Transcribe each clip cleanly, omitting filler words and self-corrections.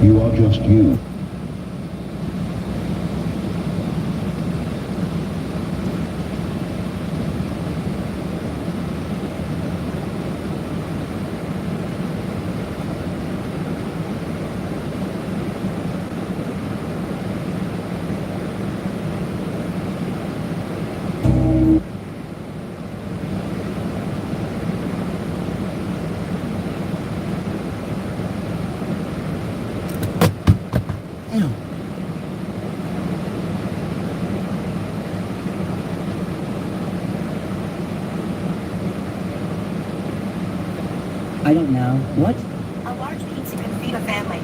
You are just you. I don't know. What? A large pizza can feed a family.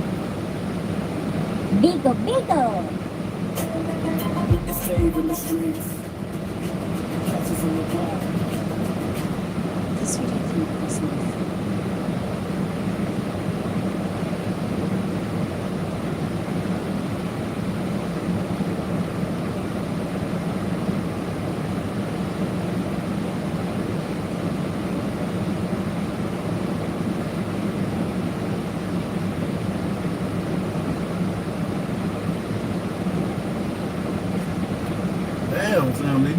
Bigo, bigo. It's saving the streets. Catches in the block. This ridiculous. Damn, family.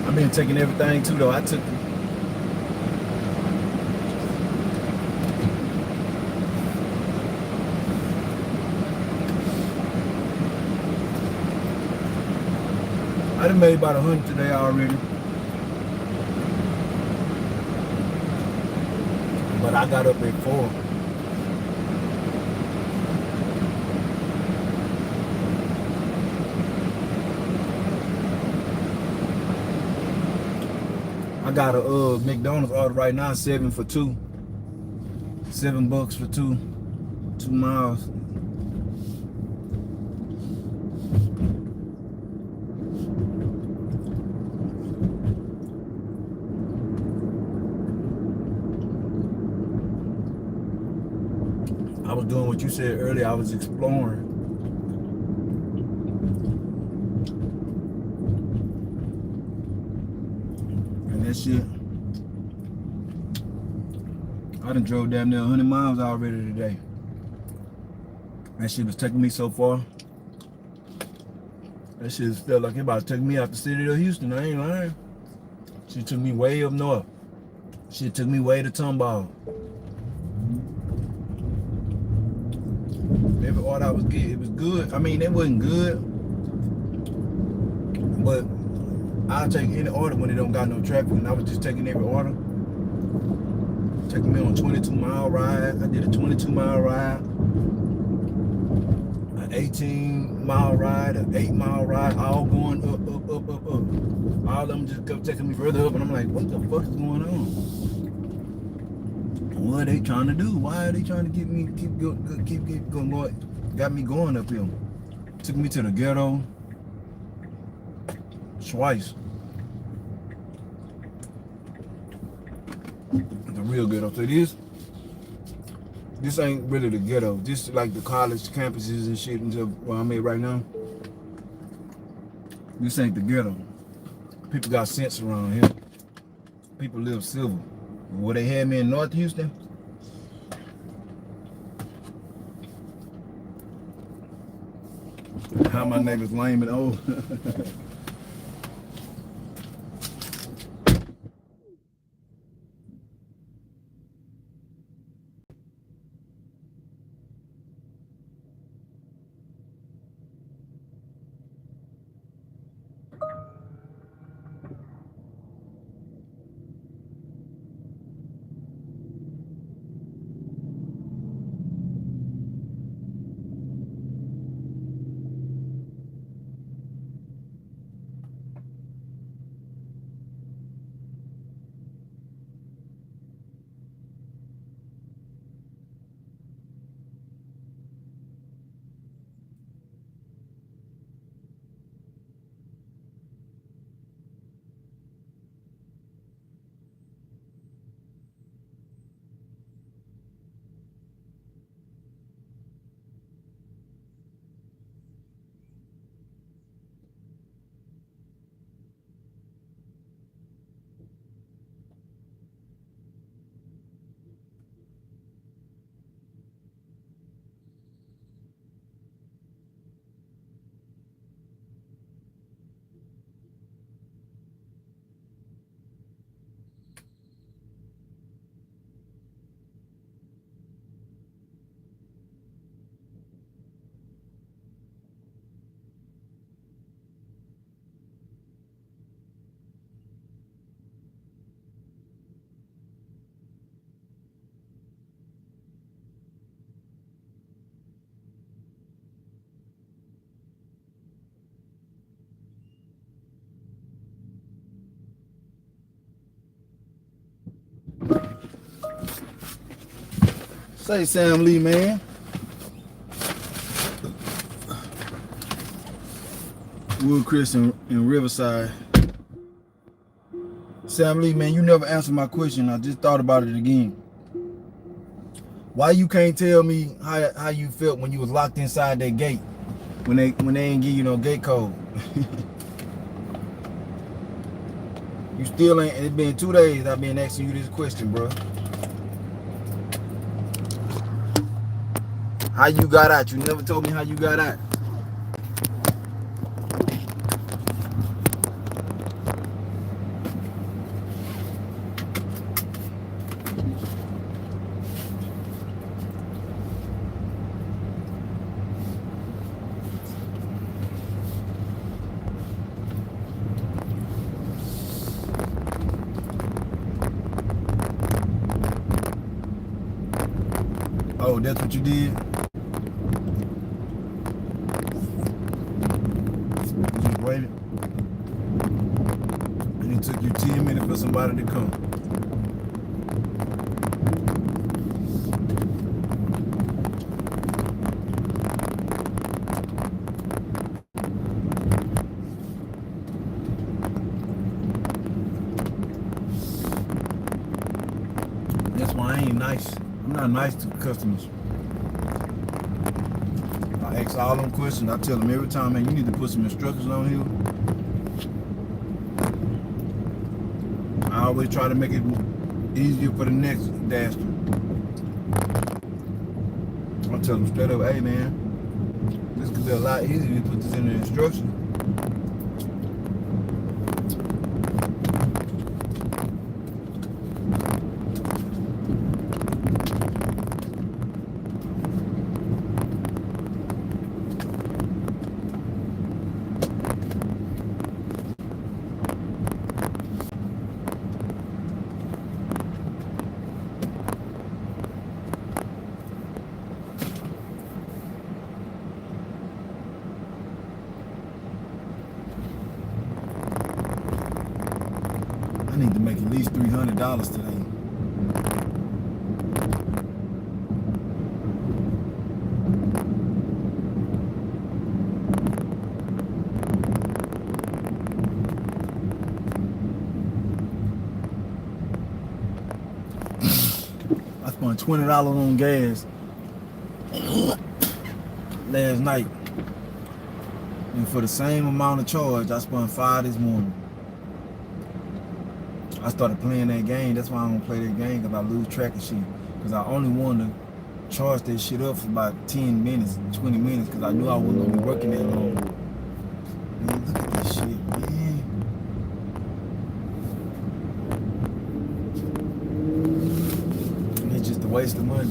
I've been taking everything too though. I took I done made about 100 today already. But I got up at 4. I got a McDonald's order right now, 7 for 2. $7 for 2 miles. I was doing what you said earlier. I was exploring. And that shit, I done drove damn near 100 miles already today. That shit was taking me so far. That shit felt like it about to take me out the city of Houston. I ain't lying. She took me way up north. She took me way to Tomball. Every order I was getting, it was good. I mean, it wasn't good, but I'll take any order when it don't got no traffic. And I was just taking every order. Taking me on a 22-mile ride. I did a 22-mile ride, an 18-mile ride, an 8-mile ride, all going up. All of them just kept taking me further up, and I'm like, what the fuck is going on? What are they trying to do? Why are they trying to get me keep going? Got me going up here. Took me to the ghetto twice. The real ghetto. So this ain't really the ghetto. This is like the college campuses and shit and stuff where I'm at right now. This ain't the ghetto. People got sense around here. People live civil. Where they had me in North Houston, how my neighbors lame and old. Say Sam Lee, man. Woodcrest in Riverside. Sam Lee, man, you never answered my question. I just thought about it again. Why you can't tell me how you felt when you was locked inside that gate when they ain't give you no gate code? You still ain't. It's been 2 days I've been asking you this question, bro. How you got out? You never told me how you got out. Oh, that's what you did? You just waited? And it took you 10 minutes for somebody to come. That's why I ain't nice. I'm not nice to customers. I ask all them questions. I tell them every time, man, you need to put some instructions on here. I always try to make it easier for the next dasher. I tell them straight up, hey man, this could be a lot easier to put this in the instructions. I need to make at least $300 today. I spent $20 on gas last night. And for the same amount of charge, I spent $5 this morning. I started playing that game. That's why I don't play that game, because I lose track of shit. Because I only wanted to charge that shit up for about 10 minutes, 20 minutes, because I knew I wasn't going to be working that long. Man, look at this shit, man. And it's just a waste of money.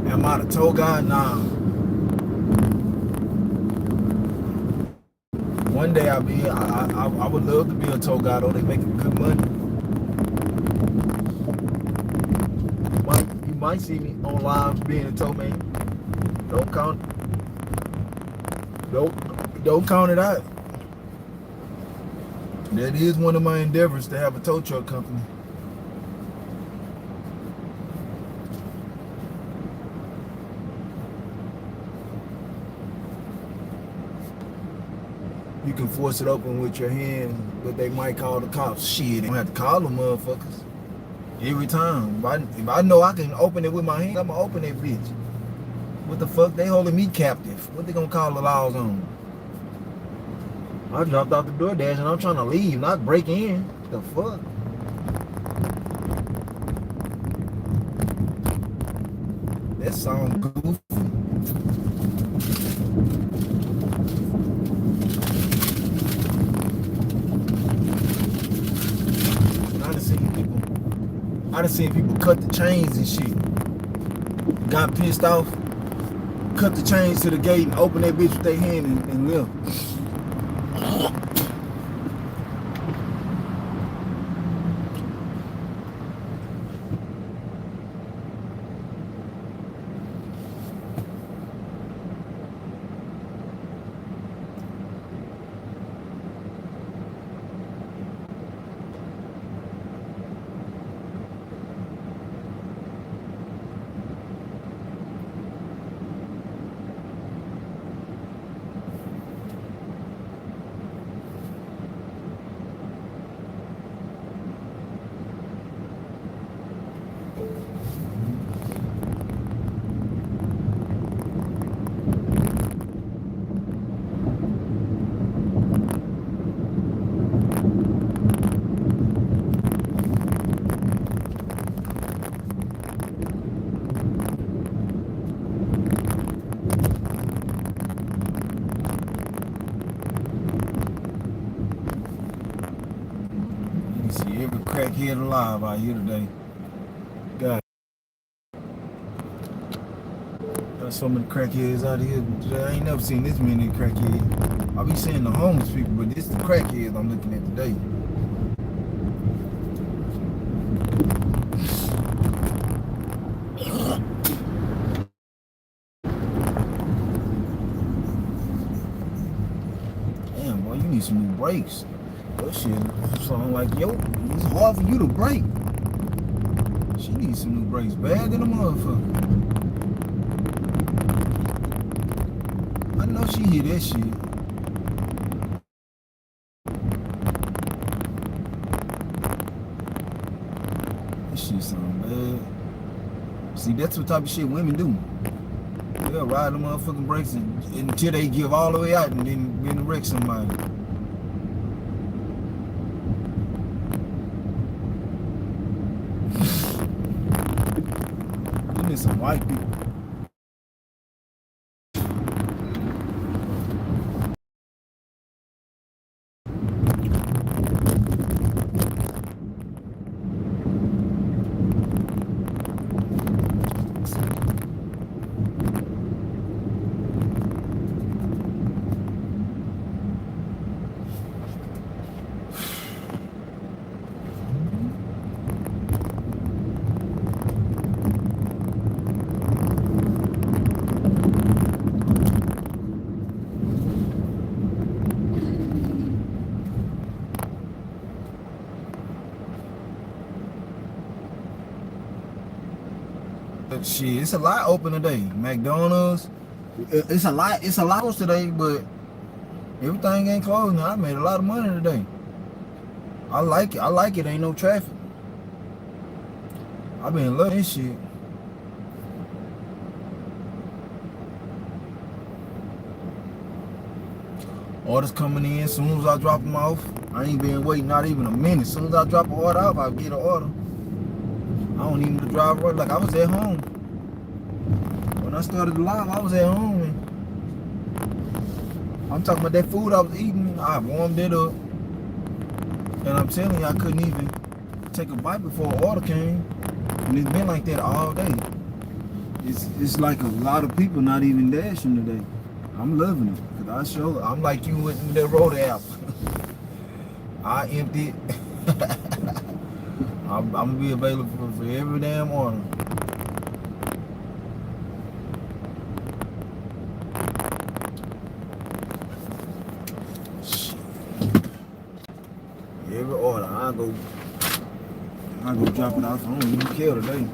Am I the tow guy? Nah. One day I would love to be a tow guy, though. They making good money. You might see me on live being a tow man. Don't count it out. That is one of my endeavors, to have a tow truck company. You can force it open with your hand, but they might call the cops. Shit, you don't have to call them motherfuckers every time. If I know I can open it with my hand, I'm gonna open that bitch. What the fuck? They holding me captive. What they gonna call the laws on? I dropped off the DoorDash and I'm trying to leave, not break in. The fuck? That song goofy. I done seen people cut the chains and shit. Got pissed off, cut the chains to the gate and open that bitch with their hand and left. You see every crackhead alive out here today. God. There's so many crackheads out here today. I ain't never seen this many crackheads. I be seeing the homeless people, but this the crackheads I'm looking at today. Damn, boy, you need some new brakes. That shit sound like, yo, it's hard for you to brake. She needs some new brakes bad than a motherfucker. I know she hear that shit. That shit sound bad. See, that's what type of shit women do. They'll ride the motherfucking brakes until they give all the way out and then wreck somebody. You need some white people. Shit, it's a lot open today. McDonald's, it's a lot closed today, but everything ain't closed now. I made a lot of money today. I like it. Ain't no traffic. I've been loving this shit. Orders coming in as soon as I drop them off. I ain't been waiting not even a minute. As soon as I drop an order off, I get an order. I don't even drive right. Like I was at home. When I started the live, I was at home. I'm talking about that food I was eating. I warmed it up. And I'm telling you, I couldn't even take a bite before an order came. And it's been like that all day. It's like a lot of people not even dashing today. I'm loving it. Cause I'm like you with the road app. I emptied. I'm gonna be available for every damn order. Shit. Every order, I go drop it off. I don't even care today.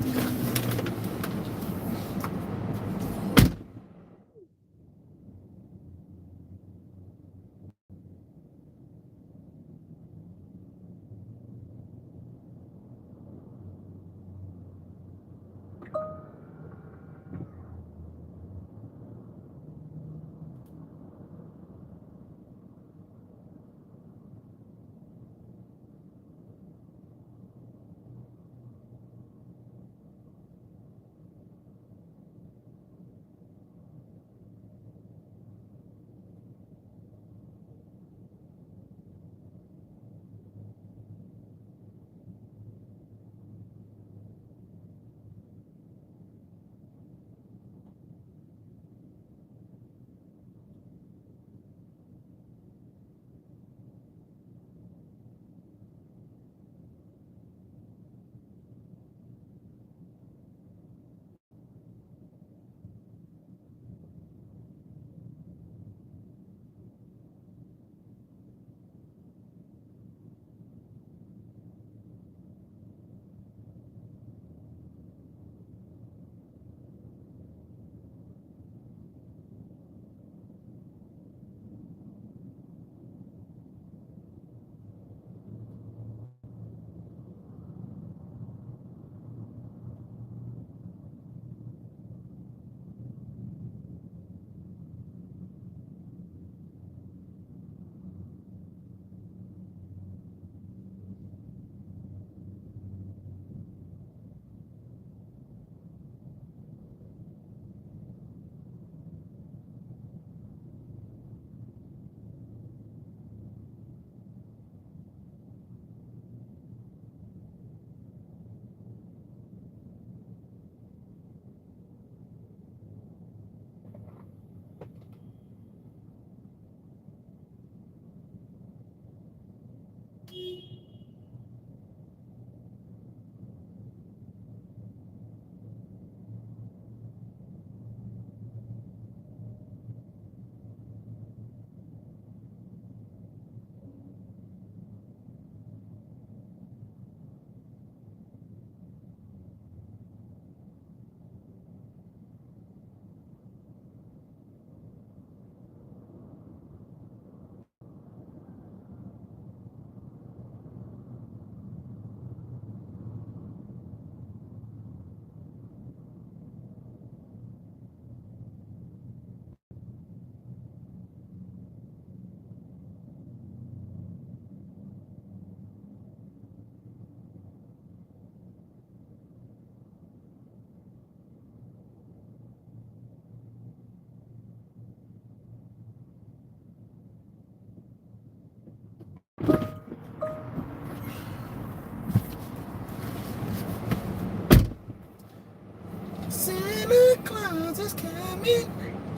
Santa Claus is coming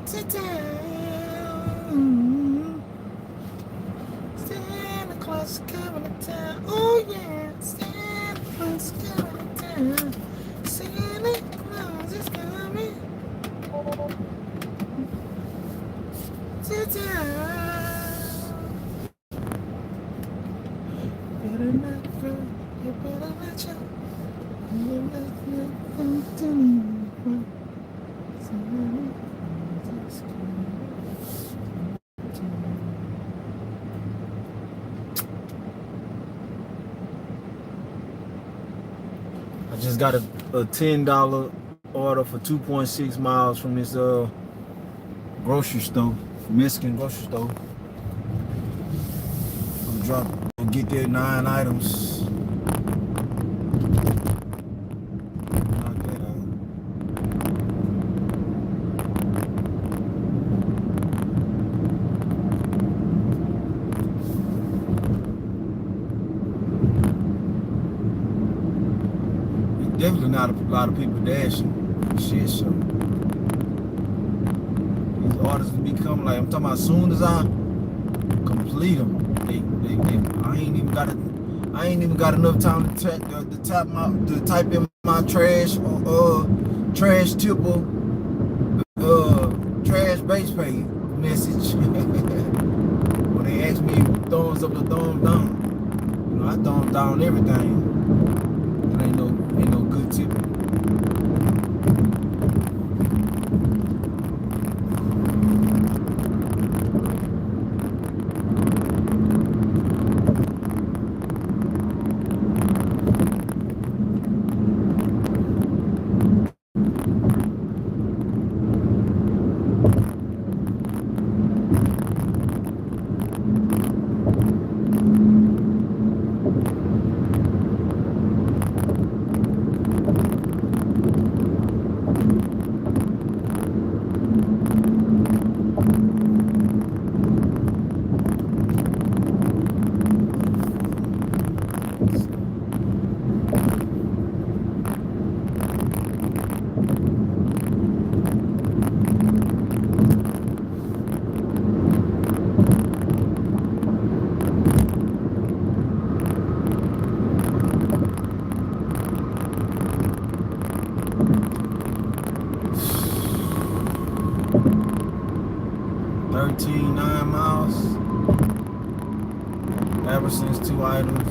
to town. Santa Claus is coming to town. Oh yeah, Santa Claus is coming to town. Santa Claus is coming to town. Better not go, you better not show. I just got a $10 order for 2.6 miles from this grocery store, Mexican grocery store. I'll get there 9 items. Knock that out. Definitely not a lot of people dashing. Shit, so these orders will be coming. Like I'm talking about, as soon as I complete them, I ain't even got enough time to type in my trash trash tipple trash base pay message. When they ask me thumbs up or thumbs down, you know, I thumbs down everything. Ain't no good tipping. Since 2 items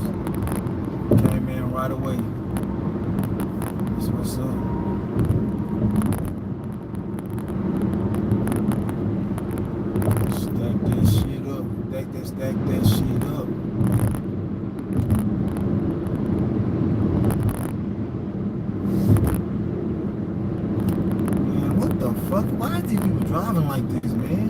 came in right away. That's what's up. Stack that shit up. Stack that shit up. Man, what the fuck? Why are these people driving like this, man?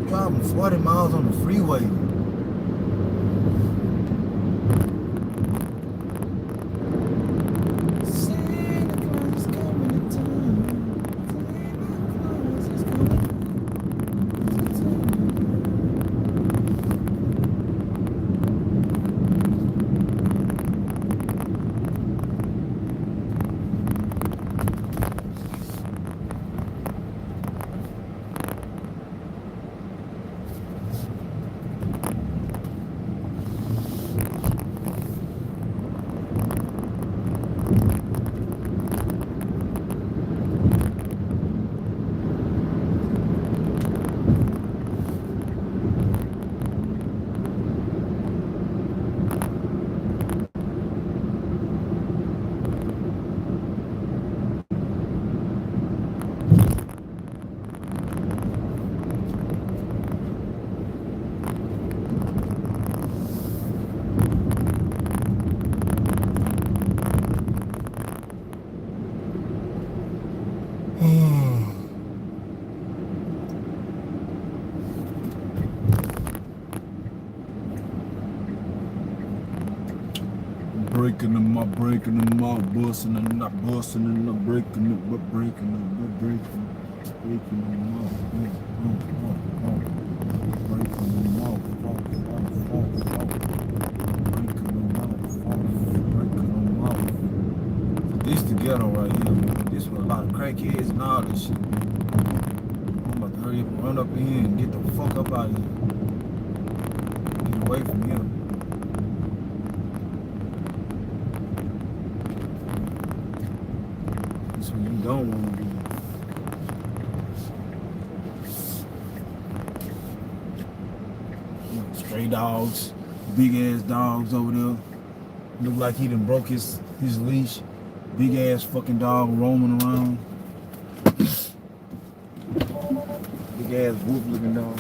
Driving 40 miles on the freeway. Santa Claus is coming to town. Santa Claus is coming to town. breaking them up, busting them up, busting them up, breaking them up, breaking them up, breaking them up, breaking them up, breaking them up. This the ghetto right here, man. This with a lot of crackheads and all this shit. I'm about to hurry up and run up in here and get the fuck up out of here. Get away from here. That's what you don't want to do. You know, stray dogs, big ass dogs over there. Look like he done broke his leash. Big ass fucking dog roaming around. Big ass wolf looking dog.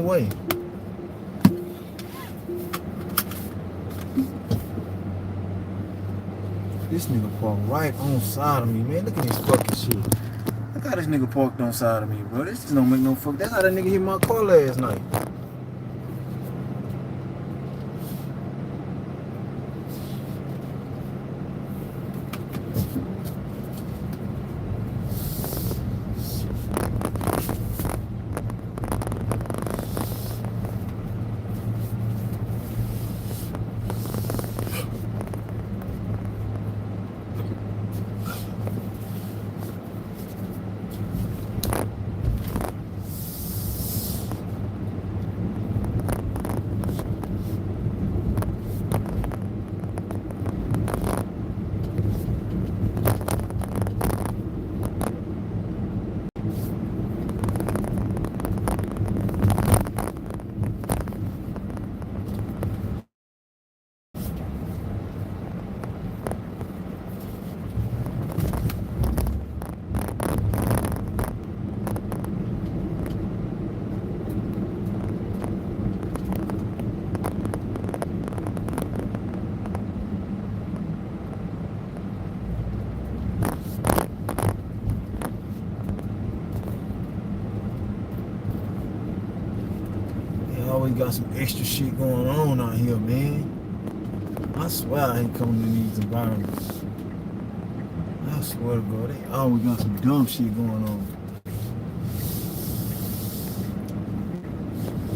way. This nigga parked right on side of me, man. Look at this fucking shit. Look how this nigga parked on side of me, bro. This just don't make no fuck. That's how that nigga hit my car last night. Always got some extra shit going on out here, man. I swear I ain't coming to these environments. I swear to God, they always got some dumb shit going on.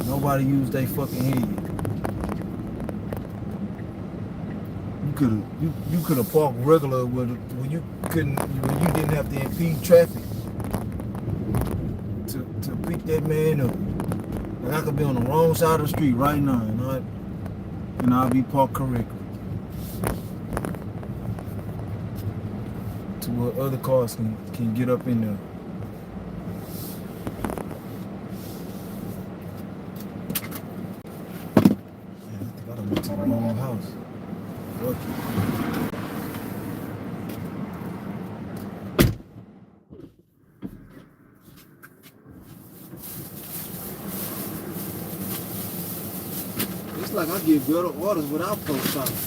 Nobody used their fucking head. You could have parked regular when you didn't have to impede traffic to pick that man up. Like I could be on the wrong side of the street right now and I'll be parked correctly to where other cars can get up in there. Man, I think I done went to the wrong house. Fuck it. It's like I give better orders without post office.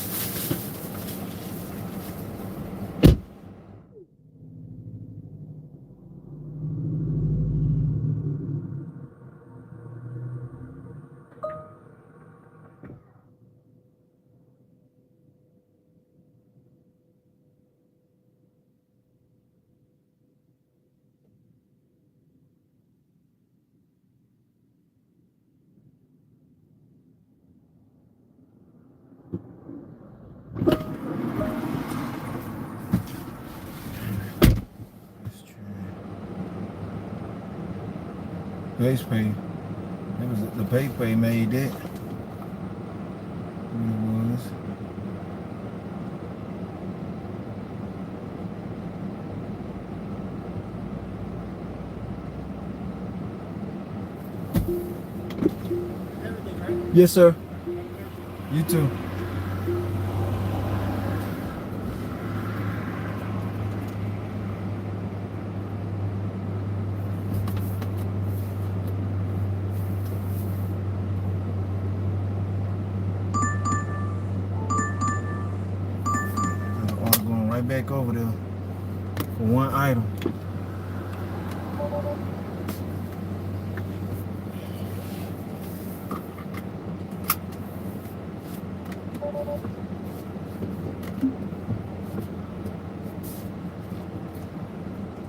Base pay. It was the pay made that. What it was. Everything, right? Yes, sir. You too. I'm going right back over there for one item.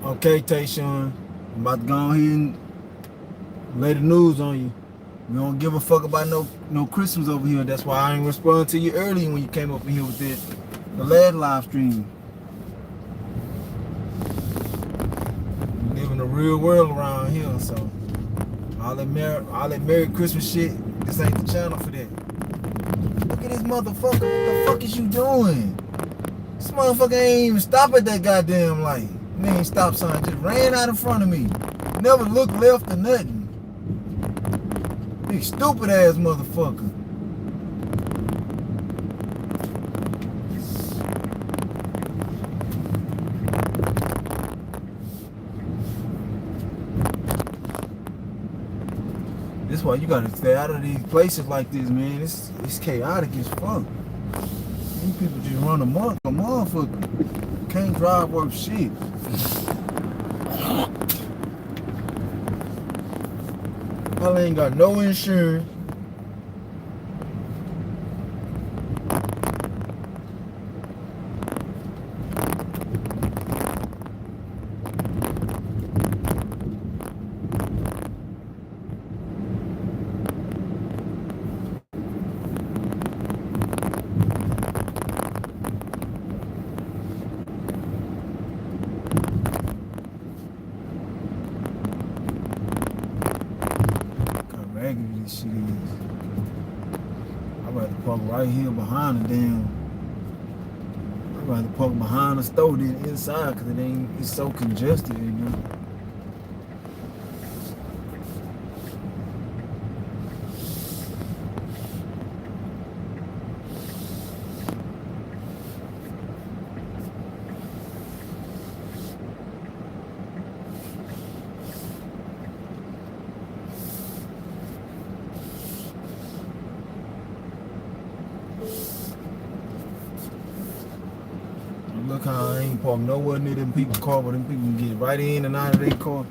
Okay, Tayshawn, I'm about to go ahead and lay the news on you. We don't give a fuck about no Christmas over here. That's why I ain't respond to you earlier when you came up in here with the last live stream. We live in the real world around here, so all that Merry Christmas shit, this ain't the channel for that. Look at this motherfucker. What the fuck is you doing? This motherfucker ain't even stop at that goddamn light. Man, stop sign just ran out in front of me. Never looked left or nothing. Big stupid ass motherfucker. This That's why you gotta stay out of these places like this, man. It's chaotic as fuck. These people just run amok, a motherfucker. Can't drive worth shit. Probably ain't got no insurance. This shit is. I'd rather park right here behind the damn. I'd rather park behind the store than inside because it's so congested, you know. Look how I ain't parked nowhere near them people's car, but them people can get right in and out of their car.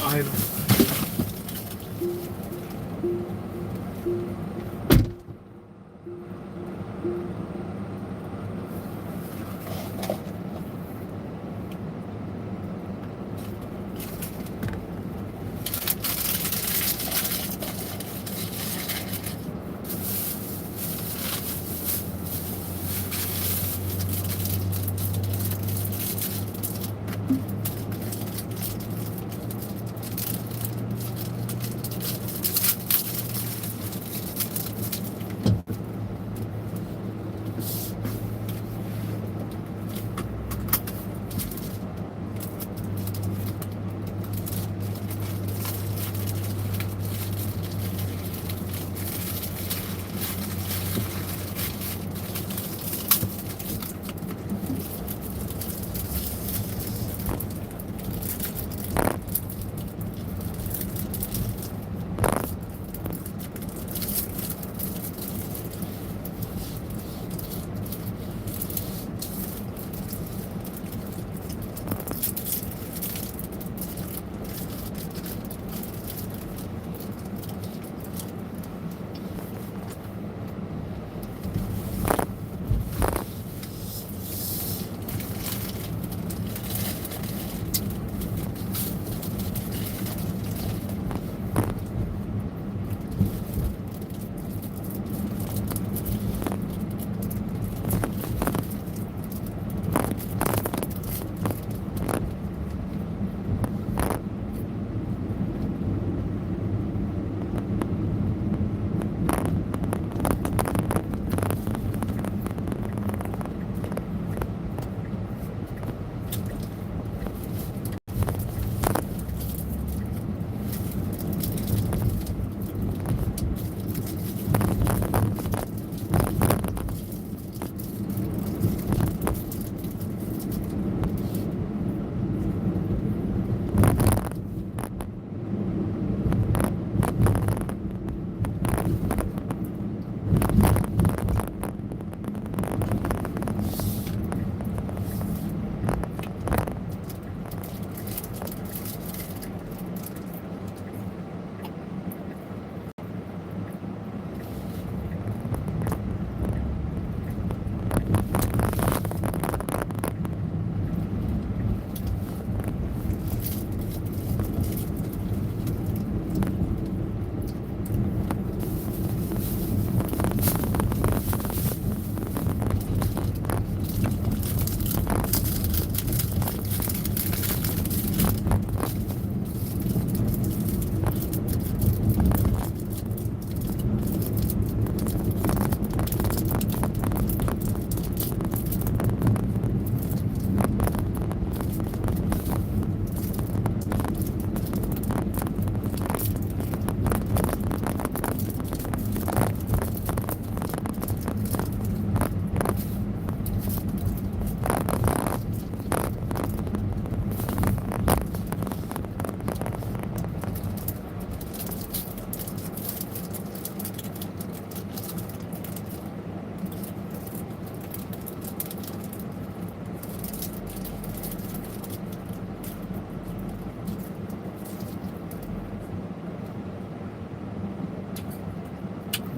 Idle.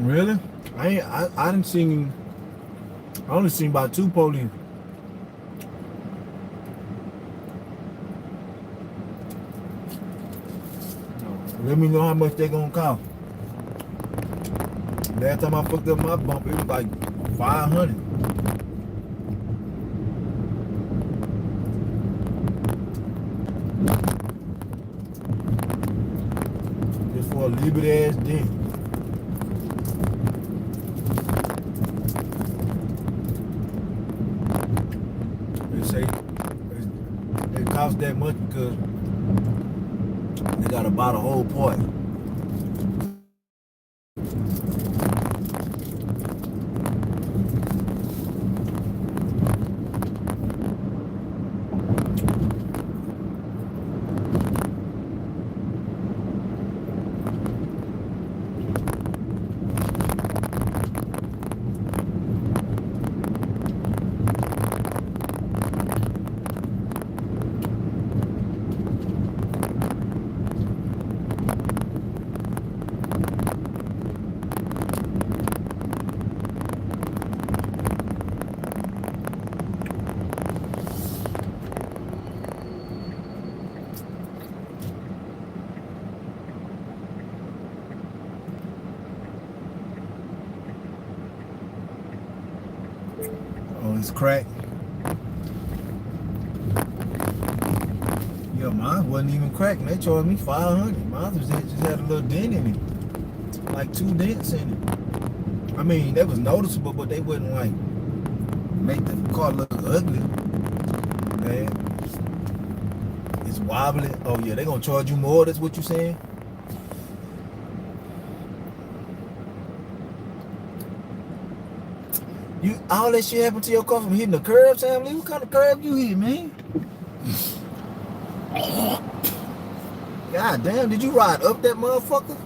Really? I didn't seen. I only seen about 2 police. Let me know how much they gonna cost. Last time I fucked up my bump, it was like 500. Just for a little bit ass dent. They say it cost that much because they gotta buy the whole part. Oh, it's cracked. Yeah, mine wasn't even cracked. They charged me 500. Mine just had a little dent in it, like 2 dents in it. I mean, that was noticeable, but they wouldn't like make the car look ugly. Man, it's wobbly. Oh yeah, they gonna charge you more. That's what you saying? You all that shit happened to your car from hitting the curb, Sam Lee? What kind of curb you hit, man? God damn, did you ride up that motherfucker?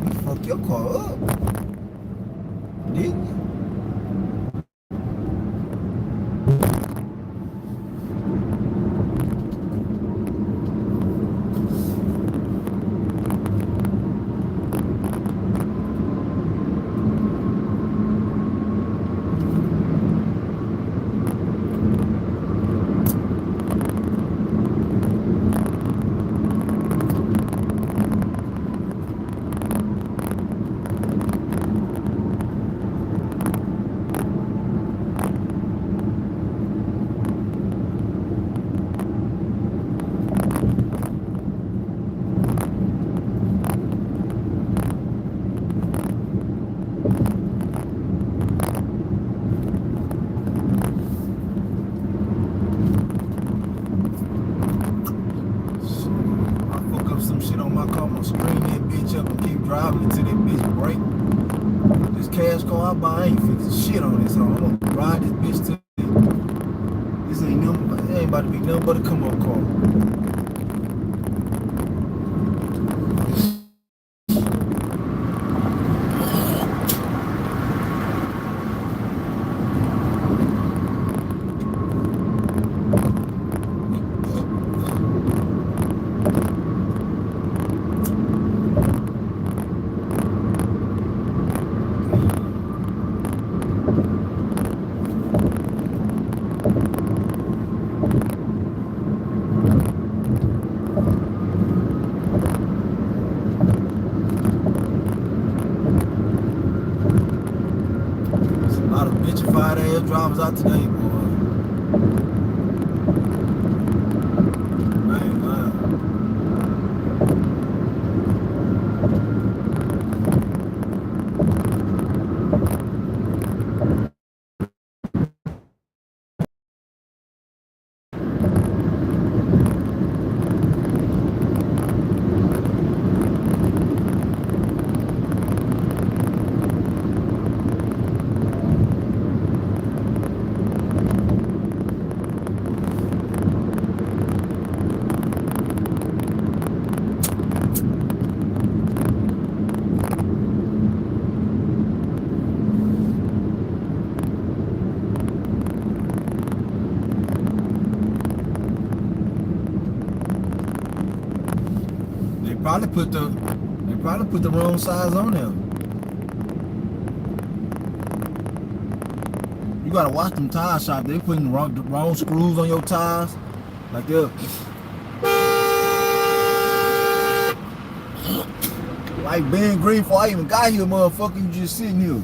You fucked your car up. Didn't you? String that bitch up and keep driving until that bitch break. This cash car I buy, I ain't fixing shit on this. I'm gonna ride this bitch till this ain't about to be nothing but a come up car. A lot of bitchified ass drivers out today, boy. Man, probably put the wrong size on there. You gotta watch them tire shop. They putting the wrong screws on your tires. Like they're like being green before I even got here, motherfucker. You just sitting here.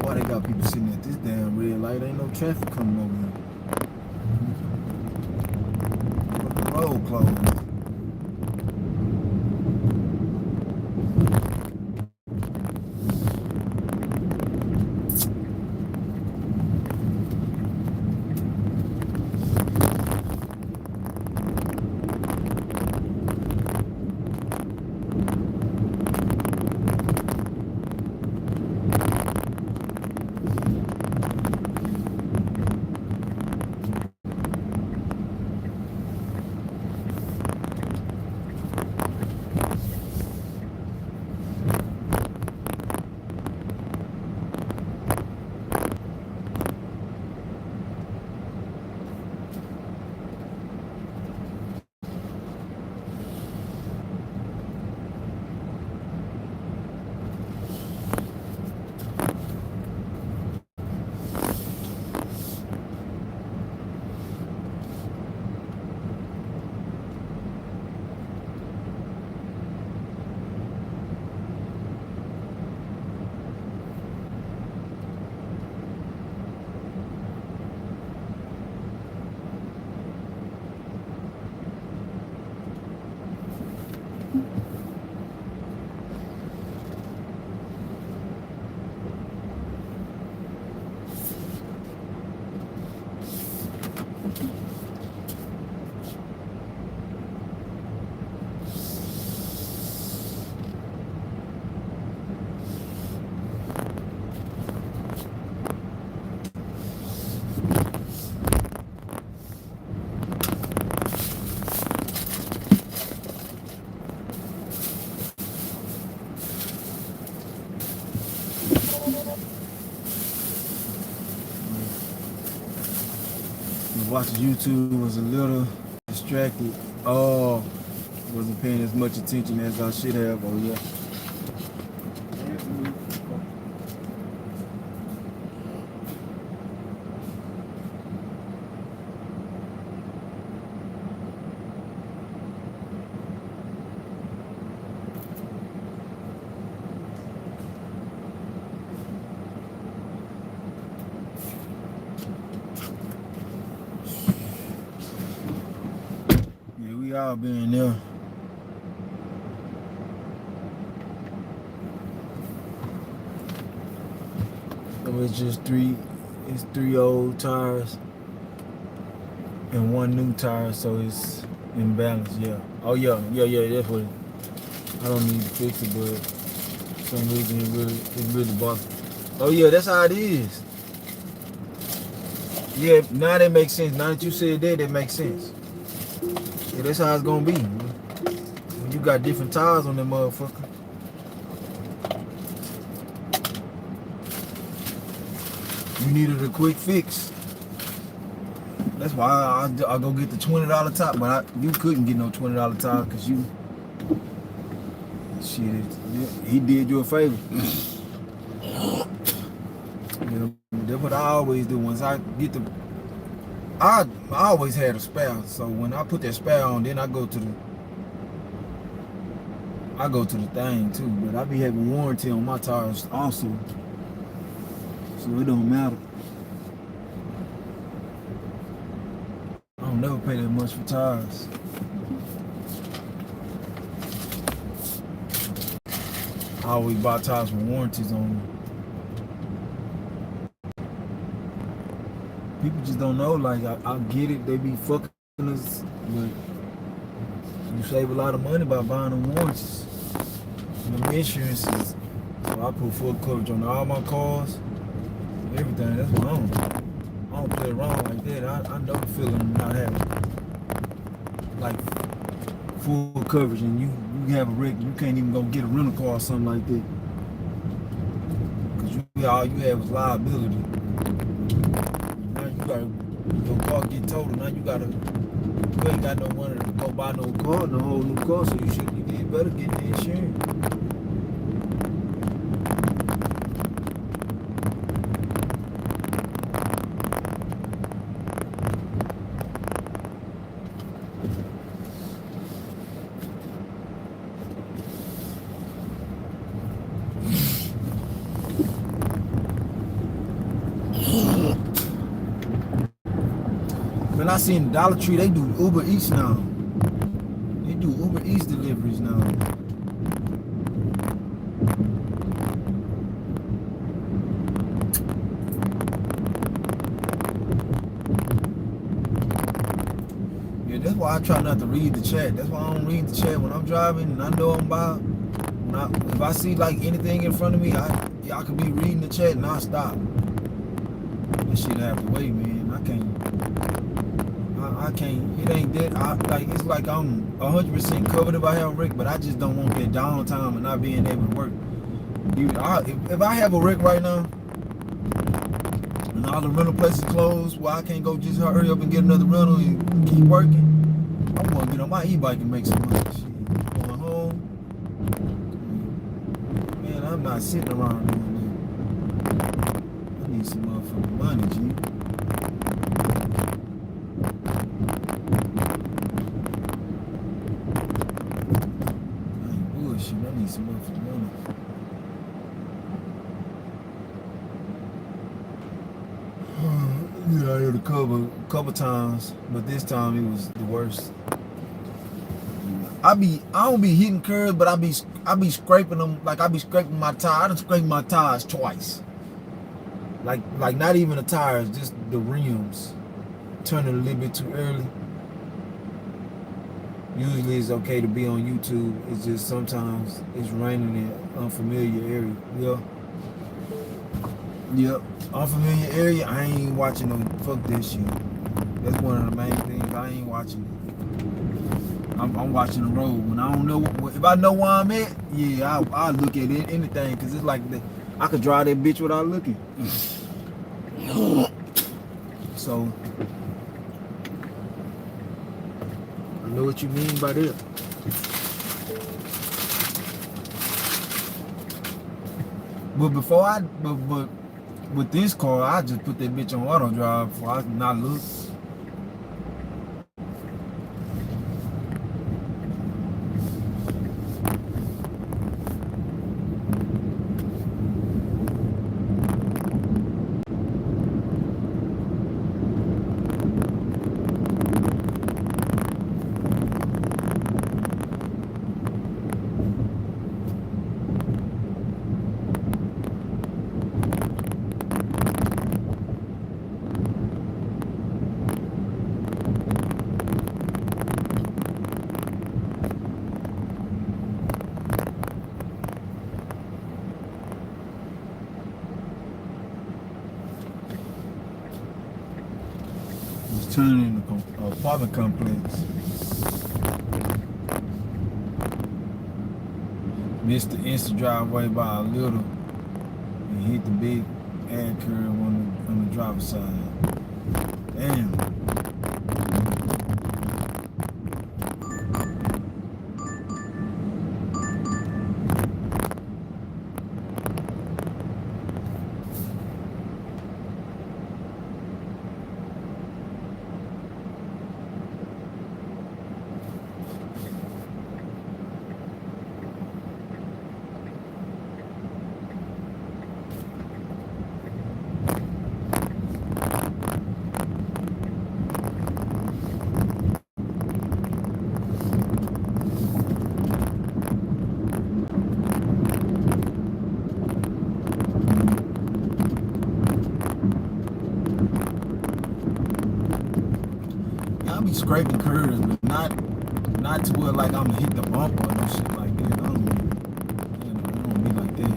Why they got people sitting at this damn red light? Ain't no traffic coming over here. The road closed. Watching YouTube was a little distracted. Oh, wasn't paying as much attention as I should have. Oh yeah. We all been there. So it's just three old tires and one new tire, so it's in balance. Yeah. Oh yeah, that's what I don't need to fix it, but for some reason it really bothers. Oh yeah, that's how it is. Yeah, now that makes sense. Now that you said that makes sense. Yeah, that's how it's gonna be. When you got different tires on that motherfucker. You needed a quick fix. That's why I go get the $20 top, but you couldn't get no $20 top because you shit. He did you a favor. You know, that's what I always do. Once I get the I always had a spare, so when I put that spare on, then I go to the thing too. But I be having warranty on my tires also, so it don't matter. I don't never pay that much for tires. I always buy tires with warranties on them. People just don't know. Like I get it, they be fucking us, but you save a lot of money by buying them warranties. And the insurances. So I put full coverage on all my cars, everything. That's what I don't play around like that. I know the feeling of not having like full coverage, and you have a wreck, you can't even go get a rental car or something like that. all you had was liability. Now you gotta, your car get totaled. Now you ain't got no money to go buy no car, no whole new car, so you better get the insurance. Man, I seen Dollar Tree, they do Uber Eats now. They do Uber Eats deliveries now. Yeah, that's why I try not to read the chat. That's why I don't read the chat when I'm driving and I know I'm about. If I see like anything in front of me, I could be reading the chat and I'll stop. This shit have to wait, man. I can't, it ain't that, it's like I'm 100% covered if I have a wreck, but I just don't want that downtime and not being able to work. If I have a wreck right now, and all the rental places closed, well, I can't go just hurry up and get another rental and keep working. I'm gonna get on my e-bike and make some money. Shit. Going home. Man, I'm not sitting around doing that. I need some motherfucking money, G. I need some motherfucking money. Yeah, I hit a couple times, but this time it was the worst. I don't be hitting curves, but I be scraping them, like I be scraping my tire. I done scraped my tires twice. Like not even the tires, just the rims turning a little bit too early. Usually it's okay to be on YouTube. It's just sometimes it's raining in unfamiliar area. Yep. Unfamiliar area, I ain't watching no fuck that shit. That's one of the main things. I ain't watching it. I'm watching the road. When I don't know, if I know where I'm at, yeah, I'll look at it, anything, because it's like I could drive that bitch without looking. So, I know what you mean by that. But with this car, I just put that bitch on auto drive before I not look. Turning into an apartment complex. Missed the instant driveway by a little and hit the big ad curve on the driver's side. Damn. Scraping curves, but not to where like I'm gonna hit the bumper or no shit like that. I don't be like that.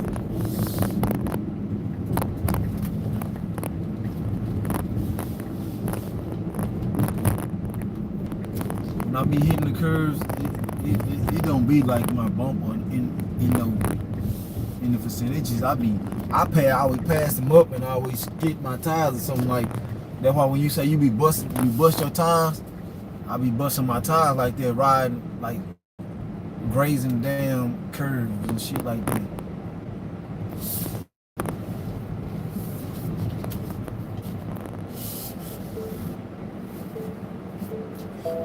When I be hitting the curves, it don't be like my bumper in in the vicinities. I always pass them up and I always get my tires or something like. That's why when you say you bust your tires, I be busting my tires like that, riding like grazing damn curves and shit like that.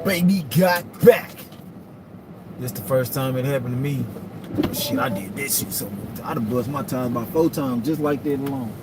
Baby got back. This the first time it happened to me. Shit, I did that shit so much. I done bust my tires about 4 times just like that alone.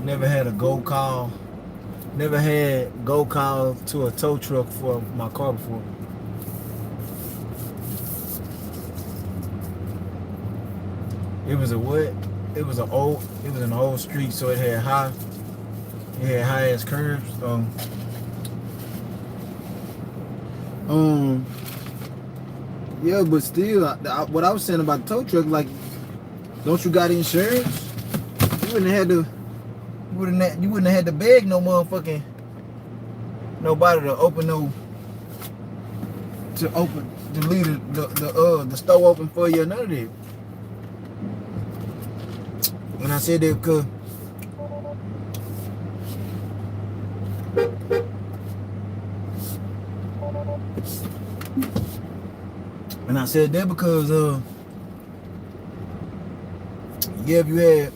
Never had a go call. Never had go call to a tow truck for my car before. It was a what? It was an old street, so it had high ass curves. Yeah, but still, what I was saying about the tow truck, like, don't you got insurance? You wouldn't have had to. You wouldn't have had to beg no motherfucking nobody to leave the store open for you or none of that. When I said that, because yeah, if you had,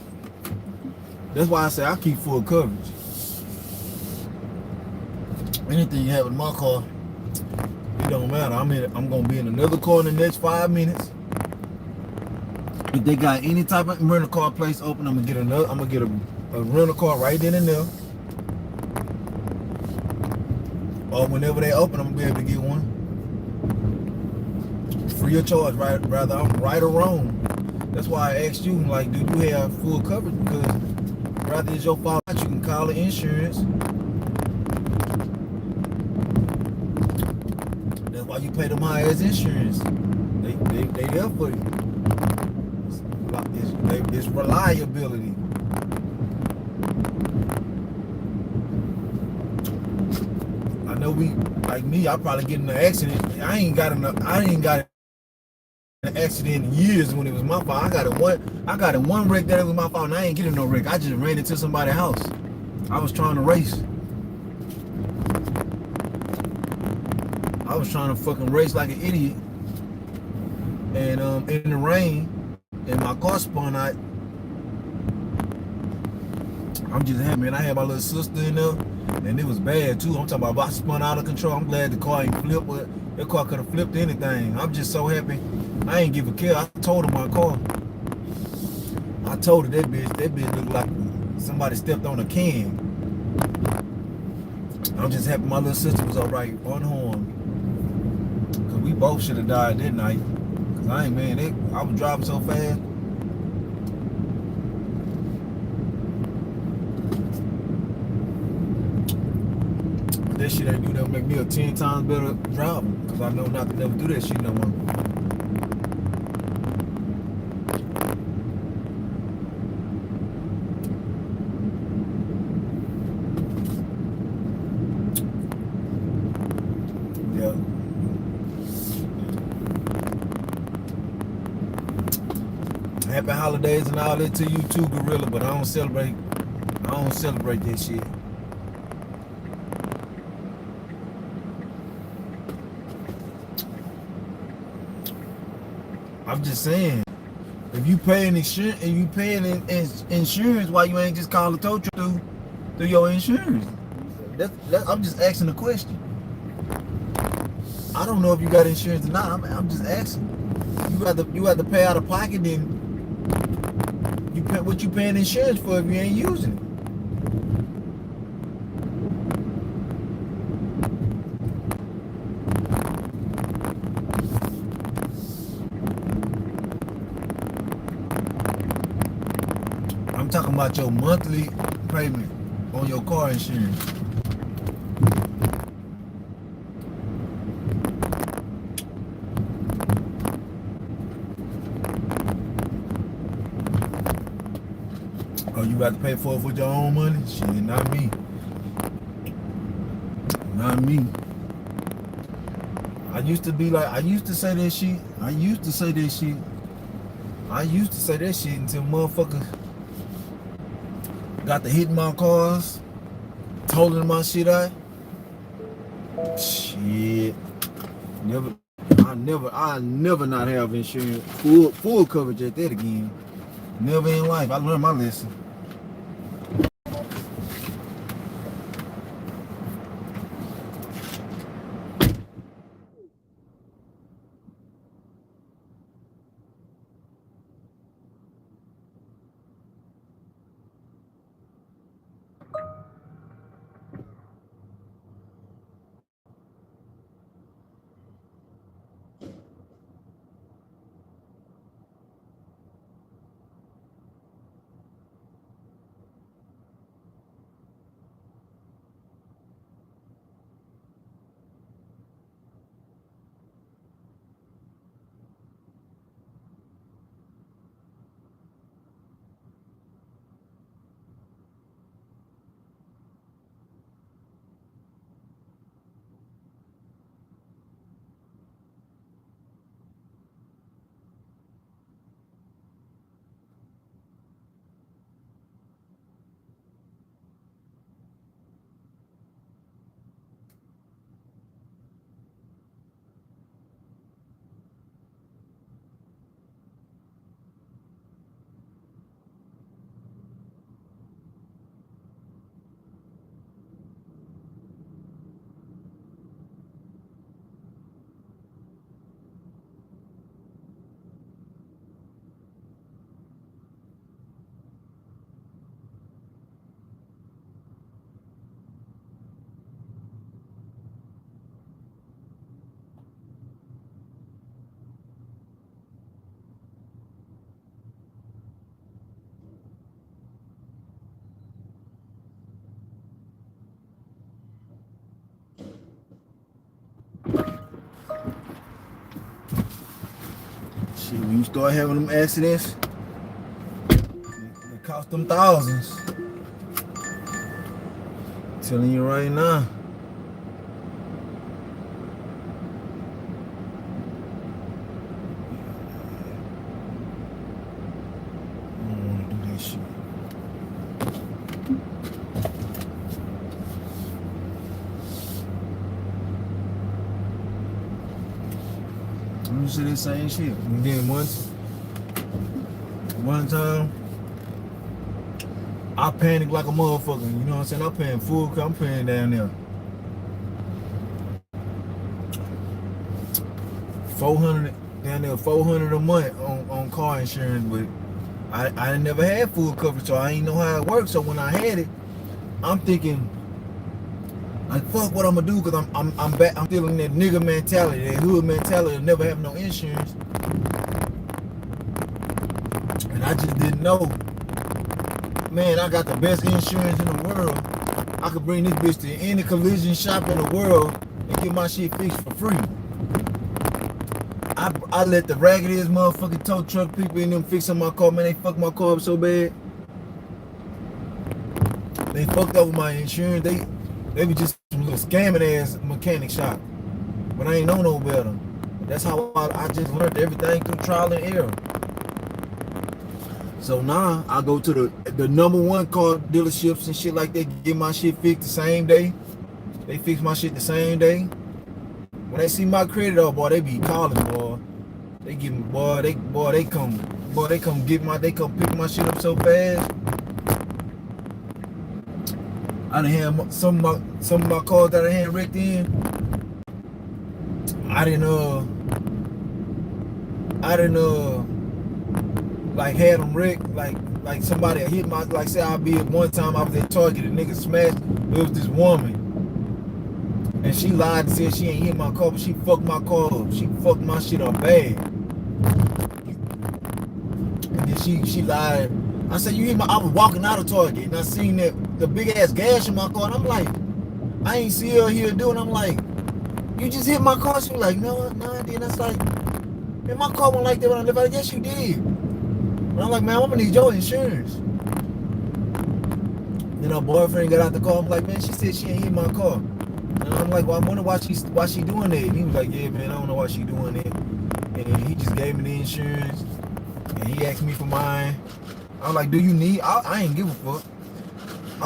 that's why I say I keep full coverage. Anything you have with my car, it don't matter. I'm gonna be in another car in the next 5 minutes. If they got any type of rental car place open, I'm gonna get a rental car right then and there. Or whenever they open, I'm gonna be able to get one. Free of charge, right? Rather I'm right or wrong. That's why I asked you, like, do you have full coverage? Because rather it's your fault, you can call the insurance. That's why you pay them high ass insurance. They there for you. It's reliability. I know like me, I probably get in an accident. I ain't got an accident in years when it was my fault. I got in one wreck that it was my fault, and I ain't getting no wreck. I just ran into somebody's house. I was trying to race. I was trying to fucking race like an idiot. And in the rain, and my car spun out. I'm just happy, man. I had my little sister in there, and it was bad too. I'm talking about I spun out of control. I'm glad the car ain't flipped, but that car could have flipped anything. I'm just so happy. I ain't give a care. I told her my car. I told her that bitch looked like somebody stepped on a can. I'm just happy my little sister was alright, unharmed. Cause we both should have died that night. Cause I was driving so fast. But that shit ain't do that make me a 10 times better driver. Cause I know not to never do that shit no more. Happy holidays and all that to you too, Gorilla, but I don't celebrate that shit. I'm just saying, if you paying insurance, why you ain't just call the tow truck through your insurance? I'm just asking a question. I don't know if you got insurance or not. I'm just asking. You have to pay out of pocket, then what you paying insurance for if you ain't using it? I'm talking about your monthly payment on your car insurance. Oh, you got to pay for it with your own money? Shit, not me. Not me. I used to say that shit. I used to say that shit until motherfuckers got to hitting my cars, totaling my shit out. Shit. I never not have insurance, full coverage at that again. Never in life. I learned my lesson. Shit, when you start having them accidents, it cost them thousands. I'm telling you right now. I don't want to do that shit. I'm just saying the same shit. And then one time, I panicked like a motherfucker. You know what I'm saying? I'm paying full. I'm paying down there 400 down there 400 a month on car insurance, but I never had full coverage, so I ain't know how it works. So when I had it, I'm thinking, like, fuck what I'm gonna do, because I'm back. I'm feeling that nigga mentality, that hood mentality of never having no insurance, and I just didn't know. Man, I got the best insurance in the world. I could bring this bitch to any collision shop in the world and get my shit fixed for free. I let the raggediest motherfucking tow truck people in them fix on my car. Man, they fucked my car up so bad. They fucked over my insurance. They was just some little scamming ass mechanic shop. But I ain't know no better. That's how I just learned everything through trial and error. So now I go to the #1 car dealerships and shit like that, get my shit fixed the same day. They fix my shit the same day. When they see my credit, oh boy, they be calling, boy. They give me, they come pick my shit up so fast. I done had some of my cars that I had wrecked in. I didn't like had them wrecked, like somebody hit my, like say I be at one time I was at Target, a nigga smashed. It was this woman, and she lied and said she ain't hit my car, but she fucked my car up. She fucked my shit up bad. And then she lied. I said, you hit my, I was walking out of Target and I seen that the big ass gash in my car, and I'm like, I ain't see her here doing. I'm like, you just hit my car? She was like, no, I didn't. That's like, man, my car went like that when I left out. Yes, you did. And I'm like, man, I'm gonna need your insurance. Then her boyfriend got out the car. I'm like, man, she said she ain't hit my car. And I'm like, well, I wonder why she doing that. And he was like, yeah, man, I don't know why she doing that. And he just gave me the insurance, and he asked me for mine. I was like, do you need? I ain't give a fuck. I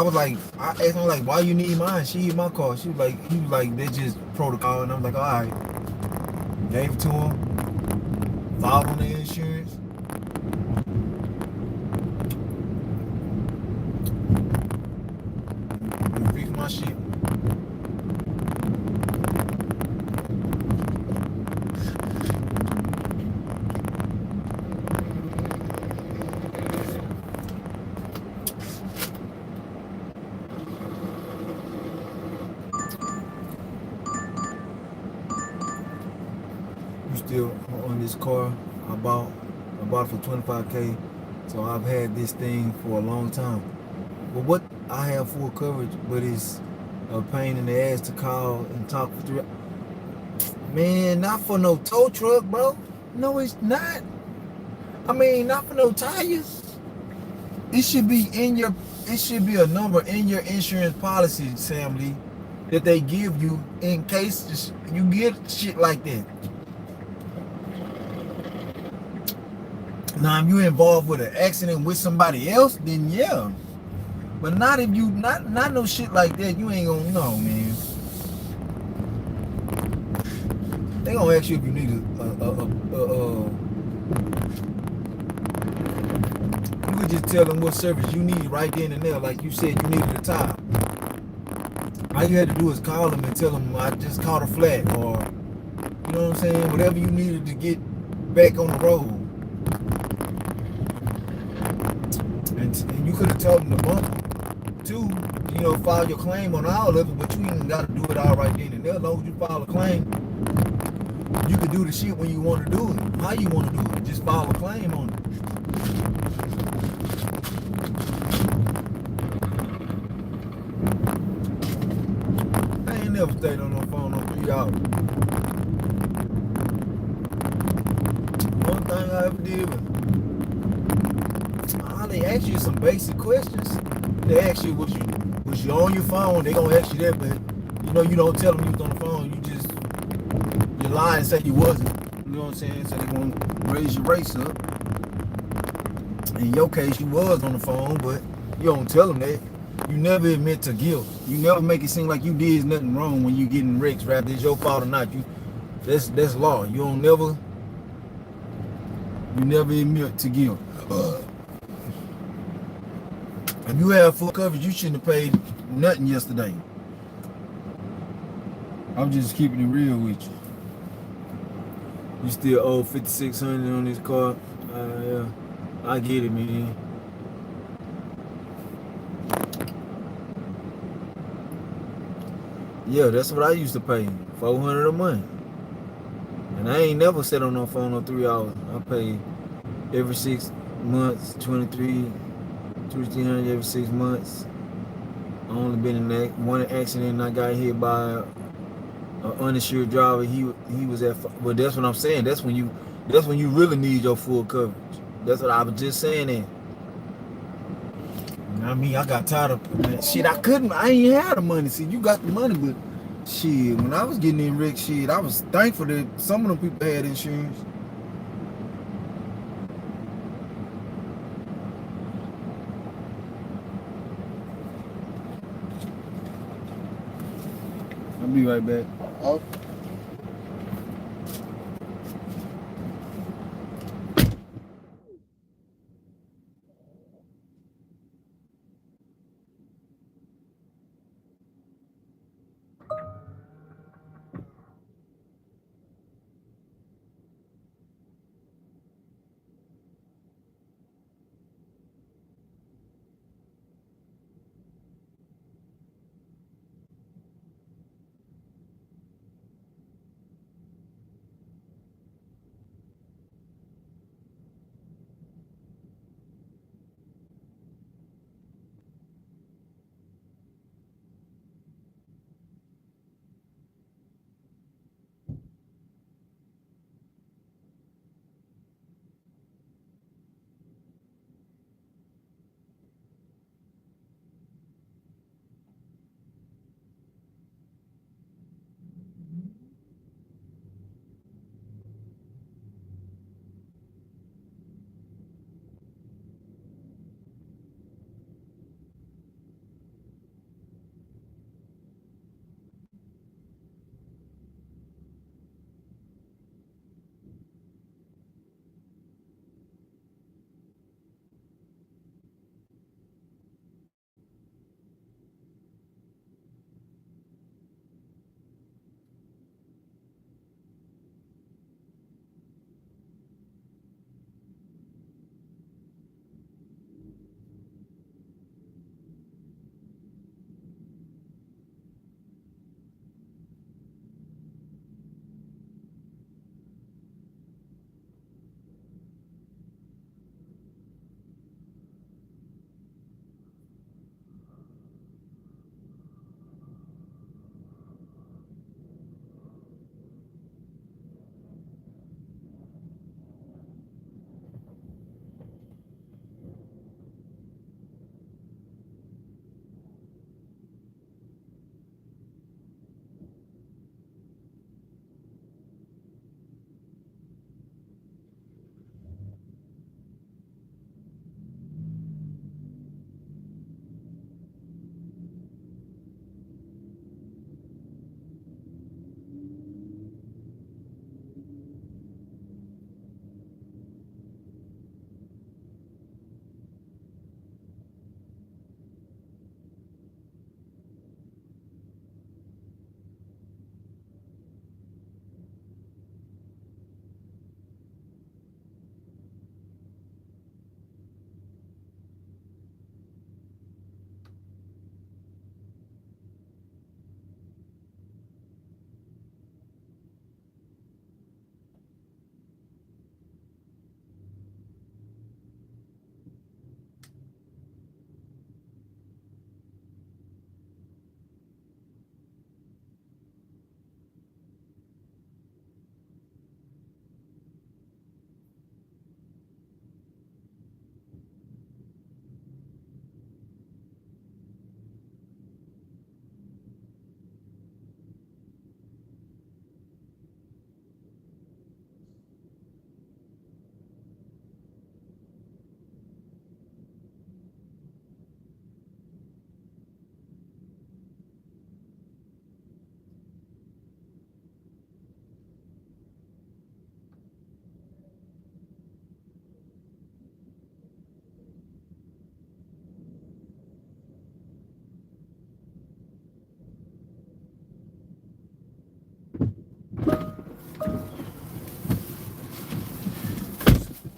asked him, like, why you need mine? She hit my car. He was like, that's just protocol. And I'm like, all right. Gave it to him. Filed on the insurance. Fixed my shit. Still on this car. I bought it for $25K, so I've had this thing for a long time. But what I have full coverage, but it's a pain in the ass to call and talk for 3 hours. Man, not for no tow truck, bro. No, it's not. I mean, not for no tires. It should be a number in your insurance policy, Sam Lee, that they give you in case you get shit like that. Now, if you're involved with an accident with somebody else, then yeah. But not if you, not no shit like that. You ain't gonna know, man. They gonna ask you if you need you could just tell them what service you need right then and there. Like you said, you needed a tire. All you had to do is call them and tell them, I just caught a flat, or, you know what I'm saying? Whatever you needed to get back on the road. And you could have told them the month too, you know, file your claim on all of it, but you ain't got to do it all right then and there. As long as you file a claim, you can do the shit when you want to do it. How you want to do it? Just file a claim on it. I ain't never stayed on no phone no 3 hours. One thing I ever did was they ask you some basic questions. They ask you was you on your phone. They gonna ask you that, but you don't tell them you was on the phone. You lie and say you wasn't. You know what I'm saying? So they gonna raise your race up. In your case, you was on the phone, but you don't tell them that. You never admit to guilt. You never make it seem like you did nothing wrong when you getting wrecked, rather it's your fault or not. That's law. You never admit to guilt. If you have full coverage, you shouldn't have paid nothing yesterday. I'm just keeping it real with you. You still owe $5,600 on this car. Yeah, I get it, man. Yeah, that's what I used to pay, $400 a month. And I ain't never sat on no phone no 3 hours. I pay every 6 months, 2,300 every 6 months. I only been in that one accident and I got hit by an uninsured driver. He was at, but that's what I'm saying. That's when you really need your full coverage. That's what I was just saying. That I mean, I got tired of, man, shit. I ain't had the money. See, you got the money, but shit, when I was getting in wreck, shit, I was thankful that some of them people had insurance. I'll be right back. Oh.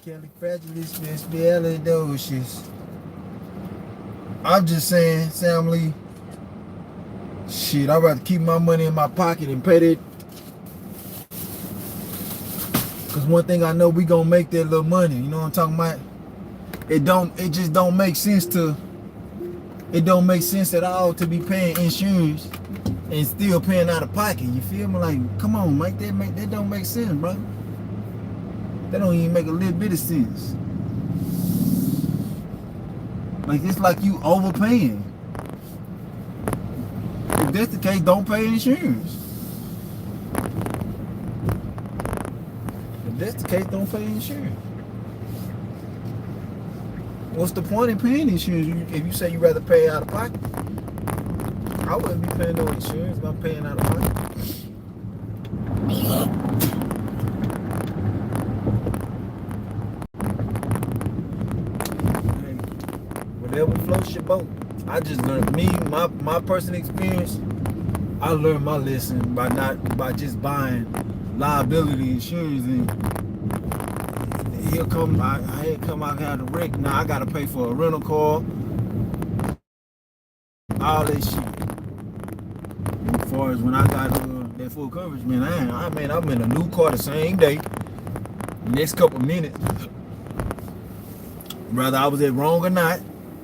Califragilisticexpialidocious. I'm just saying, Sam Lee, shit, I'd rather keep my money in my pocket and pay that. Cause one thing I know, we gonna make that little money. You know what I'm talking about? It just don't make sense at all to be paying insurance and still paying out of pocket. You feel me? Like, come on, Mike, that don't make sense, bro. That don't even make a little bit of sense. Like, it's like you overpaying. If that's the case, don't pay insurance. If that's the case, don't pay insurance. What's the point in paying insurance if you say you rather pay out of pocket? I wouldn't be paying no insurance if I'm paying out of pocket. Whatever floats your boat. I just learned my personal experience. I learned my lesson by just buying liability insurance, and I had a wreck. Now I gotta pay for a rental car, all that shit. And as far as when I got that full coverage, man, I'm in a new car the same day. Next couple minutes, whether I was at wrong or not,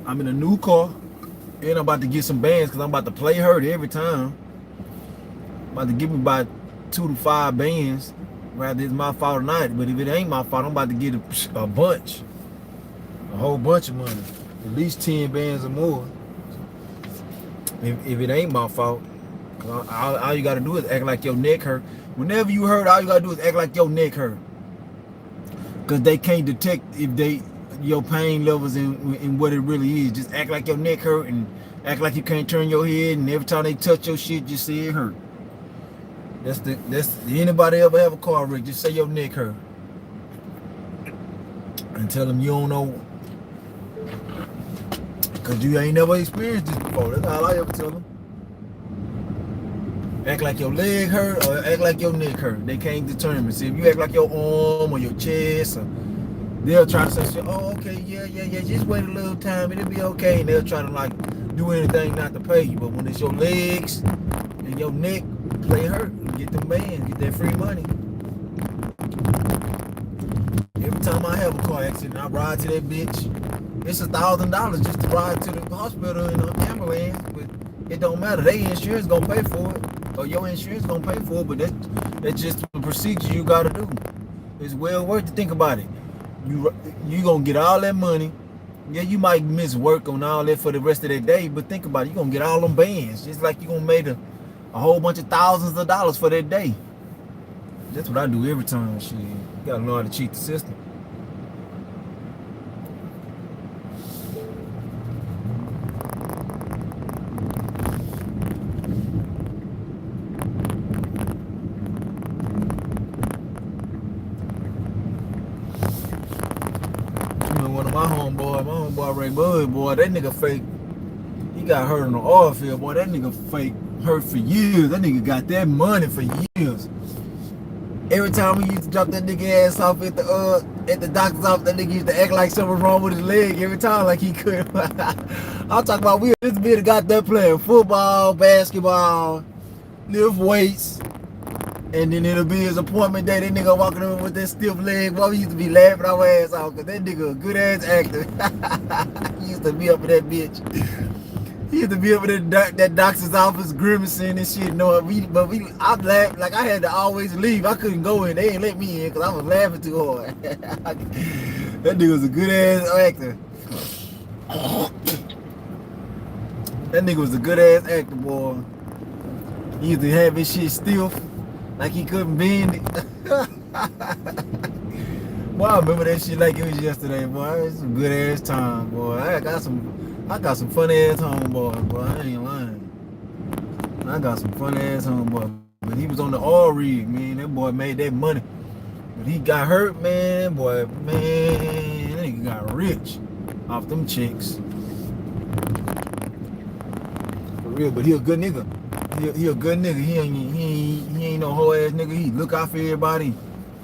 I'm in a new car, and I'm about to get some bands because I'm about to play hurt every time. I'm about to give me about 2 to 5 bands, whether it's my fault or not. But if it ain't my fault, I'm about to get a whole bunch of money, at least 10 bands or more. If it ain't my fault, all you gotta do is act like your neck hurt. Whenever you hurt, all you gotta do is act like your neck hurt, because they can't detect your pain levels and what it really is. Just act like your neck hurt and act like you can't turn your head, and every time they touch your shit, just say it hurt. That's anybody ever have a car wreck, just say your neck hurt and tell them you don't know, because you ain't never experienced this before. That's all I ever tell them. Act like your leg hurt or act like your neck hurt. They can't determine. See, if you act like your arm or your chest, or they'll try to say, oh, okay, yeah, just wait a little time, it'll be okay. And they'll try to like do anything not to pay you. But when it's your legs and your neck, play hurt. Get them bands, get that free money. Every time I have a car accident, I ride to that bitch. It's $1,000 just to ride to the hospital in an ambulance, but it don't matter. Their insurance gonna pay for it, or your insurance gonna pay for it. But that's just a procedure you gotta do. It's well worth to think about it. You gonna get all that money. Yeah, you might miss work on all that for the rest of that day, but think about it. You gonna get all them bands, just like you gonna make a whole bunch of thousands of dollars for that day. That's what I do every time. Shit, you gotta know how to cheat the system. One of my homeboy Ray Bud, boy, that nigga fake. He got hurt on the oil field, boy. That nigga fake hurt for years. That nigga got that money for years. Every time we used to drop that nigga ass off at the doctor's office, that nigga used to act like something wrong with his leg every time, like he could. I'm talking about this bitch got that playing football, basketball, lift weights, and then it'll be his appointment day. That nigga walking over with that stiff leg. Boy, we used to be laughing our ass off, because that nigga a good ass actor. He used to be up in that bitch. He used to be up in that doctor's office grimacing and shit. No, I laughed, like I had to always leave. I couldn't go in. They didn't let me in because I was laughing too hard. That nigga was a good ass actor. That nigga was a good ass actor, boy. He used to have his shit stiff, like he couldn't bend it. Boy, I remember that shit like it was yesterday, boy. It was some good ass time, boy. I got some funny ass homeboy, boy. I ain't lying. I got some funny ass homeboy. But he was on the oil rig, man. That boy made that money. But he got hurt, man. Boy, man, that nigga got rich off them chicks. For real, but he a good nigga. He a good nigga. He ain't no whole ass nigga. He look out for everybody.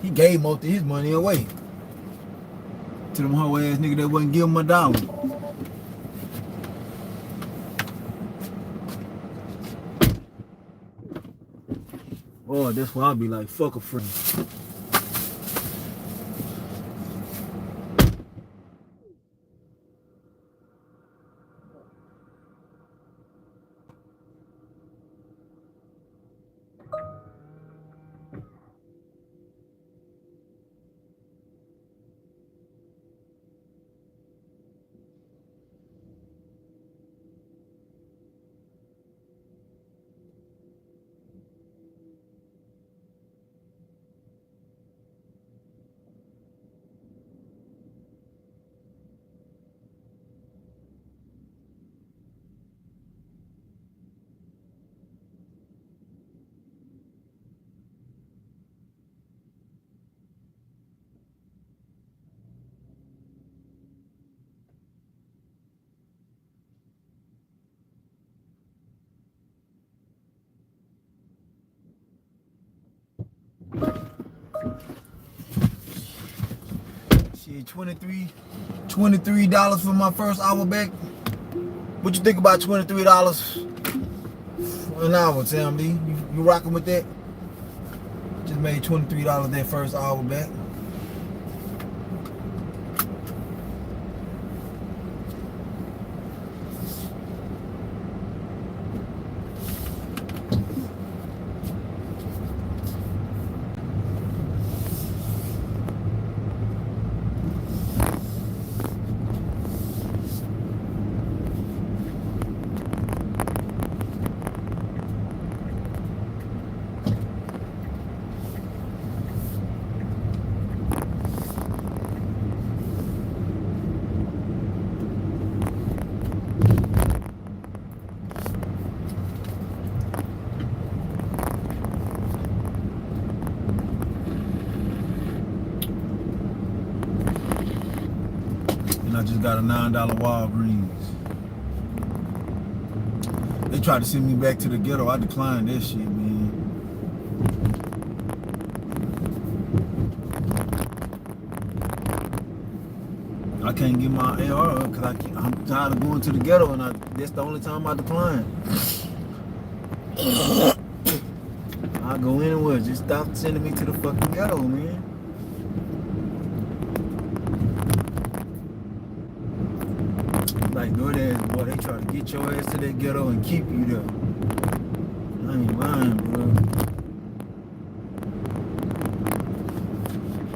He gave most of his money away. To them hoe ass nigga that wouldn't give him a dollar. Oh, that's why I be like, fuck a friend. Shit, $23 for my first hour back. What you think about $23 an hour, Sam D? You rocking with that? Just made $23 that first hour back. And I just got a $9 Walgreens. They tried to send me back to the ghetto. I declined that shit, man. I can't get my AR up because I'm tired of going to the ghetto, and that's the only time I decline. I go anywhere. Just stop sending me to the fucking ghetto, man. Like DoorDash, boy, they try to get your ass to that ghetto and keep you there. I ain't lying,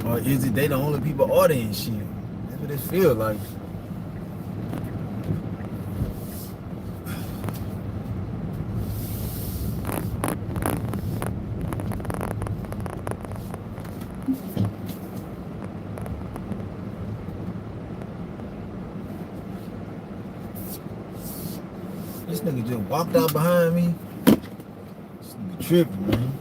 bro. Or is it they the only people ordering shit? That's what it feel like. This nigga just walked out behind me. This nigga tripping, man.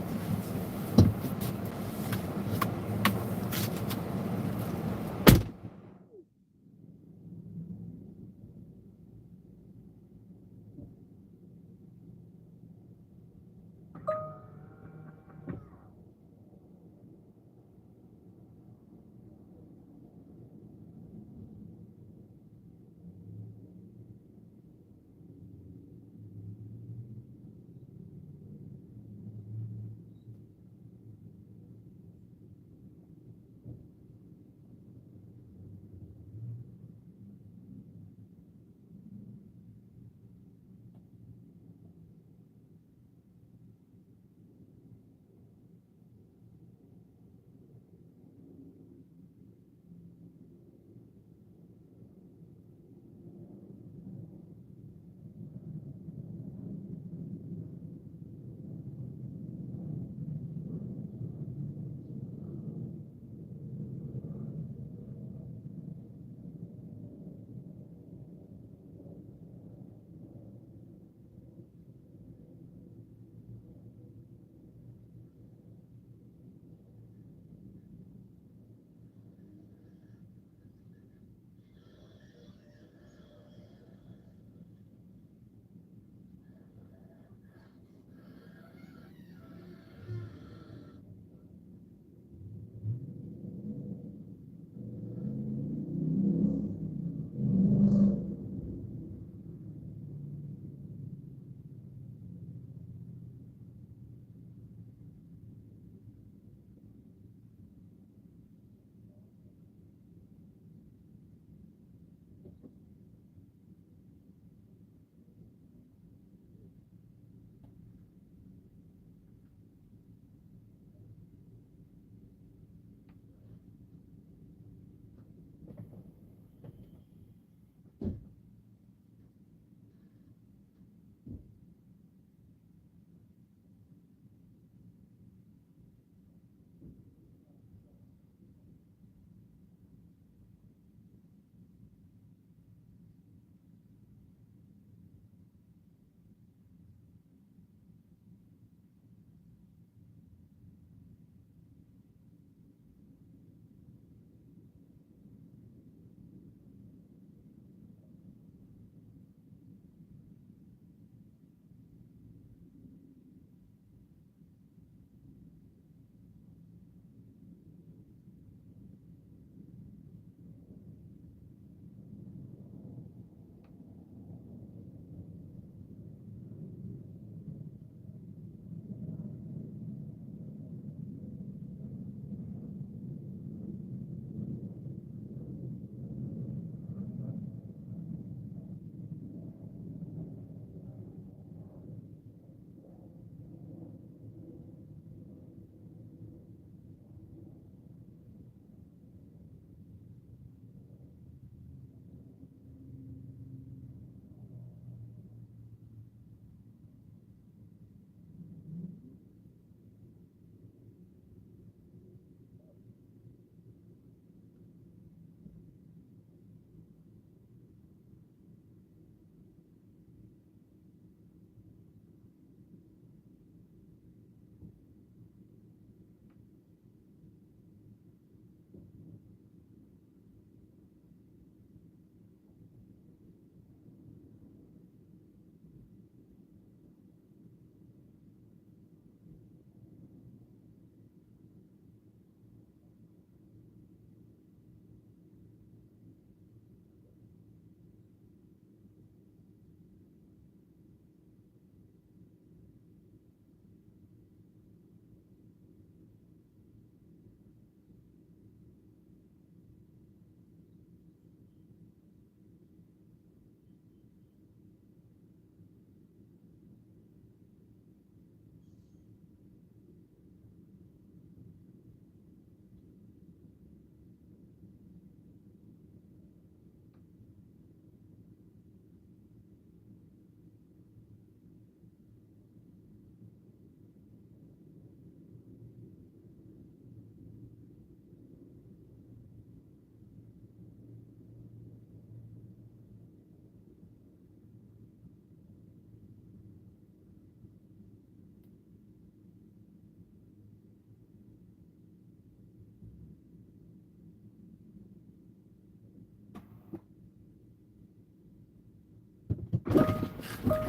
Damn,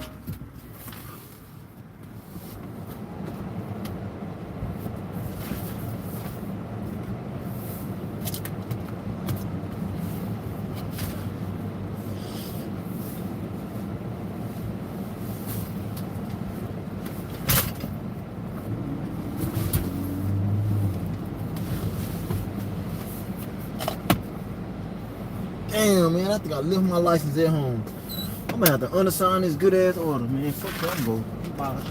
man, I think I left my license at home. I'm gonna have to undersign this good ass order, man. Fuck that, I'm go. Bye.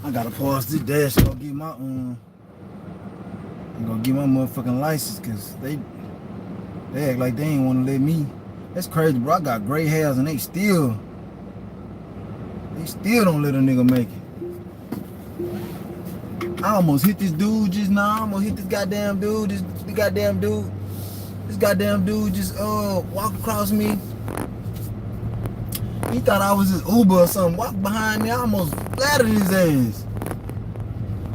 I gotta pause this dash and go get my I'm gonna get my motherfucking license, cause they act like they ain't wanna let me. That's crazy, bro. I got gray hairs and they still don't let a nigga make it. I almost hit this dude just now. I almost hit this goddamn dude. This goddamn dude just walked across me. He thought I was his Uber or something. Walked behind me. I almost flattered his ass.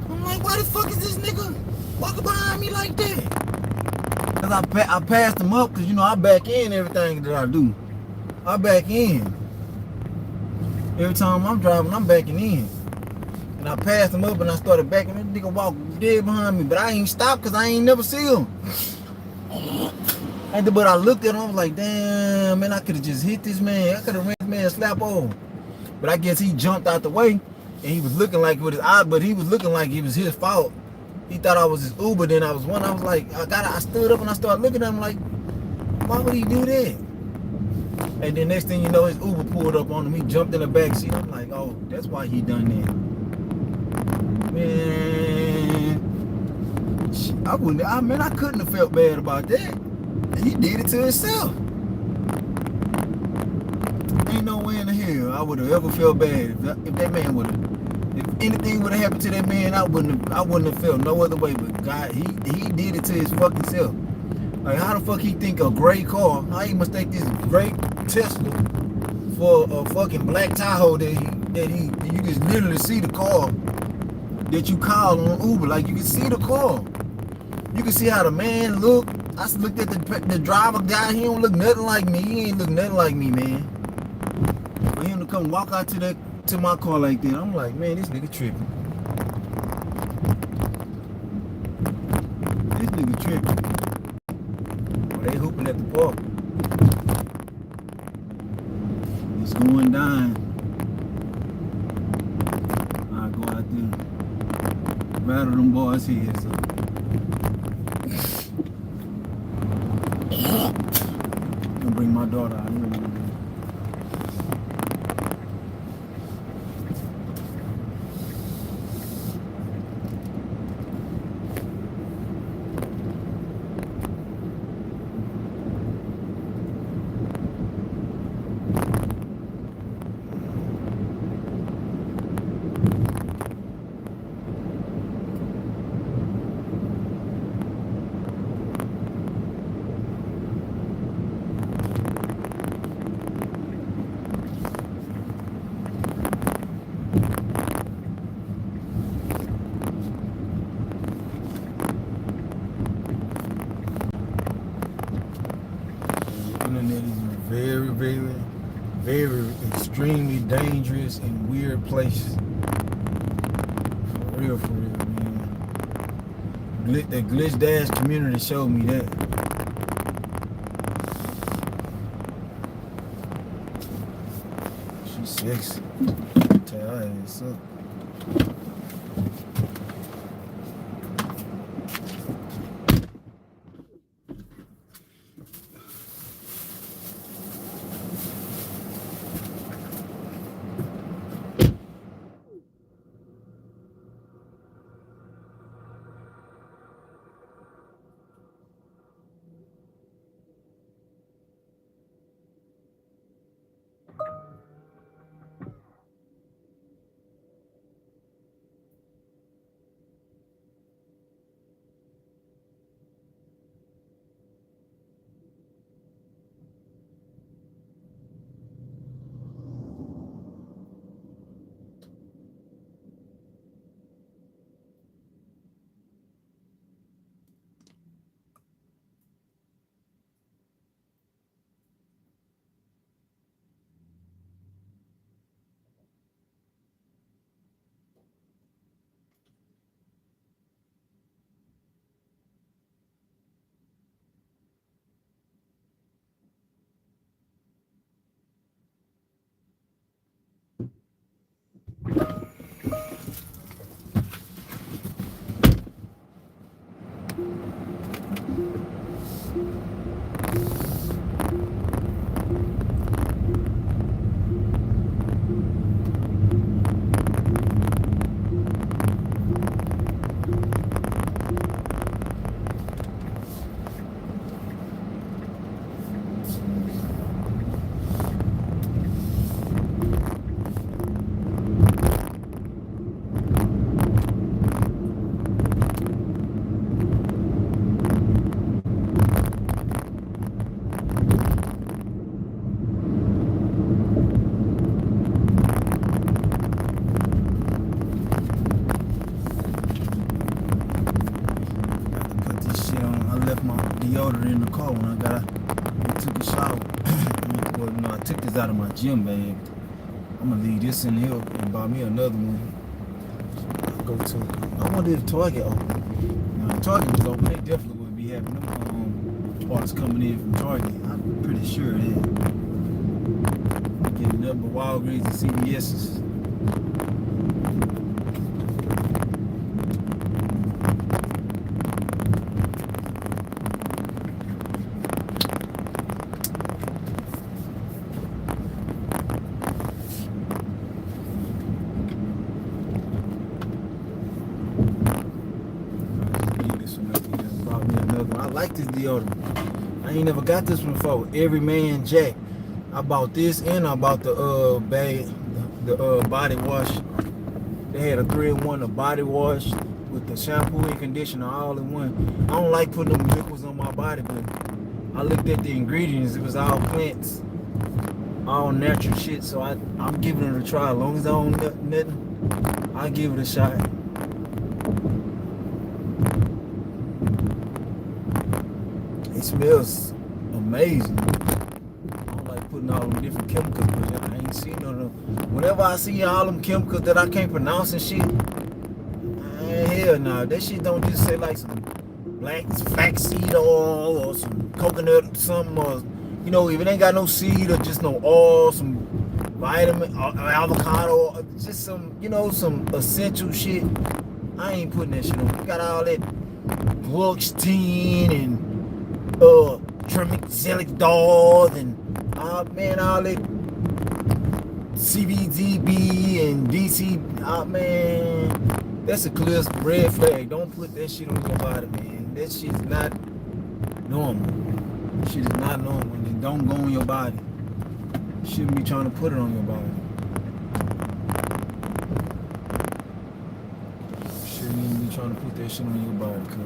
I'm like, why the fuck is this nigga walking behind me like that? Cause I passed him up, cause you know I back in everything that I do. I back in. Every time I'm driving, I'm backing in. And I passed him up and I started backing. That nigga walked dead behind me, but I ain't stopped cause I ain't never see him. But I looked at him, I was like, damn, man, I could have just hit this man. I could have ran this man slap on. But I guess he jumped out the way, and he was looking like with his eye, but he was looking like it was his fault. He thought I was his Uber. Then I was like, I stood up and I started looking at him like, why would he do that? And then next thing you know, his Uber pulled up on him. He jumped in the back seat. I'm like, oh, that's why he done that. Man, I couldn't have felt bad about that. He did it to himself. Ain't no way in the hell I would have ever felt bad if that man would have anything would have happened to that man, I wouldn't have felt no other way. But God, he did it to his fucking self. Like, how the fuck he think a gray car? How he mistake this great Tesla for a fucking black Tahoe that you just literally see the car that you call on Uber. Like, you can see the car. You can see how the man look. I looked at the driver guy. He don't look nothing like me. He ain't look nothing like me, man. For him to come walk out to my car like that, I'm like, man, this nigga tripping. This nigga tripping. They hooping at the park. It's going down. I go out there, rattle them boys' heads up. And bring my daughter out. Very, very, very extremely dangerous and weird place. For real, man. The Glitch Dash community showed me that. She's sexy. Tell her ass up. Deodorant in the car when I took a shower. Well, no, I took this out of my gym bag. I'm gonna leave this in here and buy me another one. I wonder if Target open. Now, if Target was open, they definitely would be having them parts coming in from Target. I'm pretty sure that. Getting nothing but Walgreens and CVS's. I like this deodorant. I ain't never got this one before. Every Man Jack. I bought this and I bought the bag, the body wash They had a 3-in-1, a body wash with the shampoo and conditioner all in one. I don't like putting them liquids on my body, but I looked at the ingredients. It was all plants, all natural shit. So I'm giving it a try. As long as I don't nothing, I'll give it a shot. It smells amazing. I don't like putting all them different chemicals, but I ain't seen none of them. Whenever I see all them chemicals that I can't pronounce and shit, hell no. That shit don't just say like some black flaxseed oil or some coconut or something, or you know, if it ain't got no seed or just no oil, some vitamin or avocado, or just some, you know, some essential shit. I ain't putting that shit on. You got all that Gluoxetine and Tremexelic and man, all that CBDB and DC. Man, that's a clear red flag. Don't put that shit on your body, man. That shit's not normal. Shit is not normal. And don't go on your body. You shouldn't be trying to put it on your body. You shouldn't even be trying to put that shit on your body, cuz.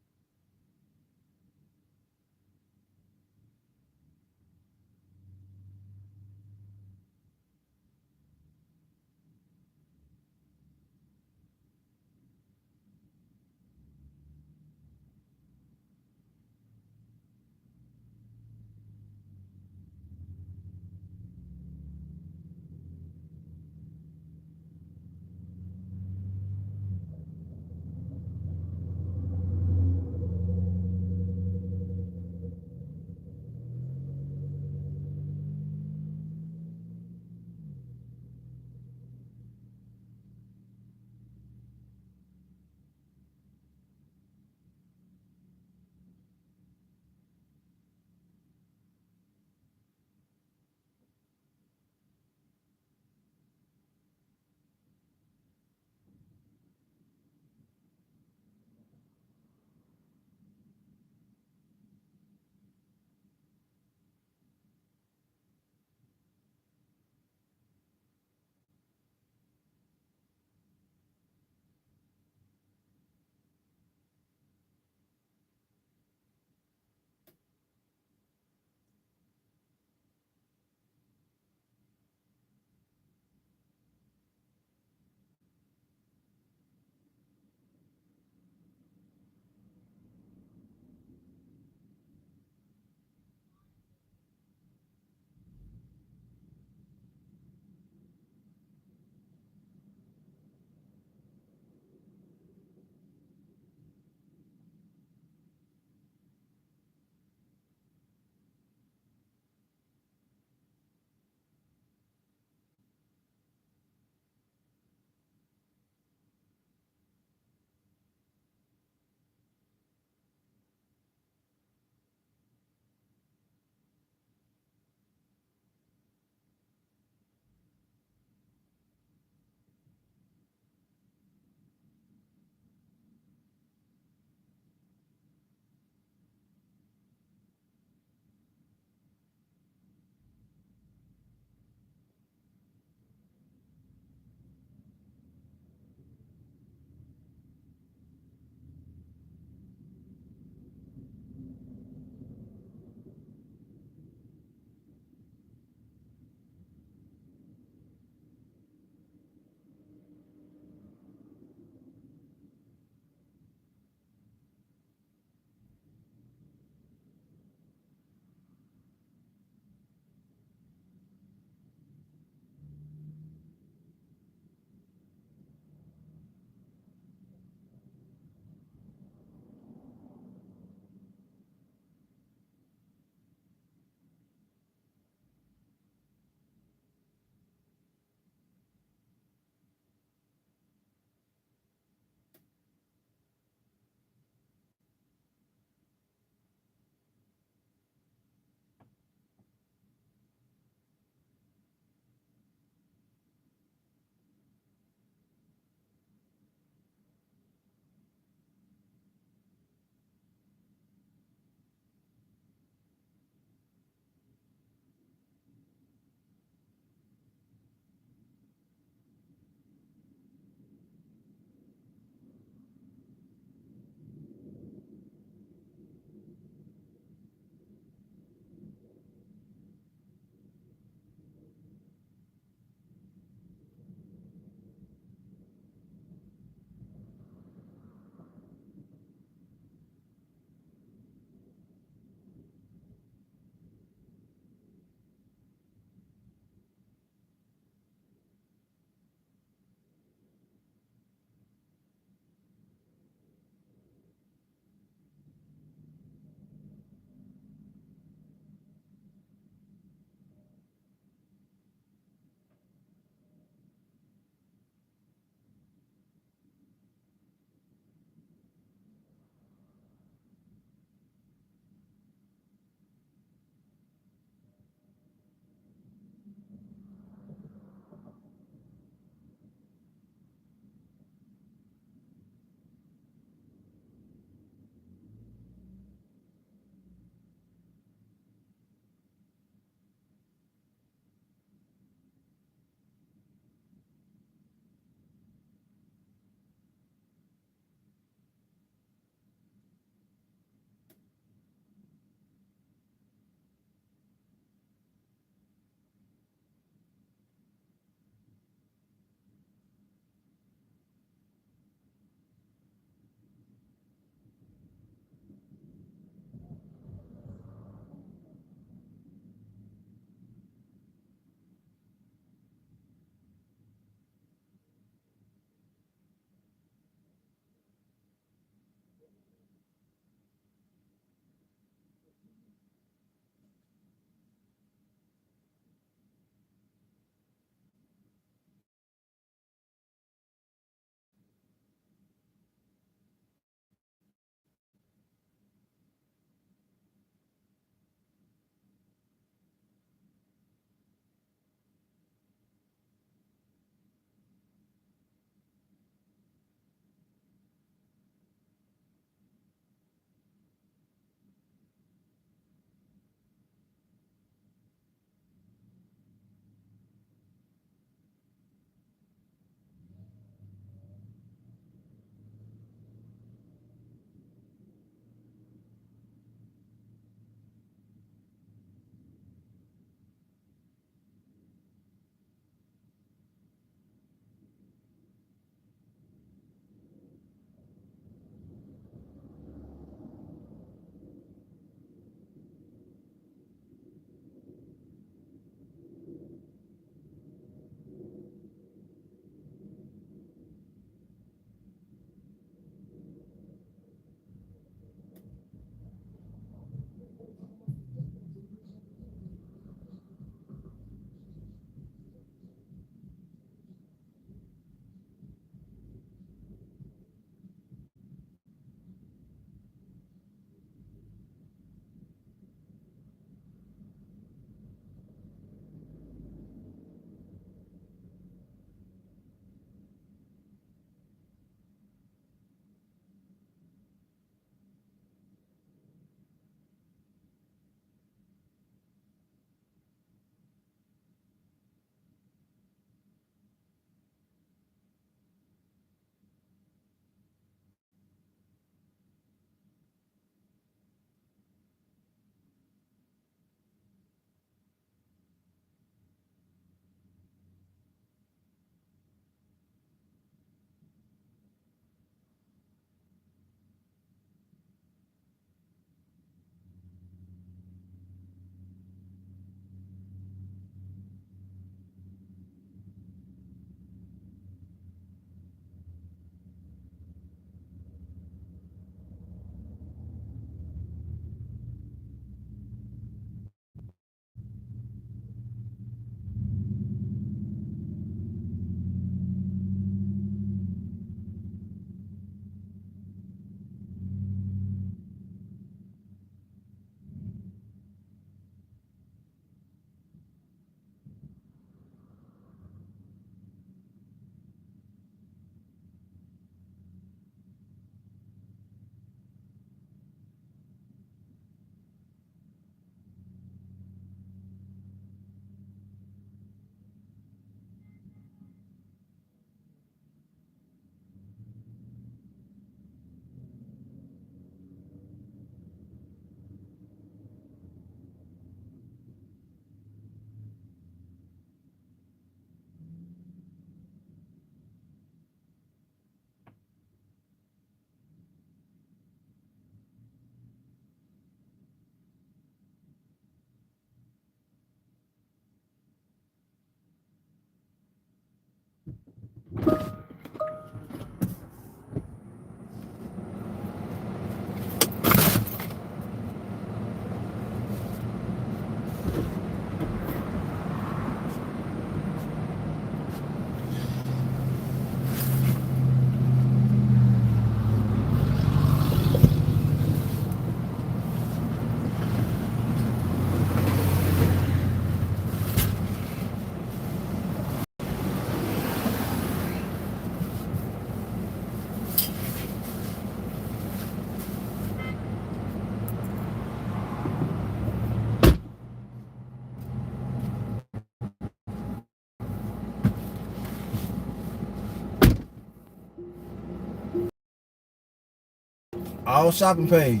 All shopping pays.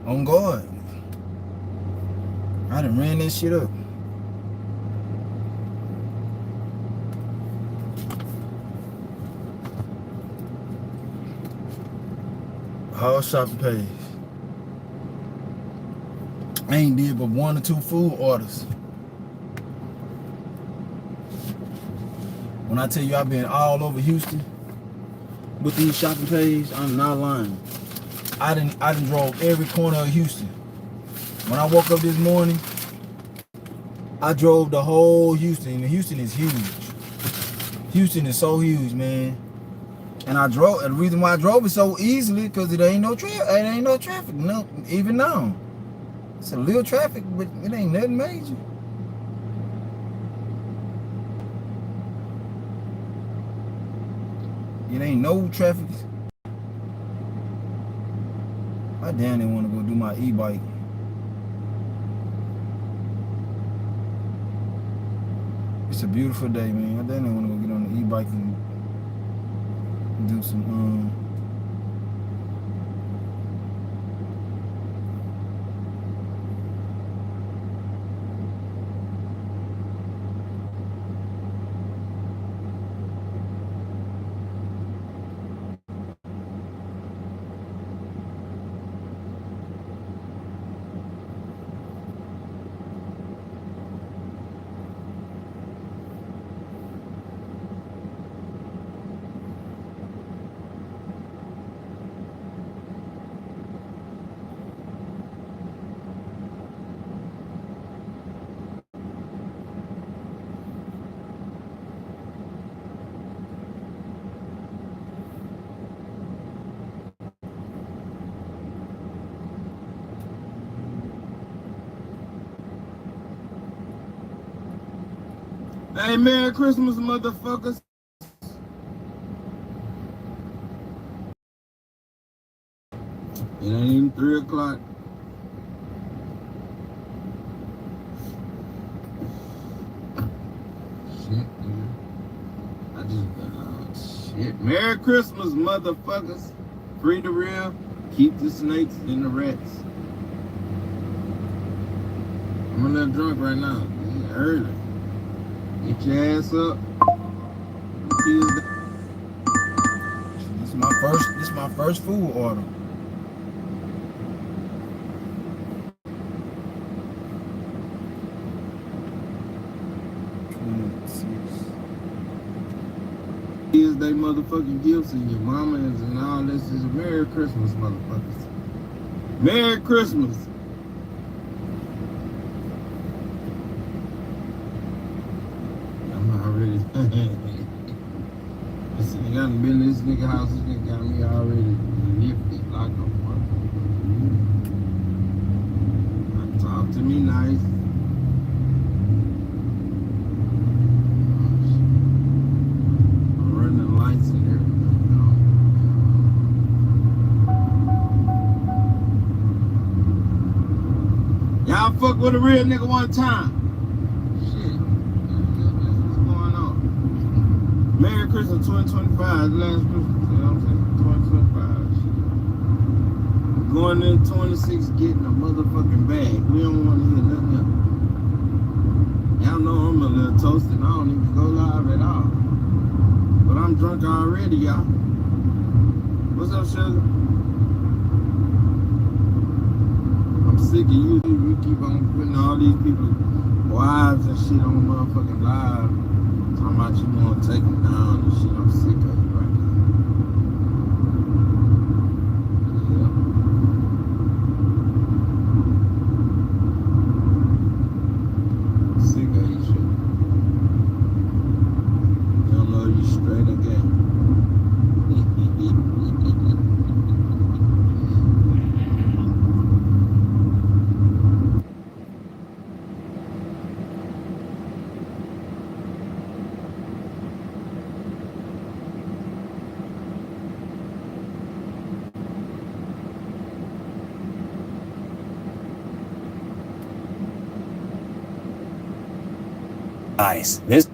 On guard. I done ran that shit up. All shopping pays. I ain't did but 1 or 2 food orders. When I tell you I've been all over Houston with these shopping pays, I'm not lying. I done drove every corner of Houston. When I woke up this morning, I drove the whole Houston. And Houston is huge. Houston is so huge, man. And I drove, and the reason why I drove it so easily, because it ain't no traffic. No, even now. It's a little traffic, but it ain't nothing major. It ain't no traffic. I damn didn't want to go do my e-bike. It's a beautiful day, man. I damn didn't want to go get on the e-bike and do some Hey, Merry Christmas, motherfuckers. It ain't even 3 o'clock. Shit, man. I just shit. Merry Christmas, motherfuckers. Free the real. Keep the snakes and the rats. I'm a little drunk right now. It's early. Get your ass up. This is my first food order. Is they motherfucking gifts and your mamas and all this is a Merry Christmas, motherfuckers. Merry Christmas. I'm already listen, you got been in this nigga house, this nigga got me already nifty like a fucker. Talk to me nice. Lights and everything, you know. Y'all fuck with a real nigga one time. Shit. What's going on? Merry Christmas 2025. Last Christmas, you know what I'm saying? 2025. Shit. Going into 26 getting a motherfucking bag. We don't want to hear nothing else. Y'all know I'm a little toasted. I don't even go live at all. But I'm drunk already, y'all. What's up, sugar? I'm sick of you. You keep on putting all these people's wives and shit on motherfucking live. Talking about you want to take them down and shit. I'm sick of you right now. Yeah. Sick of you shit. You don't know you straight again. Nice. This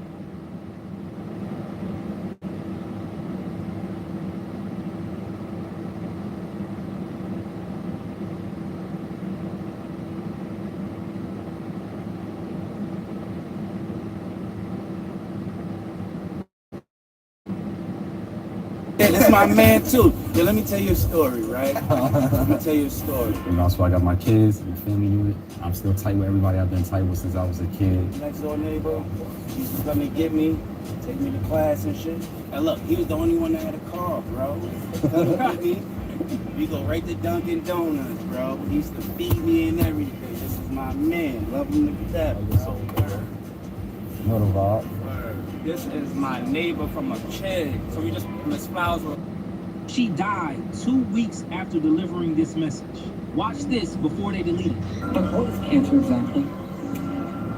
That's my man too. Yeah, let me tell you a story, right? Let me tell you a story. And also I got my kids and family unit. I'm still tight with everybody I've been tight with since I was a kid. Next door neighbor used to come and get me, take me to class and shit. And look, he was the only one that had a car, bro. Come and get me. We go right to Dunkin' Donuts, bro. He used to feed me and everything. This is my man. Love him to death, bro. Know the vibe. This is my neighbor from a kid. So we just espouse her. She died 2 weeks after delivering this message. Watch this before they delete it. But what is cancer exactly?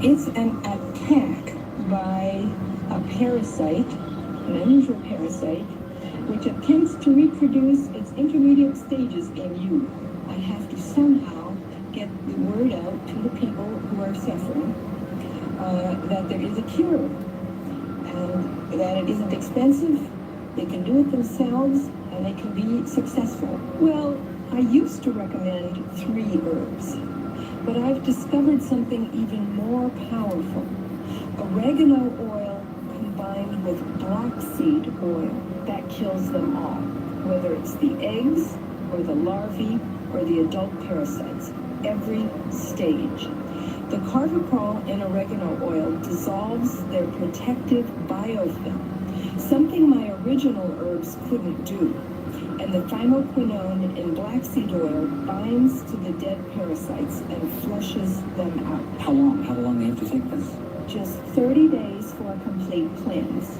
It's an attack by a parasite, an unusual parasite, which attempts to reproduce its intermediate stages in you. I have to somehow get the word out to the people who are suffering that there is a cure and that it isn't expensive. They can do it themselves and they can be successful. Well, I used to recommend 3 herbs, but I've discovered something even more powerful. Oregano oil combined with black seed oil. That kills them all, whether it's the eggs or the larvae or the adult parasites, every stage. The carvacrol in oregano oil dissolves their protective biofilm, something my original herbs couldn't do. And the thymoquinone in black seed oil binds to the dead parasites and flushes them out. How long? How long do you have to take this? Just 30 days for a complete cleanse.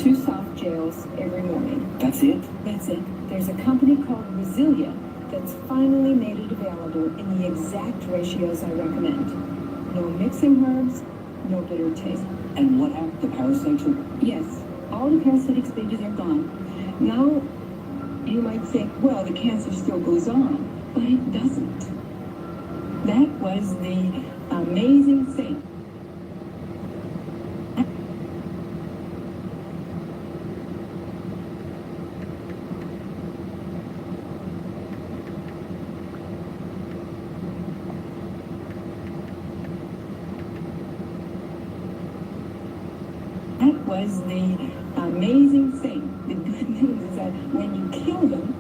2 soft gels every morning. That's it? That's it. There's a company called Resilia that's finally made it available in the exact ratios I recommend. No mixing herbs, no bitter taste. And what happened? The parasites are... Yes, all the parasitic stages are gone. Now, you might think, well, the cancer still goes on, but it doesn't. That was the amazing thing. That was the amazing thing. The good news is that when you kill them,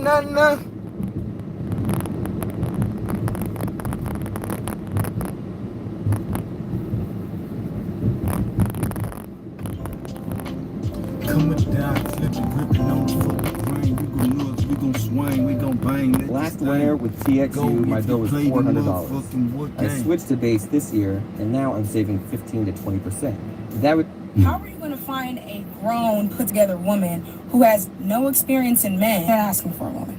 Nah. Coming down, flipping, gripping on the fucking brain. We gon' nuts, we gon' swing, we gon' bang. Last winter with TXU, my bill was $400. I switched to base this year, and now I'm saving 15 to 20%. That would... How are you going to find a grown, put-together woman who has no experience in men? You're not asking for a woman.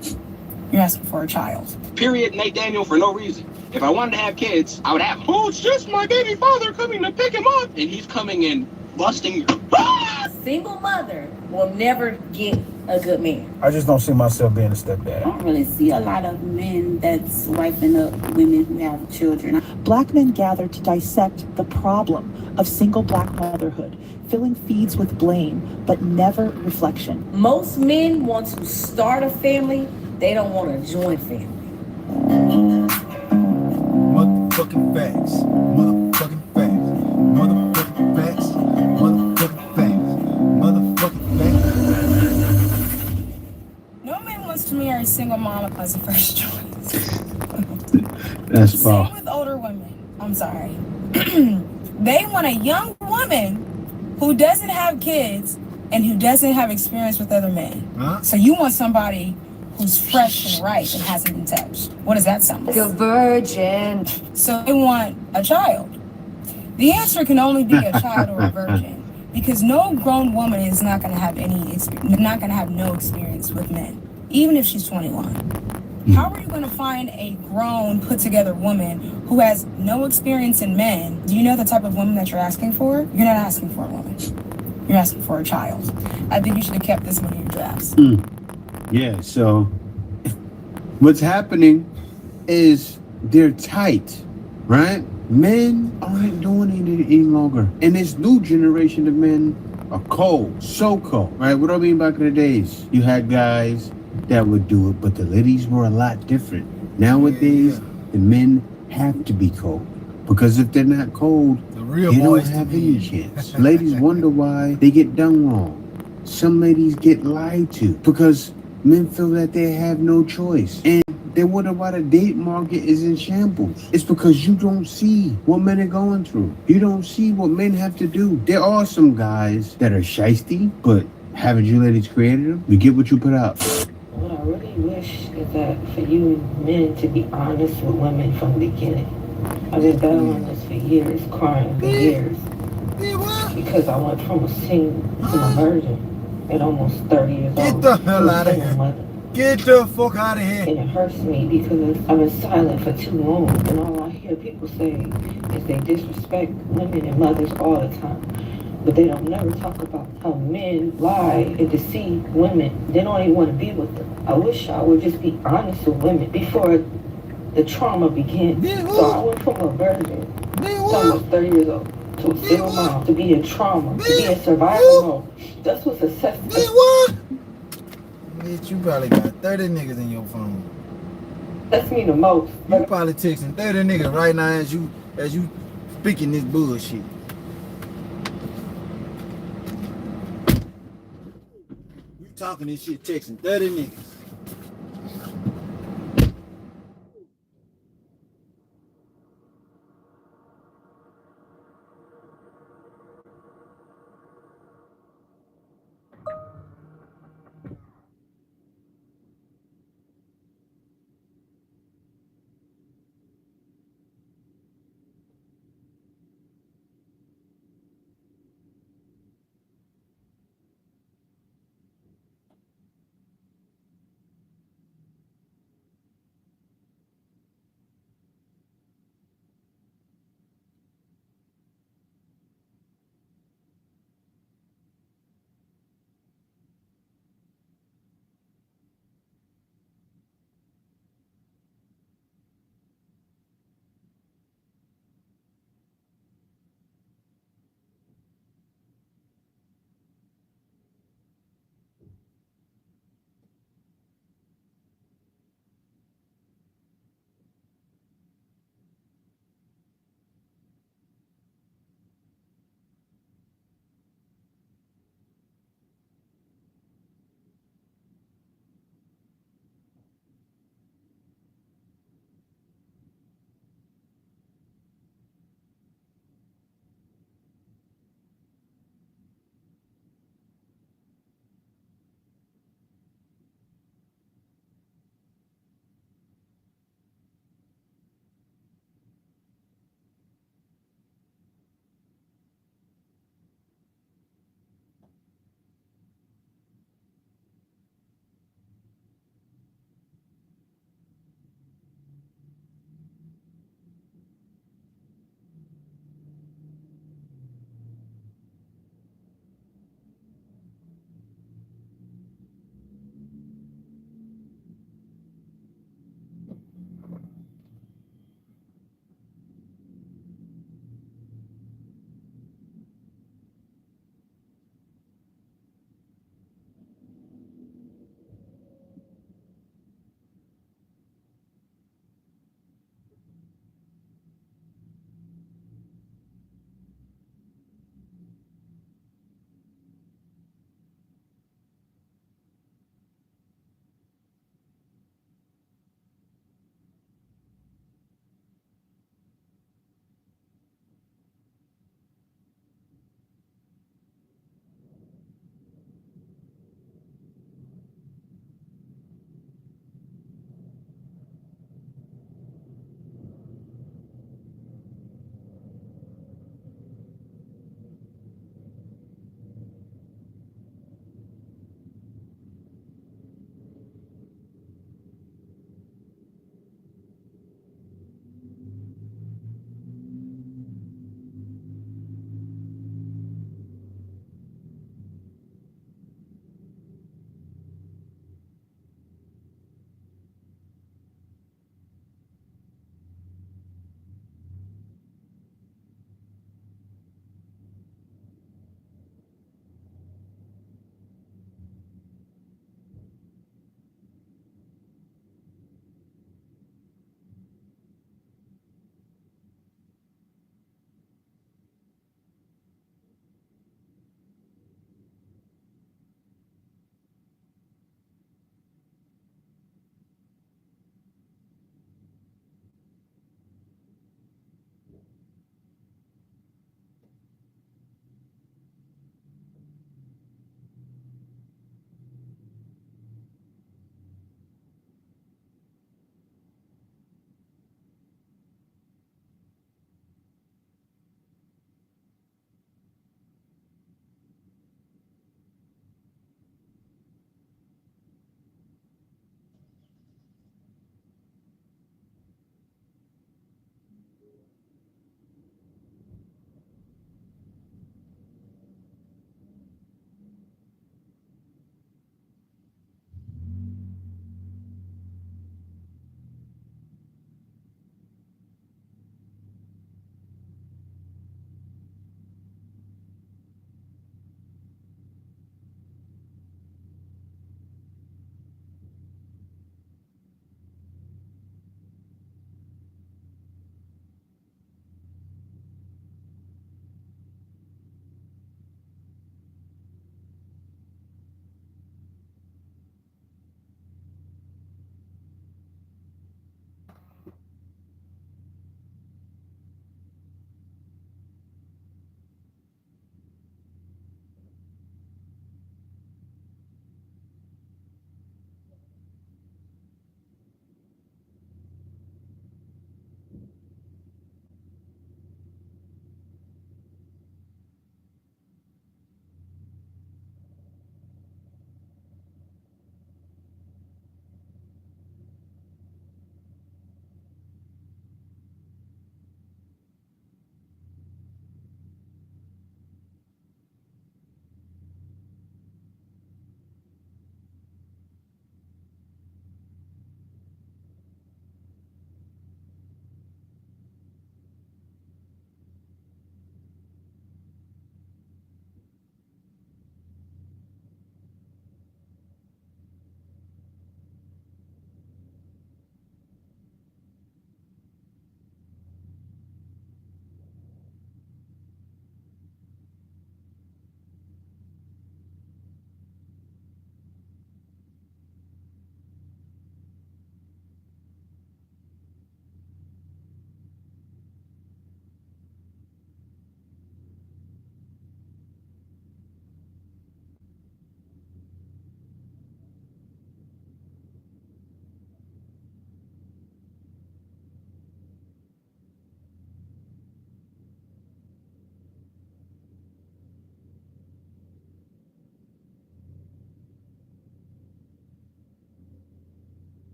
You're asking for a child. Period, Nate Daniel, for no reason. If I wanted to have kids, I would have them. Oh, it's just my baby father coming to pick him up. And he's coming in busting your... A single mother will never get a good man. I just don't see myself being a stepdad. I don't really see a lot of men that's wiping up women who have children. Black men gather to dissect the problem of single black motherhood, filling feeds with blame, but never reflection. Most men want to start a family, they don't want to join family. Motherfucking facts. Motherfucking facts. Motherfucking facts. Motherfucking facts. Motherfucking facts. No man wants to marry a single mom as a first choice. That's Same with older women. I'm sorry. They want a young woman who doesn't have kids and who doesn't have experience with other men. Huh? So you want somebody who's fresh and ripe and hasn't been touched. What does that sound like? A virgin. So they want a child. The answer can only be a child or a virgin, because no grown woman is not going to have no experience with men, even if she's 21. How are you going to find a grown, put-together woman who has no experience in men? Do you know the type of woman that you're asking for? You're not asking for a woman. You're asking for a child. I think you should have kept this one in your drafts. Yeah, so what's happening is they're tight, right? Men aren't doing it any longer. And this new generation of men are cold, so cold, right? What do I mean back in the days? You had guys that would do it, but the ladies were a lot different. Nowadays, the men have to be cold. Because if they're not cold, they don't have any chance. Ladies wonder why they get done wrong. Some ladies get lied to because men feel that they have no choice. And they wonder why the date market is in shambles. It's because you don't see what men are going through. You don't see what men have to do. There are some guys that are shiesty, but haven't you ladies created them? You get what you put out. What I really wish is that for you men to be honest with women from the beginning. I've been battling this for years, crying for years. Because I went from a single to a virgin at almost 30 years old. Get the hell out of here. Get the fuck out of here. And it hurts me because I've been silent for too long. And all I hear people say is they disrespect women and mothers all the time. But they don't never talk about how men lie and deceive women. They don't even want to be with them. I wish I would just be honest with women before the trauma began. So I went from a virgin to almost 30 years old to a single mom, to be in trauma, to be in survival mode. That's what success is. Bitch, you probably got 30 niggas in your phone. That's me the most. You probably texting 30 niggas right now as you speaking this bullshit. You talking this shit, texting 30 niggas.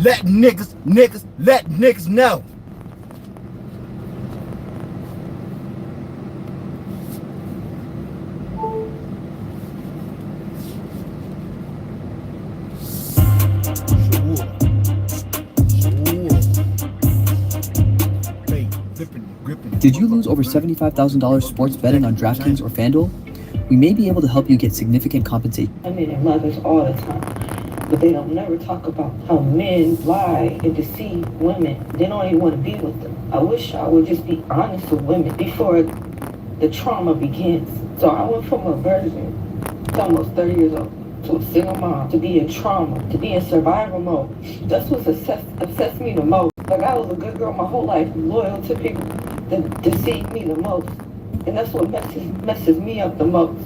let niggas know. Did you lose over $75,000 sports betting on DraftKings or FanDuel? We may be able to help you get significant compensation. Women and mothers all the time, but they don't never talk about how men lie and deceive women. They don't even want to be with them. I wish I would just be honest with women before the trauma begins. So I went from a virgin to almost 30 years old to a single mom, to be in trauma, to be in survival mode. That's what obsessed me the most. Like, I was a good girl my whole life, loyal to people that deceive me the most. And that's what messes me up the most.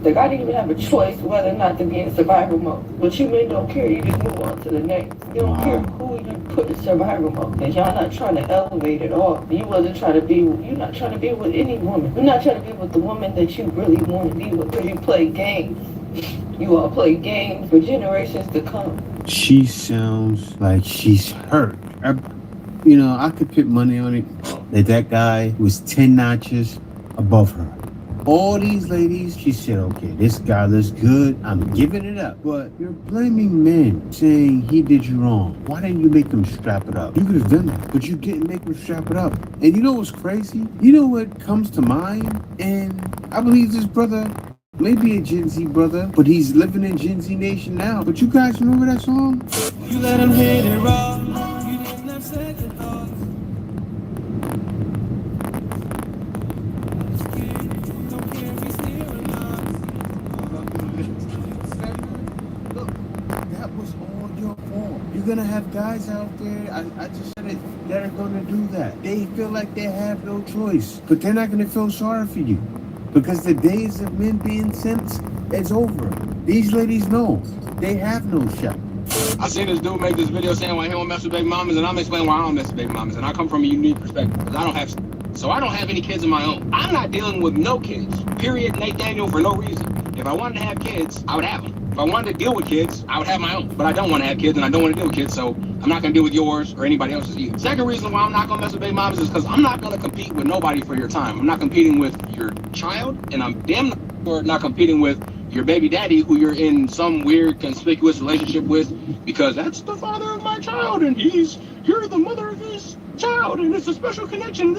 Like, I didn't even have a choice whether or not to be in survival mode. But you men don't care, you just move on to the next. You don't care who you put in survival mode. Because y'all not trying to elevate at all. You're not trying to be with any woman. You're not trying to be with the woman that you really want to be with. Because you play games. You all play games for generations to come. She sounds like she's hurt. I could put money on it that guy was 10 notches above her. All these ladies, she said, okay, this guy looks good, I'm giving it up. But you're blaming men, saying he did you wrong. Why didn't you make him strap it up? You could have done that, but you didn't make him strap it up. And you know what's crazy? You know what comes to mind? And I believe this brother may be a Gen Z brother, but he's living in Gen Z Nation now. But you guys remember that song? You let him hit it raw. You didn't have second thoughts. That was all your fault. You're gonna have guys out there, I just said it, that are gonna do that. They feel like they have no choice, but they're not gonna feel sorry for you because the days of men being simps is over. These ladies know they have no shot. I seen this dude make this video saying why he don't mess with baby mamas, and I'm explaining why I don't mess with baby mamas, and I come from a unique perspective because I don't have any kids of my own. I'm not dealing with no kids, period, Nate Daniel, for no reason. If I wanted to have kids, I would have them. If I wanted to deal with kids, I would have my own. But I don't want to have kids, and I don't want to deal with kids, so I'm not going to deal with yours or anybody else's either. Second reason why I'm not going to mess with baby mamas is because I'm not going to compete with nobody for your time. I'm not competing with your child, and I'm damn sure not competing with your baby daddy who you're in some weird conspicuous relationship with because that's the father of my child and you're the mother of his child and it's a special connection.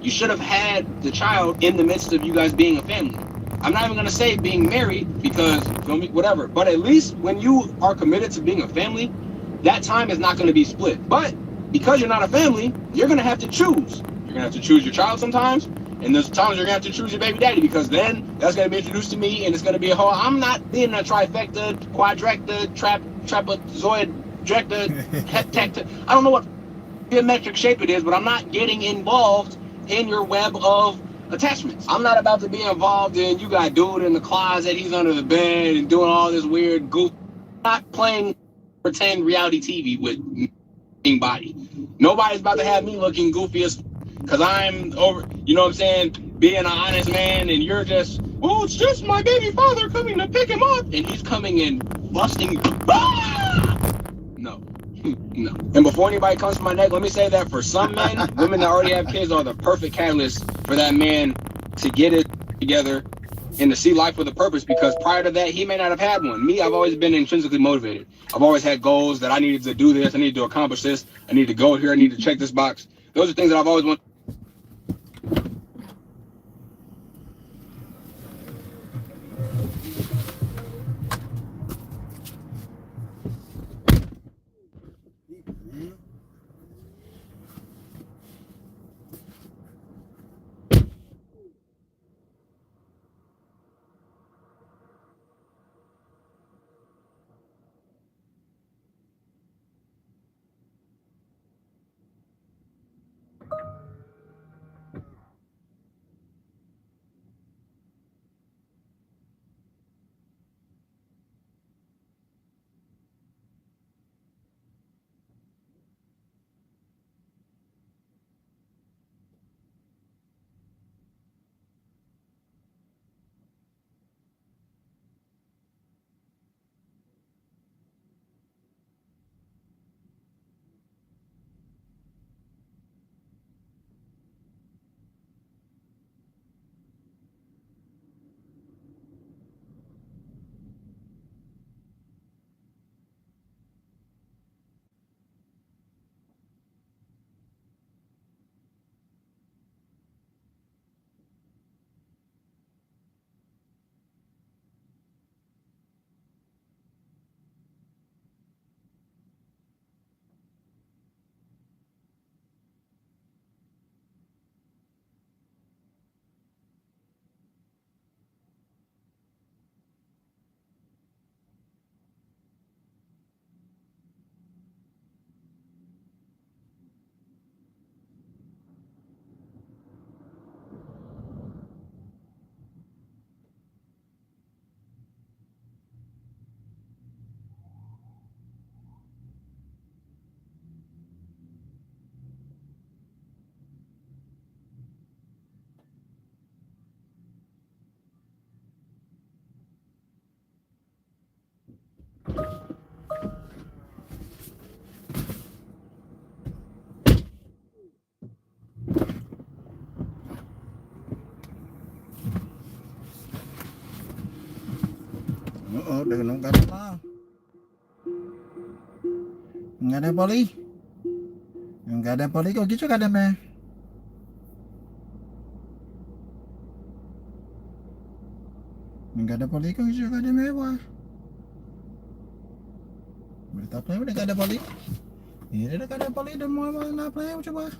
You should have had the child in the midst of you guys being a family. I'm not even going to say being married because, feel me, whatever, but at least when you are committed to being a family, that time is not going to be split. But because you're not a family, you're going to have to choose. You're going to have to choose your child sometimes. And there's times you're going to have to choose your baby daddy because then that's going to be introduced to me and it's going to be a whole, I'm not being a trifecta, quadrecta, trapezoid, drecta, heptecta. I don't know what geometric shape it is, but I'm not getting involved in your web of attachments. I'm not about to be involved in you got dude in the closet, he's under the bed and doing all this weird goof. I'm not playing pretend reality TV with body. Nobody's about to have me looking goofy as because I'm over, you know what I'm saying, being an honest man and you're just, well, it's just my baby father coming to pick him up and he's coming and busting. No. No. And before anybody comes to my neck, let me say that for some men, women that already have kids are the perfect catalyst for that man to get it together and to see life with a purpose because prior to that, he may not have had one. Me, I've always been intrinsically motivated. I've always had goals that I needed to do this, I needed to accomplish this, I need to go here, I need to check this box. Those are things that I've always wanted. They don't got the line. You got that police? You got that police? Go get your goddamn man. You got that police? Go get your goddamn man, boy. Better stop playing with that goddamn police. Yeah, they got that police. Them boy not playing with you, boy.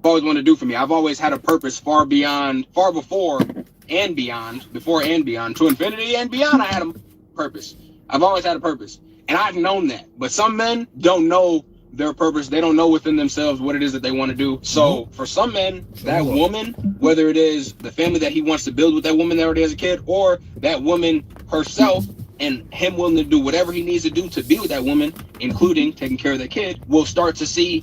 Always wanted to do for me. I've always had a purpose far before and beyond, to infinity and beyond. I had a purpose. I've always had a purpose, and I've known that. But some men don't know their purpose. They don't know within themselves what it is that they want to do. So for some men, that woman, whether it is the family that he wants to build with that woman that already has a kid, or that woman herself, and him willing to do whatever he needs to do to be with that woman, including taking care of that kid, will start to see,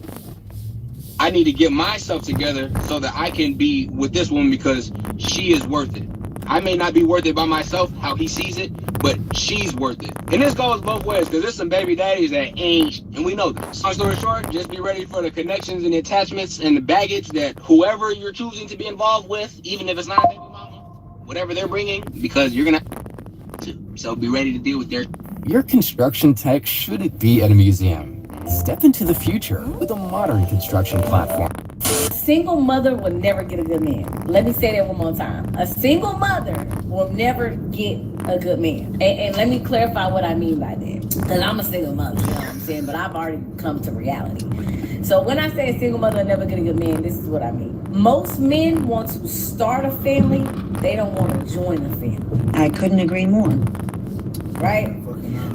I need to get myself together so that I can be with this woman because she is worth it. I may not be worth it by myself, how he sees it, but she's worth it. And this goes both ways, because there's some baby daddies that ain't, and we know this. Long story short, just be ready for the connections and the attachments and the baggage that whoever you're choosing to be involved with, even if it's not a baby mama, whatever they're bringing, because you're gonna have to. So be ready to deal with their... Your construction tech shouldn't be at a museum. Step into the future with a modern construction platform. A single mother will never get a good man. Let me say that one more time. A single mother will never get a good man. And let me clarify what I mean by that. Because I'm a single mother, you know what I'm saying? But I've already come to reality. So when I say a single mother will never get a good man, this is what I mean. Most men want to start a family. They don't want to join a family. I couldn't agree more. Right?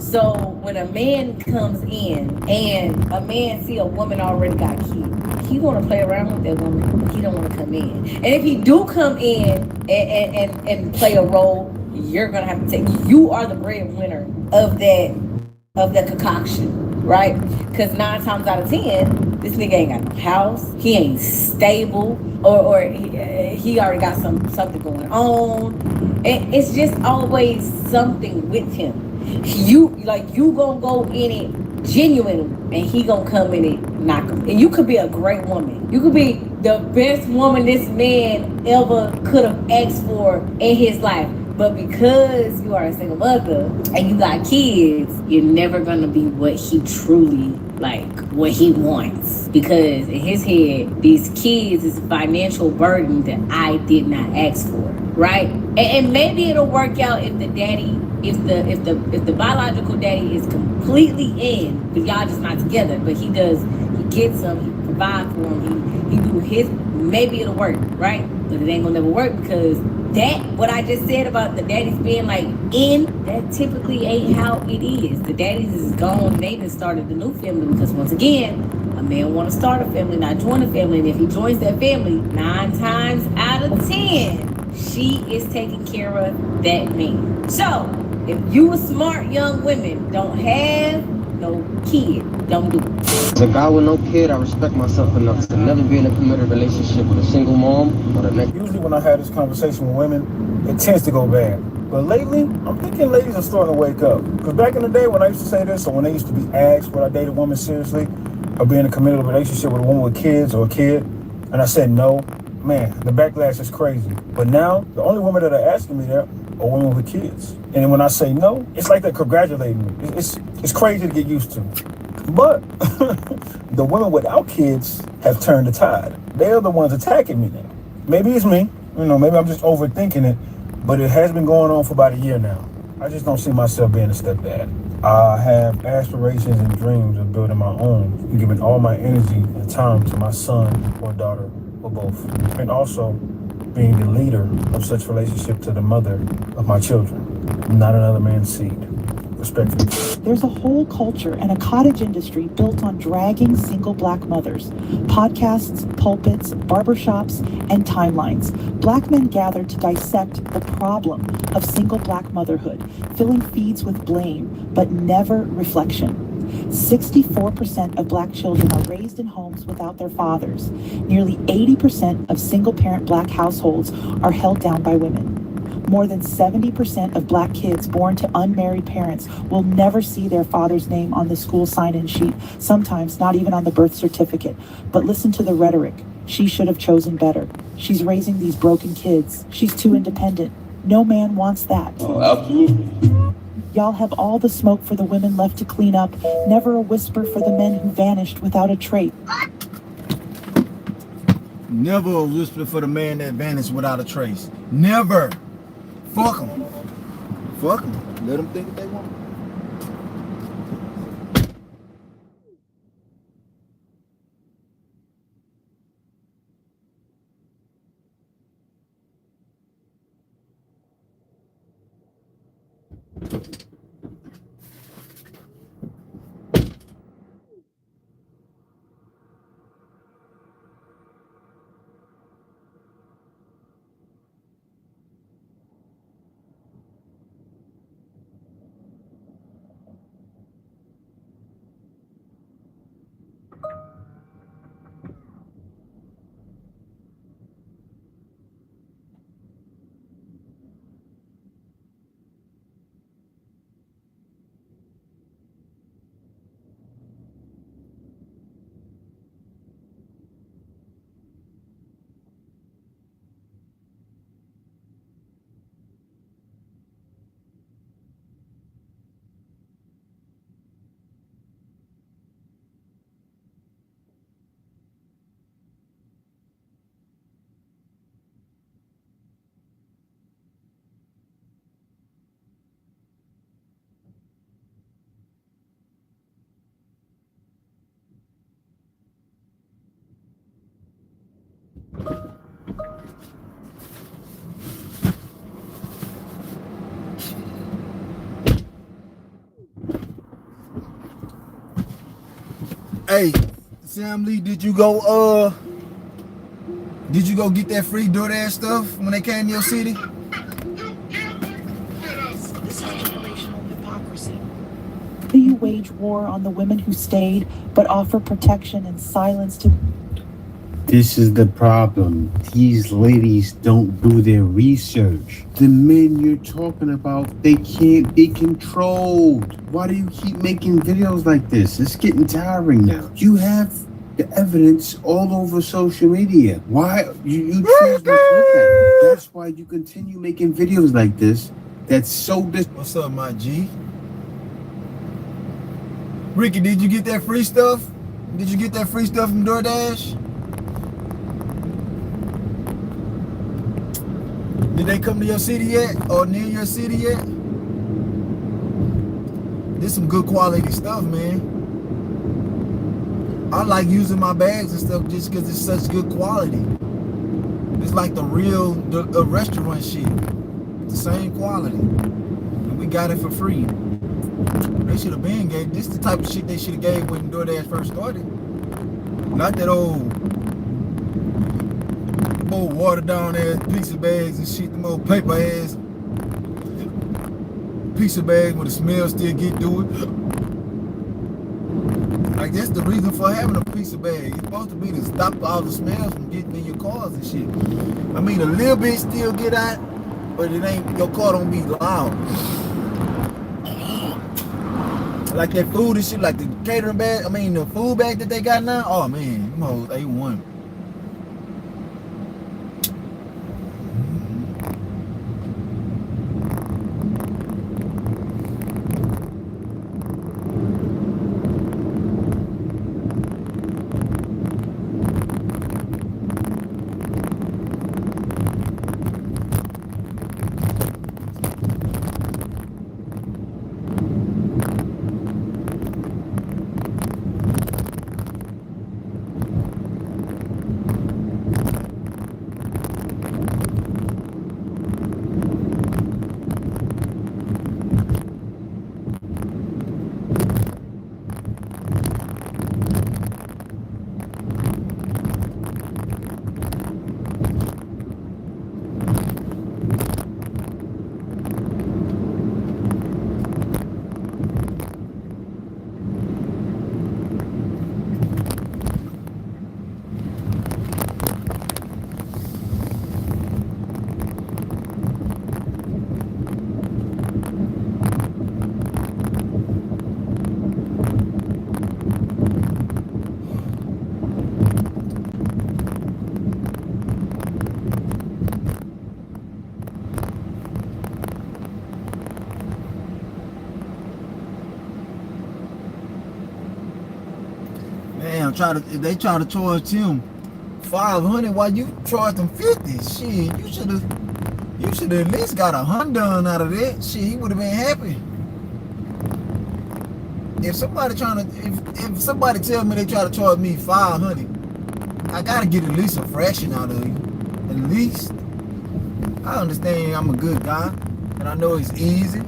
So when a man comes in and a man see a woman already got kids, he want to play around with that woman, but he don't want to come in. And if he do come in and play a role, you're gonna have to take. You are the breadwinner of that concoction, right? Because 9 times out of 10, this nigga ain't got no house, he ain't stable, or he already got something going on, and it's just always something with him. You gonna go in it genuine, and he gonna come in it knock him. And you could be a great woman. You could be the best woman this man ever could have asked for in his life. But because you are a single mother and you got kids, you're never gonna be what he truly what he wants. Because in his head, these kids is a financial burden that I did not ask for, right? And maybe it'll work out if the daddy, if the biological daddy is completely in, if y'all just not together, but he gets them, he provides for them, he do his, maybe it'll work, right? But it ain't gonna never work, because that, what I just said about the daddies being in, that typically ain't how it is. The daddies is gone, they just started the new family, because once again, a man want to start a family, not join a family, and if he joins that family, 9 times out of 10, she is taking care of that man. So, if you a smart young women don't have no kid, don't do it. As a guy with no kid, I respect myself enough to never be in a committed relationship with a single mom or the next. Usually when I have this conversation with women, it tends to go bad. But lately, I'm thinking ladies are starting to wake up. Because back in the day when I used to say this, or when they used to be asked would I date a woman seriously, or be in a committed relationship with a woman with kids or a kid, and I said no, man, the backlash is crazy. But now, the only women that are asking me that are women with kids. And when I say no, it's like they're congratulating me. It's crazy to get used to. But the women without kids have turned the tide. They're the ones attacking me now. Maybe it's me, maybe I'm just overthinking it, but it has been going on for about a year now. I just don't see myself being a stepdad. I have aspirations and dreams of building my own and giving all my energy and time to my son or daughter or both. And also being the leader of such relationship to the mother of my children, not another man's seed. Respectfully. There's a whole culture and a cottage industry built on dragging single black mothers. Podcasts, pulpits, barbershops, and timelines. Black men gather to dissect the problem of single black motherhood, filling feeds with blame, but never reflection. 64% of black children are raised in homes without their fathers. Nearly 80% of single-parent black households are held down by women. More than 70% of black kids born to unmarried parents will never see their father's name on the school sign-in sheet, sometimes not even on the birth certificate. But listen to the rhetoric. She should have chosen better. She's raising these broken kids. She's too independent. No man wants that. Oh, absolutely. Y'all have all the smoke for the women left to clean up, never a whisper for the men who vanished without a trace. Never a whisper for the man that vanished without a trace. Never. Fuck them. Fuck them. Let them think what they want. Hey, Sam Lee, did you go get that free DoorDash stuff when they came to your city? This is generational hypocrisy. Do you wage war on the women who stayed, but offer protection and silence to... This is the problem. These ladies don't do their research. The men you're talking about, they can't be controlled. Why do you keep making videos like this? It's getting tiring now. You have the evidence all over social media. Why you choose not to look at it? That's why you continue making videos like this. That's so What's up, my G? Ricky, did you get that free stuff? Did you get that free stuff from DoorDash? Did they come to your city yet? Or near your city yet? This some good quality stuff, man. I like using my bags and stuff just because it's such good quality. It's like the real restaurant shit. It's the same quality. And we got it for free. They should have been gave. This is the type of shit they should have gave when DoorDash first started. Not that old watered down ass pizza bags and shit, them old paper ass pizza bags where the smell still get through it. Like that's the reason for having a pizza bag. It's supposed to be to stop all the smells from getting in your cars and shit. I mean a little bit still get out, but it ain't, your car don't be loud. Like that food and shit, like the catering bag, I mean the food bag that they got now, oh man, them hoes A1. Damn, if they try to charge him 500 while you charge them 50. Shit, you should have at least got $100 out of that. Shit, he would have been happy. If somebody if somebody tell me they try to charge me 500, I gotta get at least a fraction out of you. At least. I understand I'm a good guy, and I know it's easy.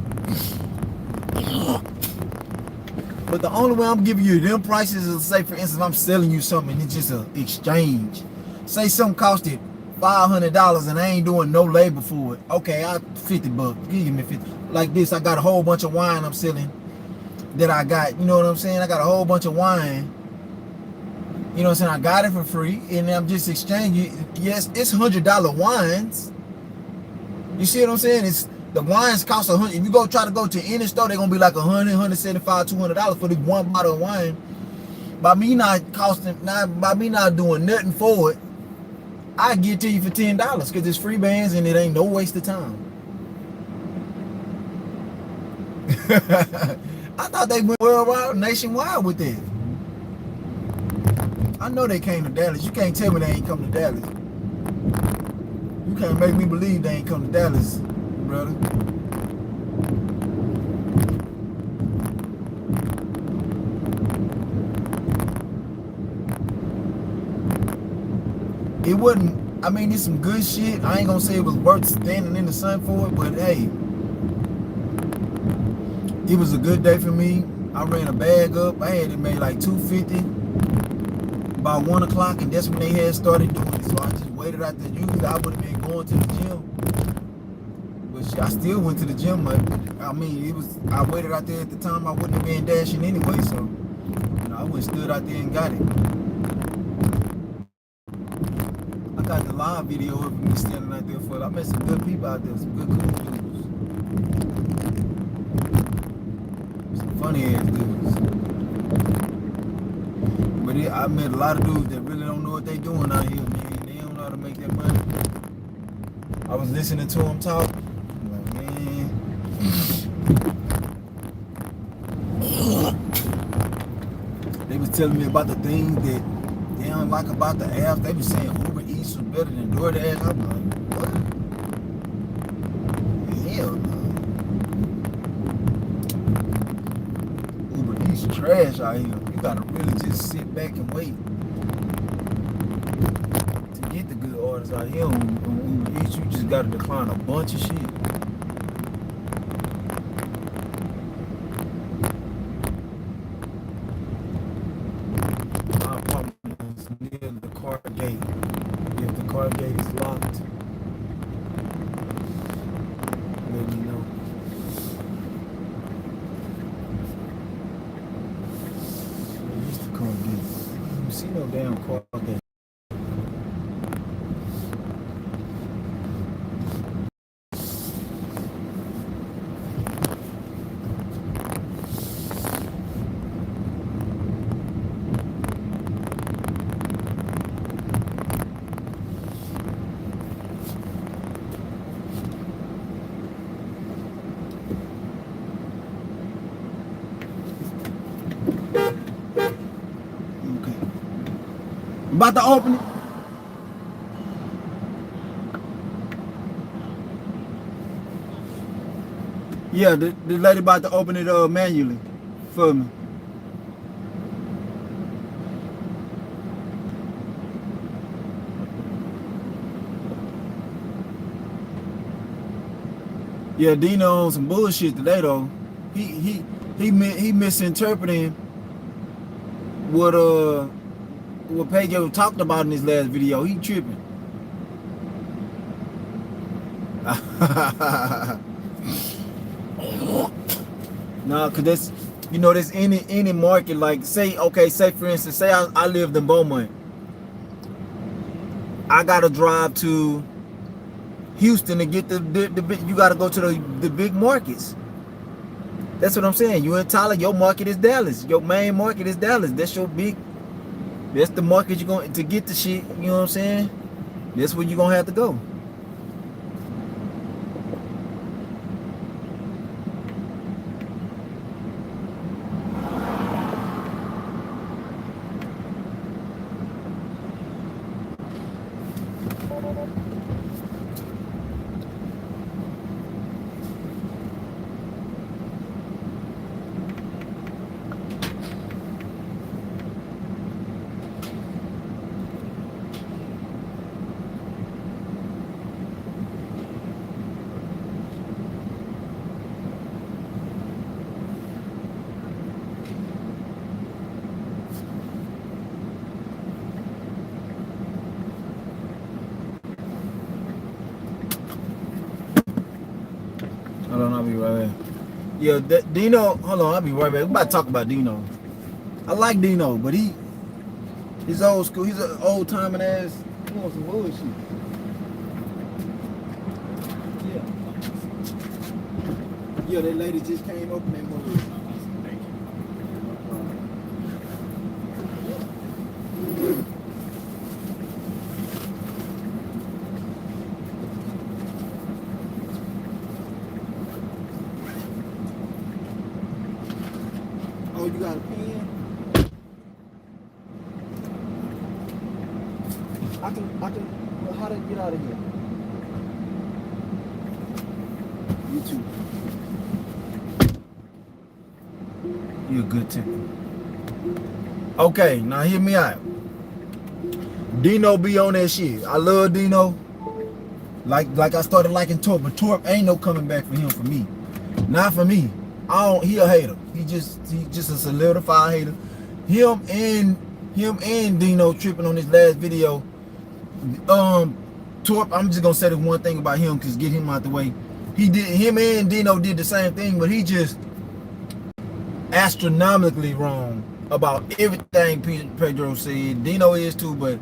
But the only way I'm giving you them prices is, say, for instance, I'm selling you something and it's just an exchange. Say something costed $500 and I ain't doing no labor for it. Okay, $50. Give me 50. Like this, I got a whole bunch of wine I'm selling that I got. You know what I'm saying? I got a whole bunch of wine. You know what I'm saying? I got it for free, and I'm just exchanging. Yes, it's $100 wines. You see what I'm saying? It's the wines cost $100. If you try to go to any store, they're gonna be like $100, $175, $200 for this one bottle of wine. By me not doing nothing for it, I get to you for $10 because it's free bands and it ain't no waste of time. I thought they went worldwide, nationwide with that. I know they came to Dallas. You can't tell me they ain't come to Dallas. You can't make me believe they ain't come to Dallas, brother. It wasn't, I mean, it's some good shit. I ain't gonna say it was worth standing in the sun for it, but hey, it was a good day for me. I ran a bag up. I had it made like $250 by 1 o'clock, and that's when they had started doing it. So I just waited out there. Usually I would have been going to the gym, but shit, I still went to the gym. I mean, I waited out there at the time. I wouldn't have been dashing anyway, so I went stood out there and got it. I got the live video of me standing out there for it. I met some good people out there, some good cool dudes, some funny ass dudes. But I met a lot of dudes that really don't know what they doing out here, man. They don't know how to make that money. I was listening to them talk. I'm like, man. They was telling me about the things that they don't like about the apps. They was saying Uber Eats was better than DoorDash. I'm like, what? Hell no. Uber Eats trash out here. You gotta really just sit back and wait to get the good orders out here. On Uber Eats, you just gotta decline a bunch of shit. My apartment is near the car gate. If the car gate is locked, let me know. See no damn car gate. About to open it. Yeah, the lady about to open it manually for me. Yeah, Dino on some bullshit today though. He misinterpreting what Pedro talked about in his last video. He tripping. Nah, cause that's, you know, there's any market, like say for instance, say I lived in Beaumont. I gotta drive to Houston to get the you gotta go to the big markets. That's what I'm saying. You in Tyler, your market is Dallas. Your main market is Dallas. That's the market you're going to get the shit, you know what I'm saying? That's where you're gonna have to go. right. Yeah, Dino, hold on, I'll be right back. We're about to talk about Dino. I like Dino, but he's old school. He's an old timing ass. He wants some bullshit. Yeah, that lady just came up in that movie. Oh, you got a pen? Well, how to get out of here? You too. You're a good tipper. Okay, now hear me out. Dino be on that shit. I love Dino. Like I started liking Torp, but Torp ain't no coming back for him for me. Not for me. He a hater. He just a solidified hater. Him and Dino tripping on this last video. Torp, I'm just gonna say the one thing about him, cause get him out the way. Him and Dino did the same thing, but he just astronomically wrong about everything Pedro said. Dino is too, but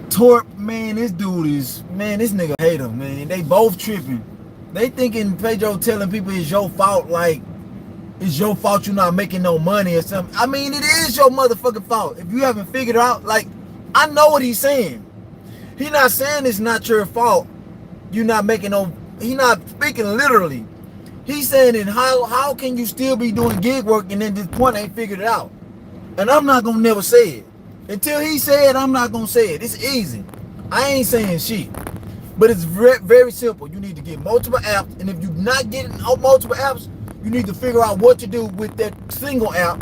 Torp, man, this nigga hater, man. They both tripping. They thinking Pedro telling people it's your fault, like it's your fault you're not making no money or something. I mean, it is your motherfucking fault. If you haven't figured out, like, I know what he's saying. He's not saying it's not your fault. You're not making no, he's not speaking literally. He's saying that how can you still be doing gig work and then this point ain't figured it out? And I'm not gonna never say it. Until he say it, I'm not gonna say it. It's easy. I ain't saying shit. But it's very, very simple. You need to get multiple apps, and if you're not getting multiple apps, you need to figure out what to do with that single app,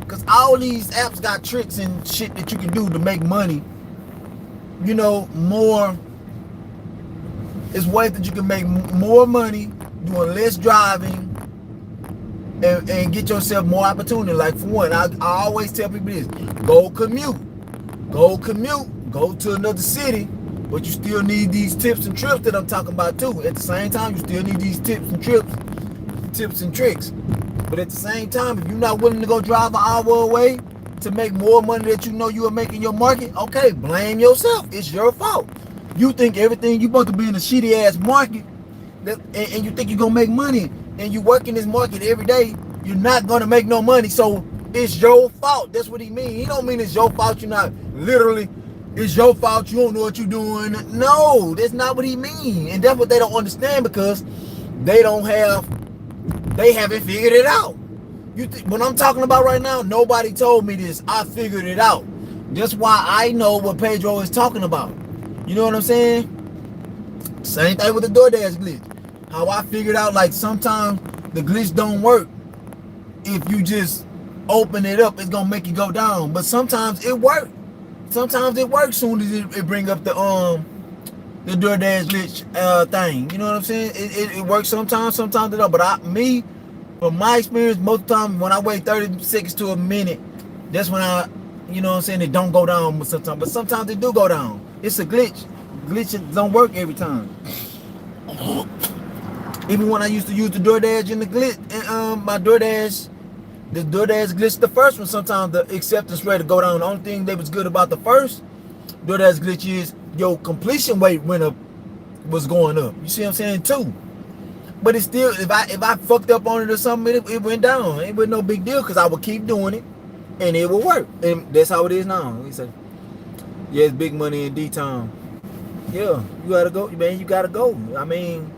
because all these apps got tricks and shit that you can do to make money. You know, more. It's ways that you can make more money doing less driving and get yourself more opportunity. Like, for one, I always tell people this: go commute, go to another city. But you still need these tips and trips that I'm talking about too. At the same time, you still need these tips and tricks. But at the same time, if you're not willing to go drive an hour away to make more money that you know you are making in your market, okay, blame yourself. It's your fault. You think everything, you supposed to be in a shitty ass market, and you think you're gonna make money, and you work in this market every day, you're not gonna make no money. So it's your fault. That's what he mean. He don't mean it's your fault. You're not literally. It's your fault, you don't know what you're doing. No, that's not what he mean. And that's what they don't understand, because they haven't figured it out. What I'm talking about right now, nobody told me this. I figured it out. That's why I know what Pedro is talking about. You know what I'm saying? Same thing with the DoorDash glitch. How I figured out, like, sometimes the glitch don't work. If you just open it up, it's gonna make it go down. But sometimes it works. Sometimes it works soon as it bring up the DoorDash glitch thing. You know what I'm saying? It works sometimes it don't. But from my experience, most of the time when I wait 30 seconds to a minute, that's when you know what I'm saying, it don't go down sometimes. But sometimes it do go down. It's a glitch. Glitches don't work every time. Even when I used to use the DoorDash and the glitch, and the DoorDash glitch, the first one, sometimes the acceptance rate to go down. The only thing that was good about the first DoorDash glitch is your completion rate was going up. You see what I'm saying, too? But it's still, if I fucked up on it or something, it went down. It was no big deal, because I would keep doing it and it will work. And that's how it is now. He said, yeah, it's big money in D-Town. Yeah, you gotta go, man. You gotta go. I mean,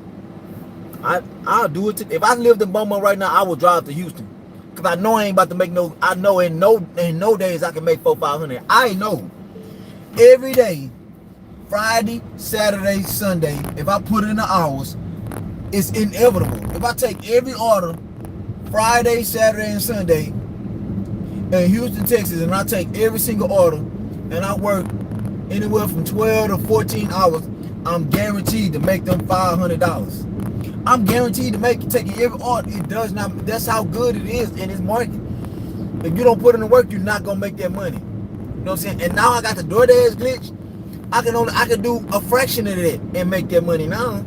I'll do it. If I lived in Beaumont right now, I would drive to Houston. Cause I know I ain't about to make no. I know in no days I can make $400-500. I know every day, Friday, Saturday, Sunday. If I put in the hours, it's inevitable. If I take every order, Friday, Saturday, and Sunday, in Houston, Texas, and I take every single order, and I work anywhere from 12 to 14 hours, I'm guaranteed to make them $500. I'm guaranteed to taking every order. It does not. That's how good it is in this market. If you don't put in the work, you're not gonna make that money. You know what I'm saying? And now I got the DoorDash glitch. I can do a fraction of that and make that money now.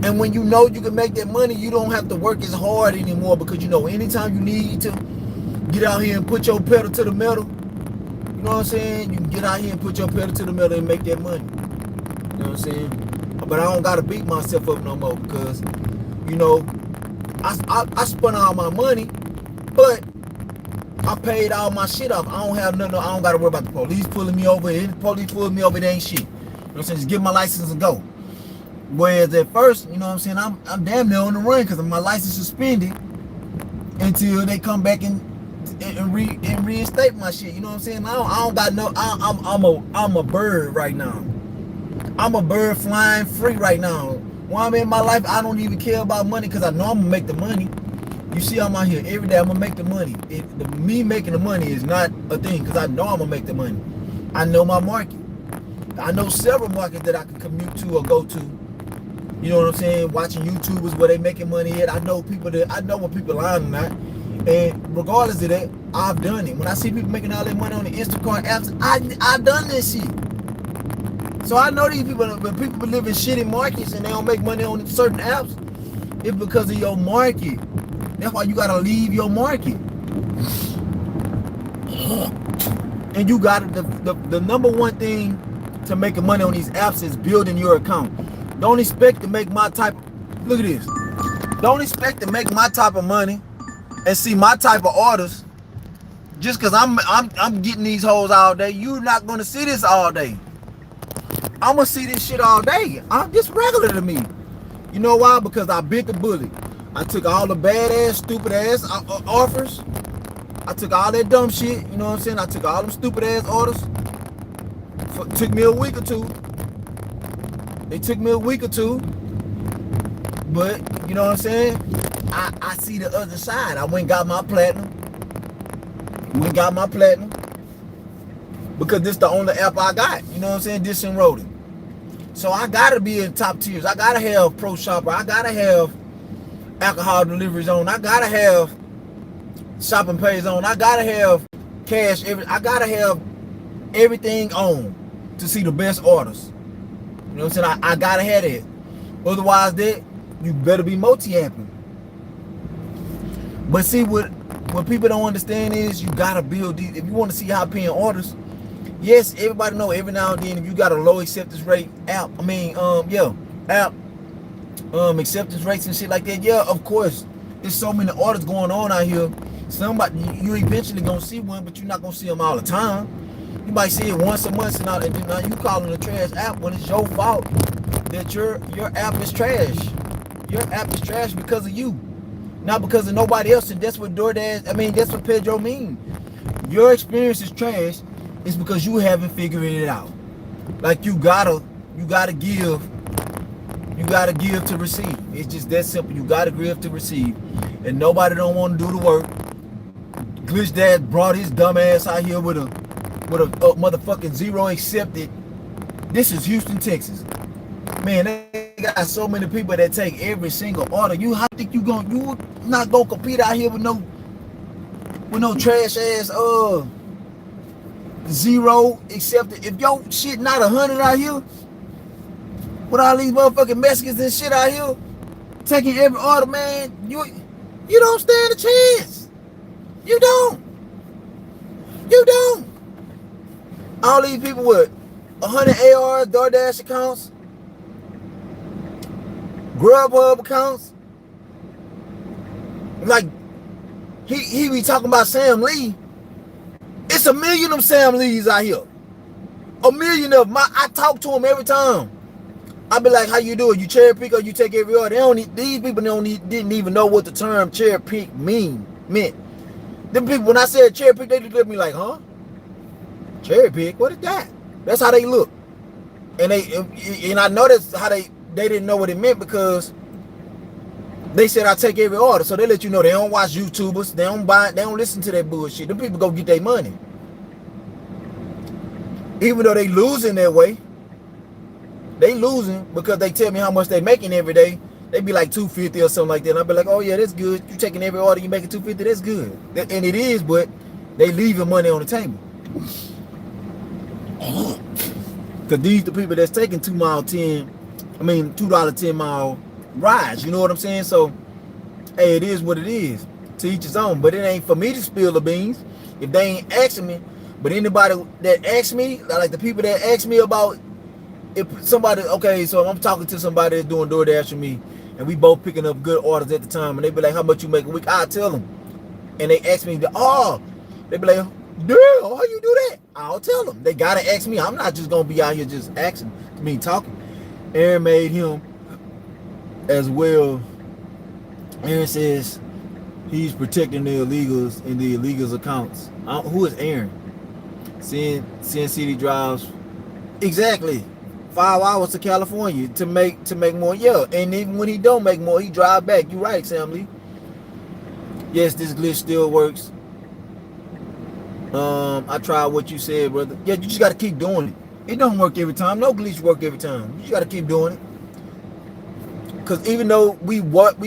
And when you know you can make that money, you don't have to work as hard anymore, because you know anytime you need to get out here and put your pedal to the metal, you know what I'm saying? You can get out here and put your pedal to the metal and make that money. You know what I'm saying? But I don't gotta beat myself up no more, because, you know, I spent all my money, but I paid all my shit off. I don't have nothing. I don't gotta worry about the police pulling me over. If the police pulling me over, it ain't shit. You know what I'm saying? Just give my license and go. Whereas at first, you know what I'm saying, I'm damn near on the run, because my license suspended until they come back and reinstate my shit. You know what I'm saying? I don't got no. I'm a bird right now. I'm a bird flying free right now. When I'm in my life, I don't even care about money, because I know I'm gonna make the money. You see, I'm out here every day. I'm gonna make the money. Me making the money is not a thing, because I know I'm gonna make the money. I know my market. I know several markets that I can commute to or go to. You know what I'm saying? Watching YouTubers where they making money at. I know what people lying or not. And regardless of that, I've done it. When I see people making all their money on the Instacart apps, I done this shit. So I know these people, when people live in shitty markets and they don't make money on certain apps, it's because of your market. That's why you gotta leave your market. And you got the number one thing to making money on these apps is building your account. Don't expect to make my type. Look at this. Don't expect to make my type of money and see my type of orders just because I'm getting these hoes all day. You're not gonna see this all day. I'm gonna see this shit all day. I'm just regular to me. You know why? Because I bit the bullet. I took all the badass, stupid ass offers. I took all that dumb shit. You know what I'm saying? I took all them stupid ass orders. It took me a week or two. It took me a week or two. But, you know what I'm saying? I see the other side. I went and got my platinum. Because this the only app I got. You know what I'm saying? This enrolled. So I gotta be in top tiers. I gotta have Pro Shopper. I gotta have alcohol delivery zone. I gotta have shopping pay zone. I gotta have cash. I gotta have everything on to see the best orders. You know what I'm saying? I gotta have it. Otherwise, that you better be multi-apping. But see, what people don't understand is you gotta build these. If you want to see high paying orders, yes, everybody know every now and then if you got a low acceptance rate app, acceptance rates and shit like that, yeah, of course. There's so many orders going on out here. Somebody, you eventually gonna see one, but you're not gonna see them all the time. You might see it once a month, and now you calling a trash app when it's your fault that your app is trash. Your app is trash because of you, not because of nobody else. And that's what that's what Pedro mean. Your experience is trash. It's because you haven't figured it out. Like you gotta give to receive. It's just that simple. You gotta give to receive, and nobody don't want to do the work. Glitch Dad brought his dumb ass out here with a motherfucking zero accepted. This is Houston, Texas. Man, they got so many people that take every single order. You think you not gonna compete out here with no trash ass zero accepted. If your shit not 100 out here, with all these motherfucking Mexicans and shit out here taking every order, man, you don't stand a chance. You don't. All these people with 100 ARs, DoorDash accounts, Grubhub accounts. Like he be talking about Sam Lee. It's a million of them Sam Lees out here. A million of them. I talk to them every time. I be like, how you do it? You cherry pick or you take every order? These people didn't even know what the term cherry pick meant. Them people, when I said cherry pick, they looked at me like, huh? Cherry pick? What is that? That's how they look. And I noticed how they didn't know what it meant, because they said I take every order. So they let you know they don't watch YouTubers. They don't listen to that bullshit. Them people go get their money. Even though they losing that way. They losing because they tell me how much they making every day. They be like $250 or something like that. And I be like, oh yeah, that's good. You taking every order, you making $250, that's good. And it is, but they leaving money on the table. Because these the people that's taking $2.10 mile rise. You know what I'm saying? So, hey, it is what it is. To each his own. But it ain't for me to spill the beans if they ain't asking me. But anybody that asks me, like the people that ask me about, if somebody, okay, so I'm talking to somebody that's doing DoorDash with me, and we both picking up good orders at the time, and they be like, how much you make a week? I tell them. And they ask me, they be like, damn, how you do that? I'll tell them. They gotta ask me. I'm not just gonna be out here just asking, talking. Aaron made him as well. Aaron says he's protecting the illegals in the illegals accounts. Who is Aaron? Sin City drives exactly 5 hours to California to make more. Yeah, and even when he don't make more, he drive back. You right, Sam Lee. Yes, this glitch still works. I tried what you said, brother. Yeah, you just got to keep doing it. It don't work every time. No glitch work every time. You just got to keep doing it. Cause even though we both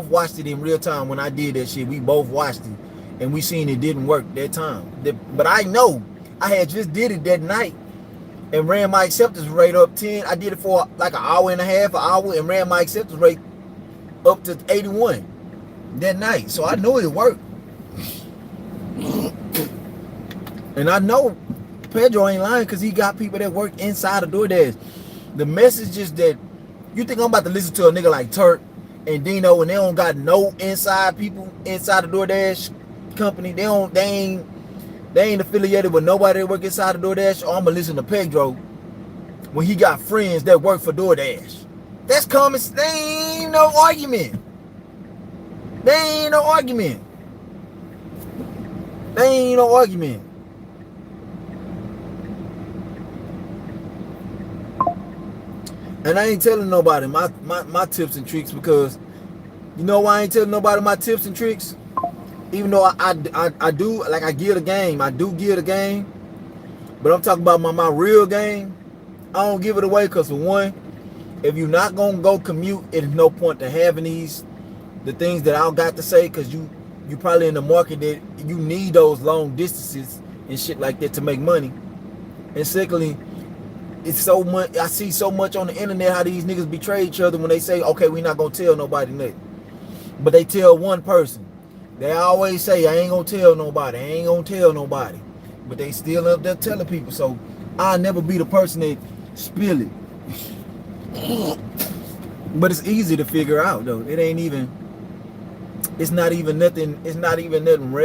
watched it in real time when I did that shit, we both watched it, and we seen it didn't work that time. But I know I had just did it that night and ran my acceptance rate up 10. I did it for like an hour and a half, and ran my acceptance rate up to 81 that night. So I know it worked. And I know Pedro ain't lying because he got people that work inside of DoorDash. The message is that you think I'm about to listen to a nigga like Turk and Dino and they don't got no inside people inside the DoorDash company. They ain't affiliated with nobody that work inside of DoorDash, or I'm gonna listen to Pedro when he got friends that work for DoorDash. That's common. They ain't no argument. They ain't no argument. They ain't no argument. And I ain't telling nobody my tips and tricks, because you know why I ain't telling nobody my tips and tricks? Even though I do, like, I give the game. I do give the game. But I'm talking about my real game. I don't give it away because, for one, if you're not going to go commute, it's no point to having the things that I got to say, because you probably in the market that you need those long distances and shit like that to make money. And secondly, it's so much, I see so much on the internet how these niggas betray each other when they say, okay, we're not going to tell nobody nothing. But they tell one person. They always say, I ain't going to tell nobody. I ain't going to tell nobody. But they still up there telling people. So I'll never be the person that spill it. But it's easy to figure out, though. It's not even nothing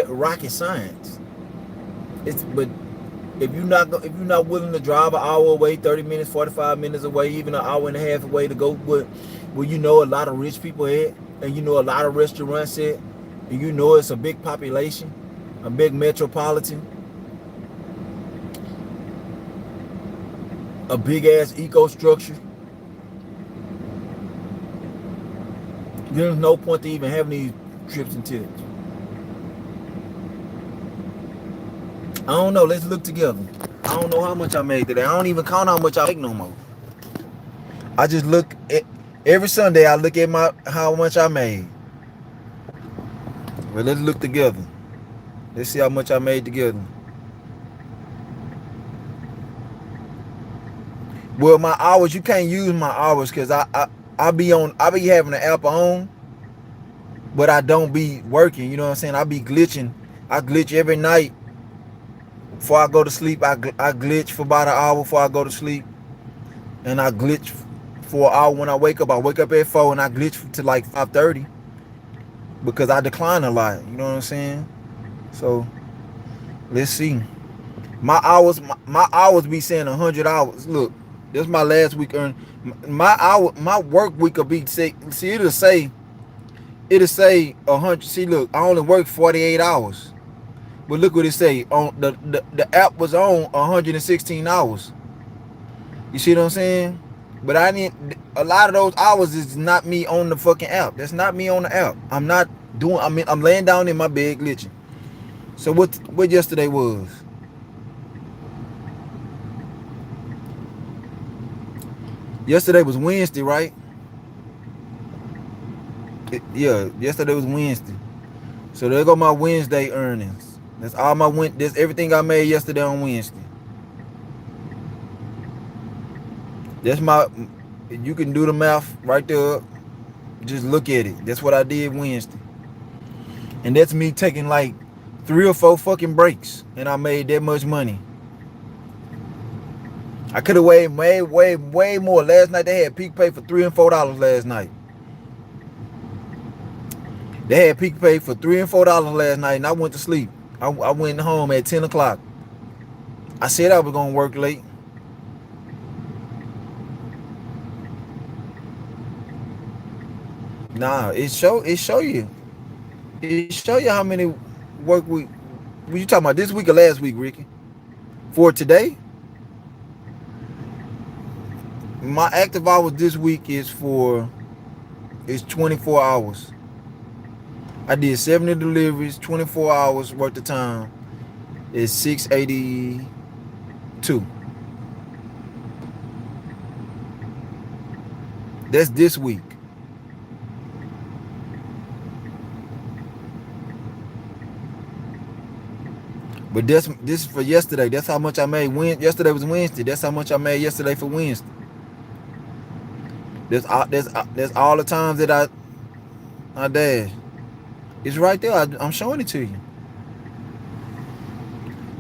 rocket science. But if you're not willing to drive an hour away, 30 minutes, 45 minutes away, even an hour and a half away to go where you know a lot of rich people at, and you know a lot of restaurants at, and you know it's a big population, a big metropolitan, a big ass eco structure, there's no point to even having these trips and tips. I don't know. Let's look together. I don't know how much I made today. I don't even count how much I make no more. I just look at every Sunday. I look at how much I made. Well, let's look together. Let's see how much I made together. Well, my hours, you can't use my hours because I be having the app on, but I don't be working. You know what I'm saying? I be glitching. I glitch every night. Before I go to sleep, I glitch for about an hour before I go to sleep. And I glitch for an hour when I wake up. I wake up at 4 and I glitch to like 5:30 because I decline a lot. You know what I'm saying? So let's see. My hours be saying 100 hours. Look, this is my last week earned. My work week will be, see, it'll say 100. See, look, I only work 48 hours. But look what it say. On the app was on 116 hours. You see what I'm saying? But a lot of those hours is not me on the fucking app. That's not me on the app. I'm laying down in my bed glitching. So what yesterday was? Yesterday was Wednesday, right? Yeah, yesterday was Wednesday. So there go my Wednesday earnings. That's everything I made yesterday on Wednesday. That's you can do the math right there. Just look at it. That's what I did Wednesday. And that's me taking like 3 or 4 fucking breaks. And I made that much money. I could have way more. Last night they had peak pay for $3 and $4 last night. They had peak pay for $3 and $4 last night, and I went to sleep. I went home at 10 o'clock. I said I was gonna work late. Nah, it show you. It show you how many work week. Were you talking about this week or last week, Ricky? For today, my active hours this week is 24 hours. I did 70 deliveries, 24 hours worth of time. It's 682. That's this week. But this is for yesterday. That's how much I made. Yesterday was Wednesday. That's how much I made yesterday for Wednesday. That's all the times that I dash. It's right there. I'm showing it to you.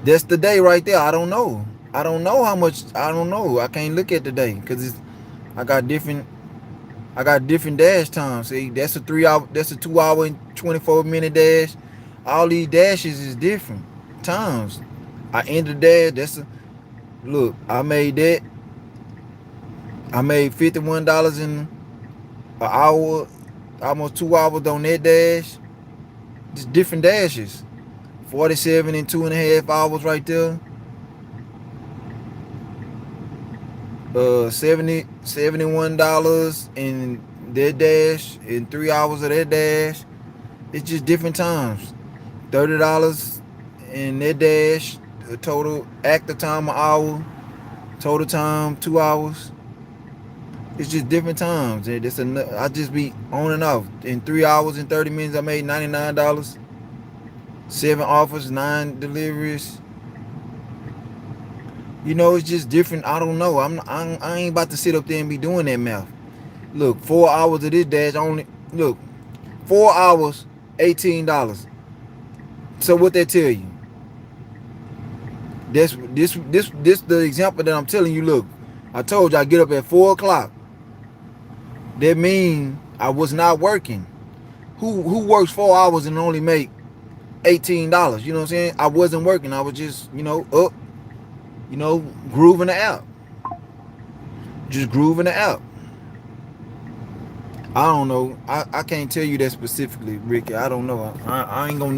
That's the day right there. I don't know. I don't know how much. I don't know. I can't look at the day because I got different dash times. See, that's a 3 hour. That's a 2 hour and 24-minute dash. All these dashes is different times. I ended dash. Look. I made that. I made $51 in an hour, almost 2 hours on that dash. Just different dashes. 47 in 2.5 hours right there. $71 in that dash, in 3 hours of that dash. It's just different times. $30 in that dash. Total active time an hour. Total time 2 hours. It's just different times. I just be on and off. In 3 hours and 30 minutes, I made $99. 7 offers, 9 deliveries. You know, it's just different. I don't know. I ain't about to sit up there and be doing that math. Look, 4 hours of this dash only. Look, 4 hours, $18. So what they tell you? This the example that I'm telling you. Look, I told you I get up at 4 o'clock. That means I was not working. Who works 4 hours and only make $18? You know what I'm saying? I wasn't working. I was just, up, grooving the app. Just grooving the app. I don't know. I can't tell you that specifically, Ricky. I don't know. I ain't gonna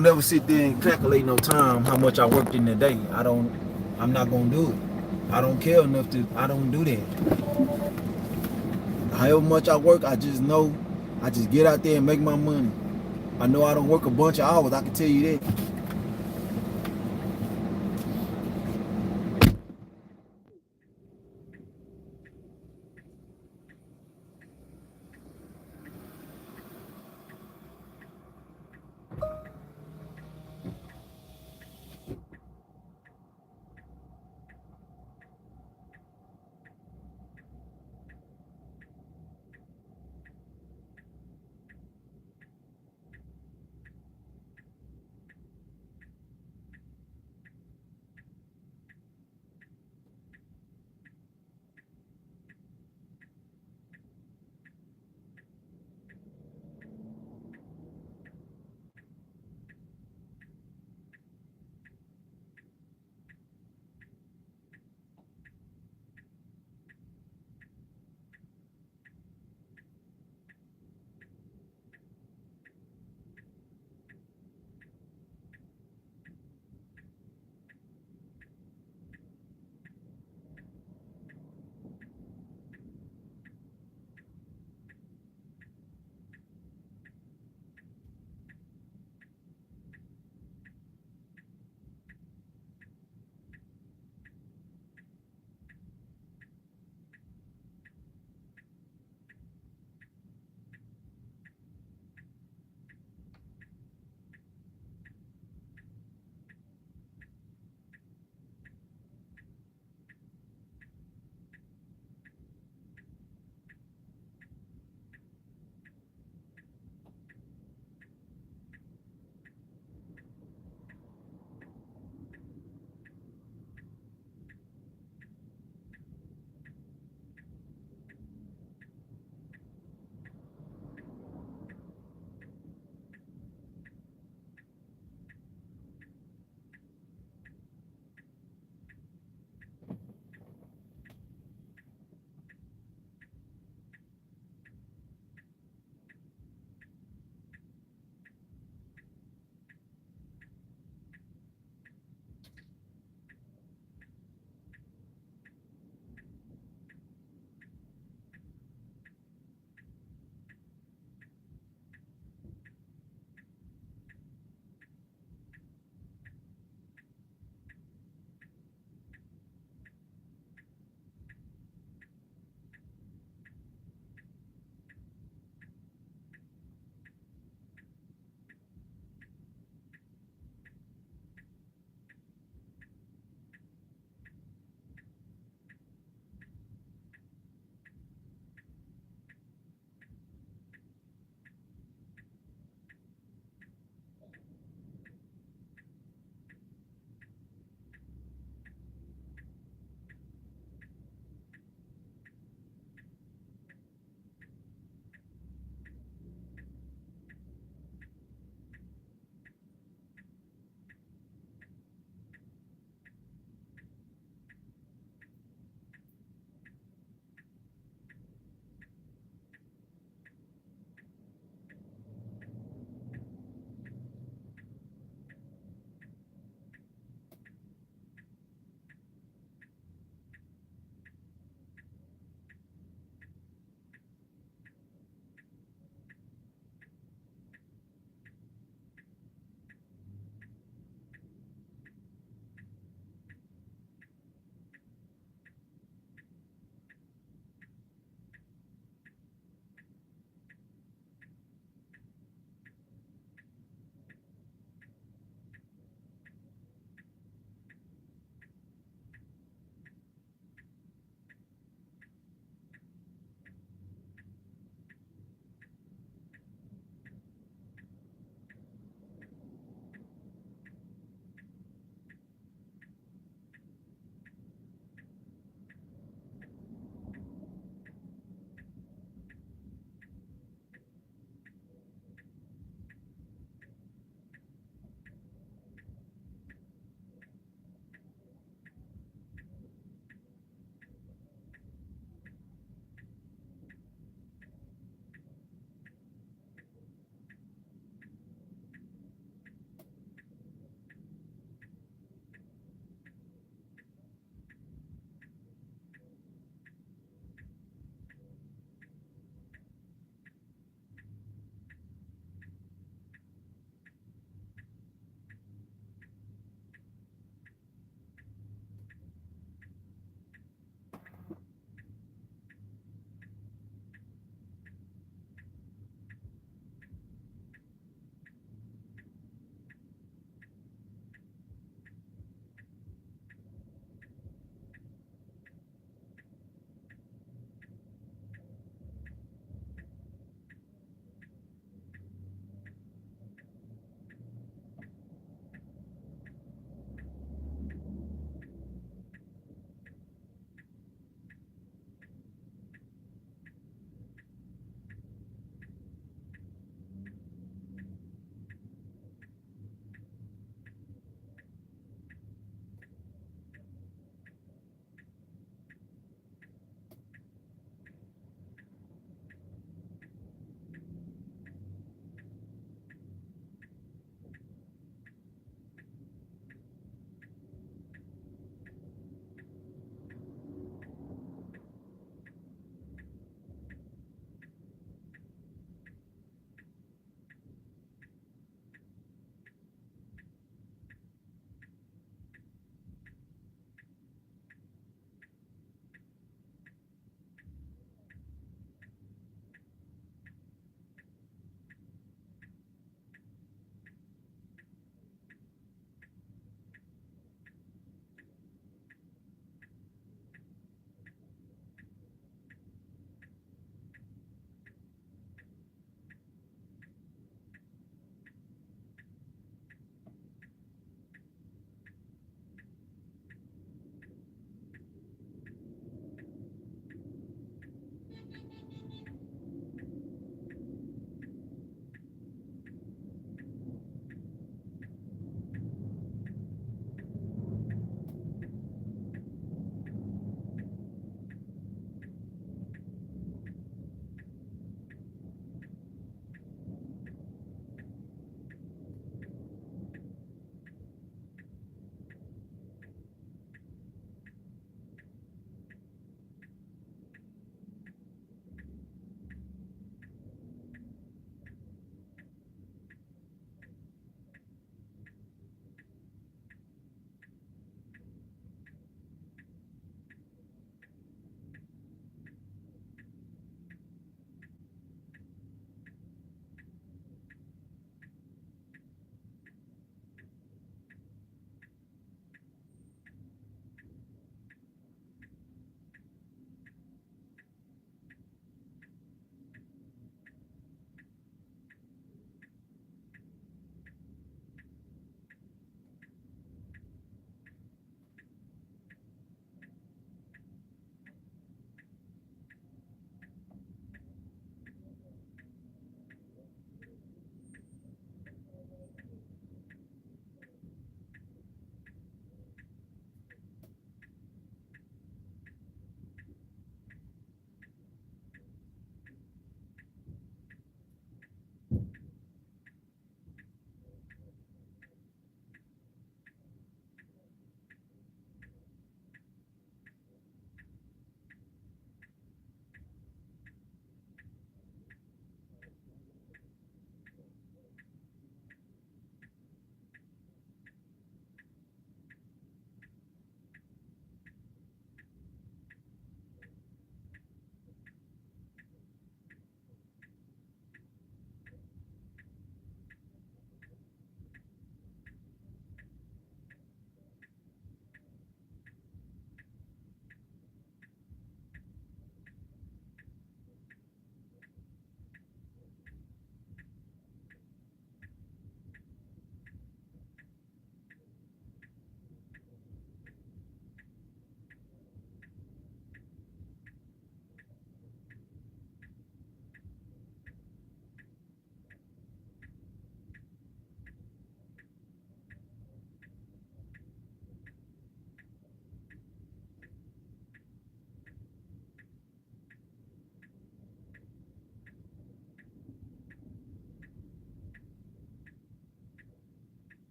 never sit there and calculate no time how much I worked in the day. I'm not gonna do it. I don't care enough I don't do that. However much I work, I just get out there and make my money. I know I don't work a bunch of hours, I can tell you that.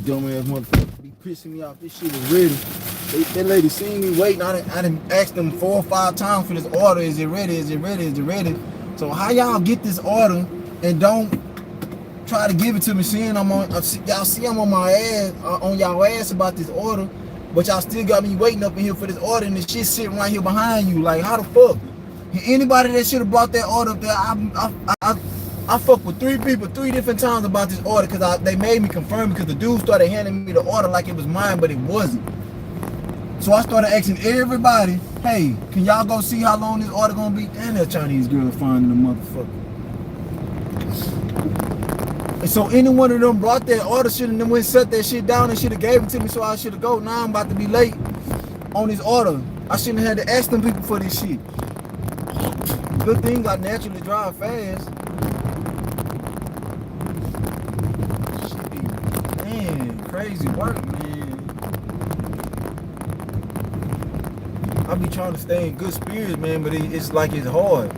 dumbass motherfucker be pissing me off. This shit is ready. That lady seen me waiting. I done asked them 4 or 5 times for this order. Is it ready? Is it ready? Is it ready? So how y'all get this order and don't try to give it to me? Seeing y'all see I'm on my ass, on y'all ass about this order, but y'all still got me waiting up in here for this order, and this shit sitting right here behind you. Like, how the fuck? Anybody that should have brought that order up there, I fucked with 3 people 3 different times about this order because they made me confirm, because the dude started handing me the order like it was mine, but it wasn't. So I started asking everybody, hey, can y'all go see how long this order gonna be? And that Chinese girl finding the motherfucker. And so any one of them brought that order shit and then went set that shit down and should have gave it to me, so I should have go. Now I'm about to be late on this order. I shouldn't have had to ask them people for this shit. Good thing I naturally drive fast. Shit be, man, crazy work, man. I be trying to stay in good spirits, man, but it's like it's hard.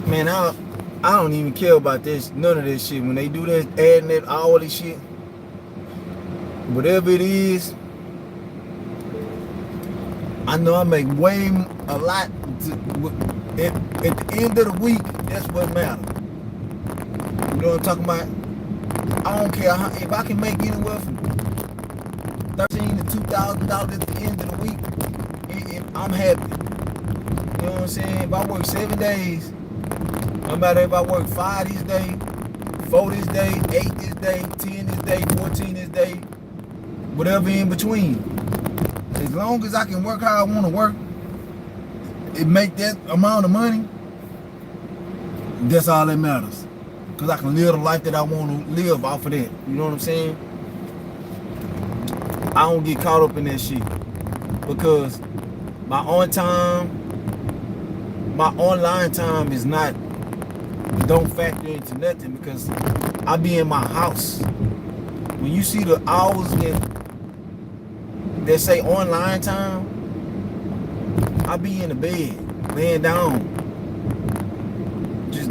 Man, I don't even care about this, none of this shit. When they do that, adding that, all this shit, whatever it is, I know I make a lot. At the end of the week, that's what matters. You know what I'm talking about? I don't care if I can make anywhere from $1,300 to $2,000 at the end of the week. I'm happy. You know what I'm saying? If I work 7 days, no matter if I work 5 this day, 4 this day, 8 this day, 10 this day, 14 this day, whatever in between. As long as I can work how I want to work, it make that amount of money, that's all that matters. Because I can live the life that I want to live off of that. You know what I'm saying? I don't get caught up in that shit. Because my online time is not, don't factor into nothing, because I be in my house. When you see the hours that say online time, I be in the bed, laying down, just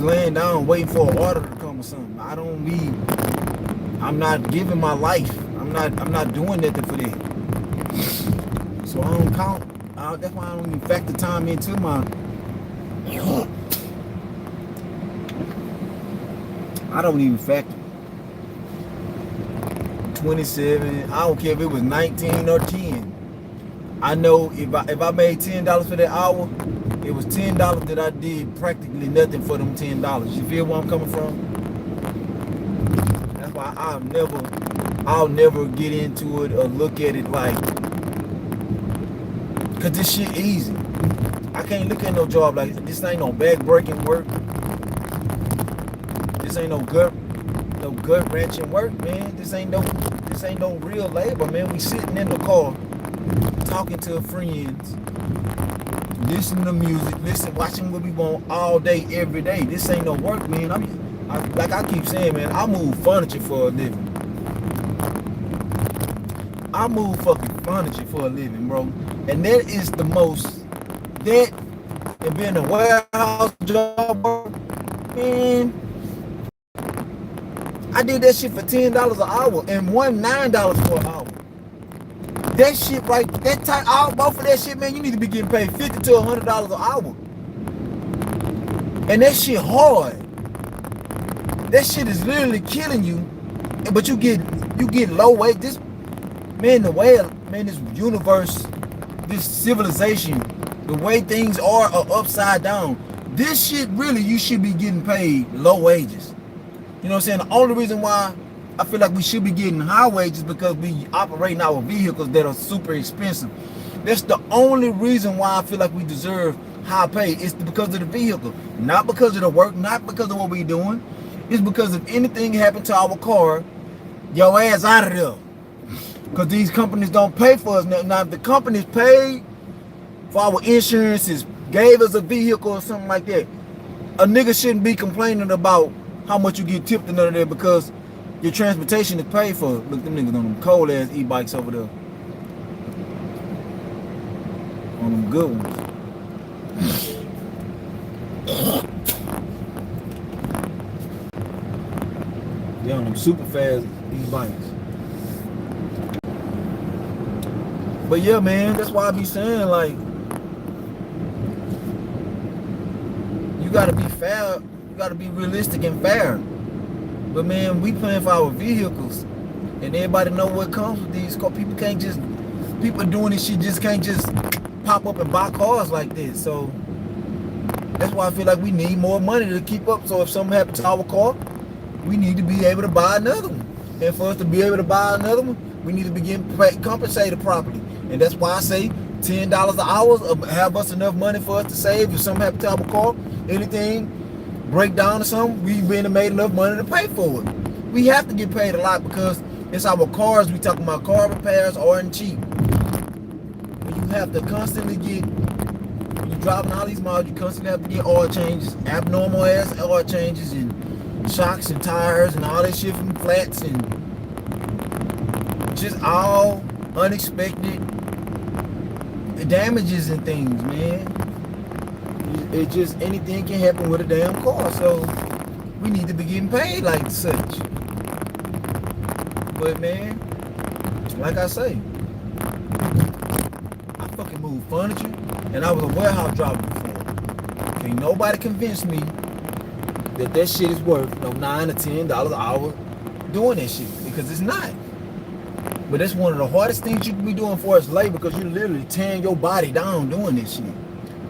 laying down, waiting for an order to come or something. I'm not giving my life. I'm not doing nothing for that. So I don't count. That's why I don't even factor time into my. I don't even factor 27. I don't care if it was 19 or 10. I know if I made $10 for that hour, it was $10 that I did practically nothing for them $10. You feel where I'm coming from? That's why I'll never get into it or look at it like, cause this shit easy. I can't look at no job like this. Ain't no back-breaking work. This ain't no gut wrenching work, man. This ain't no real labor, man. We sitting in the car, talking to friends, listening to music, watching what we want all day, every day. This ain't no work, man. Like I keep saying, man, I move furniture for a living. I move fucking furniture for a living, bro. And that is the most, that and being a warehouse job, man. I did that shit for $10 an hour and won $9 for an hour. That shit right, that type, both of that shit, man, you need to be getting paid $50 to $100 an hour. And that shit hard. That shit is literally killing you, but you get low wage. This, man, the way, man, this universe, this civilization, the way things are upside down. This shit really, you should be getting paid low wages. You know what I'm saying? The only reason why I feel like we should be getting high wages because we operating our vehicles that are super expensive. That's the only reason why I feel like we deserve high pay. It's because of the vehicle, not because of the work, not because of what we doing. It's because if anything happened to our car, your ass out of there. Because these companies don't pay for us. Now, if the companies paid for our insurances, gave us a vehicle or something like that, a nigga shouldn't be complaining about how much you get tipped and none of that because your transportation is paid for. Look, them niggas on them cold ass e-bikes over there. On them good ones. Yeah, on them super fast e-bikes. But yeah, man, that's why I be saying, like, you gotta be fair, you gotta be realistic and fair. But man, we paying for our vehicles, and everybody know what comes with these cars. People can't just, people doing this shit just can't just pop up and buy cars like this. So that's why I feel like we need more money to keep up. So if something happens to our car, we need to be able to buy another one. And for us to be able to buy another one, we need to be getting compensated properly. And that's why I say $10 an hour have us enough money for us to save if something happens to our car, anything break down or something, we've been made enough money to pay for it. We have to get paid a lot because it's our cars. We talking about car repairs aren't cheap. When you have to constantly get, when you're driving all these miles, you constantly have to get oil changes, abnormal ass oil changes and shocks and tires and all that shit from flats and just all unexpected damages and things, man. It just, anything can happen with a damn car, so we need to be getting paid like such. But man, like I say, I fucking moved furniture and I was a warehouse driver before. Can't nobody convince me that shit is worth no $9 or $10 an hour doing that shit, because it's not. But that's one of the hardest things you can be doing for us labor, because you're literally tearing your body down doing this shit.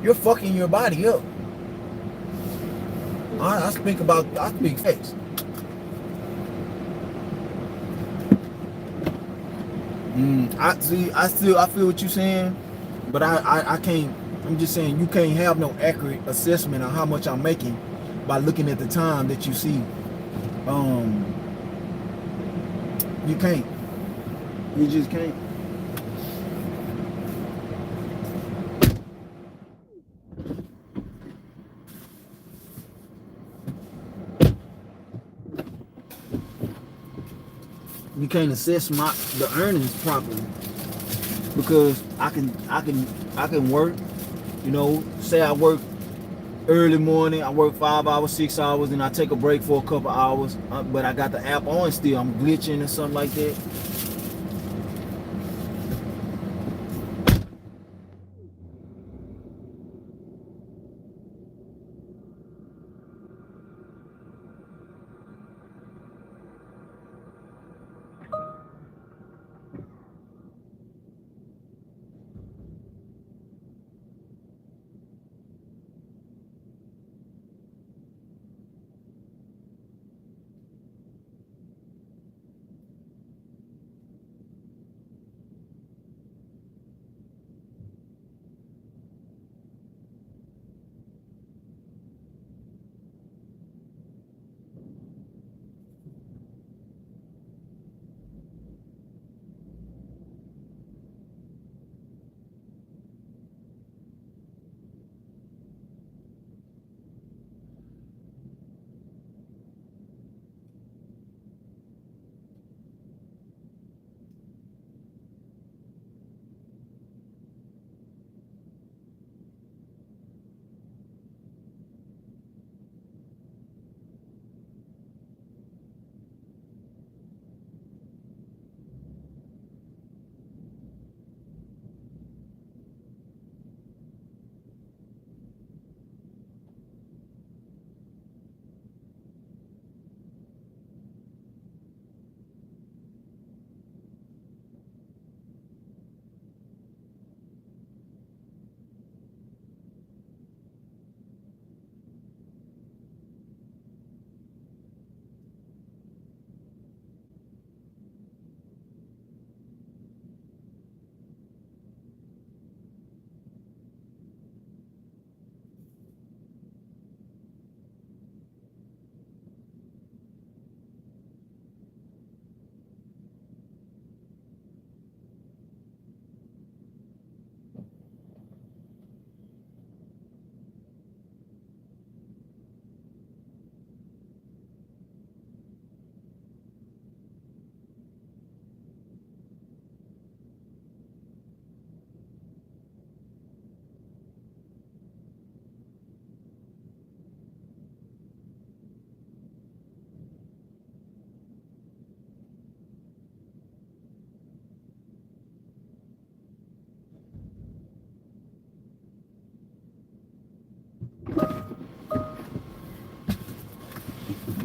You're fucking your body up. I speak facts. I feel what you're saying, but I can't. I'm just saying you can't have no accurate assessment on how much I'm making by looking at the time that you see. You can't. You just can't. You can't assess the earnings properly, because I can work, you know, say I work early morning, I work 5 hours, 6 hours, and I take a break for a couple hours, but I got the app on still, I'm glitching or something like that.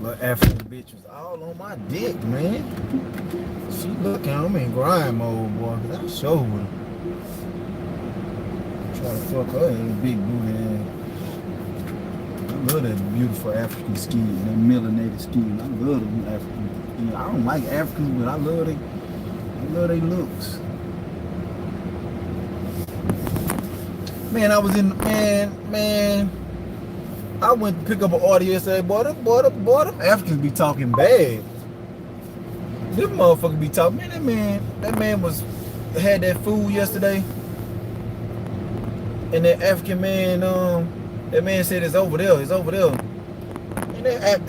But African bitch was all on my dick, man. She looking, I'm in grind mode, boy, because I showed her. Try to fuck her in big booty ass. I love that beautiful African skin, that melanated skin. I love them African. You know, I don't like Africans, but I love their looks. Man, I was in, man. I went to pick up an order yesterday, boy, them Africans be talking bad. Them motherfuckers be talking, man, that man had that food yesterday. And that African man, that man said it's over there. And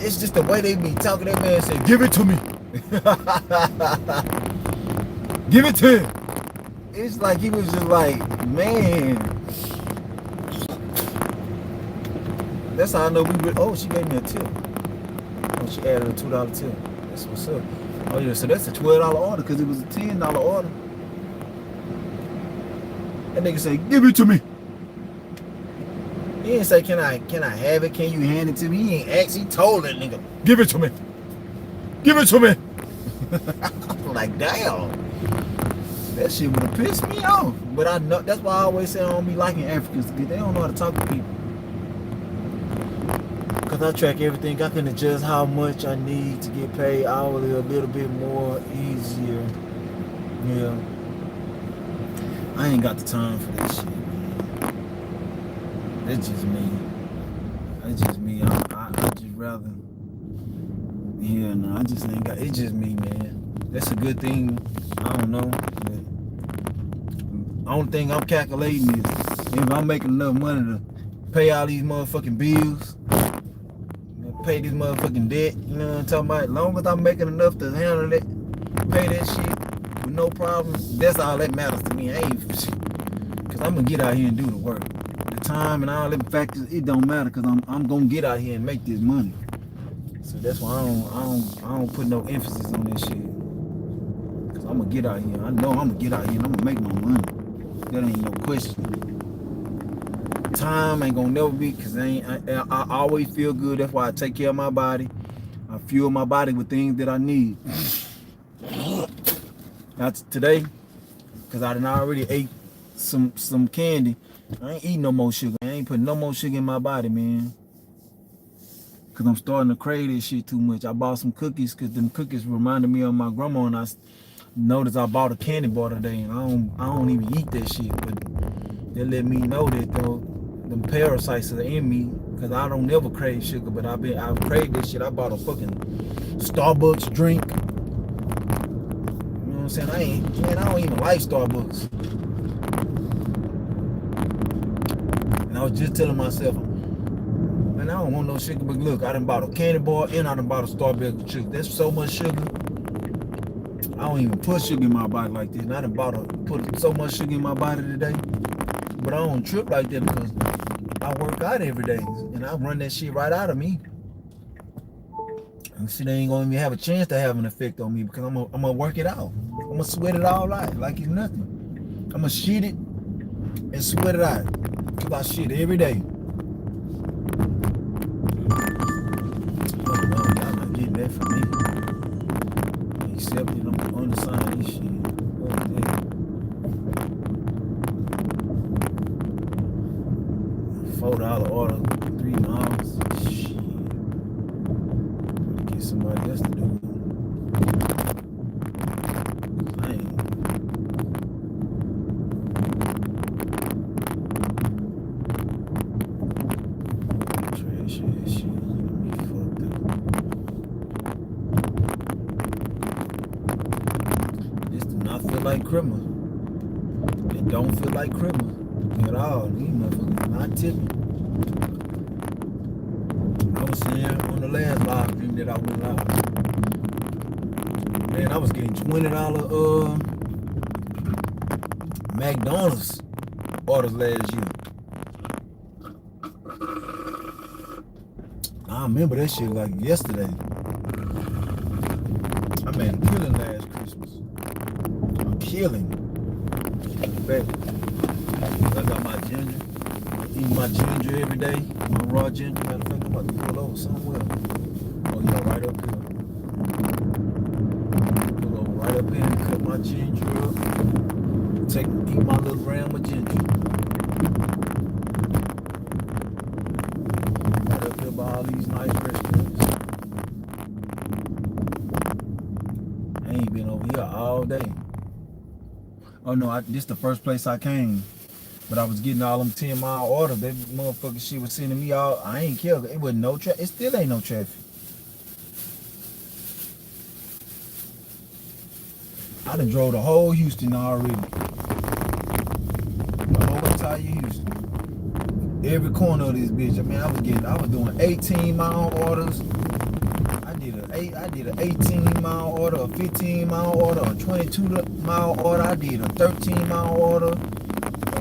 it's just the way they be talking. That man said, give it to me. Give it to him. It's like he was just like, man. That's how I know we would. Oh, she gave me a tip. Oh, she added a $2 tip. That's what's up. Oh yeah, so that's a $12 order because it was a $10 order. That nigga said, give it to me. He didn't say, can I have it? Can you hand it to me? He ain't asked. He told that nigga, give it to me. Give it to me. I'm like, damn. That shit would have pissed me off. But I know, that's why I always say I don't be liking Africans, because they don't know how to talk to people. Because I track everything. I can adjust how much I need to get paid hourly a little bit more easier. Yeah. I ain't got the time for that shit. That's just me. That's just me. I just rather. Yeah, no, I just ain't got. It's just me, man. That's a good thing. I don't know. But the only thing I'm calculating is if I'm making enough money to pay all these motherfucking bills, pay this motherfucking debt. You know what I'm talking about? As long as I'm making enough to handle it, pay that shit with no problem. That's all that matters to me. I ain't, cause I'm gonna get out here and do the work. Time and all them factors, it don't matter because I'm gonna get out here and make this money. So that's why I don't put no emphasis on this shit. Cause I'm gonna get out here. I know I'm gonna get out here and I'm gonna make my money. That ain't no question. Time ain't gonna never be, cause I always feel good. That's why I take care of my body. I fuel my body with things that I need. Now today, cause I done already ate some candy. I ain't eating no more sugar. I ain't putting no more sugar in my body, man. Cause I'm starting to crave this shit too much. I bought some cookies cause them cookies reminded me of my grandma, and I noticed I bought a candy bar today, and I don't even eat that shit. But they let me know that though them parasites are in me, cause I don't never crave sugar, but I've craved this shit. I bought a fucking Starbucks drink. You know what I'm saying? I don't even like Starbucks. And I was just telling myself, man, I don't want no sugar, but look, I done bought a candy bar and I done bought a Starbucks sugar. That's so much sugar. I don't even put sugar in my body like this. And I done put so much sugar in my body today. But I don't trip like that because I work out every day. And I run that shit right out of me. And shit ain't gonna even have a chance to have an effect on me because I'm gonna work it out. I'm gonna sweat it all out like it's nothing. I'm gonna shit it and sweat it out. Cause I shit every day. Oh no, y'all not getting that from me. Except that I'm unsigned this shit. Fuck that. $4 order, $3. Shit. Get somebody else to do it. I ain't. Trash ass shit. Me fucked up. This do not feel like criminal. It don't feel like criminal at all. These motherfuckers not tipping. I was saying on the last live stream that I went live. Man, I was getting $20 McDonald's orders last year. I remember that shit like yesterday. I made a killing last Christmas. A killing. Baby. I got my ginger. Eat my ginger every day. My raw ginger. Matter of fact, I'm about to pull over somewhere. Oh go right up here. Pull over right up here and cut my ginger up. Eat my little gram of ginger. Right up here by all these nice restaurants. I ain't been over here all day. Oh no, this the first place I came. But I was getting all them 10-mile orders. That motherfucking shit was sending me all. I ain't care. It wasn't no traffic. It still ain't no traffic. I done drove the whole Houston already. The whole entire Houston. Every corner of this bitch. I mean, I was doing 18-mile orders. I did an 18-mile order, a 15-mile order, a 22-mile order. I did a 13-mile order.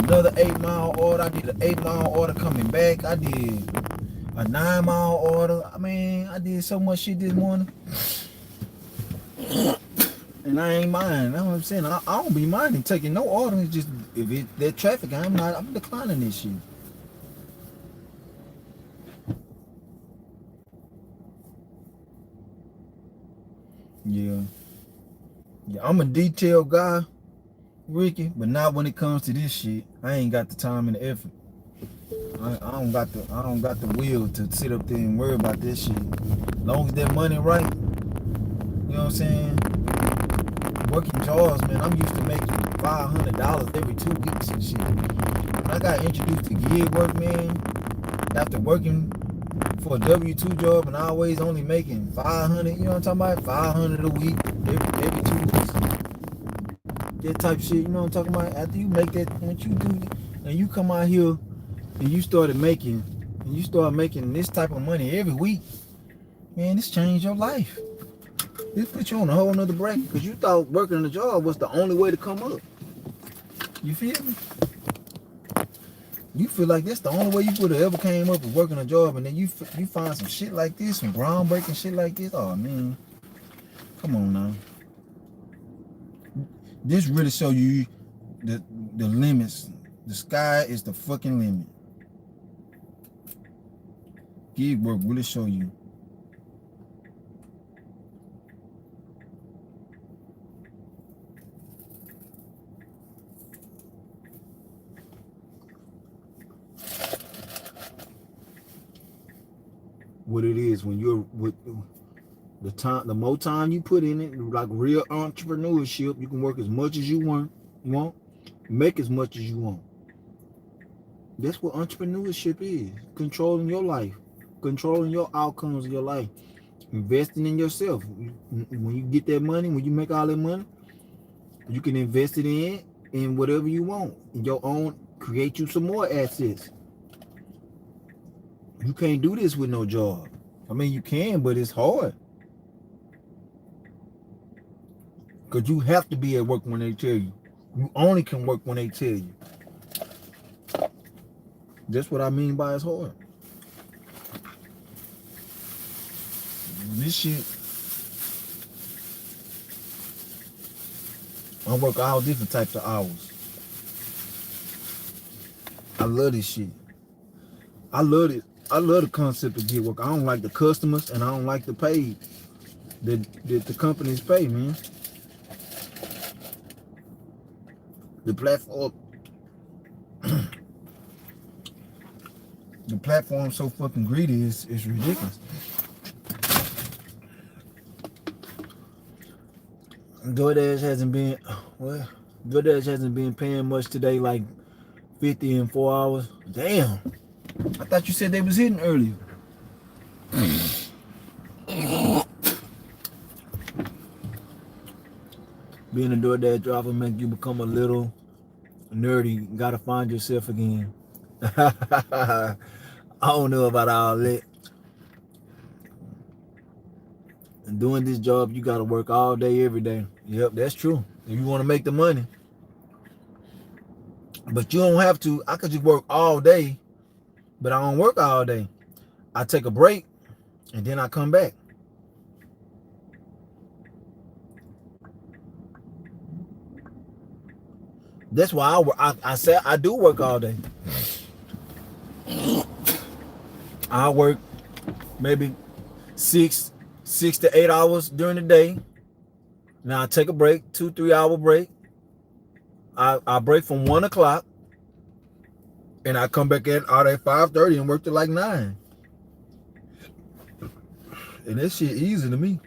Another 8-mile order. I did an 8-mile order coming back. I did a 9-mile order. I mean, I did so much shit this morning. And I ain't mind. That's what I'm saying. I don't be minding taking no order. It's just if that traffic, I'm declining this shit. Yeah, I'm a detailed guy, Ricky, but not when it comes to this shit. I ain't got the time and the effort. I don't got the will to sit up there and worry about this shit. As long as that money right, you know what I'm saying? Working jobs, man, I'm used to making $500 every 2 weeks and shit. When I got introduced to gig work, man, after working for a W-2 job and always only making $500, you know what I'm talking about? $500 a week, every 2 weeks. That type of shit, you know what I'm talking about? After you make that, what you do, and you come out here and you start making this type of money every week, man, this changed your life. This put you on a whole nother bracket because you thought working a job was the only way to come up. You feel me? You feel like that's the only way you could have ever came up with working a job, and then you find some shit like this, some groundbreaking shit like this. Oh man, come on now. This really show you the limits. The sky is the fucking limit. Gig work really show you. What it is when you're with the more time you put in it, like real entrepreneurship, you can work as much as you want, make as much as you want. That's what entrepreneurship is. Controlling your life, controlling your outcomes of your life, investing in yourself. When you get that money, when you make all that money, you can invest it in whatever you want. Your own, create you some more assets. You can't do this with no job. I mean, you can, but it's hard. Because you have to be at work when they tell you. You only can work when they tell you. That's what I mean by it's hard. This shit, I work all different types of hours. I love this shit. I love it. I love the concept of gig work. I don't like the customers and I don't like the pay that the companies pay, man. The platform so fucking greedy is ridiculous. DoorDash hasn't been paying much today, like 50 in 4 hours. Damn. I thought you said they was hitting earlier. Being a DoorDash driver make you become a little nerdy. Gotta find yourself again. I don't know about all that. And doing this job, you gotta work all day, every day. Yep, that's true. If you want to make the money. But you don't have to. I could just work all day, but I don't work all day. I take a break, and then I come back. That's why I say I do work all day. I work maybe 6 6 to 8 hours during the day. Now I take a break, 2-3 hour break. I break from 1 o'clock, and I come back out at 5:30 and work till like 9. And that shit easy to me.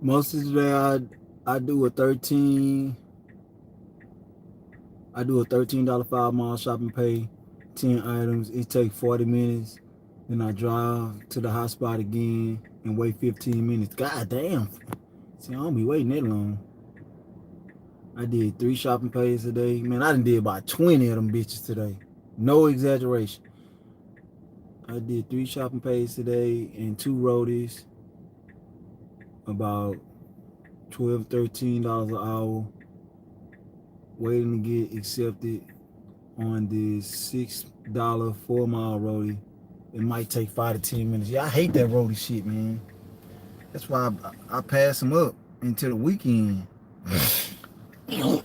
Most of the day, I do a $13 5-mile shopping pay, 10 items. It takes 40 minutes. Then I drive to the hot spot again and wait 15 minutes. God damn. See, I don't be waiting that long. I did 3 shopping pays today. Man, I done did about 20 of them bitches today. No exaggeration. I did 3 shopping pays today and 2 roadies. About $12, $13 an hour. Waiting to get accepted on this $6 4-mile roadie. It might take 5 to 10 minutes. Yeah, I hate that roadie shit, man. That's why I pass them up until the weekend. I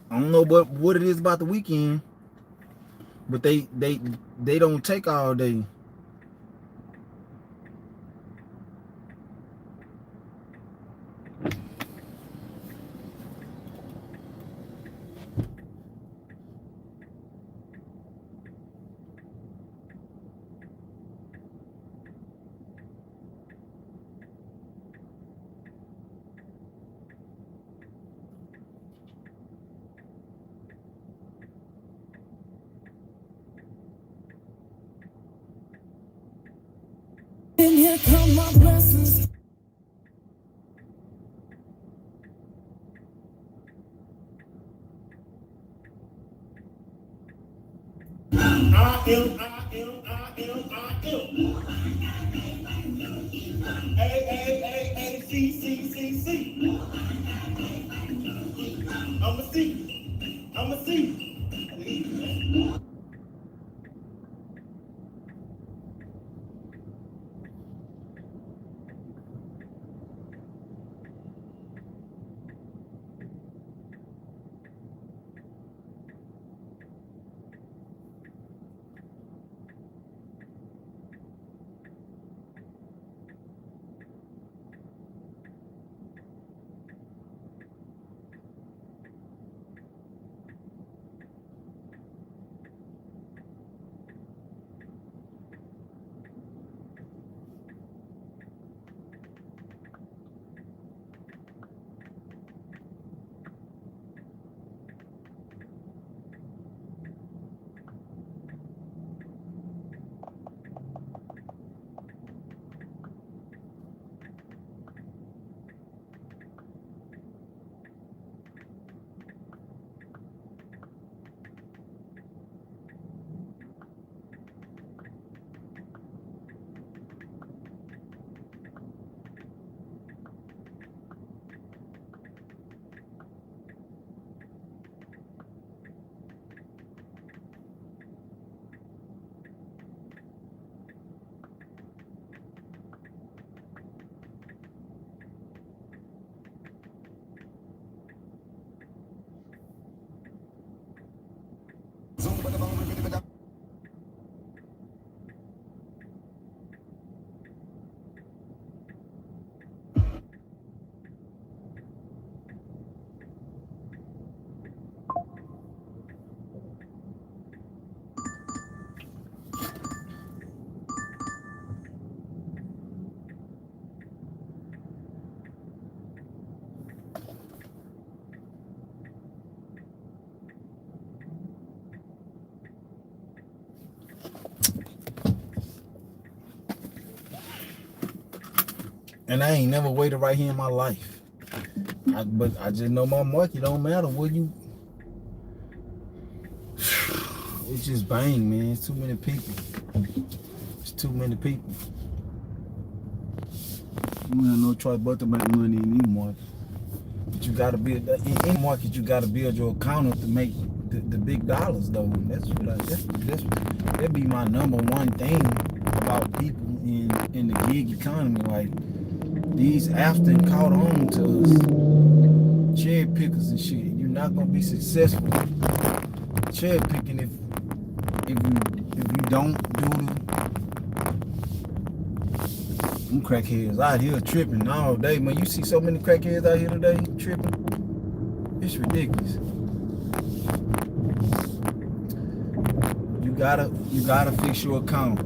don't know what it is about the weekend, but they don't take all day. And here come my blessings. I am. A. I'm a C. And I ain't never waited right here in my life. But I just know my market don't matter what you. It's just bang, man. It's too many people. It's too many people. You have no choice but to make money in any market. But you gotta build in any market. You gotta build your account to make the big dollars, though. That be my number one thing about people in the gig economy. Like these apps that caught on to us, cherry pickers and shit. You're not gonna be successful cherry picking if you don't do them crackheads out here tripping all day, man. You see so many crackheads out here today tripping. It's ridiculous. You gotta fix your account.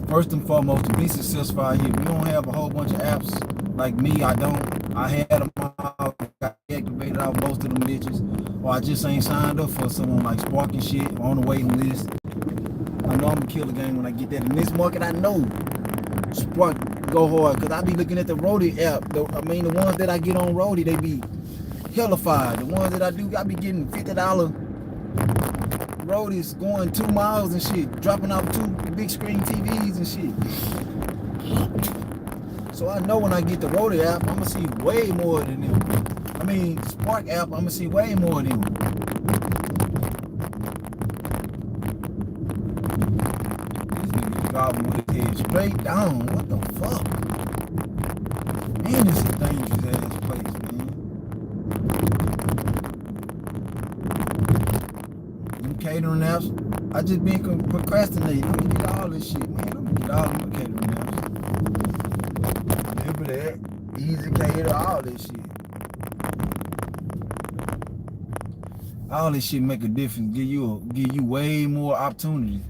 First and foremost, to be successful out here, we don't have a whole bunch of apps like me. I had them all, got activated out most of them bitches, or I just ain't signed up for someone like Spark and shit on the waiting list. I know I'm gonna kill the game when I get that. In this market, I know Spark go hard, because I be looking at the Roadie app. The ones that I get on Roadie, they be hellified. The ones that I do, I be getting $50 Roadies going 2 miles and shit, dropping off 2 big screen TVs and shit. So I know when I get the Roadie app, I'm gonna see way more than them. Spark app, I'm gonna see way more than them. With his head straight down. What the fuck? Man, this is a dangerous ass place, man. Them catering apps, I just been procrastinating. I'm gonna get all this shit, man. I'm gonna get all them catering apps. Remember that? Easy cater, all this shit. All this shit make a difference. Give you way more opportunity.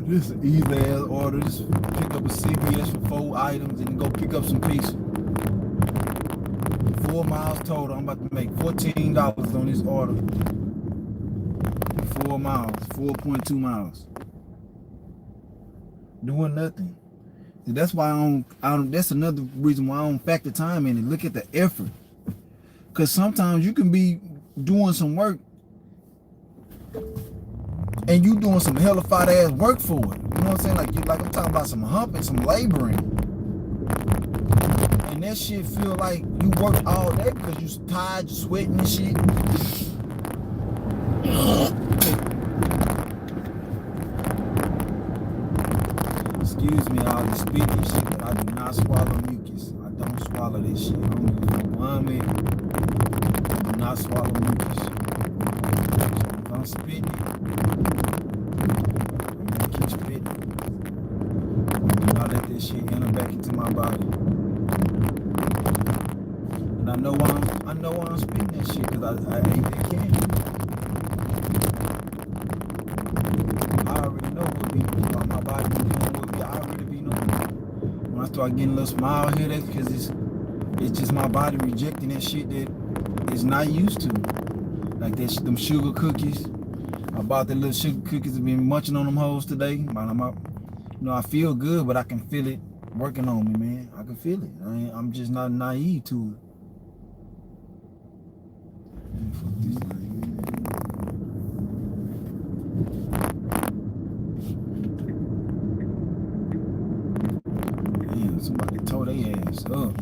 This is an easy ass order. Just pick up a CVS for 4 items and go pick up some pizza. 4 miles total. I'm about to make $14 on this order. 4 miles, 4.2 miles. Doing nothing. That's why I don't. That's another reason why I don't factor time in it. Look at the effort. Cause sometimes you can be doing some work and you doing some hellified ass work for it. You know what I'm saying? Like I'm talking about some humping, some laboring. And that shit feel like you work all day because you tired, you sweating and shit. Excuse me, all this spitting shit, but I do not swallow mucus. I don't swallow this shit. I don't give a 1 minute. I do not swallow mucus. So if I'm spitting, I'm gonna keep spitting. Do not let this shit enter back into my body. And I know why I'm spitting that shit, because I ate that candy. I already know what be about my body doing what I already be knowing. When I start getting a little smile here, that's because it's just my body rejecting that shit that it's not used to. Like them sugar cookies. I bought the little sugar cookies and been munching on them hoes today. I feel good, but I can feel it working on me, man. I can feel it. I'm just not naive to it. Fuck this thing, man. Damn, somebody tore their ass up.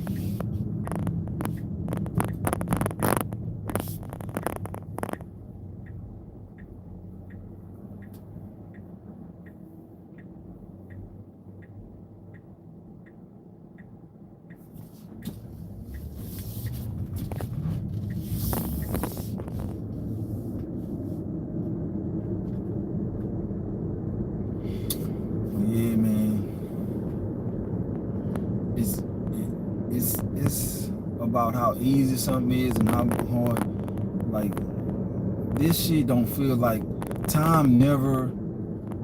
Yeah, man. It's about how easy something is and how hard. Like, this shit don't feel like time never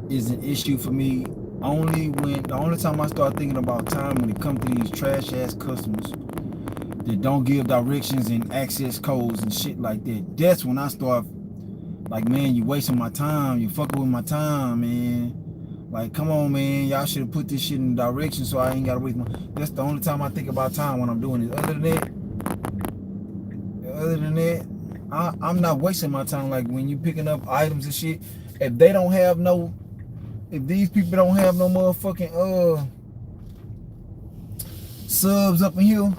is an issue for me. The only time I start thinking about time when it comes to these trash ass customers that don't give directions and access codes and shit like that. That's when I start Like, man, you wasting my time. You fucking with my time, man. Like, come on, man. Y'all should have put this shit in direction so I ain't gotta waste my. That's the only time I think about time when I'm doing it. Other than that, I'm not wasting my time. Like when you picking up items and shit. If they don't have no, if these people don't have no motherfucking subs up in here.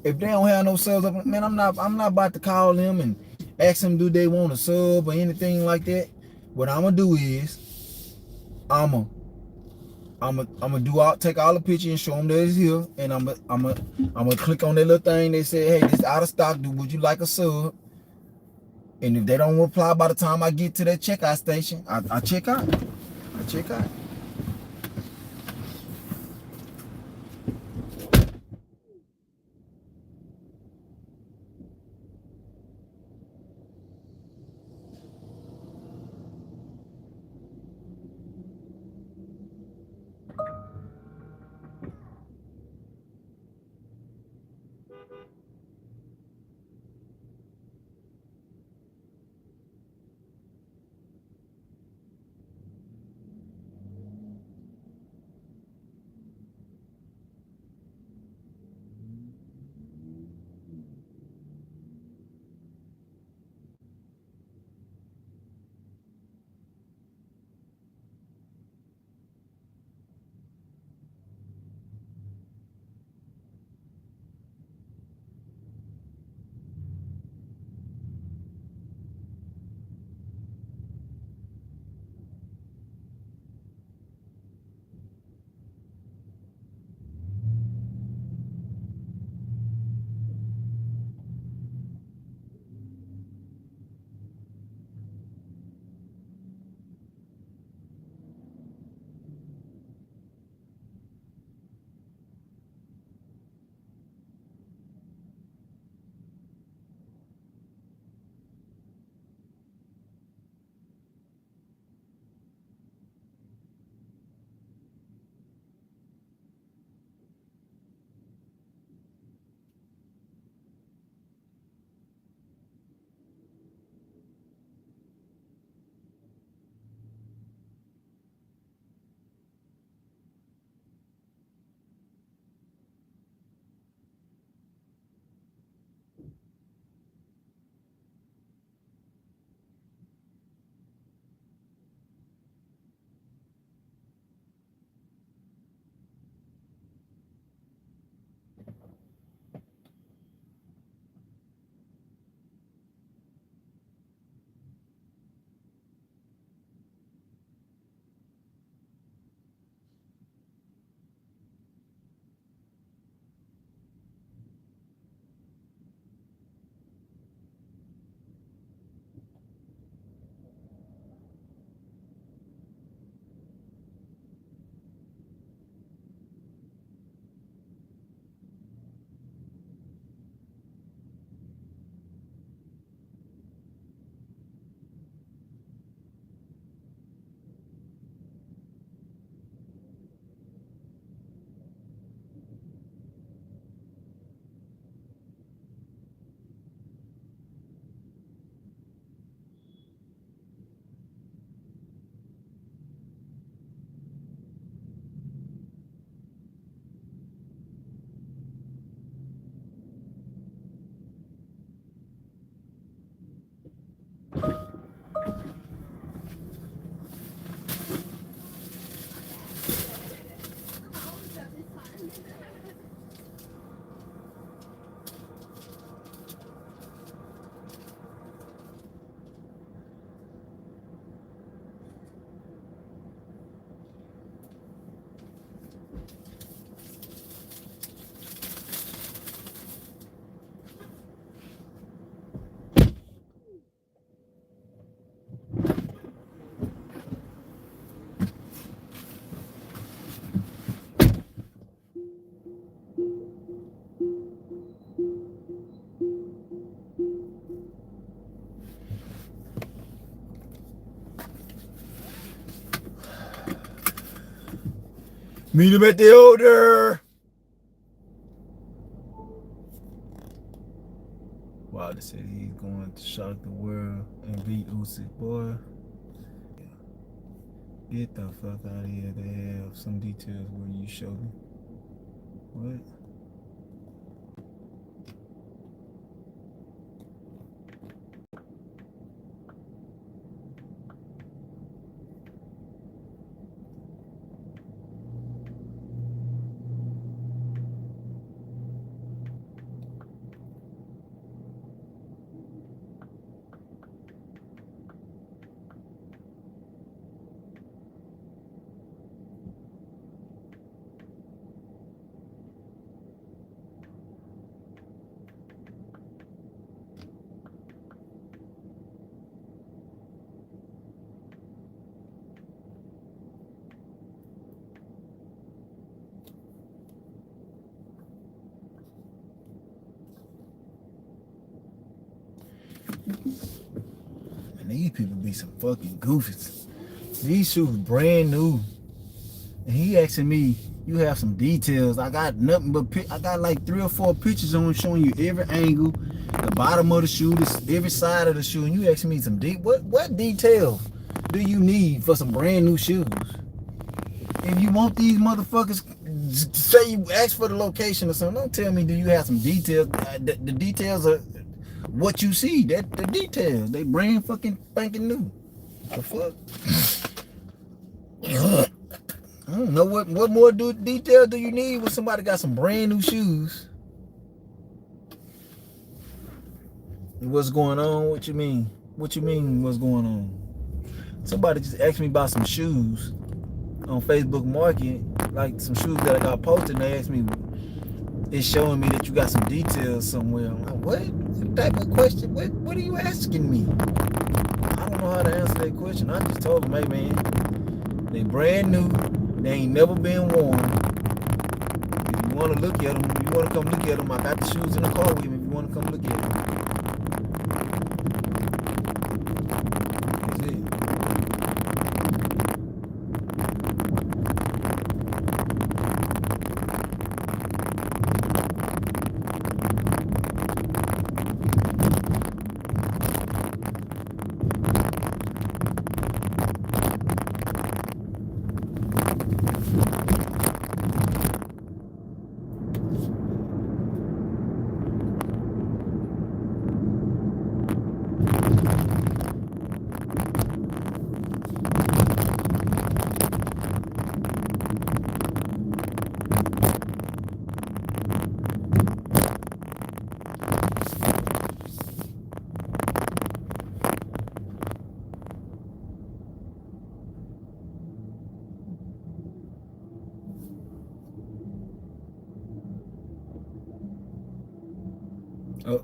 If they don't have no subs up, man, I'm not about to call them and ask them do they want a sub or anything like that. What I'm gonna do is I'm gonna take all the pictures and show them that it's here, and I'm gonna click on that little thing. They say, hey, this out of stock. Would you like a sub? And if they don't reply by the time I get to that checkout station, I check out. I check out. Meet him at the order. Wilder said he's going to shock the world and beat Usyk, boy. Get the fuck out of here. They have some details where you show me. What? Man, these people be some fucking goofies. These shoes brand new. And he asking me, you have some details. I got nothing but I got like 3 or 4 pictures on showing you every angle, the bottom of the shoe, every side of the shoe, and you asking me some what details do you need for some brand new shoes? If you want these motherfuckers, say you ask for the location or something, don't tell me do you have some details. The details are what you see. That the details. They brand fucking spanking new. The fuck? I don't know what more detail do you need when somebody got some brand new shoes. What's going on? What you mean? What you mean what's going on? Somebody just asked me about some shoes on Facebook Market, like some shoes that I got posted, and they asked me, it's showing me that you got some details somewhere. I'm like, what type of question? What are you asking me? I don't know how to answer that question. I just told them, hey man, they brand new. They ain't never been worn. If you want to look at them, if you want to come look at them, I got the shoes in the car with me. If you want to come look at them. That's it. Oh.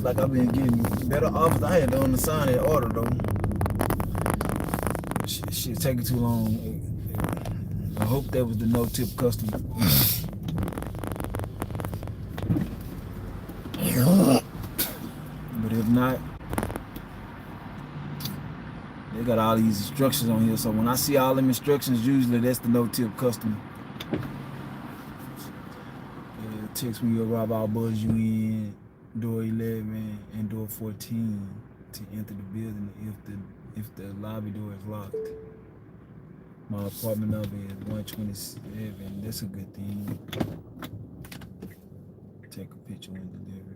Looks like I've been getting better offers. I had to undersign that order though. Shit taking too long. I hope that was the no-tip customer. But if not, they got all these instructions on here. So when I see all them instructions, usually that's the no-tip customer. Text me arrive, I'll buzz you in door 11 and door 14 to enter the building if the lobby door is locked. My apartment number is 127. That's a good thing. Take a picture when delivered.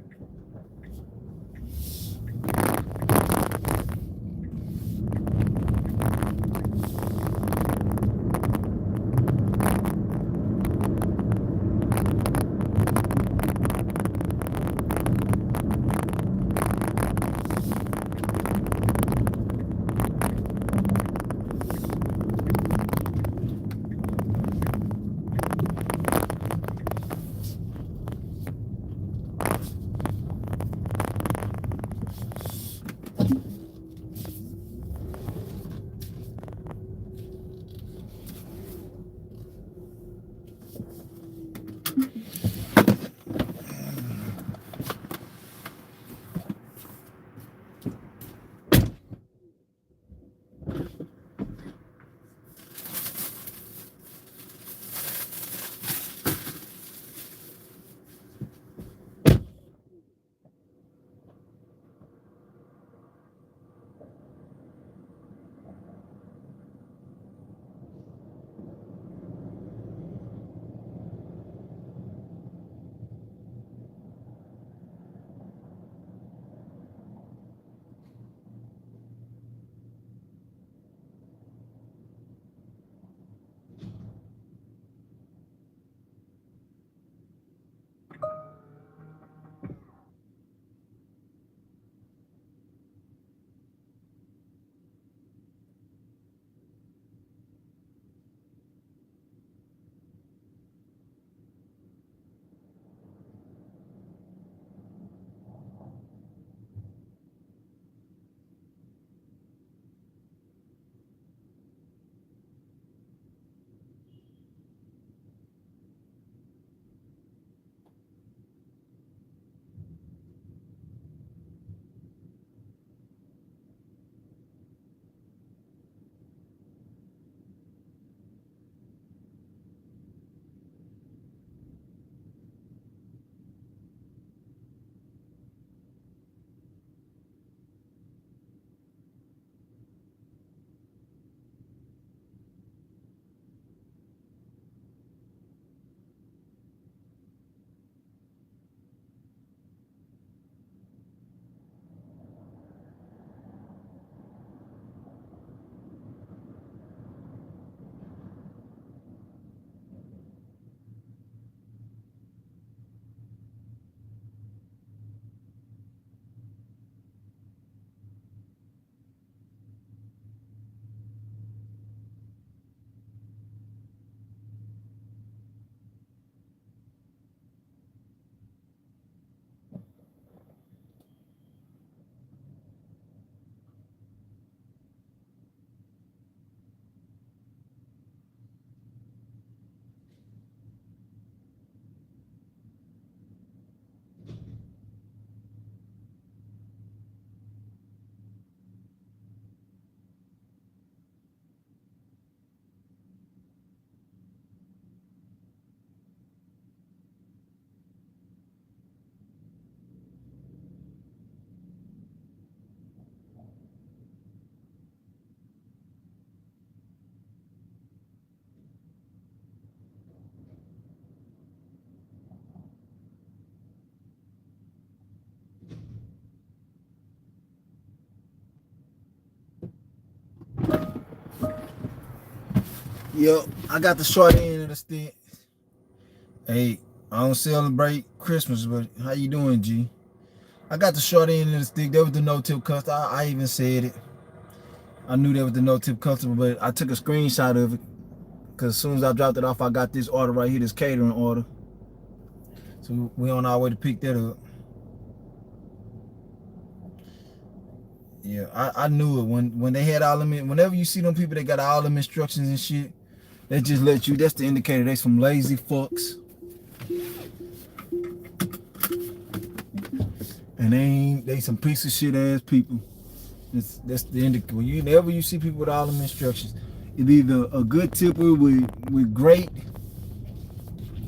Yo, I got the short end of the stick. Hey, I don't celebrate Christmas, but how you doing, G? I got the short end of the stick. That was the no-tip customer. I even said it. I knew that was the no-tip customer, but I took a screenshot of it because as soon as I dropped it off, I got this order right here, this catering order. So we on our way to pick that up. Yeah, I knew it when they had all them. Whenever you see them people that got all them instructions and shit, they just let you. That's the indicator they some lazy fucks, and they some piece of shit ass people. That's the indicator. Whenever you see people with all them instructions, it's either a good tipper with great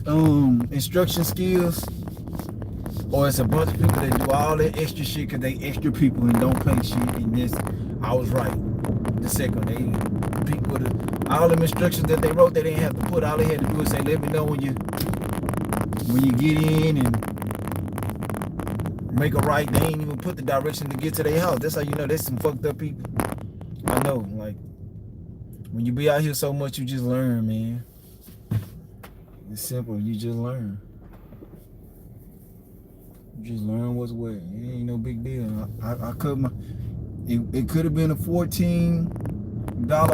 instruction skills, or it's a bunch of people that do all that extra shit because they extra people and don't pay shit. And this, I was right. The second, people with all them instructions that they wrote, they didn't have to put. All they had to do is say, "Let me know when you get in and make a right." They ain't even put the direction to get to their house. That's how you know there's some fucked up people. I know, like when you be out here so much, you just learn, man. It's simple. You just learn. You just learn what's what. It ain't no big deal. I cut my. It could have been a $14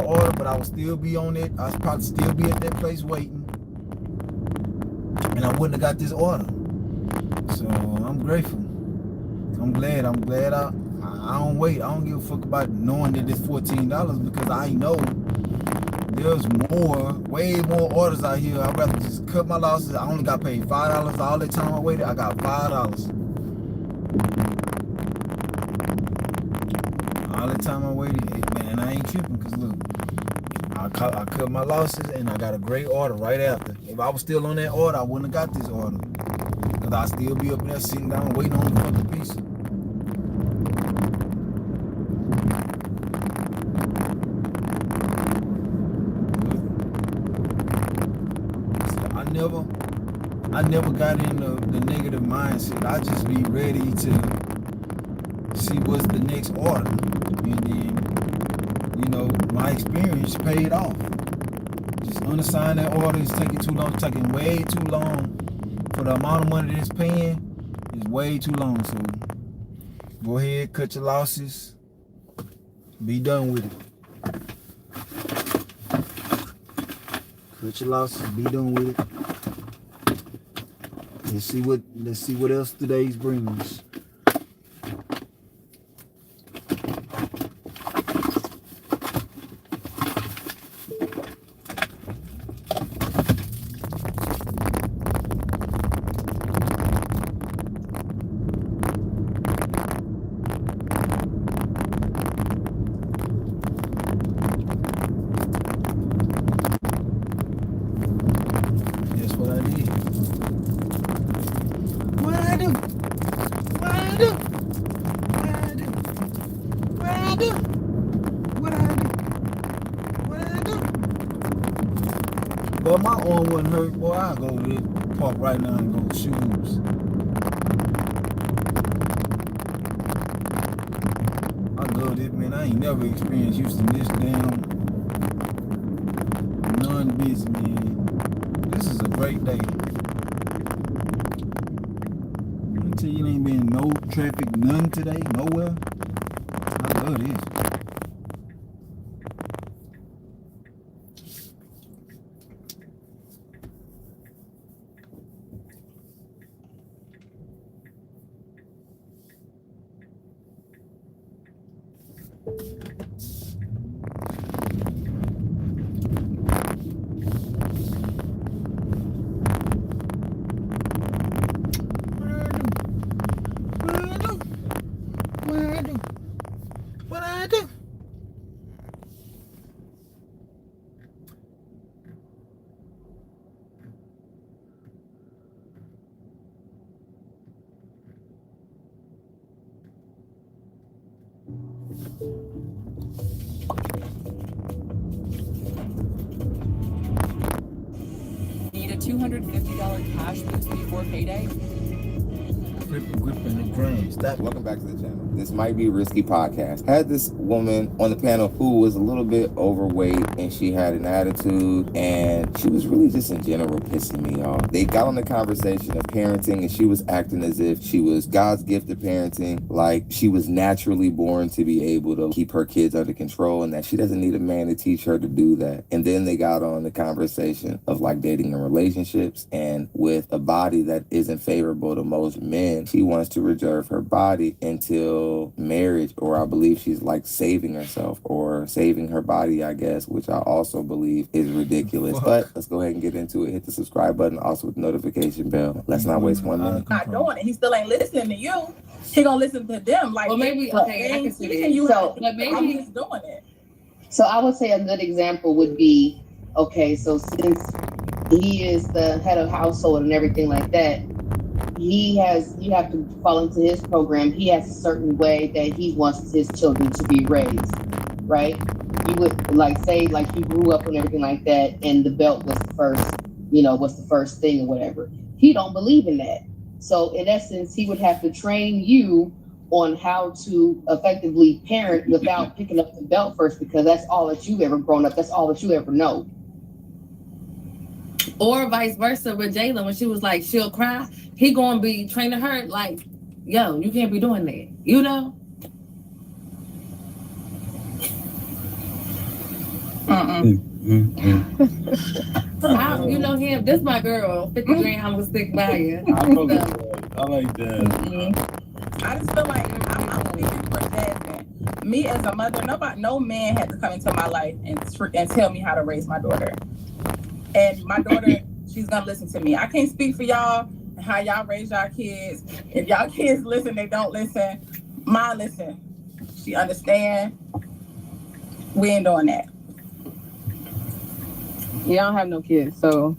order, but I would still be on it. I would probably still be at that place waiting, and I wouldn't have got this order. So I'm grateful. I'm glad. I don't wait. I don't give a fuck about knowing that it's $14 because I know there's way more orders out here. I'd rather just cut my losses. I only got paid $5 all the time I waited. I got $5. All the time I waited, man, I ain't tripping because look, I cut my losses and I got a great order right after. If I was still on that order, I wouldn't have got this order because I'd still be up there sitting down waiting on the fucking pizza. I never got in the negative mindset. I just be ready to see what's the next order. And then, you know, my experience paid off. Just unassign that order. It's taking too long. It's taking way too long for the amount of money that it's paying. It's way too long. So go ahead, cut your losses. Be done with it. Cut your losses. Be done with it. Let's see what else today's brings. That's what I did. What I do? What I do? What I do? What I do? What I do? What I do? But my arm wasn't hurt, boy. I'll go to the park right now and go shoes. I love it, man. I ain't never experienced Houston this damn non-busy, man. This is a great day. You ain't been no traffic, none today, nowhere. I love this. What I do? Need a $250 cash boost before payday? Gripping the grain. Stop. Welcome back to the channel. This might be a risky podcast. Had this woman on the panel who was a little bit overweight and she had an attitude and she was really just in general pissing me off. They got on the conversation of parenting and she was acting as if she was God's gift of parenting, like she was naturally born to be able to keep her kids under control and that she doesn't need a man to teach her to do that. And then they got on the conversation of like dating and relationships, and with a body that isn't favorable to most men, and she wants to reserve her body until marriage, or I believe she's like saving herself or saving her body, I guess, which I also believe is ridiculous. But let's go ahead and get into it. Hit the subscribe button, also with the notification bell. Let's not waste 1 minute. Not doing it. He still ain't listening to you. He gonna listen to them. Like, well, maybe okay. I can see you. So, but maybe he's doing it. So I would say a good example would be, okay, so since he is the head of household and everything like that, you have to fall into his program. He has a certain way that he wants his children to be raised, right? You would say you grew up and everything like that, and the belt was the first thing or whatever. He don't believe in that. So in essence, he would have to train you on how to effectively parent without picking up the belt first, because that's all that you've ever grown up. That's all that you ever know. Or vice versa with Jayla, when she was like, she'll cry, he gonna be training her like, yo, you can't be doing that, you know? You know him, this my girl, 50 grand, I'm gonna stick by you. I like that. I just feel like I'm speaking for Jasmine. Me as a mother, no man had to come into my life and tell me how to raise my daughter. And my daughter, she's gonna listen to me. I can't speak for y'all and how y'all raise y'all kids. If y'all kids listen, they don't listen. Mine listen. She understand. We ain't doing that. You don't have no kids, so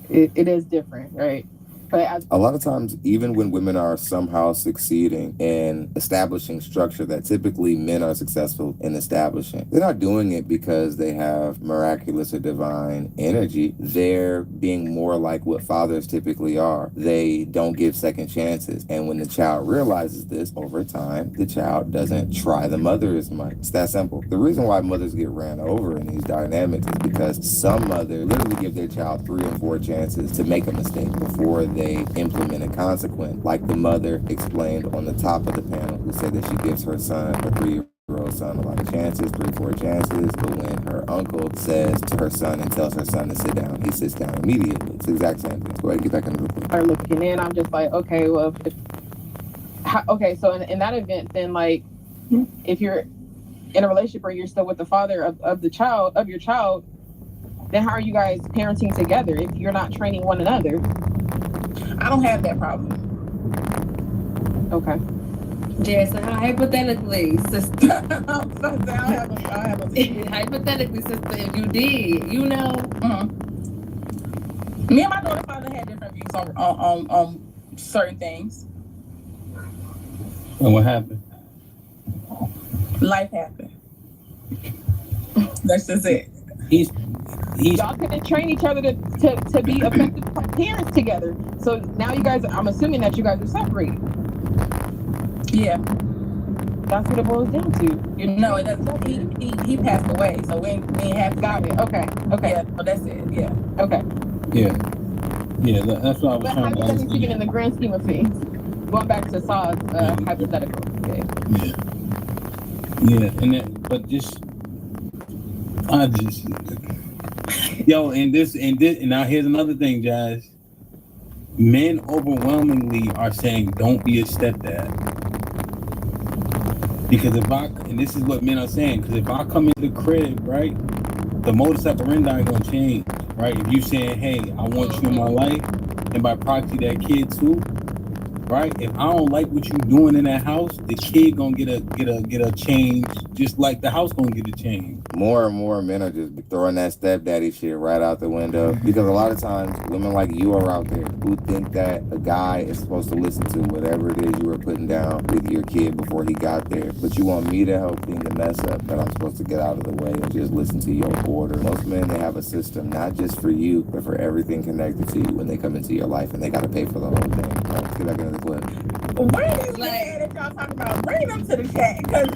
it is different, right? But a lot of times, even when women are somehow succeeding in establishing structure that typically men are successful in establishing, they're not doing it because they have miraculous or divine energy. They're being more like what fathers typically are. They don't give second chances. And when the child realizes this over time, the child doesn't try the mother as much. It's that simple. The reason why mothers get ran over in these dynamics is because some mothers literally give their child 3 or 4 chances to make a mistake before they implement a consequence, like the mother explained on the top of the panel, who said that she gives her son, her 3-year-old son, a lot of chances, 3 or 4 chances, but when her uncle says to her son and tells her son to sit down, he sits down immediately. It's the exact same thing. Go ahead and get back into the clip. Are looking in, I'm just like, okay, well, so in that event, then like, if you're in a relationship or you're still with the father of your child, then how are you guys parenting together if you're not training one another? I don't have that problem. Okay. Yeah, so hypothetically, sister. Hypothetically, sister, if you did, you know. Me and my daughter's father had different views on certain things. And what happened? Life happened. That's just it. Y'all couldn't train each other to be effective parents together. So now you guys, I'm assuming that you guys are separated. Yeah. That's what it boils down to. No, it doesn't. He passed away, so we ain't have to. Got it. Okay. Yeah, well, that's it. Yeah. Okay. Yeah, that's what I was but trying to hypothetically speaking, in the grand scheme of things, going back to Saad's hypothetical. Okay. Yeah, and now here's another thing, guys. Men overwhelmingly are saying, don't be a stepdad. Because and this is what men are saying, because if I come into the crib, right, the modus operandi gonna change, right? If you saying, hey, I want you in my life, and by proxy that kid too, right? If I don't like what you doing in that house, the kid gonna get a change, just like the house gonna get a change. More and more men are just throwing that stepdaddy shit right out the window, because a lot of times women like you are out there who think that a guy is supposed to listen to whatever it is you were putting down with your kid before he got there, but you want me to help clean the mess up that I'm supposed to get out of the way and just listen to your order. Most men, they have a system not just for you, but for everything connected to you when they come into your life, and they got to pay for the whole thing. All right, let's get back into the clip. Where is that y'all talking about? Bring them to the chat, because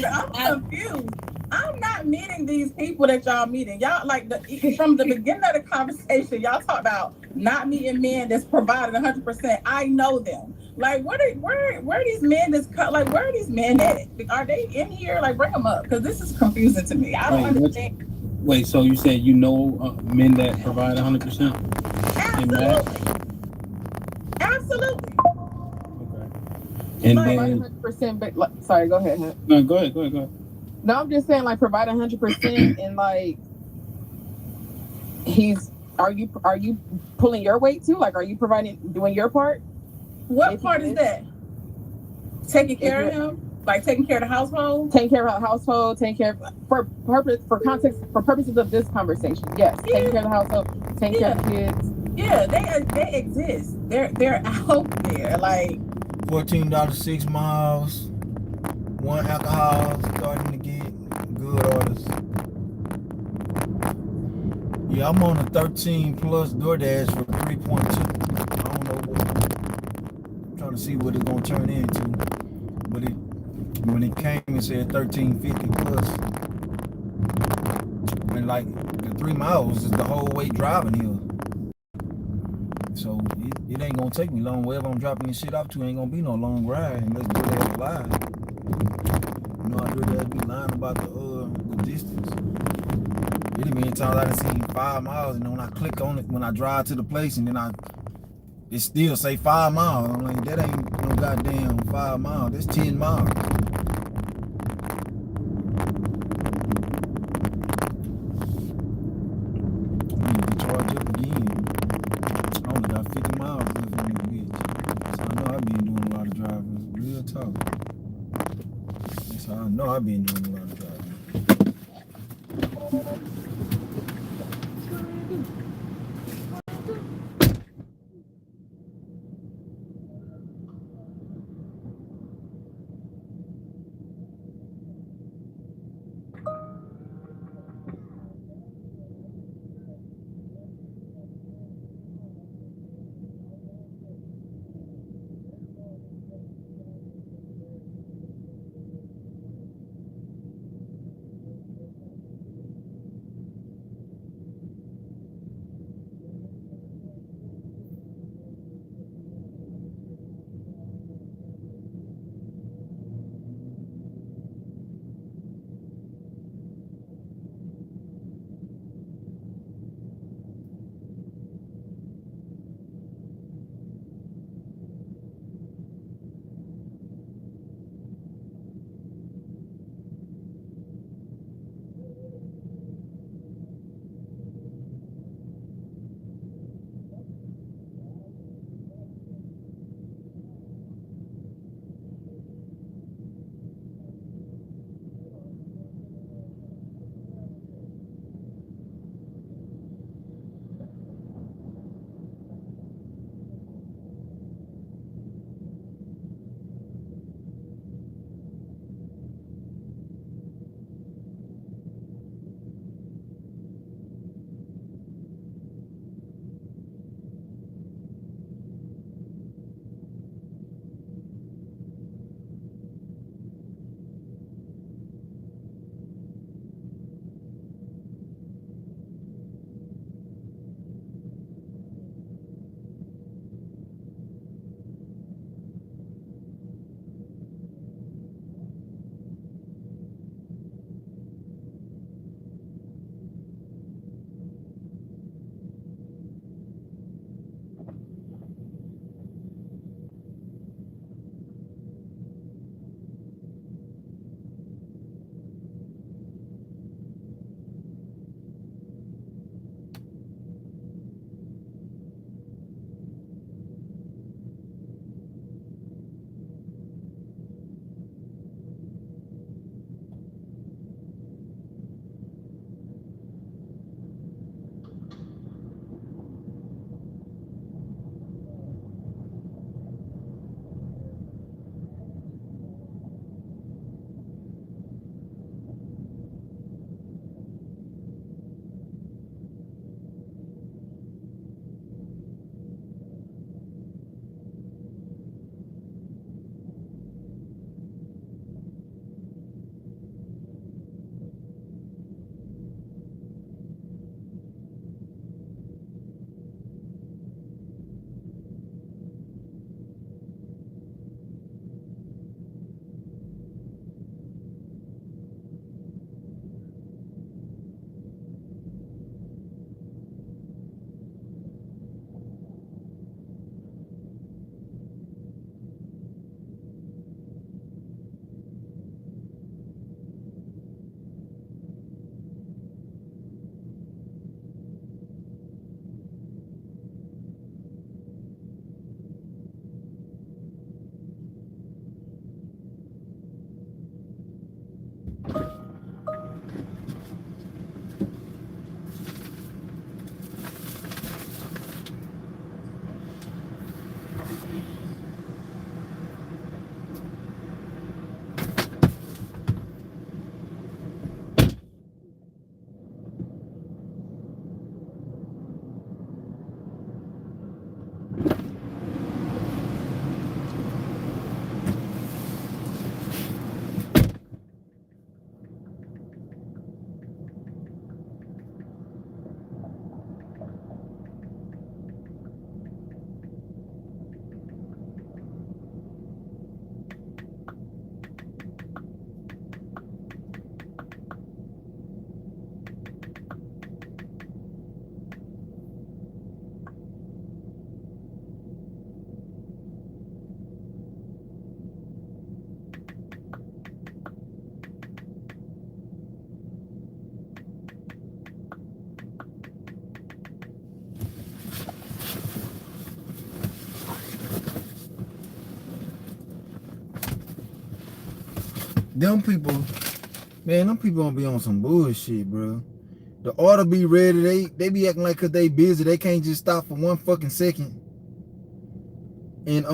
I'm confused. I'm not meeting these people that y'all meeting. Y'all, like, from the beginning of the conversation, y'all talk about not meeting men that's provided 100%. I know them. Like, where are these men that's like, where are these men at? Are they in here? Like, bring them up, because this is confusing to me. I don't understand. Wait, so you said you know men that provide 100%? Absolutely. Absolutely. And provide then 100%. But sorry, go ahead. no, go ahead. No, I'm just saying, like, provide 100%, and like, are you pulling your weight too? Like, are you doing your part? What part is that? Taking care of him, like taking care of the household. Taking care of the household, for purposes of this conversation. Yes, taking care of the household, taking care of the kids. Yeah, they exist. They're out there. Like $14 6 miles, 1 alcohol, starting to get good orders. Yeah, I'm on a 13 plus DoorDash for 3.2. I don't know what. I'm trying to see what it's gonna turn into. But when it came, it said 13.50 plus. And like the 3 miles is the whole way driving here. So it ain't gonna take me long. Wherever I'm dropping this shit off to ain't gonna be no long ride unless DoorDash live. You know, I DoorDash be lying about the distance. It done been times I done seen 5 miles, and then when I click on it, when I drive to the place, and then it still say 5 miles. I'm like, that ain't no goddamn 5 miles. That's 10 miles. I need to charge up again. I only got 50 miles left in this bitch. So I know I've been doing a lot of driving. Real talk. That's how I know I've been doing a lot of driving. them people, man, them people gonna be on some bullshit, bro. The order be ready. They be acting like 'cause they busy, they can't just stop for 1 fucking second. And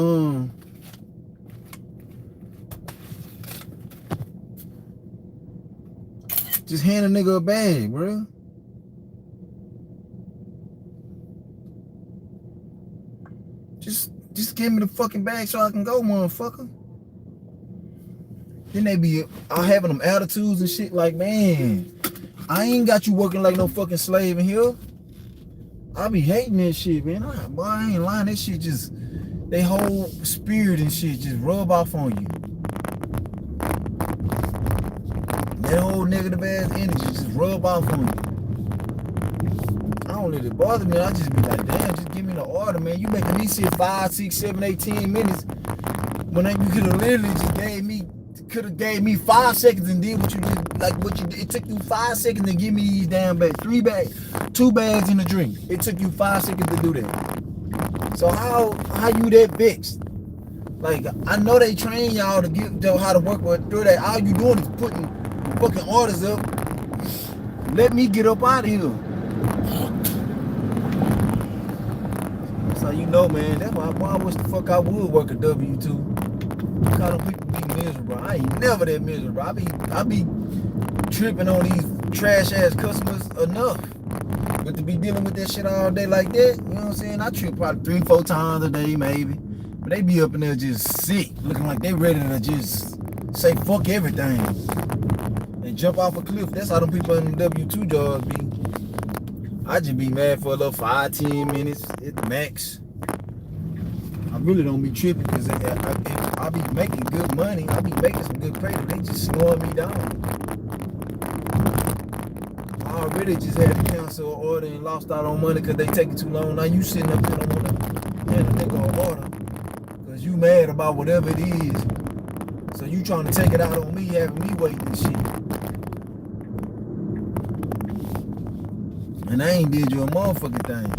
just hand a nigga a bag, bro. Just give me the fucking bag so I can go, motherfucker. Then they be all having them attitudes and shit like, man, I ain't got you working like no fucking slave in here. I be hating that shit, man. Boy, I ain't lying. That shit just, they whole spirit and shit just rub off on you. That whole negative ass energy just rub off on you. I don't let it bother me. I just be like, damn, just give me the order, man. You making me sit 5, 6, 7, 8, 10 minutes when you could have literally just gave me 5 seconds and did what you did, like what you did. It took you 5 seconds to give me these damn bags, 2 bags and a drink. It took you 5 seconds to do that. So how you that vexed? Like, I know they train y'all to get how to work, but through that, all you doing is putting fucking orders up. Let me get up out of here. So you know, man, that's why I wish the fuck I would work a W-2. Because them people be miserable. I ain't never that miserable. I be tripping on these trash ass customers enough. But to be dealing with that shit all day like that, you know what I'm saying? I trip probably 3-4 times a day maybe. But they be up in there just sick, looking like they ready to just say fuck everything and jump off a cliff. That's how them people in the W-2 jobs be. I just be mad for a little 5-10 minutes at max. I really don't be tripping because I be making good money. I be making some good pay, but they just slowing me down. I already just had to cancel an order and lost out on money because they taking too long. Now you sitting up there don't want to hand a nigga an order because you mad about whatever it is. So you trying to take it out on me, having me waiting and shit. And I ain't did you a motherfucking thing.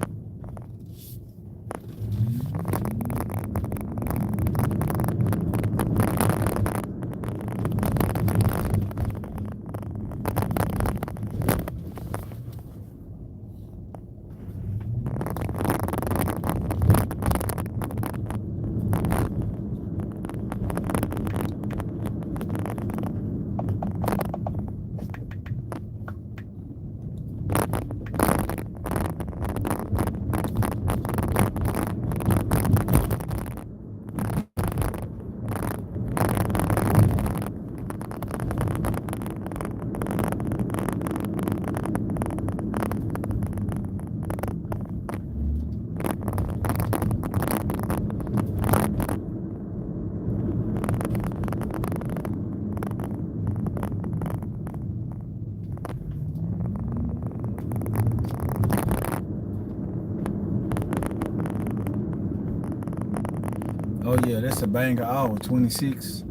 Oh yeah, that's a banger hour, 26.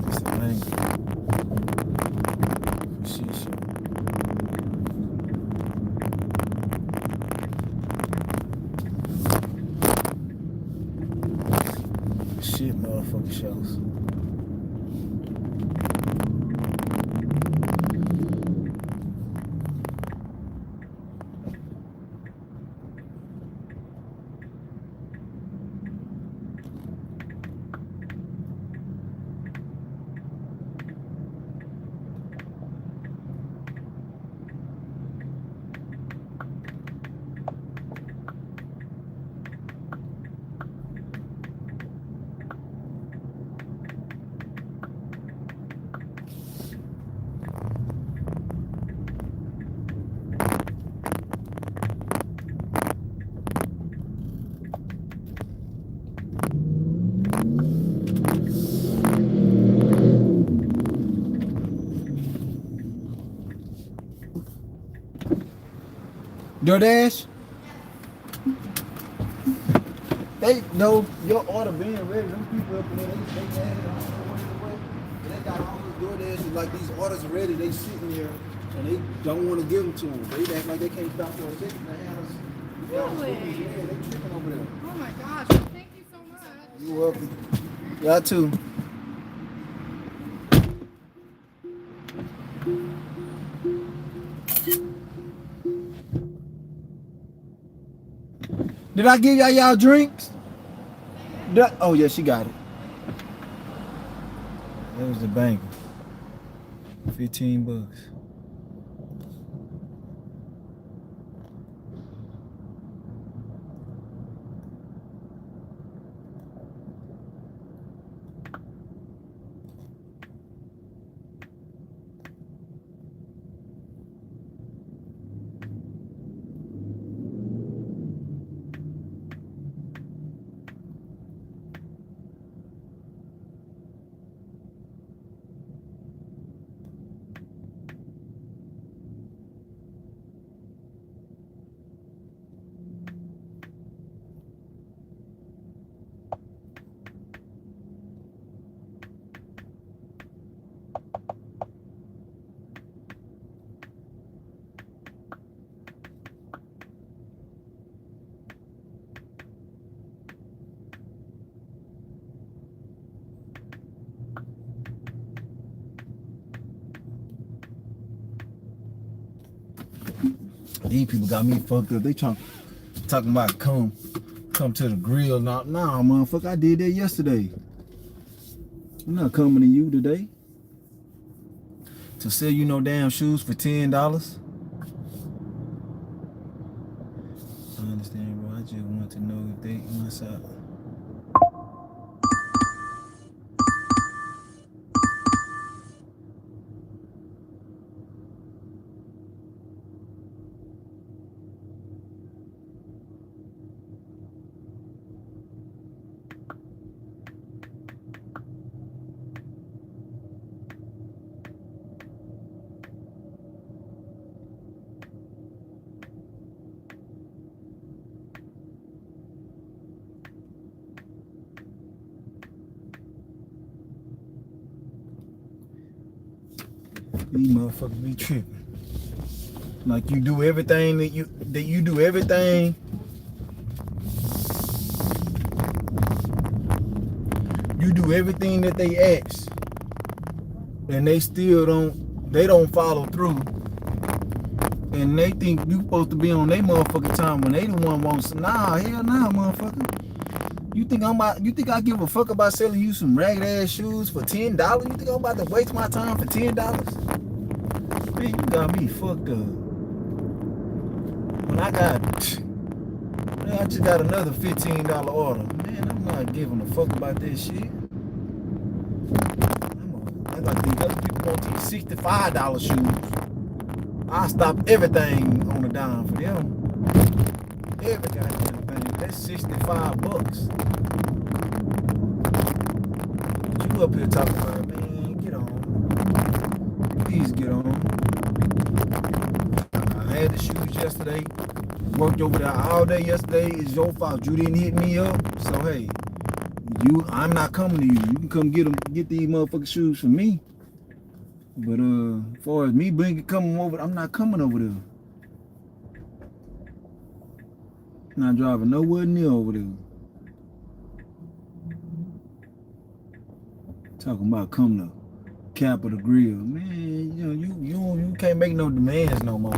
That's a banger. Shit. Shit, motherfucking shows. DoorDash? They know your order being ready. Them people up in there, they mad. I don't know what the way. They got all these DoorDash, like these orders are ready. They sitting here and they don't want to give them to them. They act like they can't stop for a second. Really? Yeah, they tripping over there. Oh my gosh, thank you so much. You're welcome. Y'all too. Did I give y'all drinks? Oh yeah, she got it. That was the bank. $15. These people got me fucked up. They talking about come to the grill. Nah, motherfucker, I did that yesterday. I'm not coming to you today to sell you no damn shoes for $10. I understand, bro. I just want to know if they must out. These motherfuckers be tripping. Like you do everything that you do everything. You do everything that they ask. And they still don't follow through. And they think you supposed to be on their motherfucking time when they the one wants. Nah, hell nah, motherfucker. You think I give a fuck about selling you some ragged ass shoes for $10? You think I'm about to waste my time for $10? Man, you got me fucked up. When I just got another $15 order. Man, I'm not giving a fuck about that shit. I got these other people want these $65 shoes. I stop everything on the dime for them. Every goddamn thing. That's $65. But you up here talking about, man, get on. Please get on. I had the shoes yesterday. Worked over there all day yesterday. It's your fault. You didn't hit me up. So hey, I'm not coming to you. You can come get these motherfucking shoes from me. But as far as me coming over, I'm not coming over there. Not driving nowhere near over there. Talking about coming to Capitol Grill. Man, you can't make no demands no more.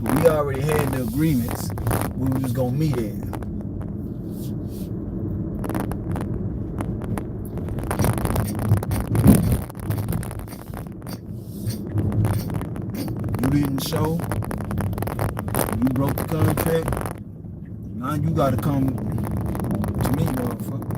We already had the agreements we was gonna meet at. You didn't show. You broke the contract. Now you gotta come to me, motherfucker.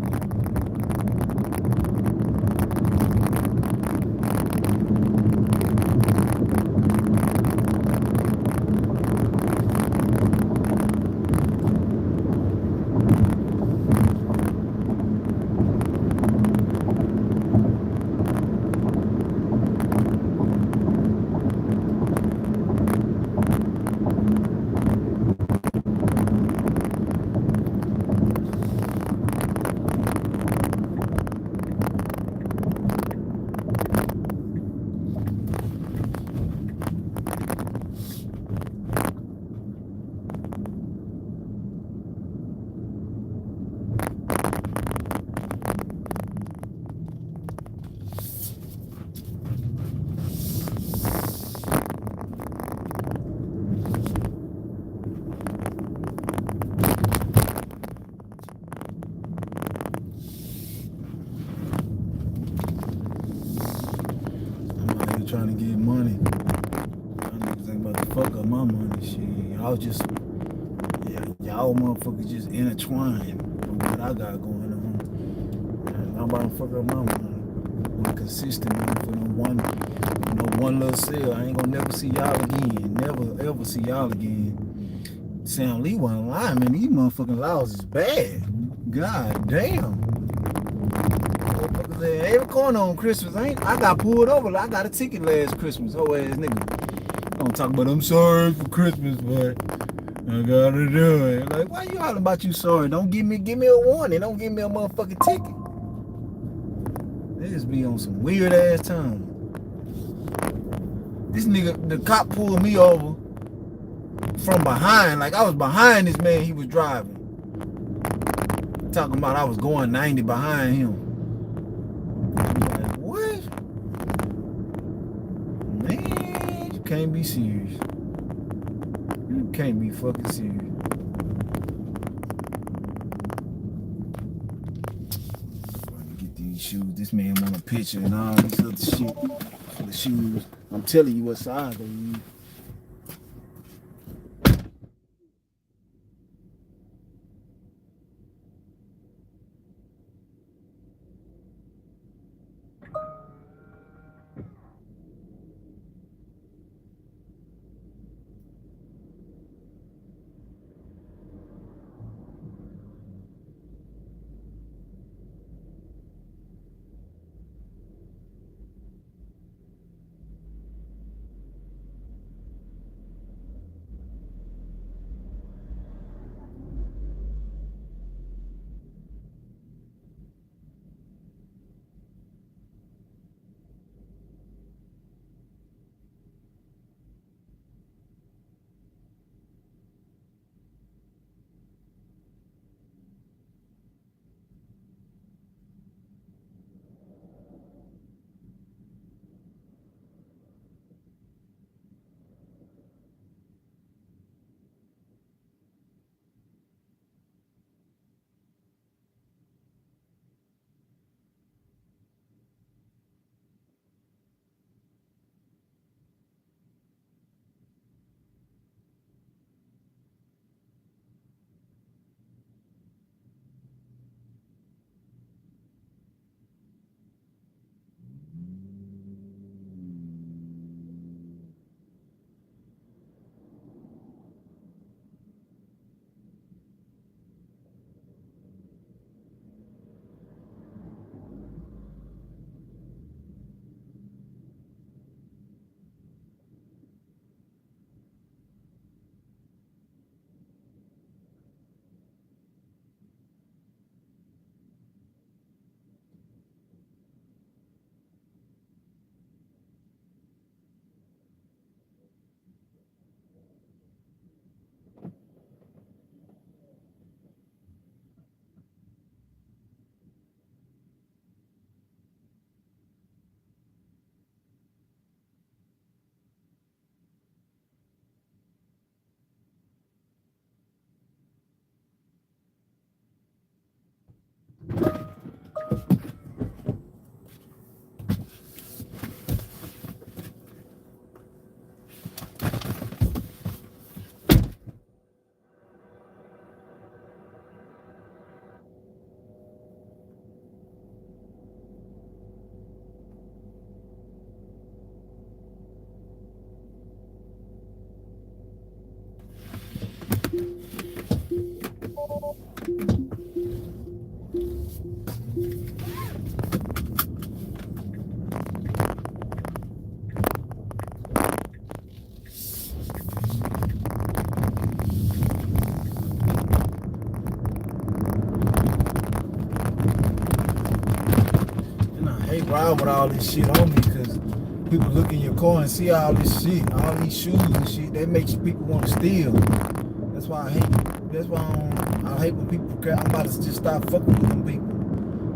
money. Y'all niggas ain't about to fuck up my money, shit. Y'all just, y'all motherfuckers just intertwined with what I got going on. Y'all about to fuck up my money. I'm consistent, man, for one little sale. I ain't gonna never see y'all again. Never ever see y'all again. Sam Lee wasn't lying, man. These motherfucking laws is bad. God damn. Motherfuckers at every corner on Christmas. I got pulled over. I got a ticket last Christmas. Oh ass nigga. Don't talk about I'm sorry for Christmas, but I gotta do it. Like, why you hollering about you sorry? Don't give me a warning. Don't give me a motherfucking ticket. They just be on some weird ass time. This nigga, the cop pulled me over from behind. Like I was behind this man he was driving. Talking about I was going 90 behind him. Like, what? Man, you can't be serious. You can't be fucking serious. Shoes. This man want a picture and all this other shit for the shoes. I'm telling you what size they use. Ride with all this shit on me because people look in your car and see all this shit, all these shoes and shit. That makes people want to steal. That's why I hate. That's why I hate when people. I'm about to just start fucking with them people.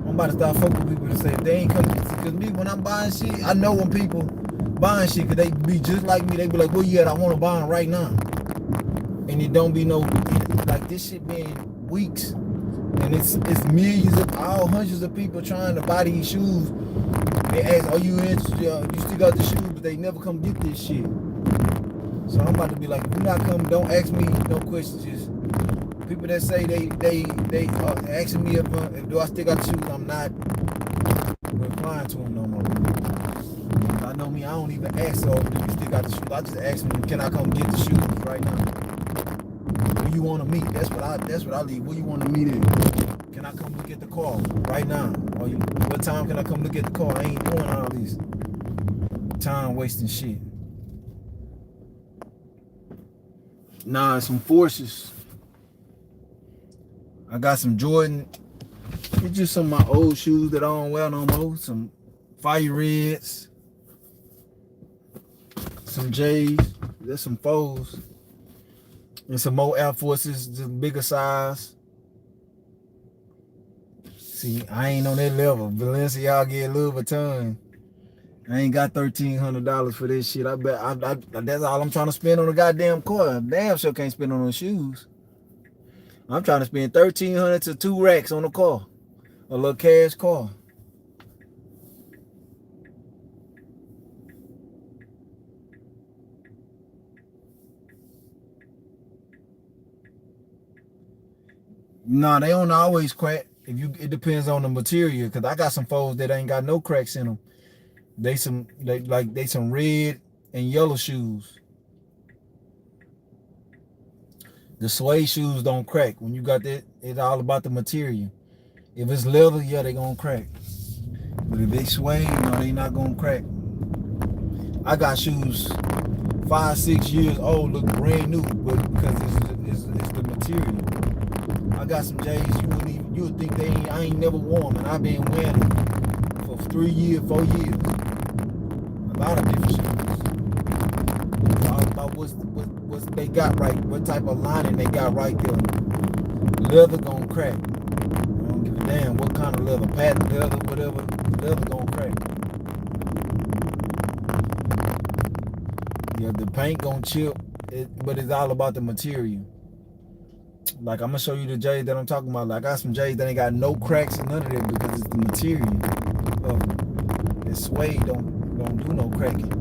I'm about to start fucking with people and say if they ain't coming. Because me, when I'm buying shit, I know when people buying shit because they be just like me. They be like, "Where you at? I want to buy them right now." And it don't be no like this shit being weeks. And it's millions of all hundreds of people trying to buy these shoes They ask, are you interested? You still got the shoes, but they never come get this shit. So I'm about to be like, if you're not coming, don't ask me no questions. Just people that say they asking me if do I still got the shoes, I'm not replying to them no more. I know me, I don't even ask, so do you still got the shoes? I just ask them, can I come get the shoes right now? Where you want to meet? That's what I leave. Where you want to meet at? Can I come look at the car right now? Or what time can I come look at the car? I ain't doing all this time wasting shit. Nah, some forces. I got some Jordan. It's just some of my old shoes that I don't wear no more. Some fire reds. Some J's. There's some foes. And some more Air Forces, the bigger size. See, I ain't on that level. Balenciaga, Louis Vuitton. I ain't got $1,300 for this shit. I bet that's all I'm trying to spend on a goddamn car. Damn sure can't spend on those shoes. I'm trying to spend $1,300 to 2 racks on a car. A little cash car. Nah, they don't always crack. It depends on the material. Cause I got some foes that ain't got no cracks in them. They some red and yellow shoes. The suede shoes don't crack. When you got that, it's all about the material. If it's leather, yeah, they gonna crack. But if they suede, no, they not gonna crack. I got shoes 5-6 years old, look brand new, but because it's the material. I got some J's you would think I ain't never worn, and I've been wearing them for 3 years, 4 years. A lot of different shoes. All about what they got right, what type of lining they got right there. Leather gonna crack. I don't give a damn what kind of leather, patent leather, whatever. Leather gonna crack. Yeah, the paint gonna chip, but it's all about the material. Like, I'm gonna show you the J's that I'm talking about. Like, I got some J's that ain't got no cracks and none of that because it's the material of them. That suede don't do no cracking.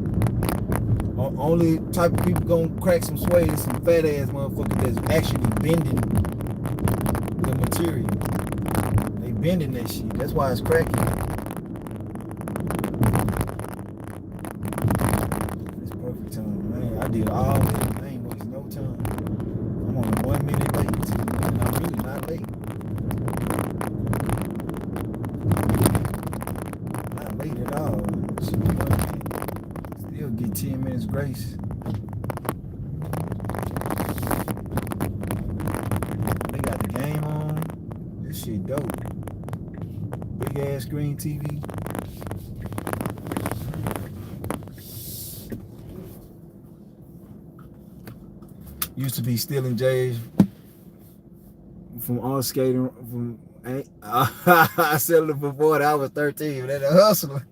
Only type of people gonna crack some suede is some fat ass motherfuckers that's actually bending the material. They bending that shit. That's why it's cracking. It's perfect time, man. I did all that. I ain't waste no time. I'm only 1 minute late. And I'm really not late. Not late at all. Should be 1 minute. Still get 10 minutes grace. They got the game on. This shit dope. Big ass screen TV. Used to be stealing J's from all skating. I sold it for 40. I was 13. That's a hustler.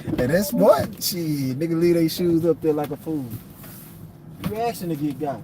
And that's what? Shit, nigga leave their shoes up there like a fool. You asking to get got.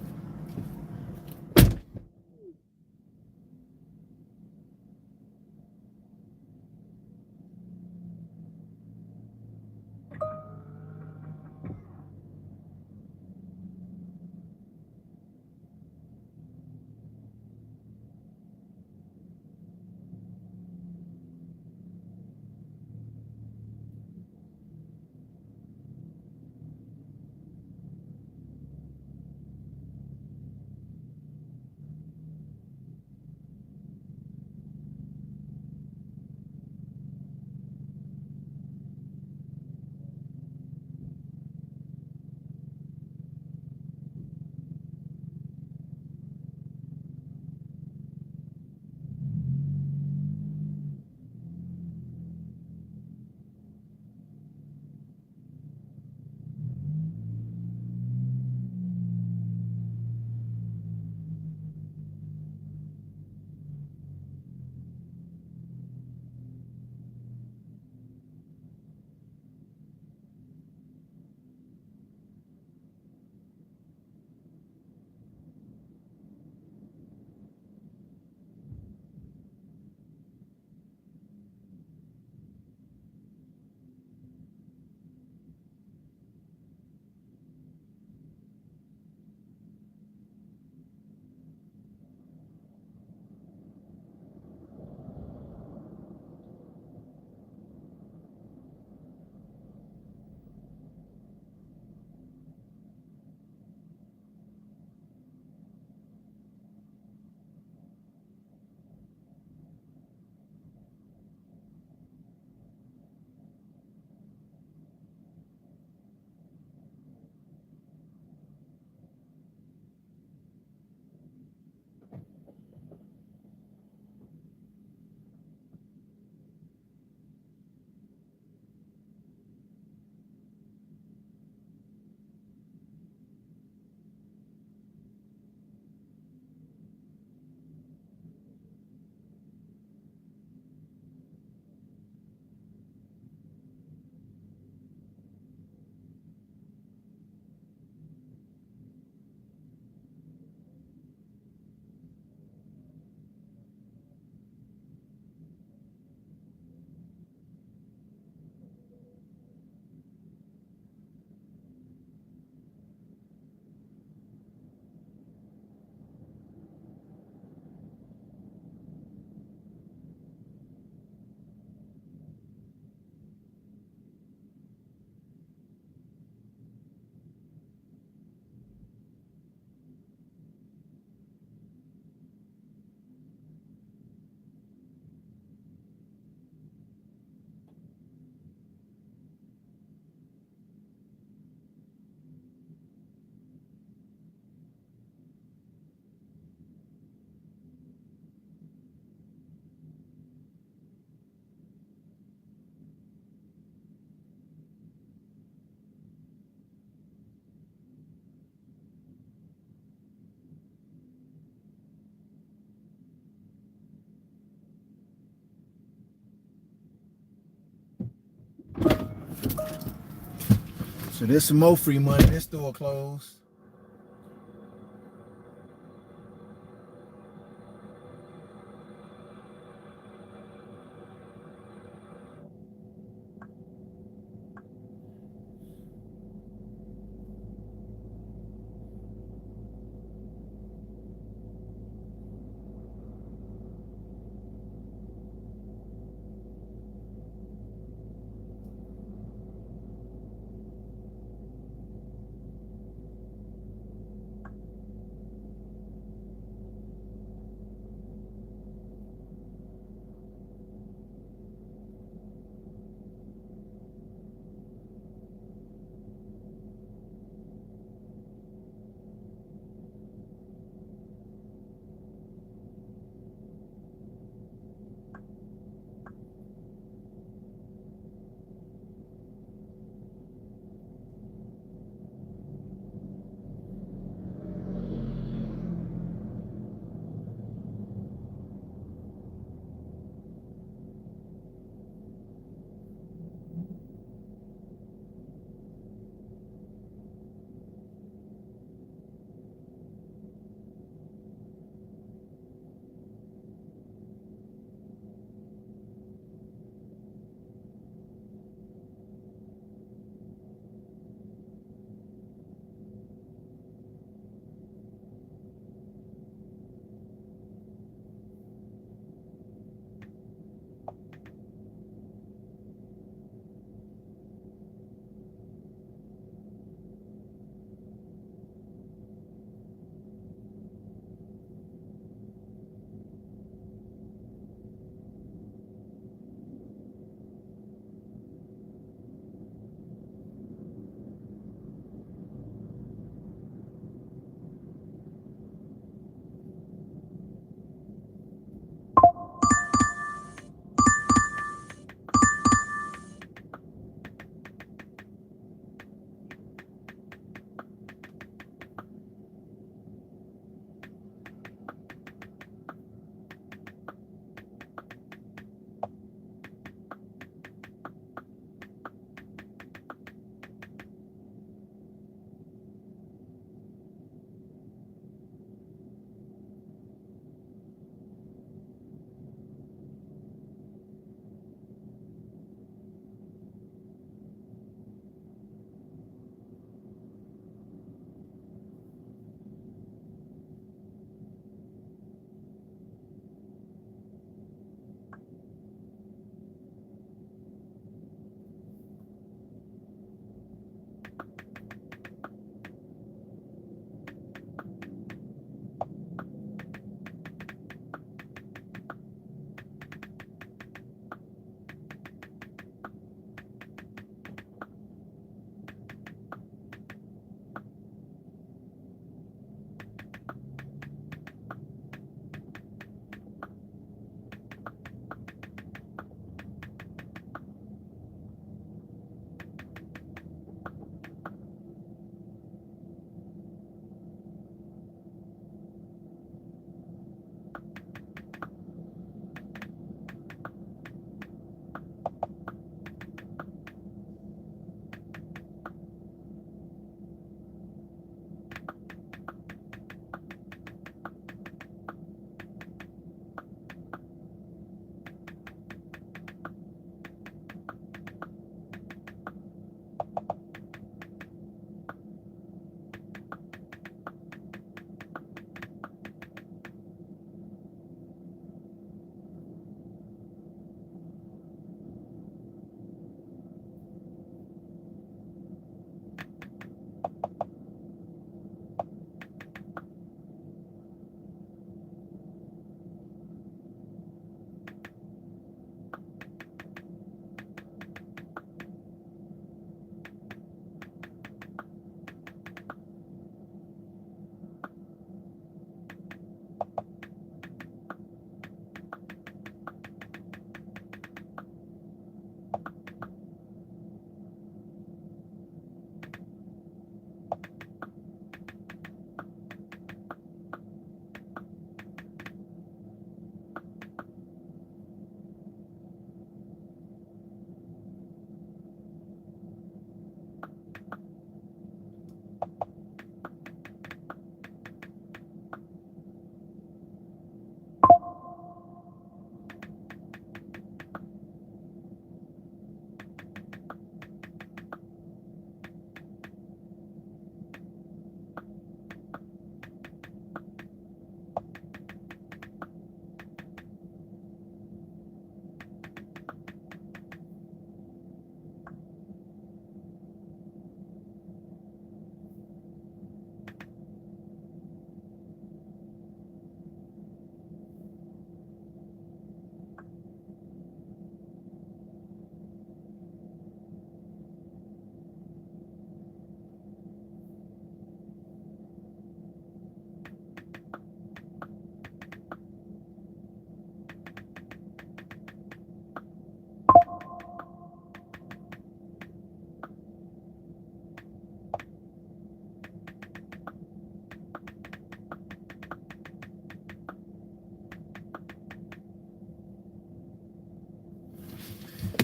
So there's some more free money. This store closed.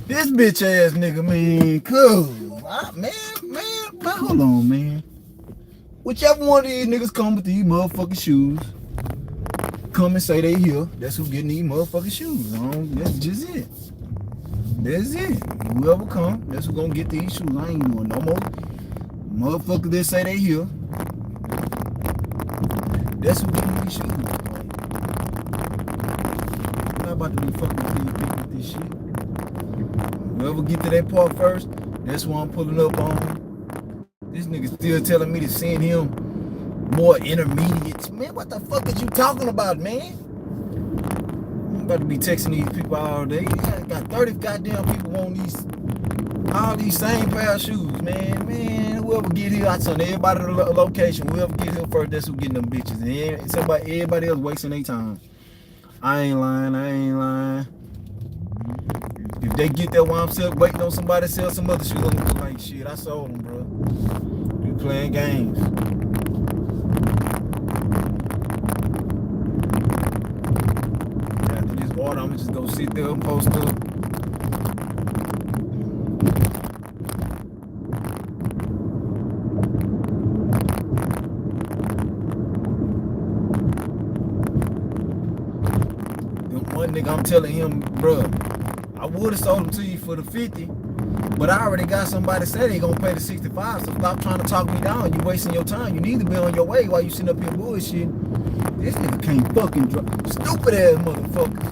This bitch ass nigga, man, cool. Man, hold on, man. Whichever one of these niggas come with these motherfucking shoes, come and say they here. That's who getting these motherfucking shoes. That's just it. That's it. Whoever come, that's who gonna get these shoes. I ain't doing no more. Motherfuckers that say they here. That's who getting these shoes. I'm not about to be fucking with these people with this shit. Whoever get to that part first, that's what I'm pulling up on. This nigga still telling me to send him more intermediates. Man, what the fuck is you talking about, man? I'm about to be texting these people all day. I got 30 goddamn people on all these same pair of shoes, man. Man, whoever get here, I send everybody to the location. Whoever get here first, that's who getting them bitches. And everybody else wasting their time. I ain't lying. If they get there while I'm still waiting on somebody to sell some other shoes, I'm gonna be like, shit, I sold them, bro. You playing games. After this order, I'm just gonna sit there and post up. One nigga, I'm telling him, bro, I would have sold them to you for the 50, but I already got somebody said they gonna pay the 65, so stop trying to talk me down. You wasting your time. You need to be on your way while you sitting up here bullshit. This nigga can't fucking drive. Stupid ass motherfuckers.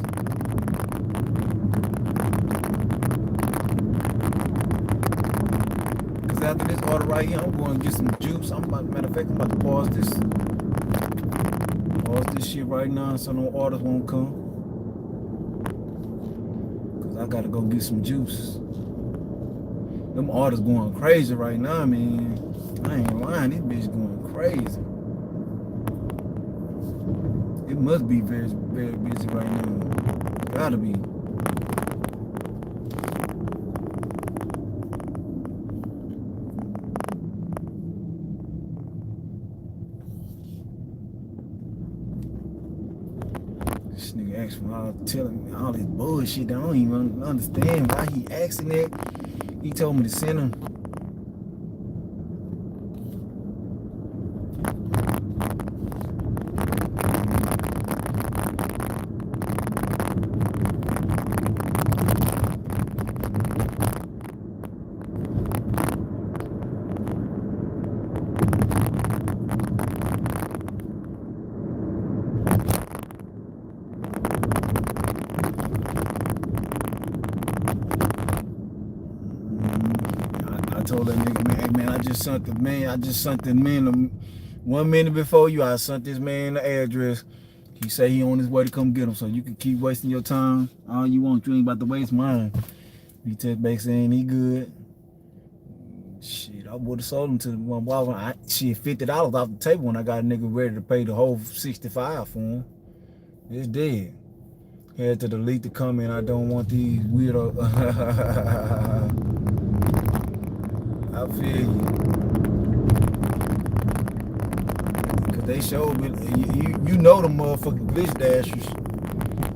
Cause after this order right here, I'm going to get some juice. Matter of fact, I'm about to pause this shit right now so no orders won't come. I gotta go get some juice. Them orders going crazy right now, man. I ain't lying, this bitch going crazy. It must be very, very busy right now. Gotta be. This nigga asked me telling me all this bullshit. I don't even understand why he asking that. He told me to send him. I told that nigga, man, I just sent the man 1 minute before you. I sent this man the address. He say he on his way to come get him, so you can keep wasting your time all you want. You ain't about to waste mine. He text back saying he good. Shit, I would have sold him to one. Shit, $50 off the table when I got a nigga ready to pay the whole 65 for him. It's dead. Had to delete the comment. I don't want these weirdo. I feel you. Cause they showed me, you know the motherfucking glitch dashers.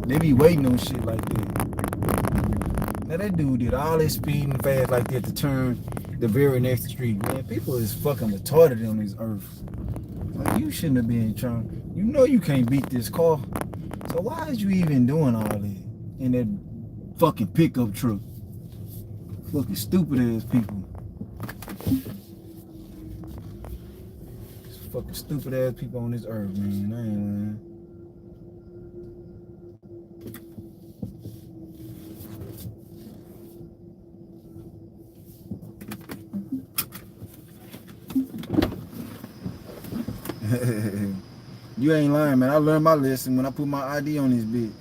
They be waiting on shit like that. Now that dude did all this speeding fast like that to turn the very next street. Man, people is fucking retarded on this earth. Like, you shouldn't have been trying. You know you can't beat this car. So why is you even doing all that in that fucking pickup truck? Fucking stupid ass people. Fucking stupid ass people on this earth, man. I ain't lying. You ain't lying, man. I learned my lesson when I put my ID on this bitch.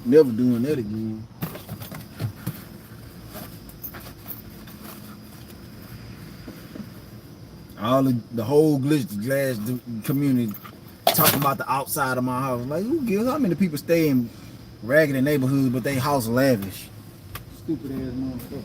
Never doing that again. All the whole glitch glass community talking about the outside of my house. Like, who gives? How many people stay in raggedy neighborhoods but they house lavish? Stupid ass motherfucker.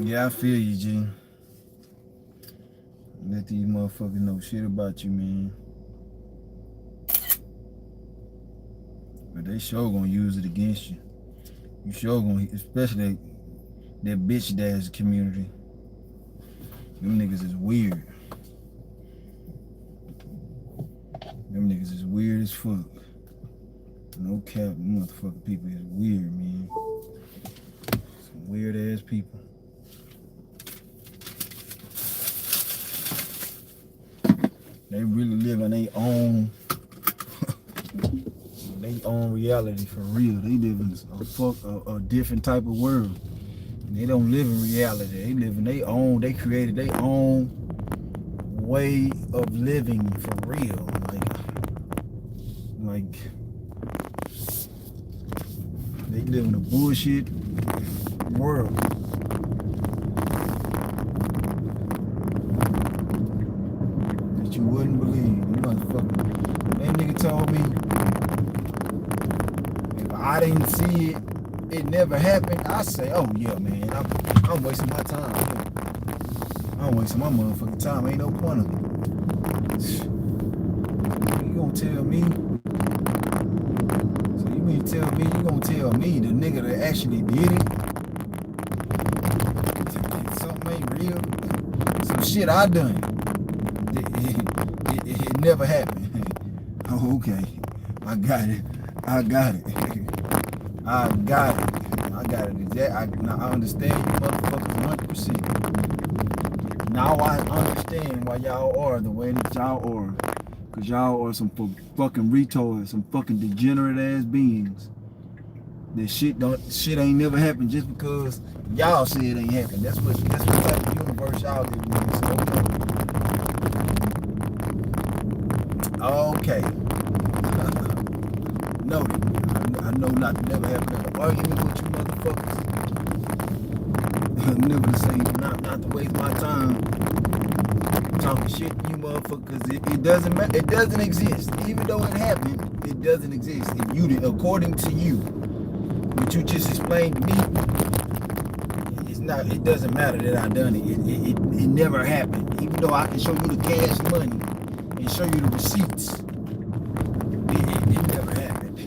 Yeah, I feel you, G. Let these motherfuckers know shit about you, man. But they sure gonna use it against you. You sure gonna, especially that bitch ass community. Them niggas is weird. Them niggas is weird as fuck. No cap, motherfucking people is weird, man. Some weird ass people. They really live in their own reality for real. They live in a different type of world. And they don't live in reality. They live in their own, they created their own way of living for real. Like they live in a bullshit world. That you wouldn't believe. You motherfucker. That nigga told me if I didn't see it, it never happened. I say, oh yeah, man, I'm wasting my time. I'm wasting my motherfucking time. Ain't no point of it. You gonna tell me? So you mean tell me? You gonna tell me, the nigga that actually did it? Something ain't real. Some shit I done. It never happened. Oh, okay. I got it. I got it. I got it. I understand you motherfuckers 100%. Now I understand why y'all are the way that y'all are. Cause y'all are some fucking retards, some fucking degenerate ass beings. That shit ain't never happened just because y'all say it ain't happened. That's what type of universe y'all live in. So okay. Noted. I know not to never have another argument with you motherfuckers. Never to say not to waste my time talking shit to you motherfuckers. It doesn't matter. It doesn't exist. Even though it happened, it doesn't exist. If you did, according to you, what you just explained to me, it's not. It doesn't matter that I done it. It never happened. Even though I can show you the cash money and show you the receipts, it never happened.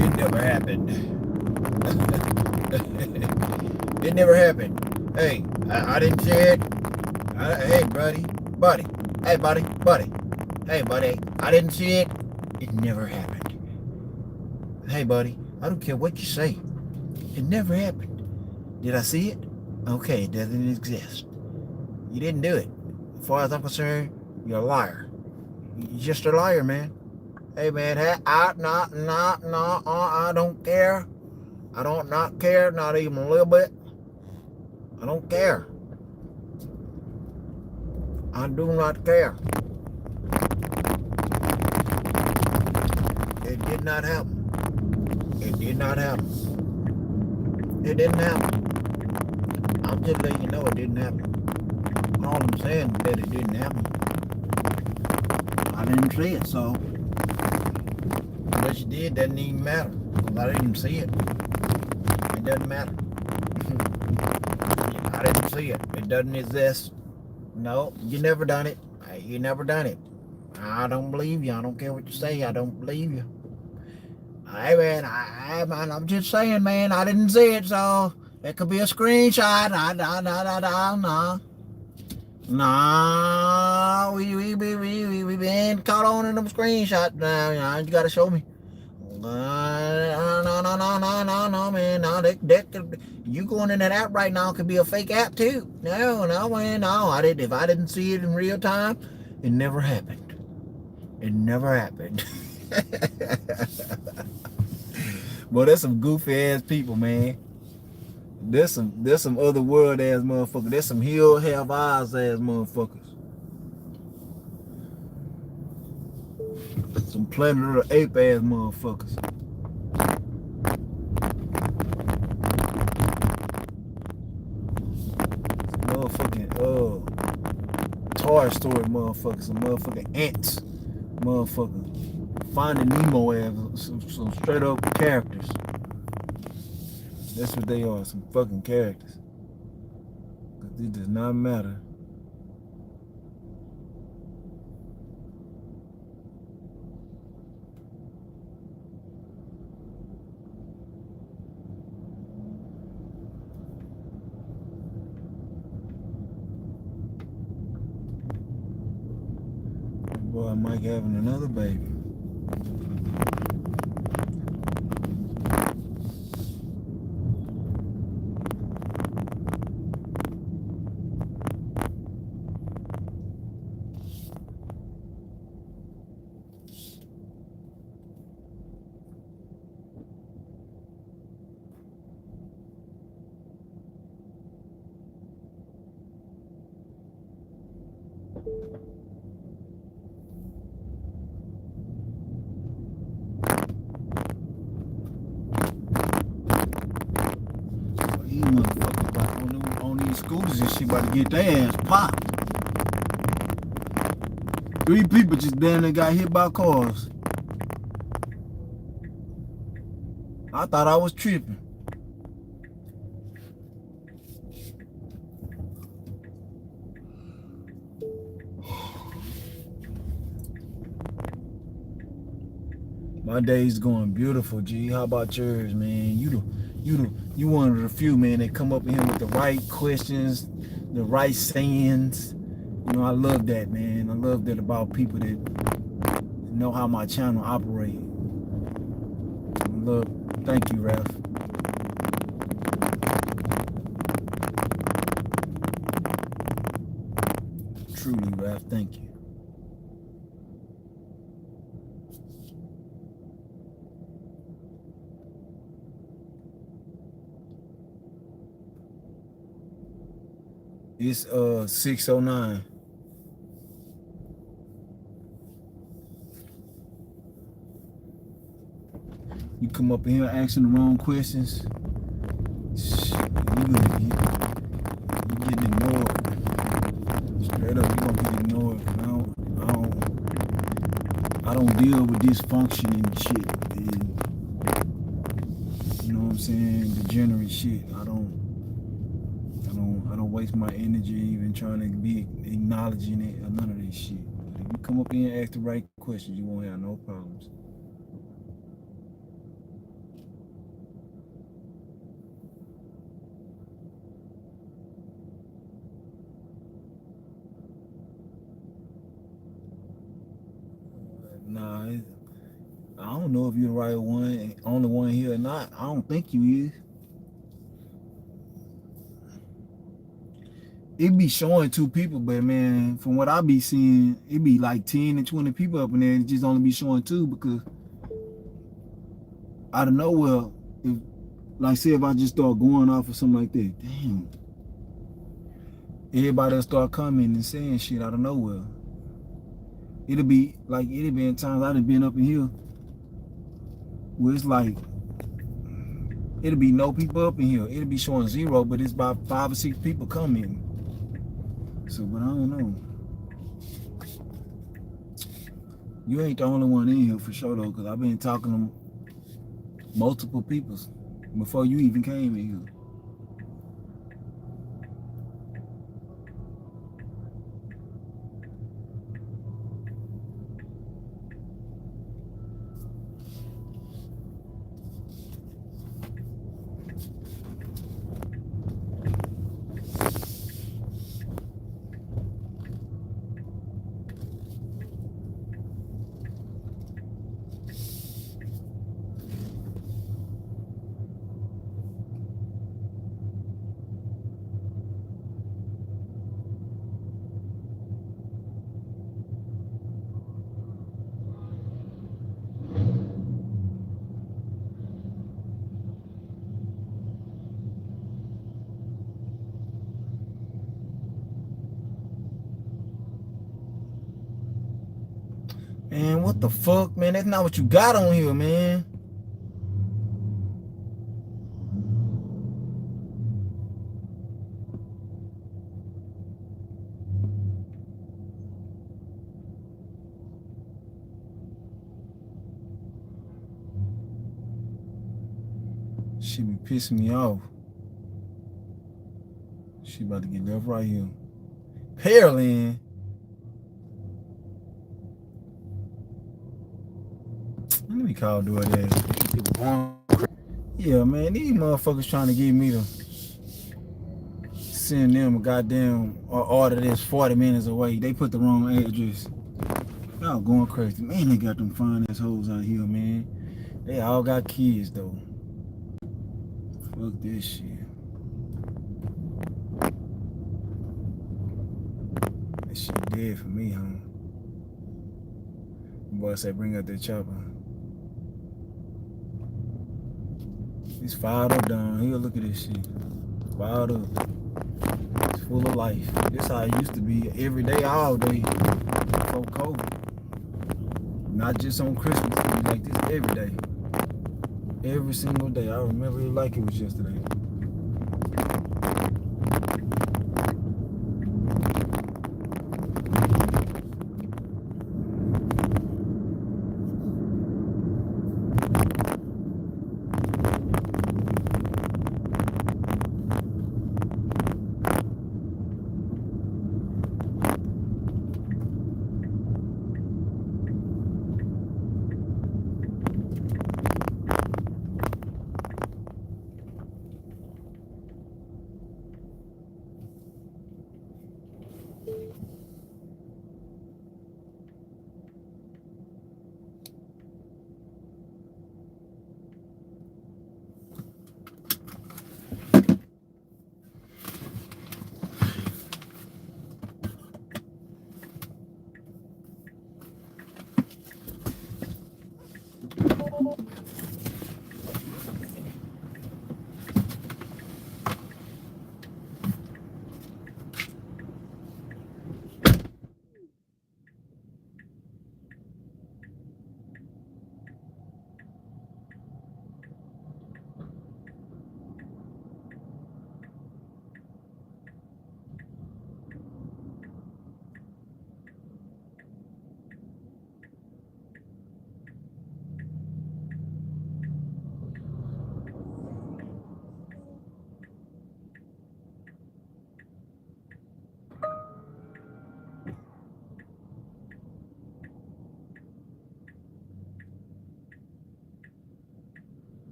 It never happened. It never happened. Hey, I didn't say it. Hey, buddy. Hey, buddy. Hey, buddy. I didn't see it. It never happened. Hey, buddy. I don't care what you say. It never happened. Did I see it? Okay, it doesn't exist. You didn't do it. As far as I'm concerned, you're a liar. You're just a liar, man. Hey, man, I don't care. I don't not care, not even a little bit. I don't care. I do not care. It did not happen. It did not happen. It didn't happen. I'm just letting you know it didn't happen. All I'm saying is that it didn't happen. I didn't see it, so what you did doesn't even matter. Because I didn't see it. It doesn't matter. I didn't see it. It doesn't exist. No, you never done it. You never done it. I don't believe you. I don't care what you say. I don't believe you. Hey, man, I'm just saying, man, I didn't see it, so it could be a screenshot. No, we been caught on in them screenshots now. You gotta show me. No, man. No, you going in that app right now could be a fake app too. No, man, no. If I didn't see it in real time, it never happened. It never happened. Boy, there's some goofy ass people, man. There's some other world ass motherfuckers. There's some hill have eyes ass motherfuckers. Some Planet of the Ape ass motherfuckers. Motherfucking Toy Story motherfuckers. Some motherfucking ants. Motherfuckers. Finding Nemo ass. Some straight up characters. That's what they are. Some fucking characters. Cause it does not matter. Boy, Mike having another baby. These motherfuckers about on these scooters and shit about to get their ass popped. 3 people just damn near got hit by cars. I thought I was tripping. My day's going beautiful, G. How about yours, man? You one of the few, man, that come up in here with the right questions, the right sayings. You know, I love that, man. I love that about people that know how my channel operates. Thank you, Ralph. Truly, Ralph, thank you. It's 6:09. You come up in here asking the wrong questions, you getting ignored. Straight up, you gonna get ignored. I don't deal with dysfunction and shit. And, you know what I'm saying? Degenerate shit. I don't waste my energy even trying to be acknowledging it or none of this shit. But if you come up here and ask the right questions, you won't have no problems. Nah, I don't know if you're the right one, only one here or not. I don't think you is. it be showing 2 people, but man, from what I be seeing, it be like 10 and 20 people up in there. It just only be showing 2 because out of nowhere, if like say if I just start going off or something like that, damn, everybody will start coming and saying shit out of nowhere. It'll be in times I done been up in here where it's like it'll be no people up in here. It'll be showing 0, but it's about 5 or 6 people coming. So, but I don't know. You ain't the only one in here for sure though, because I've been talking to multiple people before you even came in here. Man, what the fuck, man? That's not what you got on here, man. She be pissing me off. She about to get left right here. Pearland. Let me call DoorDash. Yeah, man, these motherfuckers trying to get me to send them a goddamn order that's 40 minutes away. They put the wrong address. Y'all going crazy. Man, they got them fine ass hoes out here, man. They all got kids, though. Fuck this shit. That shit dead for me, huh? Boy said bring up that chopper. It's fired up down here. Look at this shit. Fired up. It's full of life. This how it used to be every day, all day before COVID. Not just on Christmas. It be like this every day. Every single day. I remember it like it was yesterday.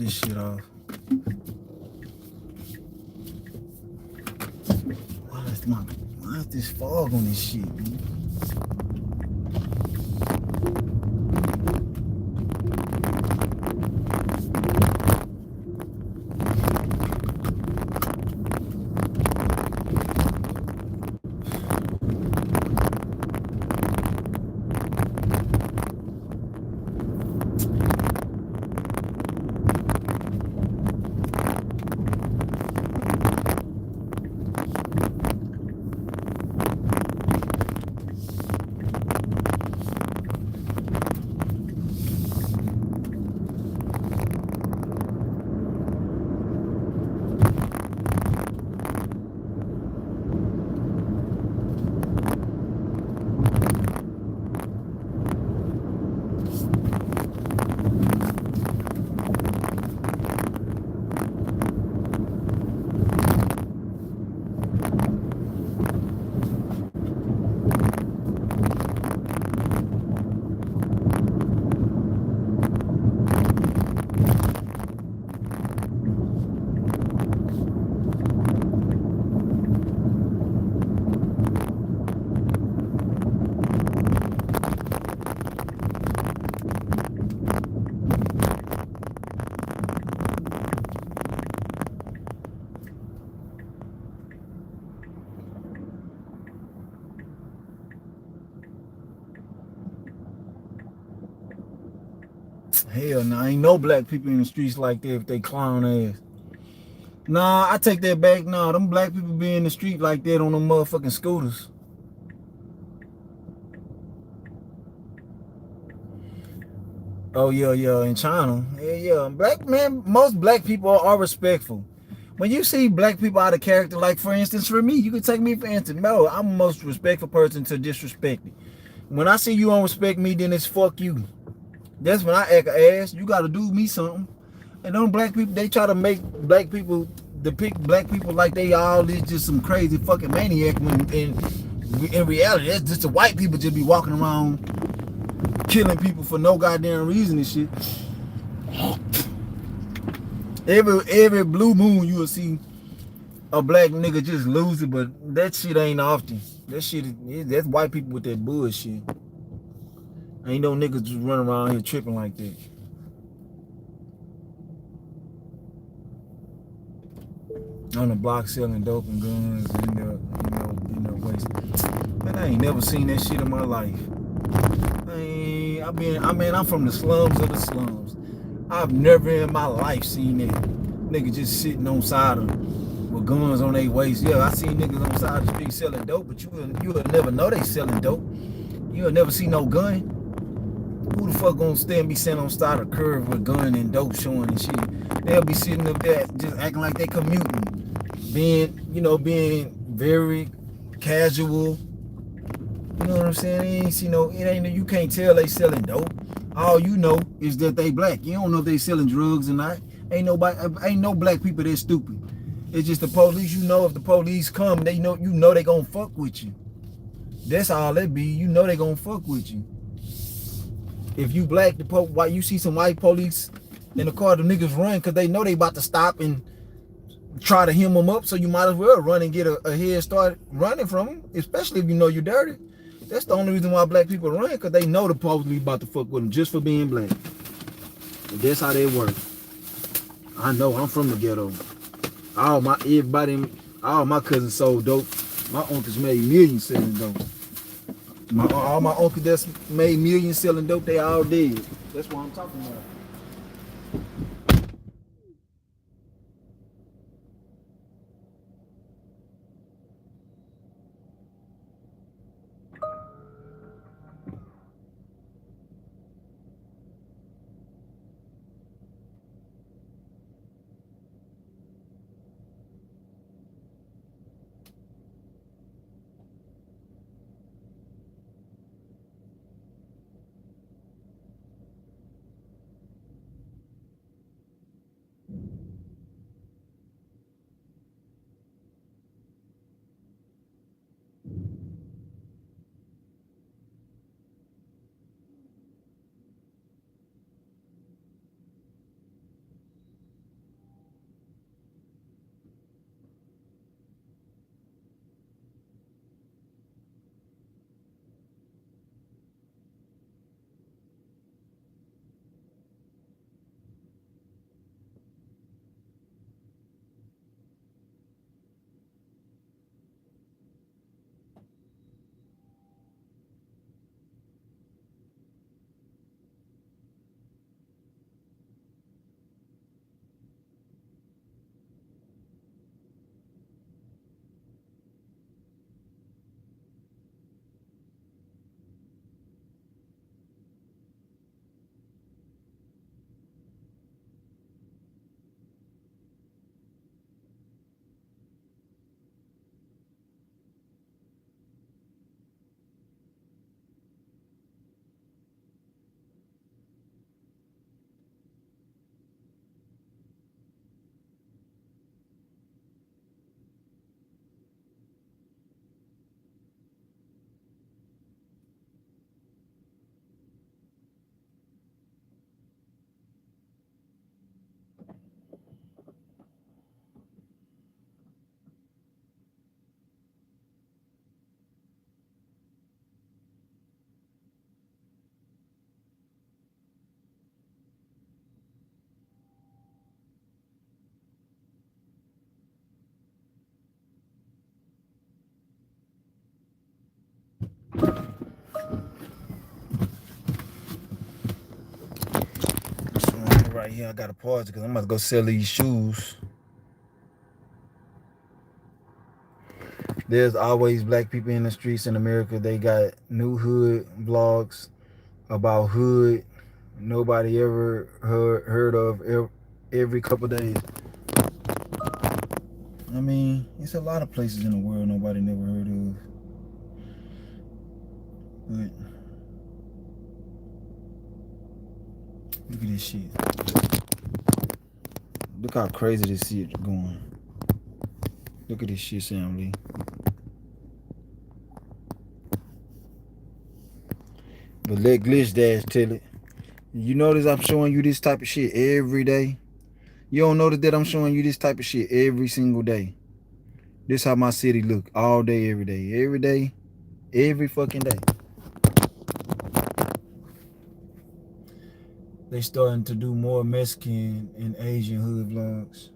this shit off. Why is this fog on this shit, man? Hell no, ain't no black people in the streets like that if they clown ass. Nah, I take that back. Nah, them black people be in the street like that on them motherfucking scooters. Oh yeah, in China. Yeah. Black man, most black people are respectful. When you see black people out of character, like for instance, for me, you can take me for instance. No, I'm the most respectful person to disrespect me. When I see you don't respect me, then it's fuck you. That's when I act ass. You gotta do me something. And them black people, they try to make black people depict black people like they all is just some crazy fucking maniac. When in reality, that's just the white people just be walking around killing people for no goddamn reason and shit. Every blue moon you will see a black nigga just lose it, but that shit ain't often. That shit that's white people with that bullshit. Ain't no niggas just running around here tripping like that. On the block selling dope and guns in the waste. Man, I ain't never seen that shit in my life. I'm from the slums of the slums. I've never in my life seen that nigga just sitting on side of with guns on their waist. Yeah, I seen niggas on the side of the street selling dope, but you'll never know they selling dope. You'll never see no gun. Who the fuck gonna stand be sitting on side of the curve with gun and dope showing and shit? They'll be sitting up there just acting like they commuting, being very casual. You know what I'm saying? You can't tell they selling dope. All you know is that they black. You don't know if they selling drugs or not. Ain't no black people that stupid. It's just the police. You know if the police come, they gonna fuck with you. That's all that be. You know they gonna fuck with you. If you black, why you see some white police in the car, the niggas run because they know they about to stop and try to hem them up. So you might as well run and get a head start running from them, especially if you know you're dirty. That's the only reason why black people run, because they know the police about to fuck with them just for being black. And that's how they work. I know, I'm from the ghetto. All my cousins sold dope. My uncles made millions selling dope. All my uncles that's made millions selling dope, they all dead. That's what I'm talking about. right here. I got a pause because I'm about to go sell these shoes. There's always black people in the streets in America. They got new hood vlogs about hood nobody ever heard of every couple days. I mean, it's a lot of places in the world nobody never heard of. But look at this shit. Look how crazy this shit going. Look at this shit, Sam Lee. But let Glitch Dash tell it. You notice I'm showing you this type of shit every day? You don't notice that I'm showing you this type of shit every single day? This how my city look all day, every day. Every day, every fucking day. They starting to do more Mexican and Asian hood vlogs.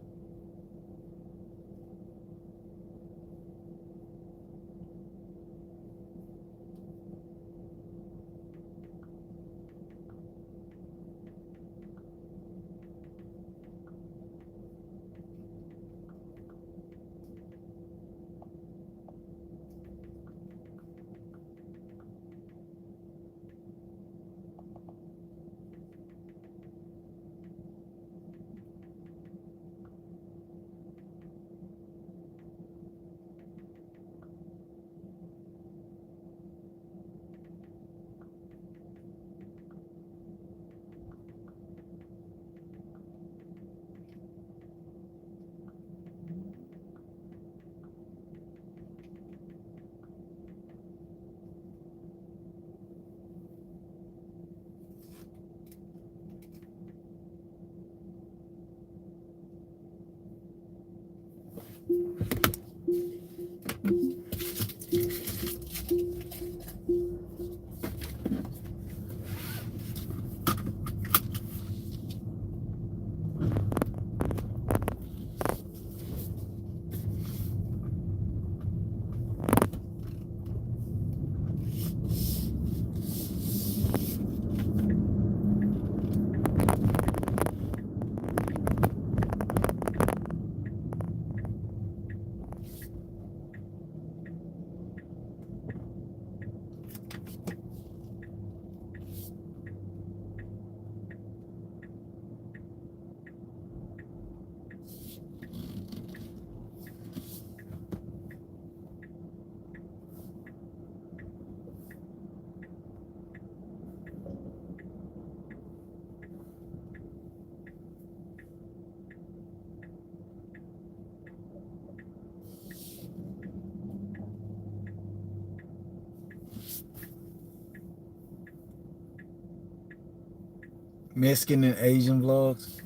Mexican and Asian vlogs.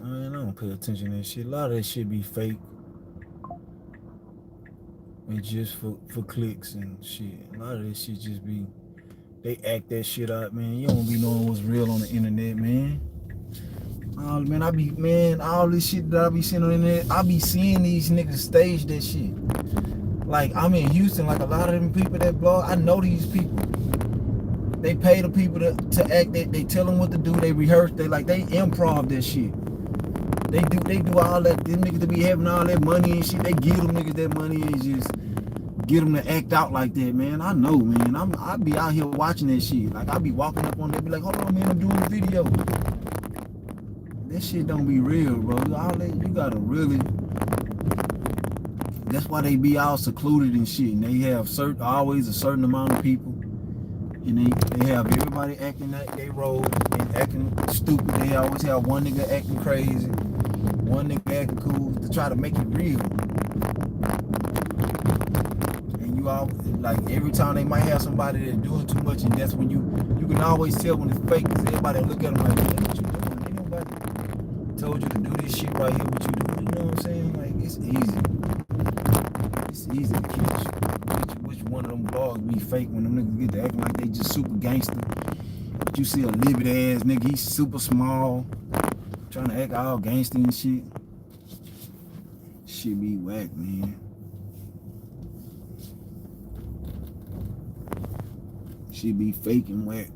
Man, I don't pay attention to that shit. A lot of that shit be fake. It's just for clicks and shit. A lot of this shit just be, they act that shit out, man. You don't be knowing what's real on the internet, man. Oh, man, all this shit that I be seeing on the internet, I be seeing these niggas stage that shit. Like, I'm in Houston, like a lot of them people that blog, I know these people. They pay the people to act, they tell them what to do, they rehearse, they improv that shit. They do all that, them niggas to be having all that money and shit, they give them niggas that money and just get them to act out like that, man. I know, man. I be out here watching that shit. Like, I be walking up on there, be like, hold on, man, I'm doing a video. That shit don't be real, bro. All that, you gotta really, that's why they be all secluded and shit. And they have always a certain amount of people. And they have everybody acting like they role and acting stupid. They always have one nigga acting crazy, one nigga acting cool to try to make it real. And you all, like, every time they might have somebody that's doing too much, and that's when you can always tell when it's fake, because everybody look at them like, man, what you doing? Ain't nobody told you to do this shit right here, what you doing? You know what I'm saying? Like, it's easy. It's easy to catch which one of them vlogs be fake when them niggas get to acting like they just super gangster. But you see a livid ass nigga, he's super small, trying to act all gangster and shit. Shit be whack, man. Shit be fake and whack.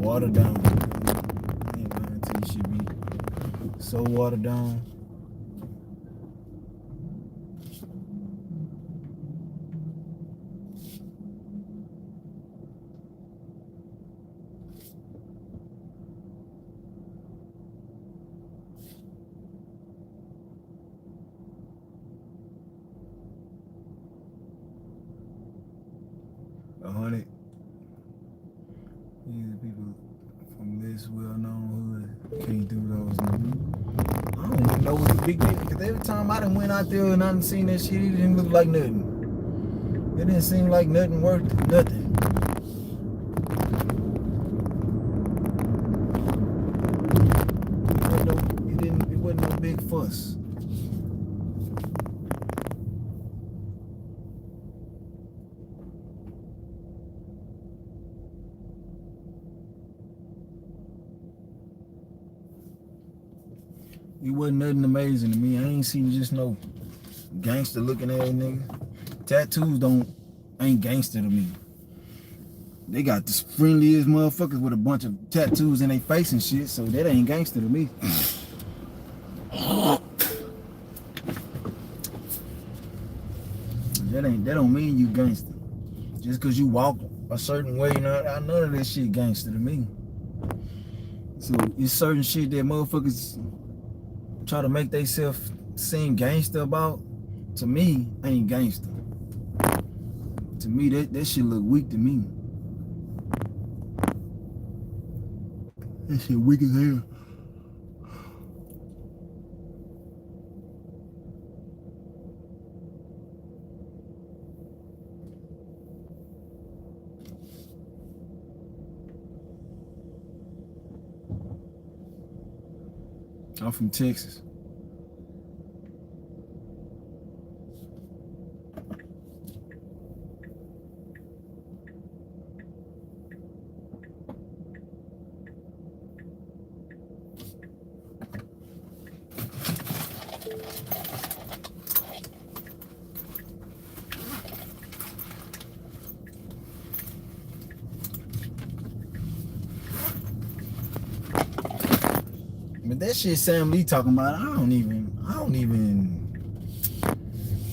watered down. I ain't lying to you, should be so watered down. These people from this well-known hood can't do those. I don't even know what the big deal. Because every time I done went out there and I done seen that shit, it didn't look like nothing. It didn't seem like nothing worth nothing. It wasn't no big fuss. It wasn't nothing amazing to me. I ain't seen just no gangster looking ass nigga. Tattoos ain't gangster to me. They got the friendliest motherfuckers with a bunch of tattoos in their face and shit, so that ain't gangster to me. That don't mean you gangster. Just cause you walk a certain way, none of that shit gangster to me. So it's certain shit that motherfuckers try to make themselves seem gangster about. To me, ain't gangster. To me, that shit look weak to me. That shit weak as hell. I'm from Texas. But that shit Sam Lee talking about, I don't even,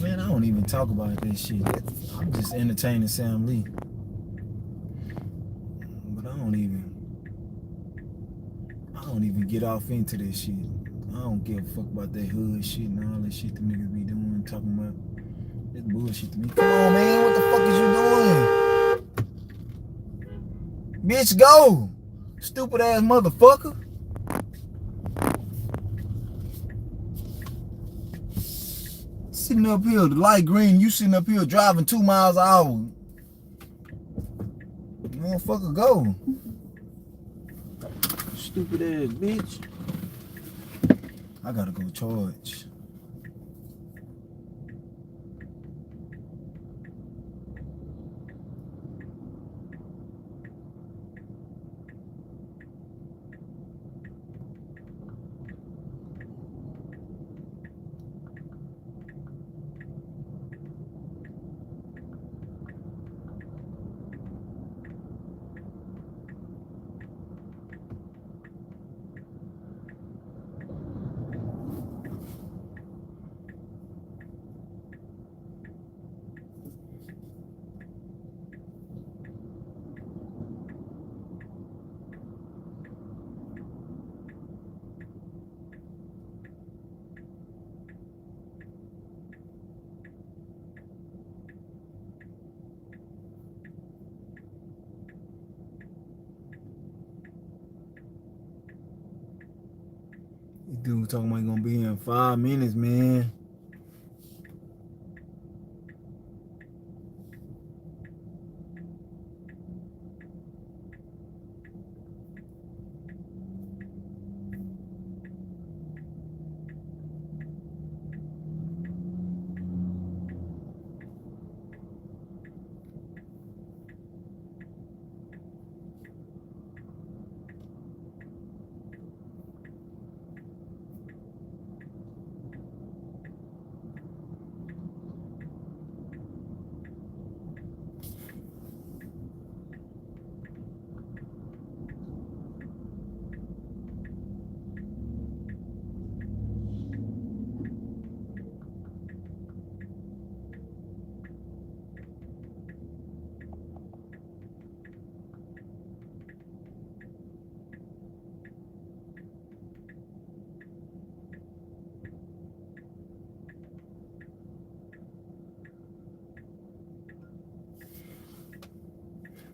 man, I don't even talk about that shit. I'm just entertaining Sam Lee. But I don't even get off into that shit. I don't give a fuck about that hood shit and all that shit the niggas be doing, talking about. That's bullshit to me. Come on, man, what the fuck is you doing? Bitch, go! Stupid ass motherfucker. Sitting up here, the light green, you sitting up here driving 2 miles an hour. Motherfucker, go. Stupid ass bitch. I gotta go charge. This dude talking about he gonna be here in 5 minutes, man.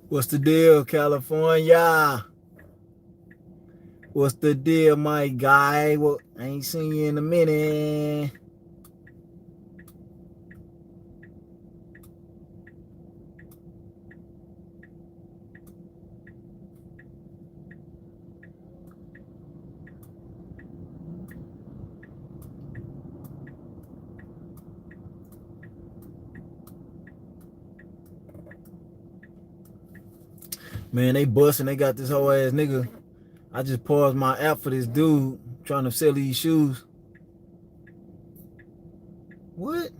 What's the deal, California? What's the deal, my guy? Well, I ain't seen you in a minute. Man, they busting. They got this whole ass nigga. I just paused my app for this dude trying to sell these shoes. What?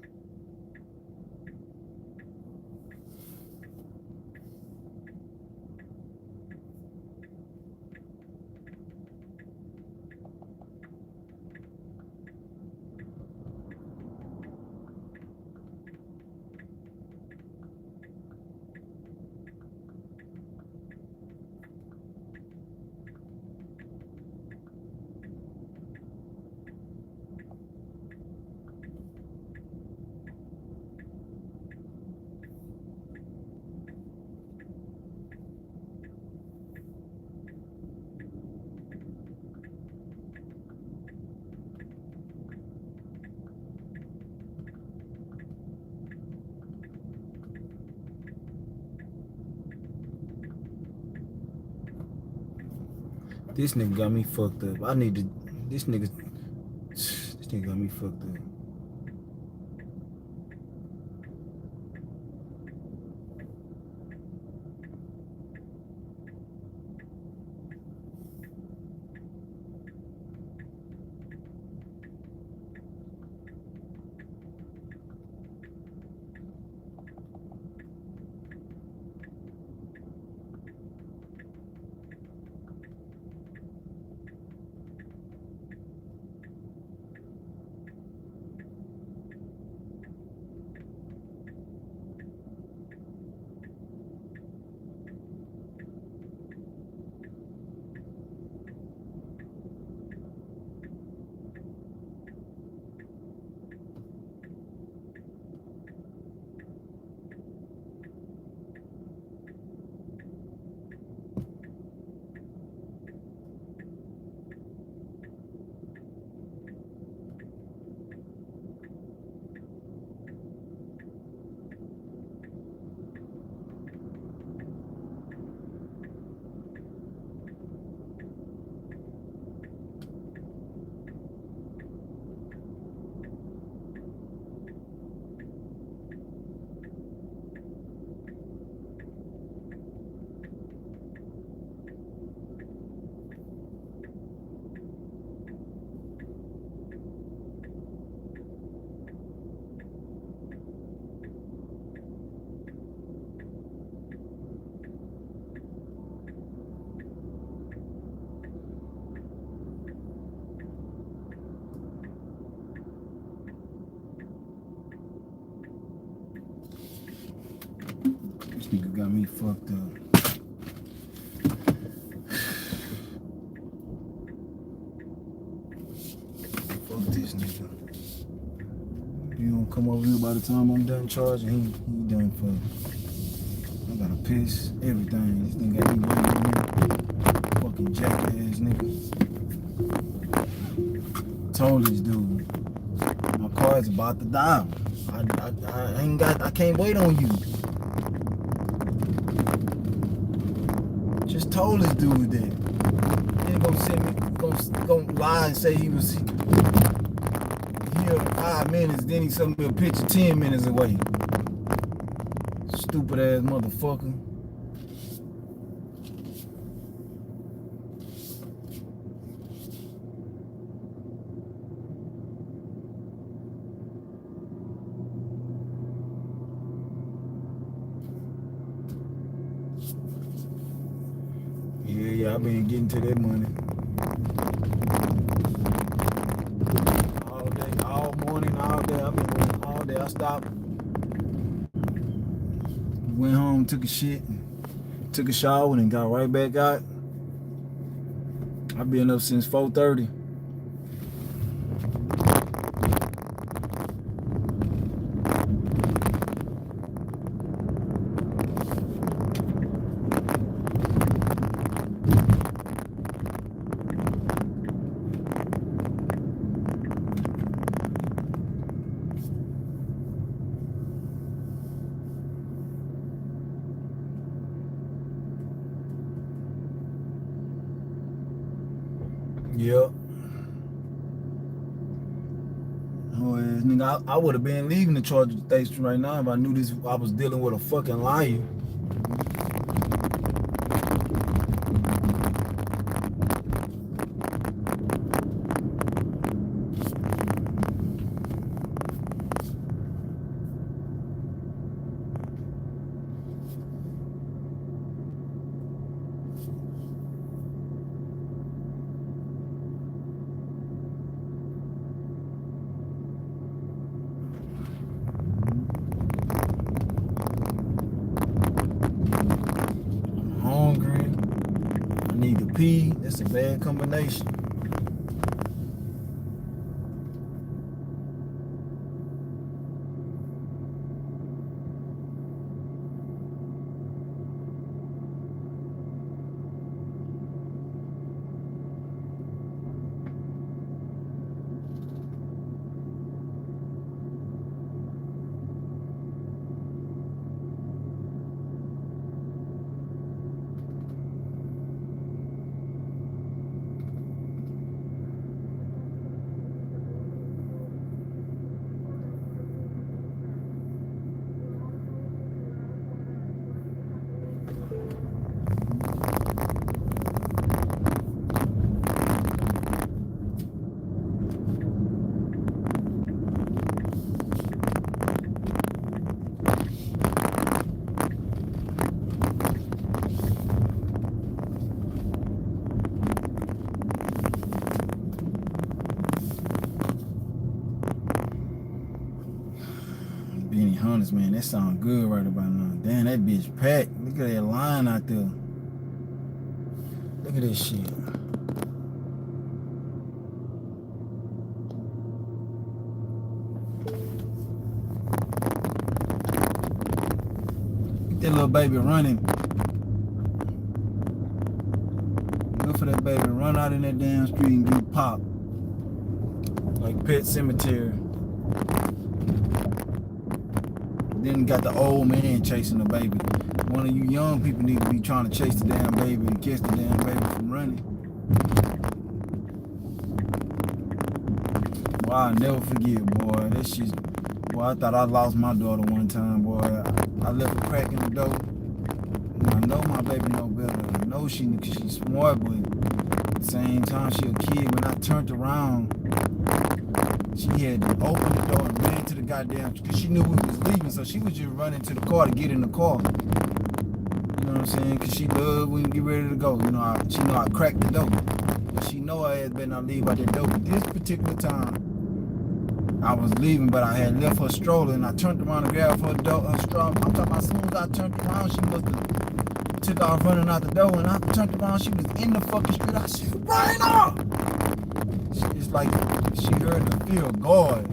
This nigga got me fucked up. I need to. This nigga got me fucked up. This nigga got me fucked up. Fuck this nigga. You don't come over here by the time I'm done charging, he done for. I gotta piss, everything. This nigga got me waiting here. Fucking jacket ass nigga. Told this dude, my car's about to die. I can't wait on you. Just told this dude that. He ain't gonna send me, gonna lie and say he was here 5 minutes, then he sent me a picture 10 minutes away. Stupid ass motherfucker. Yeah, I've been getting to that money. All day, all morning, all day. I've been working all day. I stopped. Went home, took a shit, took a shower, and got right back out. I've been up since 4:30. Yep. Oh, nigga, I would have been leaving the Charger station right now if I knew this. I was dealing with a fucking liar. Hungry. I need to pee. That's a bad combination. Hunters, man, that sound good right about now. Damn, that bitch packed. Look at that line out there. Look at this shit. Get that little baby running. Look for that baby to run out in that damn street and get popped. Like Pet Cemetery. Then got the old man chasing the baby. One of you young people need to be trying to chase the damn baby and catch the damn baby from running. Boy, I'll never forget, boy. That shit, boy, I thought I lost my daughter one time, boy. I left a crack in the door. I know my baby know better. I know she's smart, but at the same time, she a kid. When I turned around, she had to open the door and ran to the goddamn, because she knew we was leaving, so she was just running to the car to get in the car. You know what I'm saying? Because she loved when we get ready to go. You know, she know I cracked the door. But she know I had better not leave out the door. But this particular time, I was leaving, but I had left her stroller, and I turned around and grabbed her stroller. I'm talking about as soon as I turned around, she must have took off running out the door, and I turned around, she was in the fucking street. I said, right off! It's like she heard the fear of God.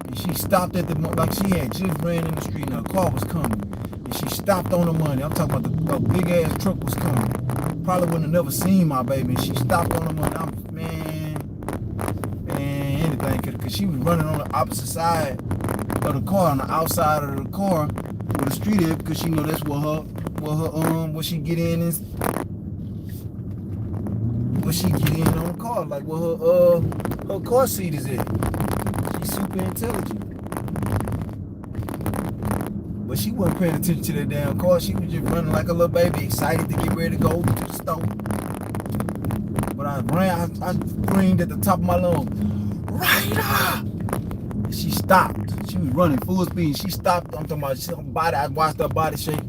And she stopped at the, like she had just ran in the street and her car was coming. And she stopped on the money. I'm talking about the big ass truck was coming. Probably wouldn't have never seen my baby. And she stopped on the money. Man, anything. Because she was running on the opposite side of the car, on the outside of the car where the street is, because she know that's where she get in is. She get in on the car, like where her car seat is at. She's super intelligent. But she wasn't paying attention to that damn car. She was just running like a little baby, excited to get ready to go to the store. But I screamed at the top of my lungs, Ryder! She stopped. She was running full speed. She stopped. I'm talking about her body. I watched her body shake.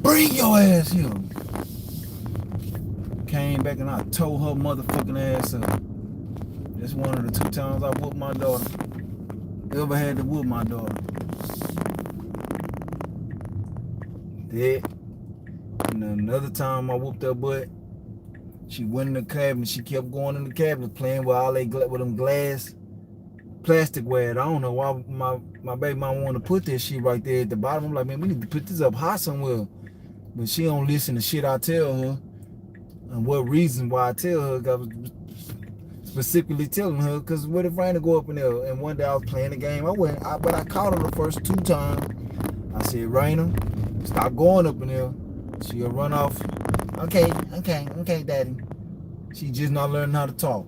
Bring your ass here. Came back and I tore her motherfucking ass up. That's one of the 2 times I whooped my daughter. Ever had to whoop my daughter. That. And another time I whooped her butt. She went in the cabinet. She kept going in the cabinet playing with all with them glass plasticware. I don't know why my baby mom wanted to put that shit right there at the bottom. I'm like, man, we need to put this up high somewhere. But she don't listen to shit I tell her. And what reason why I tell her, I was specifically telling her, because what if Raina go up in there? And one day I was playing the game. But I caught her the first 2 times. I said, Raina, stop going up in there. She'll run off. Okay, daddy. She just not learning how to talk.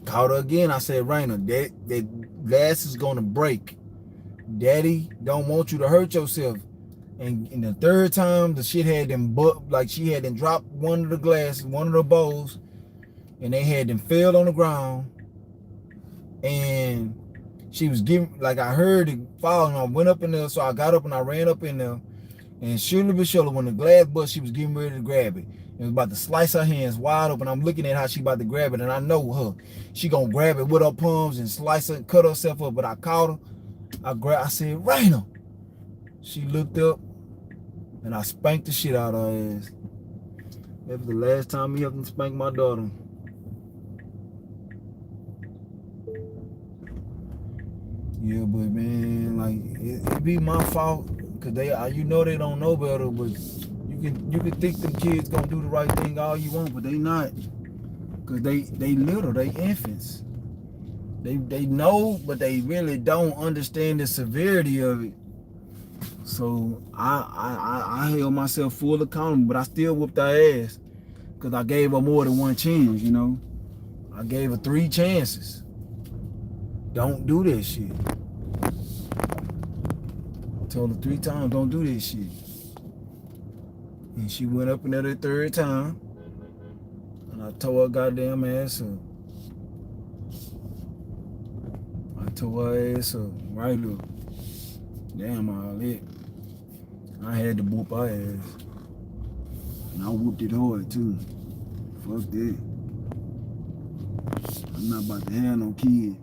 Called her again. I said, Raina, that glass is gonna break. Daddy don't want you to hurt yourself. And the third time, the shit had them like she had them dropped one of the glasses, one of the bowls, and they had them fell on the ground. And she was giving, like I heard it fall, and I went up in there, so I got up and I ran up in there. And surely but surely, when the glass bust, she was getting ready to grab it. It was about to slice her hands wide open. I'm looking at how she about to grab it, and I know her. She gonna grab it with her palms and slice it, cut herself up. But I caught her. I said, Raina. She looked up, and I spanked the shit out of her ass. That was the last time me ever spanked my daughter. Yeah, but man, like it be my fault, cause they don't know better, but you can think them kids gonna do the right thing all you want, but they not, cause they little, they infants. They know, but they really don't understand the severity of it. So I held myself full accountable, but I still whooped her ass, cause I gave her more than one chance, you know. I gave her 3 chances. Don't do that shit. Told her 3 times, don't do that shit. And she went up in there the 3rd time, and I tore her goddamn ass up. I tore her ass up, right up. Damn, all it. I had to whoop her ass. And I whooped it hard too. Fuck that. I'm not about to have no kid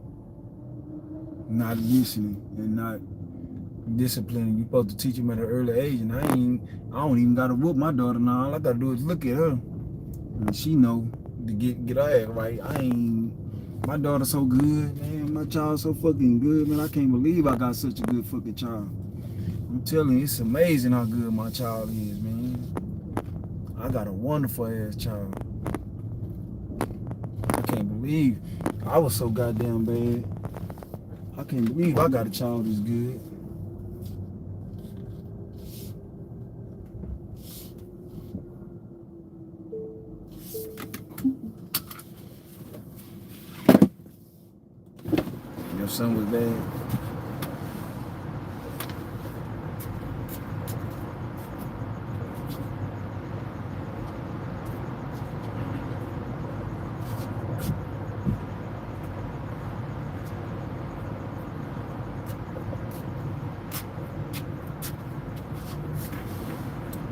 not listening and not disciplining. You supposed to teach them at an early age, and I don't even gotta whoop my daughter now. All I gotta do is look at her, and she know to get her ass right. My daughter so good, man. My child so fucking good, man. I can't believe I got such a good fucking child. I'm telling you, it's amazing how good my child is, man. I got a wonderful ass child. I can't believe I was so goddamn bad. I can't believe I got a child that's good. Your son was bad.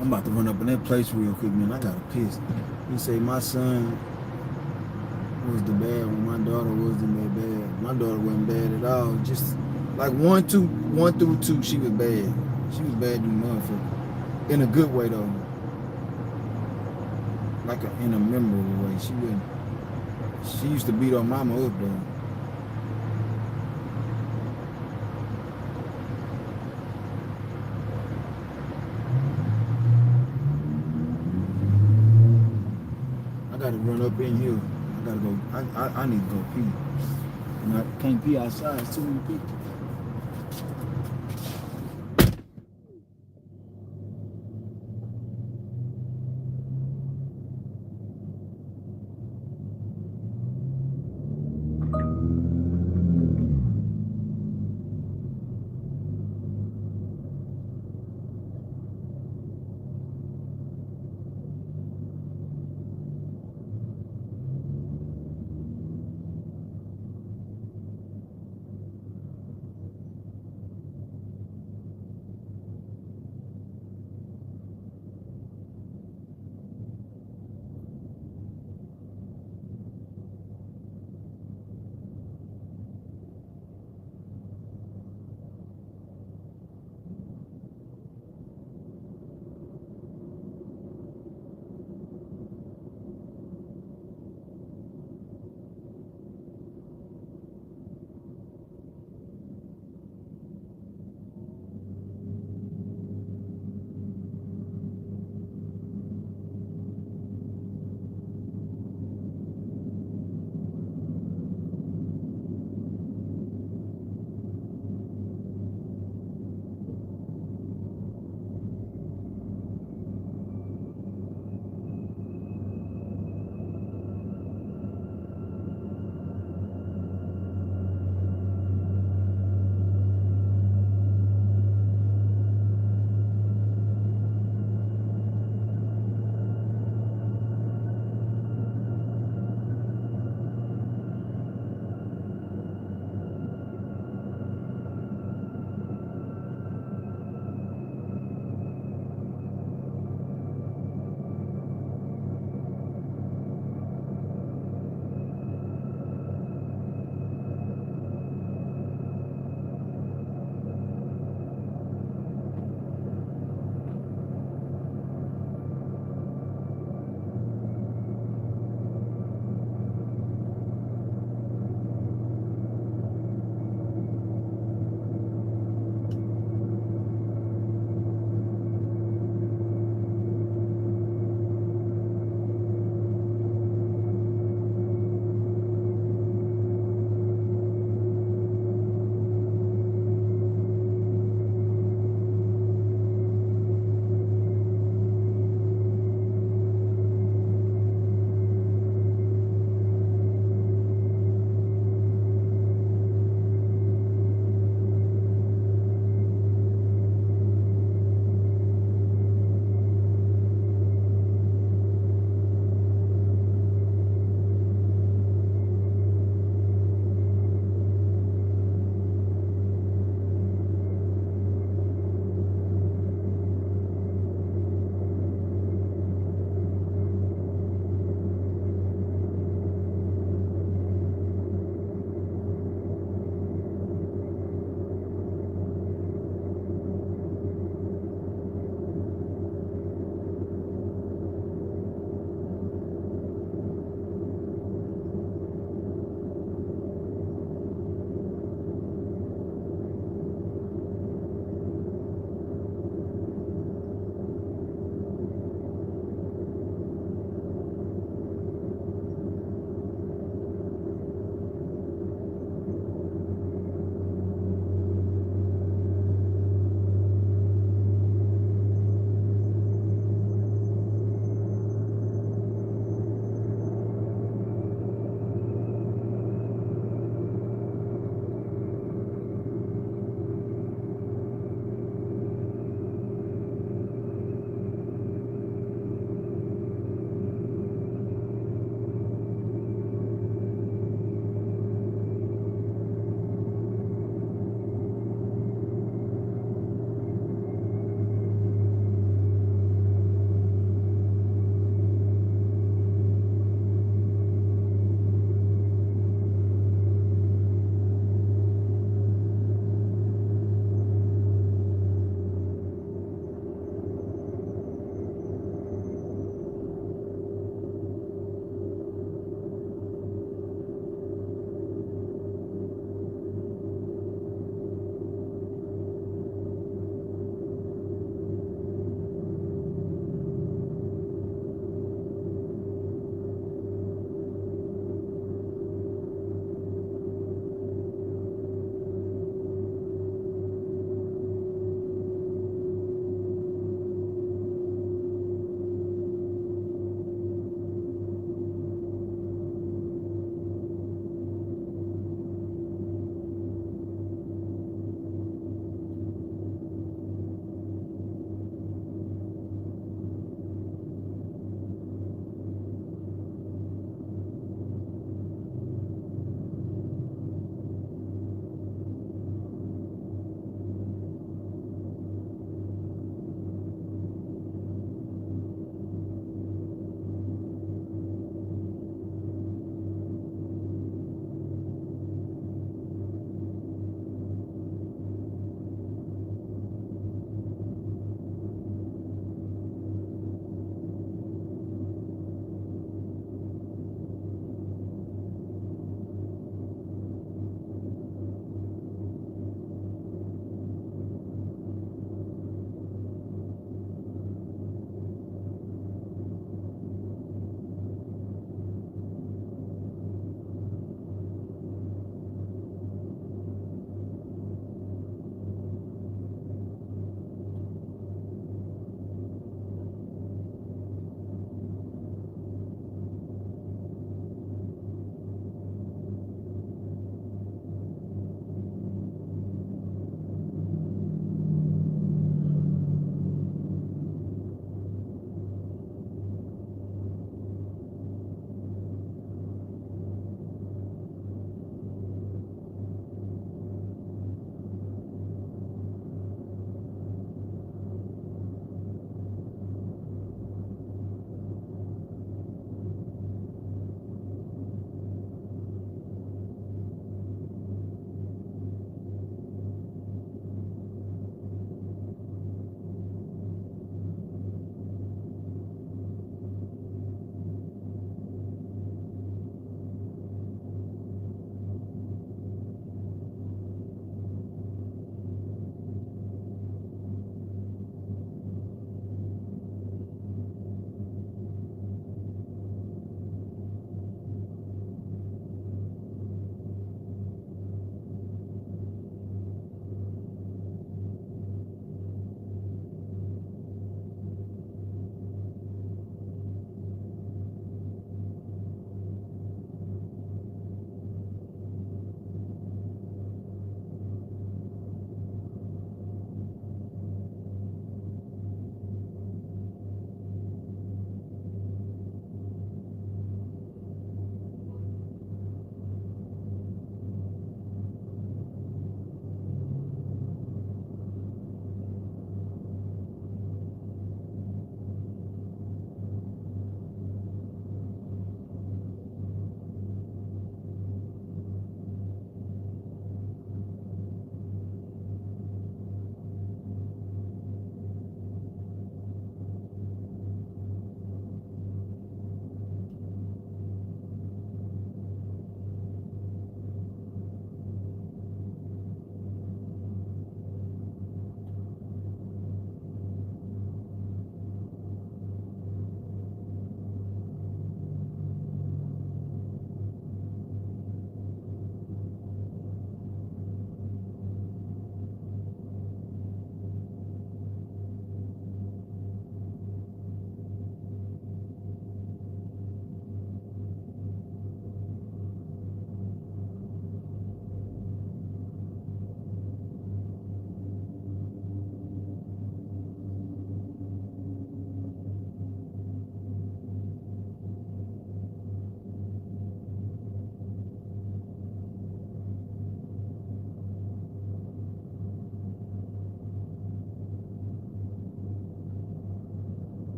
I'm about to run up in that place real quick, man. I got a piss. You say my son was the bad one. My daughter wasn't that bad. My daughter wasn't bad at all. Just like 1 through 2, she was bad. She was bad to the motherfucker. In a good way though. Like in a memorable way. She used to beat her mama up though. I gotta run up in here. I gotta go. I need to go pee. And I can't pee outside. It's too many people.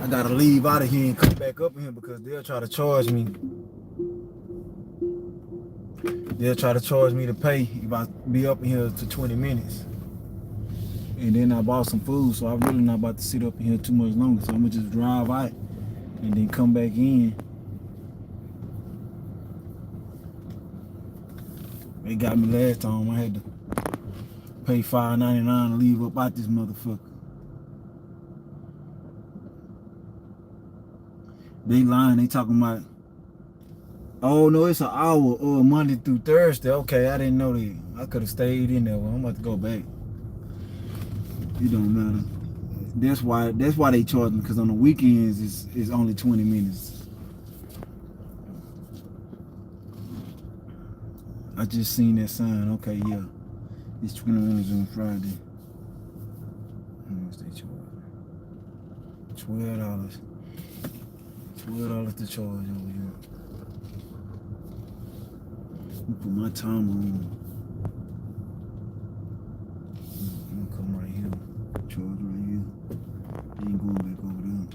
I gotta leave out of here and come back up in here because they'll try to charge me. They'll try to charge me to pay if I be up in here to 20 minutes. And then I bought some food, so I'm really not about to sit up in here too much longer. So I'm gonna just drive out and then come back in. They got me last time. I had to pay $5.99 to leave up out this motherfucker. They lying. They talking about, oh no, it's an hour Monday through Thursday. Okay, I didn't know that. I could have stayed in there. Well, I'm about to go back. It don't matter. That's why they charge me, because on the weekends it's only 20 minutes. I just seen that sign. Okay, yeah. It's 20 minutes on Friday. How much they charge? $12. $12 to charge over here. Let me put my time on. I'm gonna come right here. Charge right here. Ain't going back over there.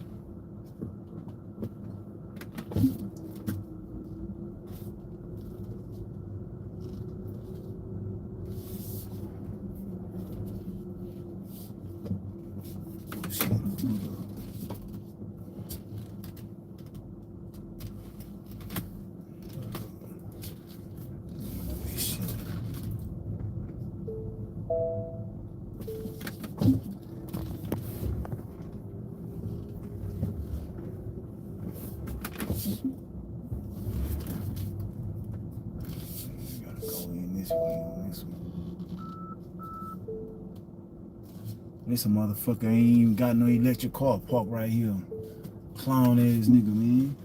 This a motherfucker ain't even got no electric car parked right here. Clown ass nigga, man.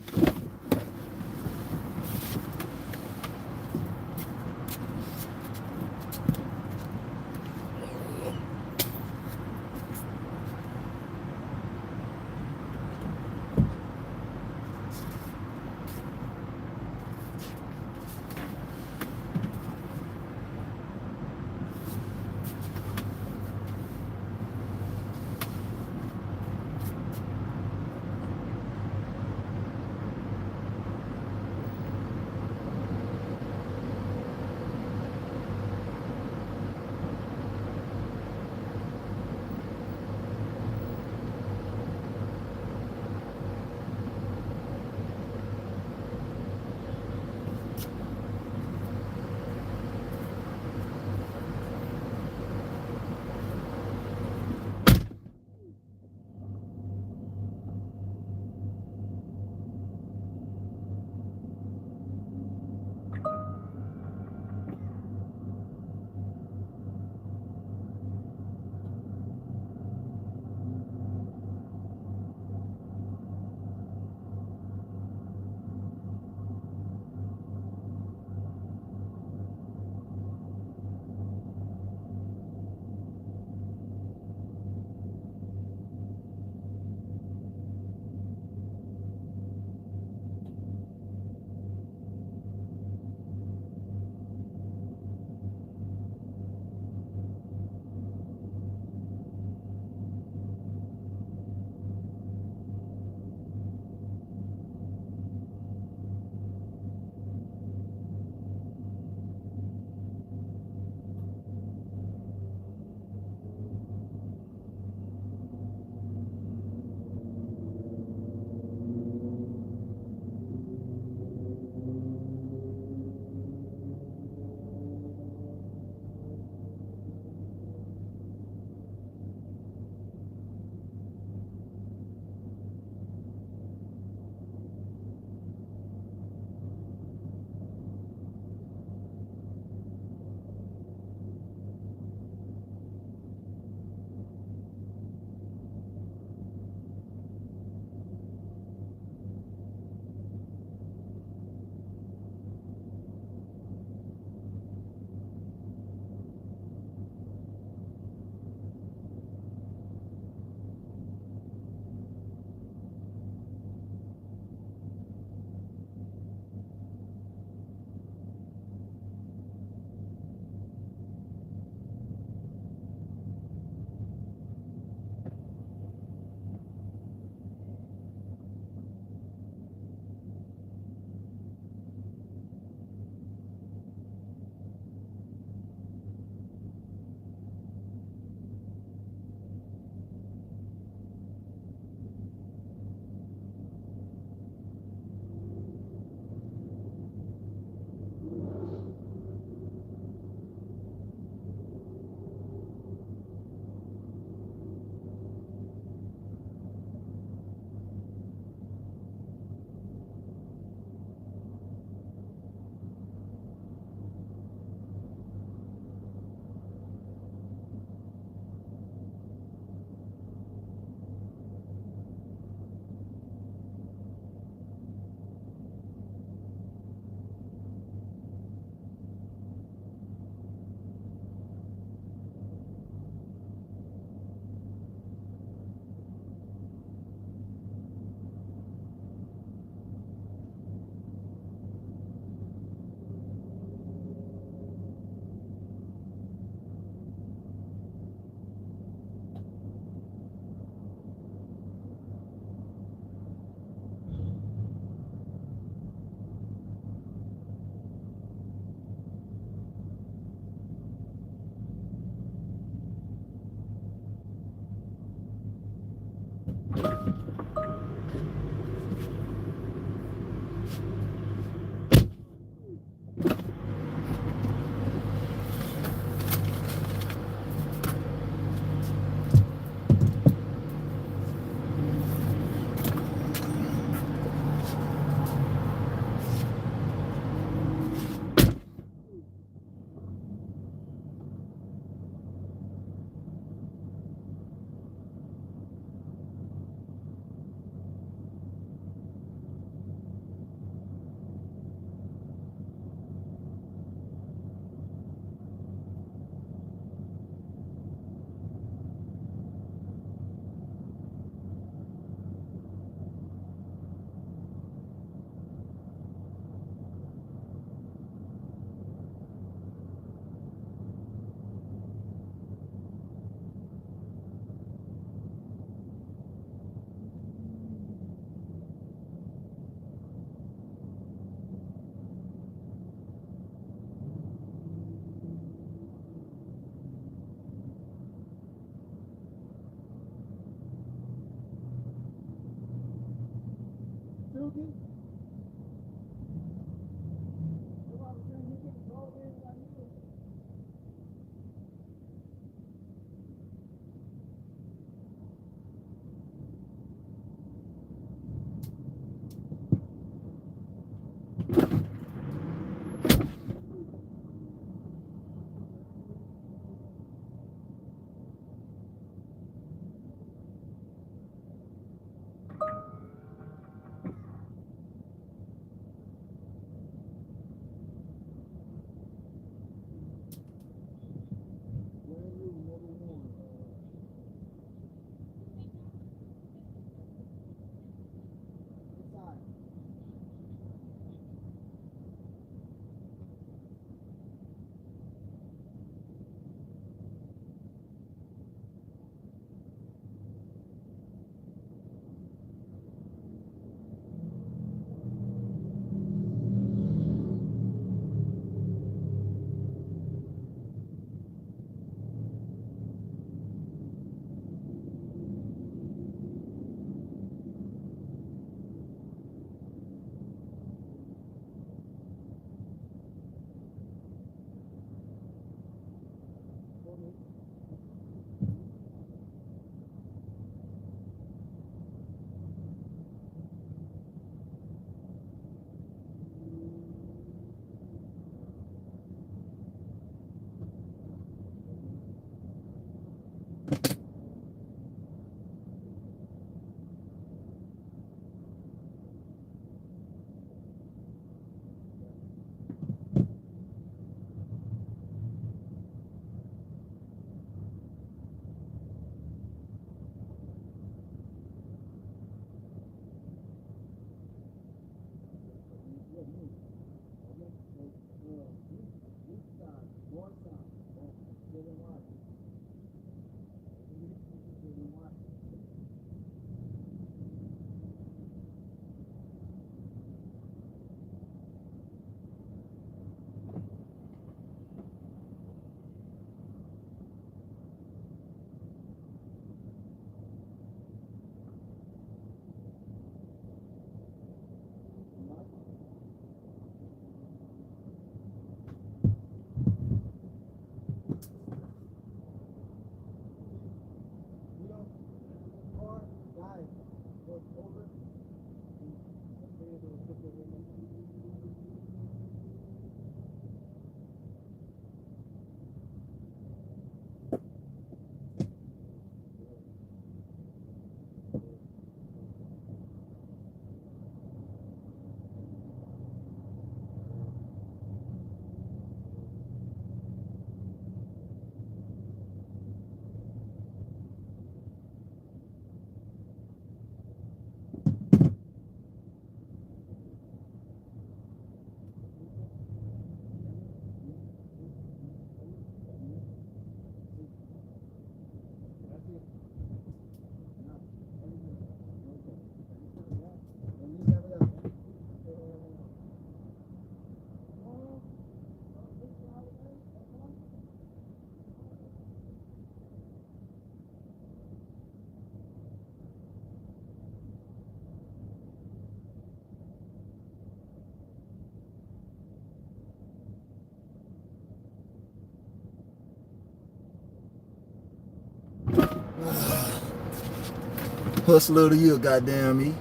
Hustler of the year, goddamn me.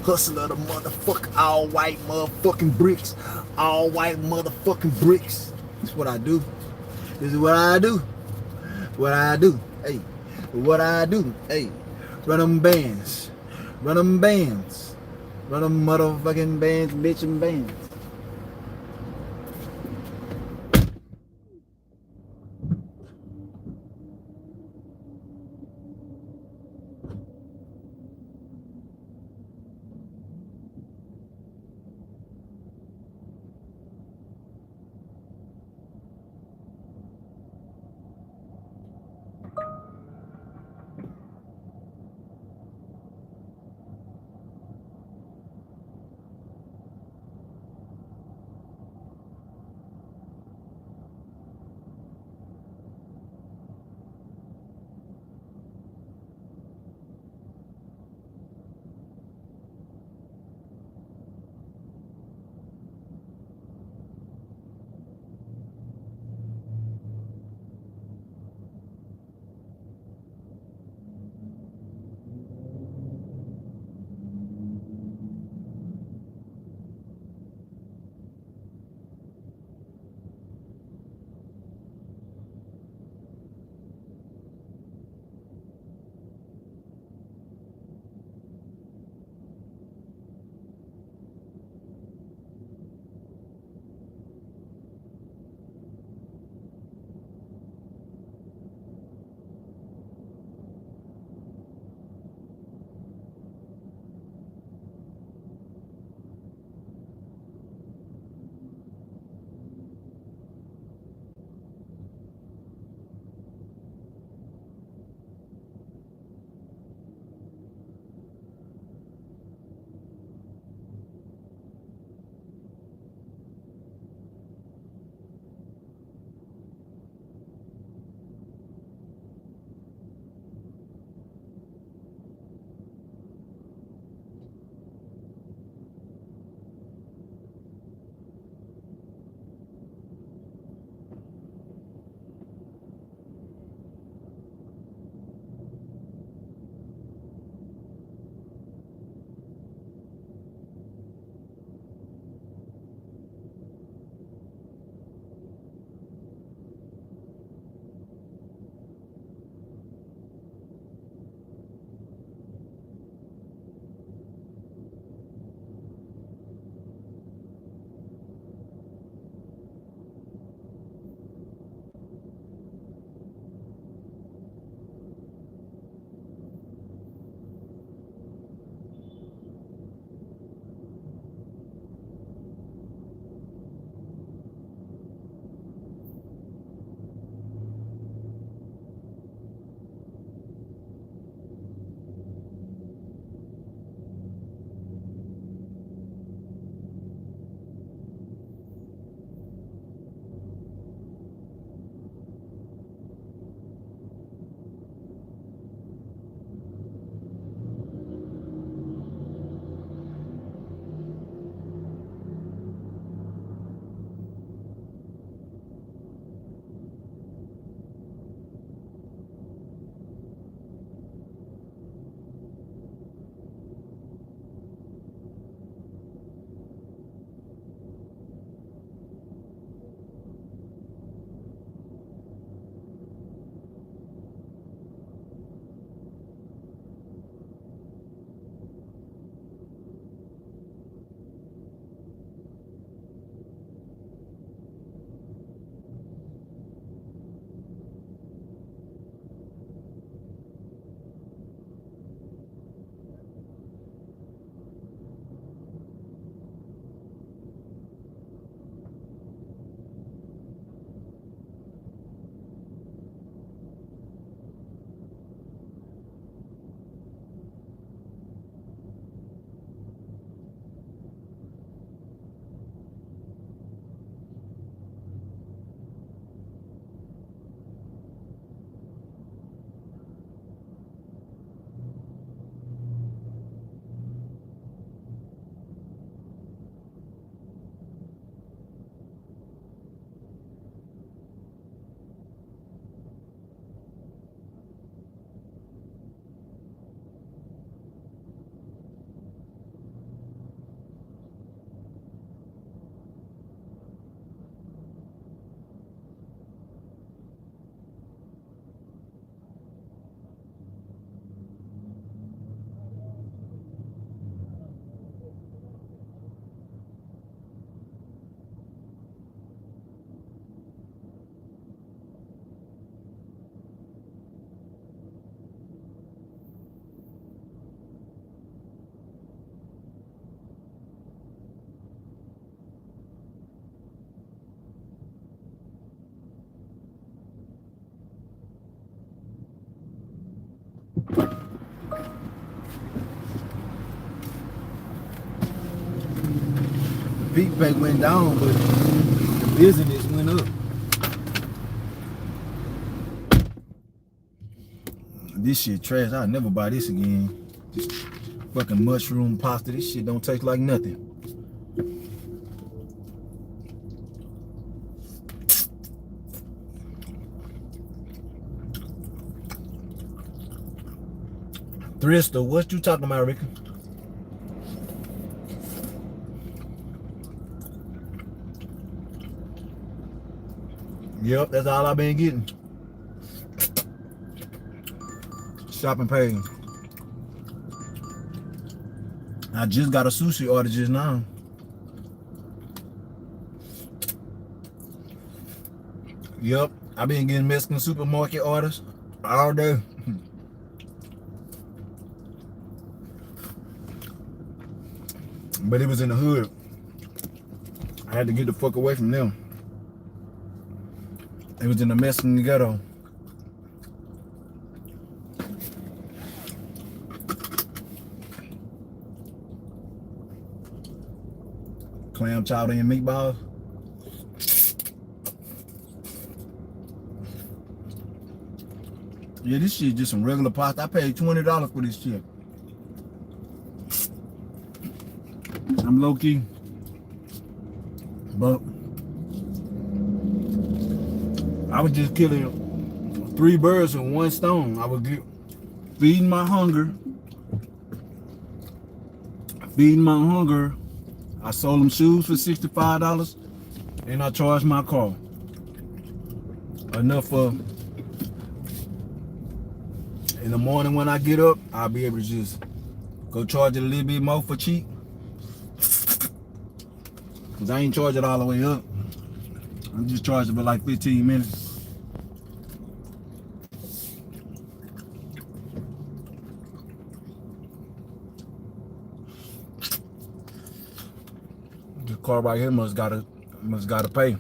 Hustler of the motherfucker, all white motherfucking bricks. All white motherfucking bricks. That's what I do. This is what I do. What I do. Hey. What I do. Hey. Run them bands. Run them bands. Run them motherfucking bands, bitchin' bands. peak pay went down, but the business went up. This shit trash. I'll never buy this again. This fucking mushroom pasta. This shit don't taste like nothing. Thrista, what you talking about, Ricky? Yep, that's all I've been getting. Shopping page. I just got a sushi order just now. Yep, I've been getting Mexican supermarket orders all day. But it was in the hood. I had to get the fuck away from them. It was in the Mexican ghetto. Clam chowder and meatballs. Yeah, this shit just some regular pasta. I paid $20 for this shit. I'm low key, but I was just killing 3 birds with 1 stone. I was feeding my hunger. I sold them shoes for $65, and I charged my car enough for. In the morning when I get up, I'll be able to just go charge it a little bit more for cheap. Cause I ain't charge it all the way up. I'm just charging for like 15 minutes. The car right here must gotta pay.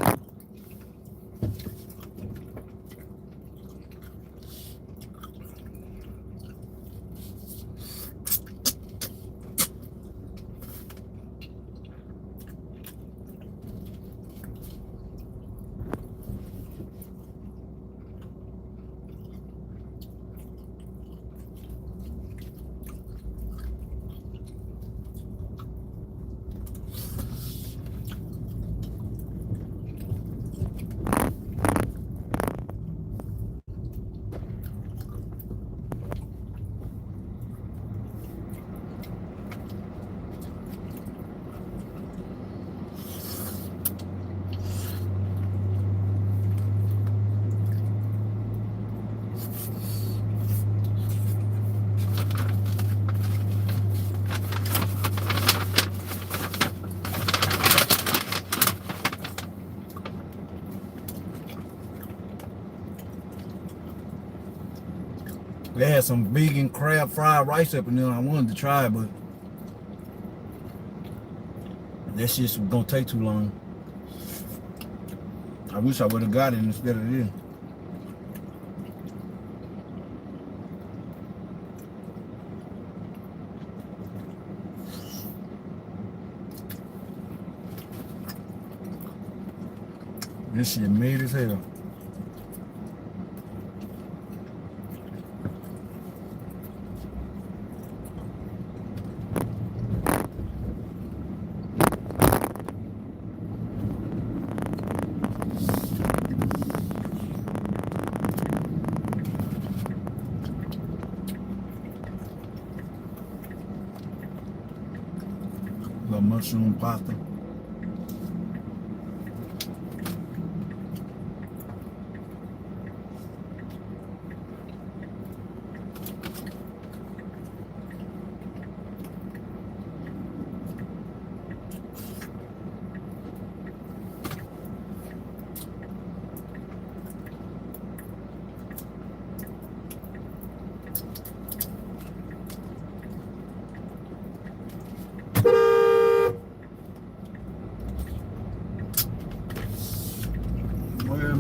They had some vegan crab fried rice up in there. I wanted to try it, but that shit's gonna take too long. I wish I would have got it instead of this. This shit made as hell. The mushroom pasta.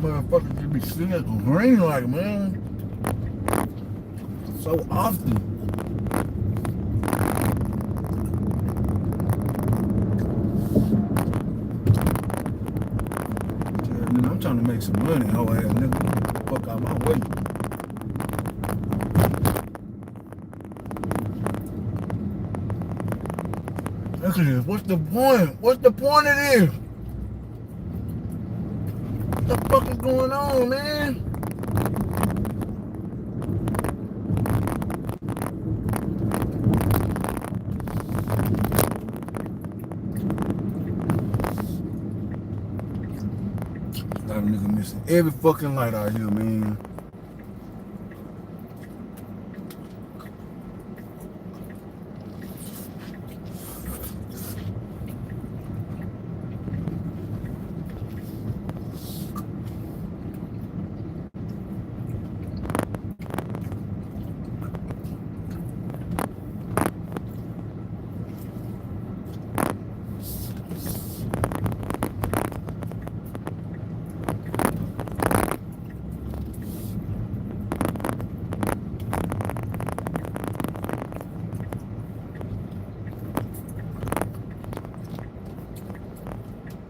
Motherfuckers just be seeing green like, man, so often. trying to make some money, hoe ass nigga. Fuck out my way. Look at this. What's the point? What's the point of this? What the fuck is going on, man? Got a nigga missing every fucking light out here, man.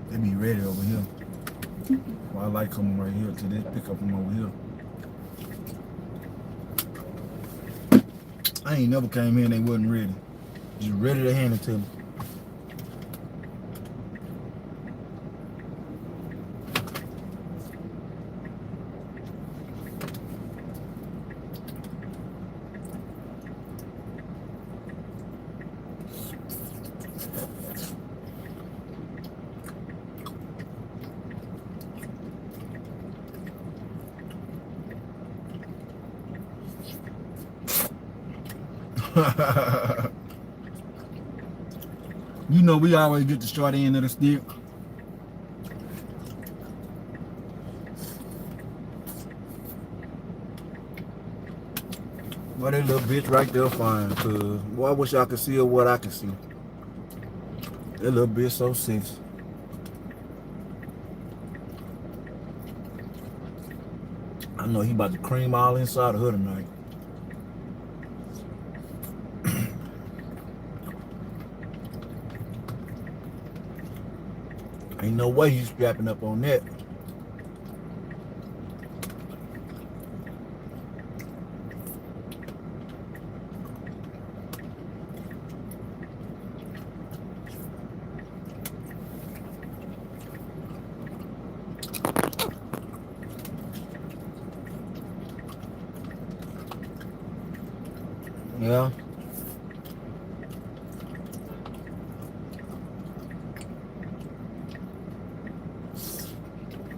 They be ready over here. Well, I like coming right here to this, pick up them over here. I ain't never came here and they wasn't ready. Just ready to hand it to me. You know we always get the short end of the stick. Well, that little bitch right there fine, cause boy, I wish I could see her what I can see. That little bitch so sexy. I know he about to cream all inside of her tonight. Ain't no way he's strapping up on that. Yeah.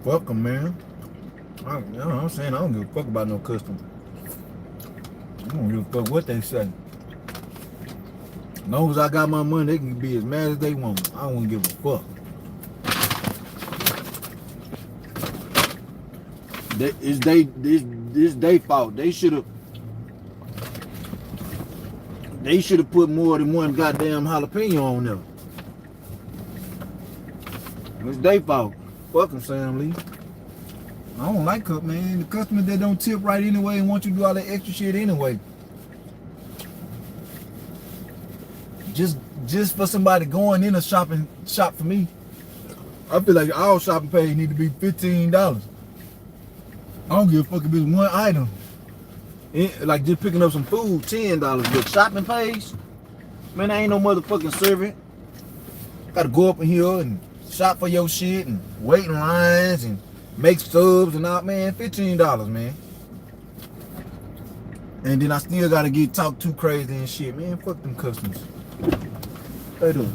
Fuck 'em, man. You know what I'm saying? I don't give a fuck about no customer. I don't give a fuck what they say. As long as I got my money, they can be as mad as they want. I don't give a fuck. It's they fault. They should have put more than one goddamn jalapeno on them. It's their fault. Fuck 'em, Sam Lee. I don't like cup, man. The customers that don't tip right anyway and want you to do all that extra shit anyway. Just for somebody going in a shop for me, I feel like all shopping pays need to be $15. I don't give a fuck if it's one item. Like just picking up some food, $10. But shopping pays, man, I ain't no motherfucking servant. Gotta go up in here and shop for your shit and wait in lines and make subs and all, man, $15, man. And then I still gotta get talked too crazy and shit, man. Fuck them customers. They do.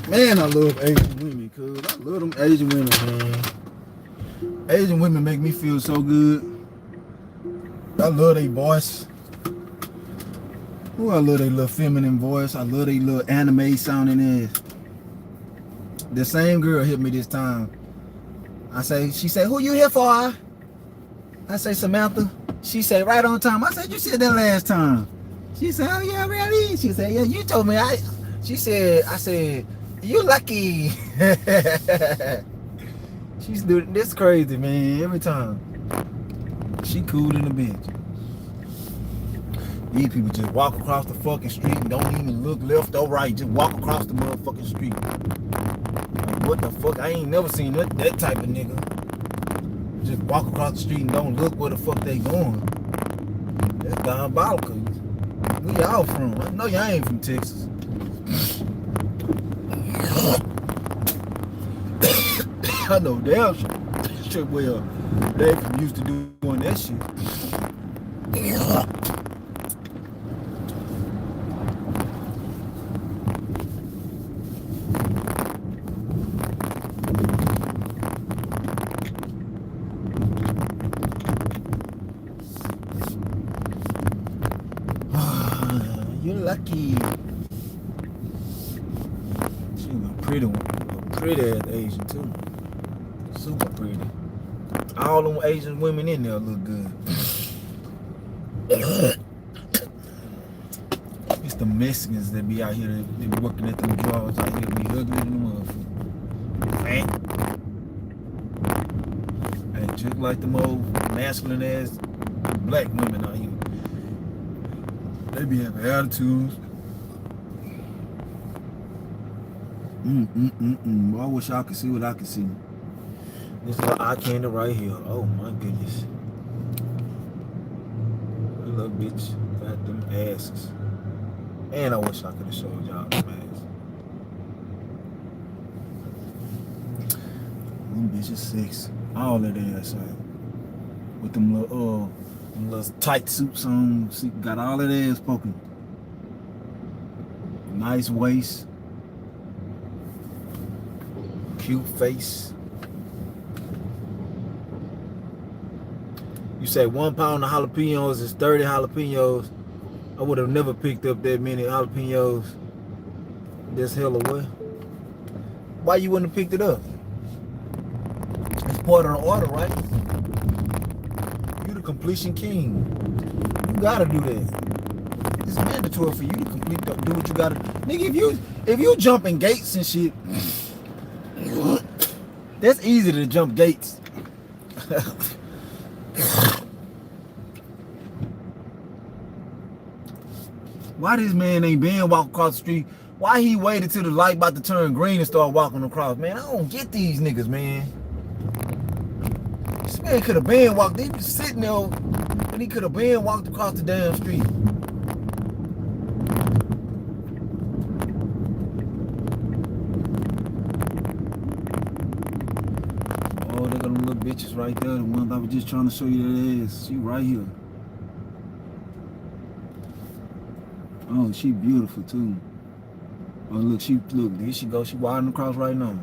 Man, I love Asian women, cuz. I love them Asian women, man. Asian women make me feel so good. I love their voice. Ooh, I love their little feminine voice. I love their little anime sounding ass. The same girl hit me this time. She said, who you here for? I say, Samantha. She said, right on time. I said, you said that last time. She said, oh yeah, really? She said, yeah, you told me. I said, you lucky. She's doing this crazy, man, every time. She cool in the bitch. These people just walk across the fucking street and don't even look left or right. Just walk across the motherfucking street. Like, what the fuck? I ain't never seen that type of nigga. Just walk across the street and don't look where the fuck they going. That's diabolical. Where y'all from? I know y'all ain't from Texas. I know damn shit well they from used to doing that shit. You're lucky. She was a pretty one. A pretty ass Asian too. Super pretty. All them Asian women in there look good. It's the Mexicans that be out here, they be working at them jobs out here, be ugly than the motherfucker. Fat. And just like them old masculine ass black women out here. They be having attitudes. I wish I could see what I could see. This little eye candy right here. Oh my goodness. That little bitch got them asses. And I wish I could have showed y'all them asses. Them bitches 6. All of their ass out. With them little tight suits on. See, got all of their ass poking. Nice waist. Cute face. You say 1 pound of jalapenos is 30 jalapenos. I would have never picked up that many jalapenos. That's hella what? Why you wouldn't have picked it up? It's part of the order, right? You the completion king. You gotta do that. It's mandatory for you to do what you gotta. Nigga, if you jumping gates and shit, that's easy to jump gates. Why this man ain't been walking across the street? Why he waited till the light about to turn green and start walking across? Man, I don't get these niggas, man. This man could have been walked. He was sitting there and he could have been walked across the damn street. Oh, they got them little bitches right there. The ones I was just trying to show you that ass. She right here. Oh, she beautiful too. Oh, look, here she goes. She winding across right now.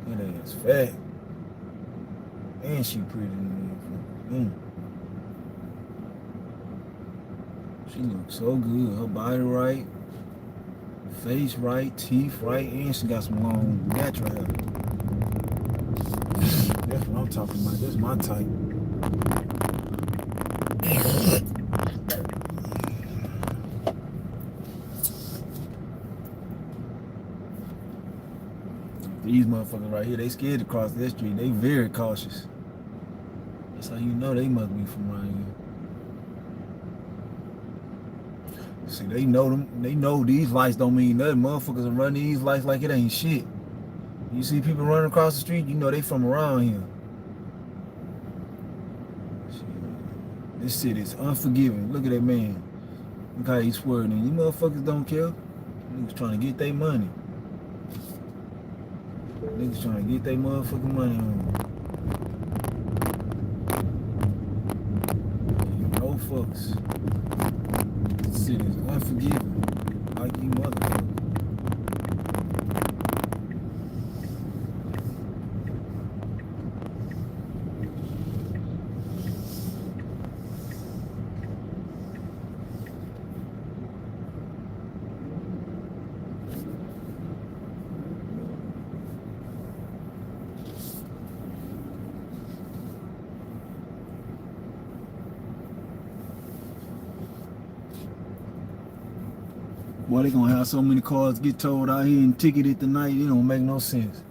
That ass fat. And she pretty. She looks so good. Her body right. Face right. Teeth right. And she got some long natural hair. That's what I'm talking about. That's my type. These motherfuckers right here, they scared to cross that street. They very cautious. That's how you know they must be from around here. See, they know them. They know these lights don't mean nothing. Motherfuckers are running these lights like it ain't shit. You see people running across the street, you know they from around here. This city is unforgiving. Look at that man. Look how he's swerving. These motherfuckers don't care. Niggas trying to get their money. Niggas trying to get their motherfucking money on. No fucks. This city is unforgiving. Like you motherfuckers. Boy, they gonna have so many cars get towed out here and ticketed tonight. It don't make no sense.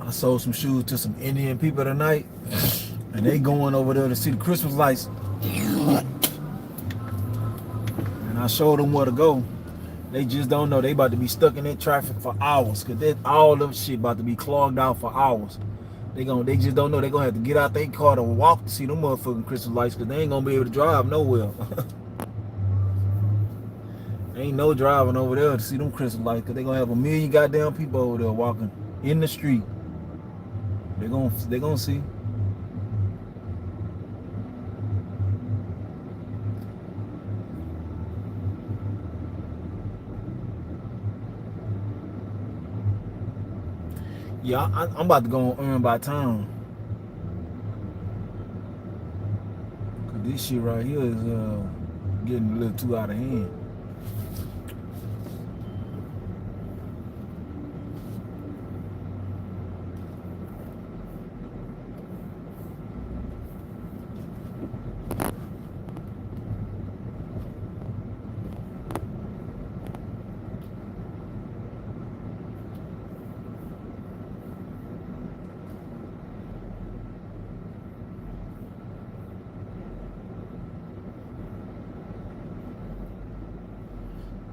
I sold some shoes to some Indian people tonight, and they going over there to see the Christmas lights. And I showed them where to go. They just don't know. They about to be stuck in that traffic for hours, cause all them shit about to be clogged out for hours. They just don't know. They gonna have to get out their car to walk to see them motherfucking Christmas lights, cause they ain't gonna be able to drive nowhere. Ain't no driving over there to see them Christmas lights, cause they gonna have a million goddamn people over there walking in the street. They gonna see. Yeah, I'm about to go on Earn by Town. Cause this shit right here is getting a little too out of hand.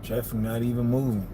Traffic not even moving.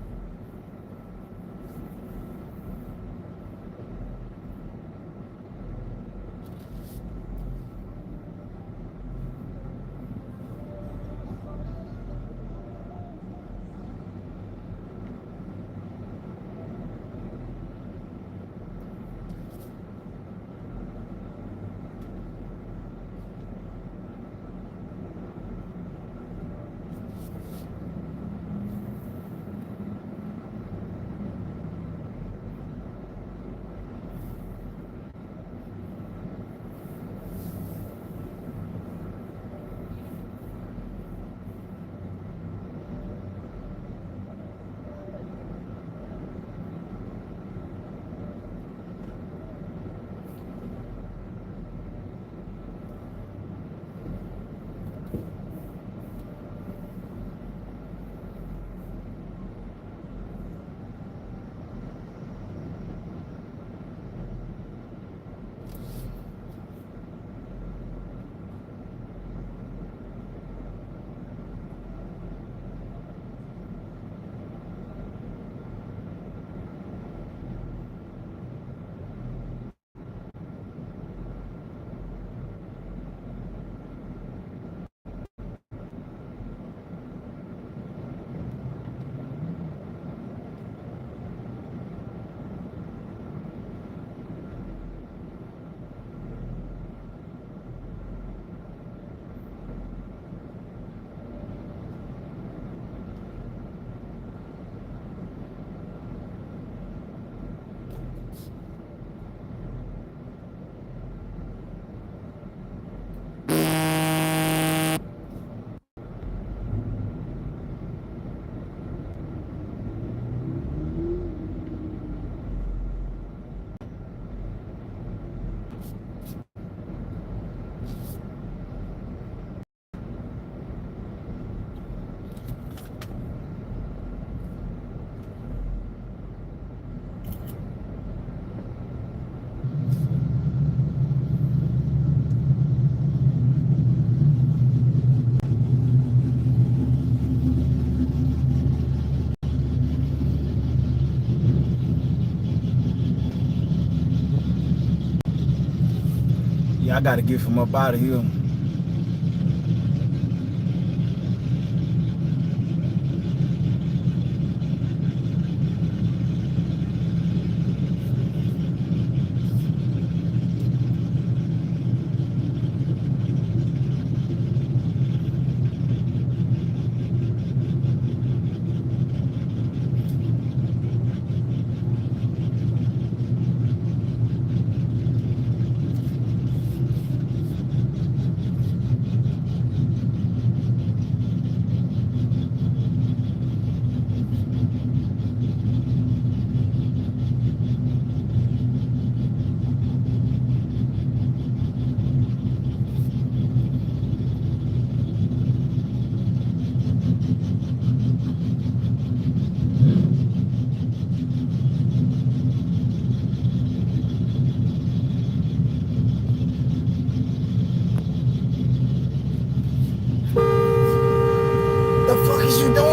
Yeah, I gotta get from up out of here.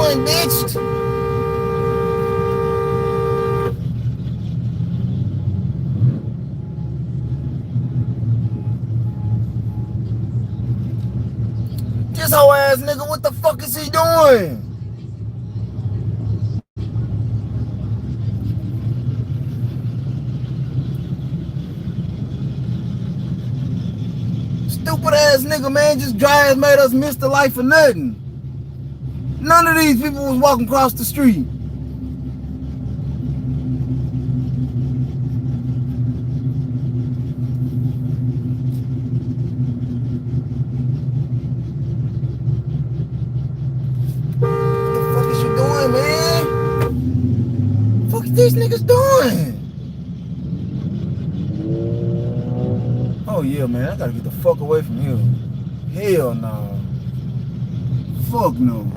doing, bitch? This whole ass nigga, what the fuck is he doing? Stupid ass nigga, man, just dry ass made us miss the life for nothing. None of these people was walking across the street. These niggas doing? Oh yeah, man, I gotta get the fuck away from here. Hell no. Fuck no.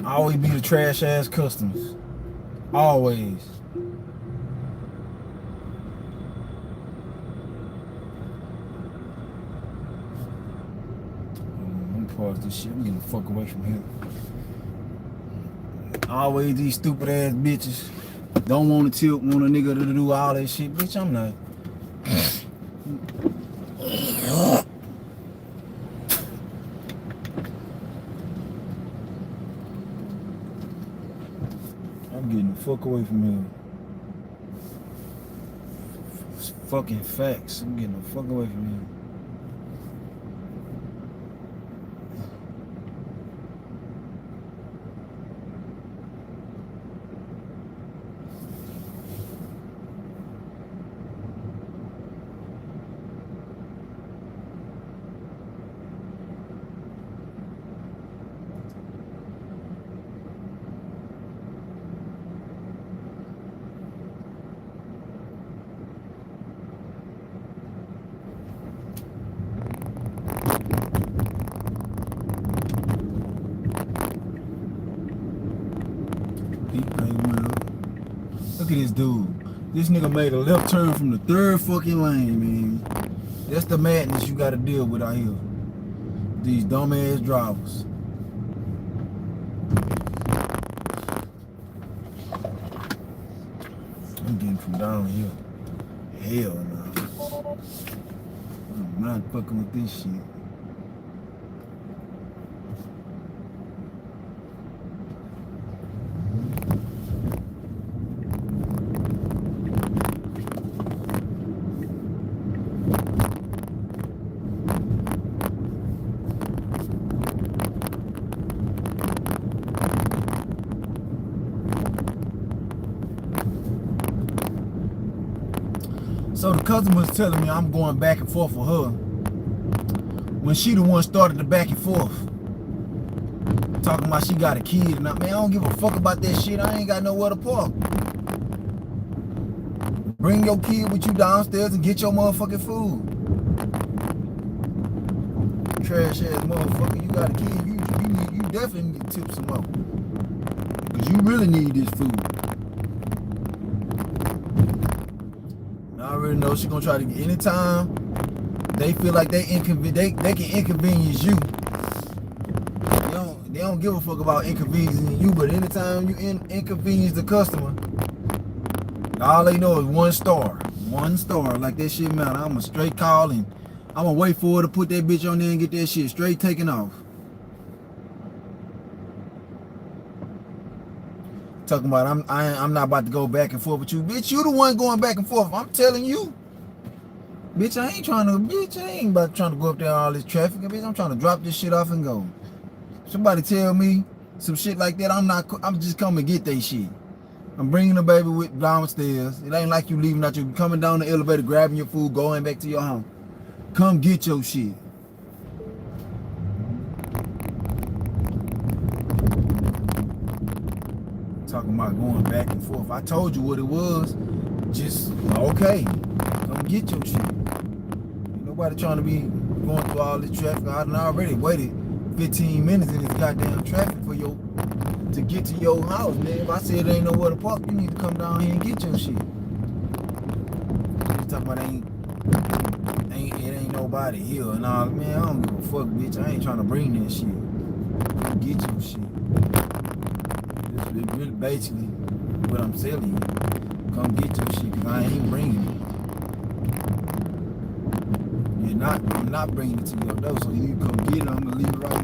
Always be the trash ass customers. Always. I'm gonna pause this shit. I'm getting the fuck away from here. Always these stupid ass bitches. Don't want to tilt, want a nigga to do all that shit. Bitch, I'm not. I'm getting the fuck away from here. It's fucking facts. I'm getting the fuck away from here. Look at this dude. This nigga made a left turn from the third fucking lane, man. That's the madness you gotta deal with out here. These dumbass drivers. I'm getting from down here. Hell no. I'm not fucking with this shit. So the customer's telling me I'm going back and forth with her when she the one started the back and forth. Talking about she got a kid and man, I don't give a fuck about that shit. I ain't got nowhere to park. Bring your kid with you downstairs and get your motherfucking food. Trash ass motherfucker, you got a kid, you definitely need to tip some up. Cause you really need this food. And I already know she gonna try to get anytime they feel like they can inconvenience you. They don't give a fuck about inconveniencing you, but anytime you inconvenience the customer, all they know is 1 star. 1 star, like that shit matter. I'm a straight call and I'm gonna wait for her to put that bitch on there and get that shit straight taken off. Talking about I'm not about to go back and forth with you. Bitch, you the one going back and forth. I'm telling you. Bitch, I ain't about trying to go up there all this traffic. Bitch, I'm trying to drop this shit off and go. Somebody tell me some shit like that, I'm just coming to get that shit. I'm bringing the baby with downstairs. It ain't like you leaving out, you coming down the elevator, grabbing your food, going back to your house. Come get your shit. Talking about going back and forth. I told you what it was. Just, okay, come get your shit. Ain't nobody trying to be going through all this traffic. I done already waited 15 minutes in this goddamn traffic for to get to your house, man. If I said there ain't nowhere to park, you need to come down here and get your shit. Talking about it ain't nobody here and all. Man, I don't give a fuck, bitch. I ain't trying to bring that shit. Come get your shit. That's really basically what I'm selling you. Come get your shit, cause I ain't bringing it. I'm not bringing it to your door, so you come get it. I'm gonna leave it right here.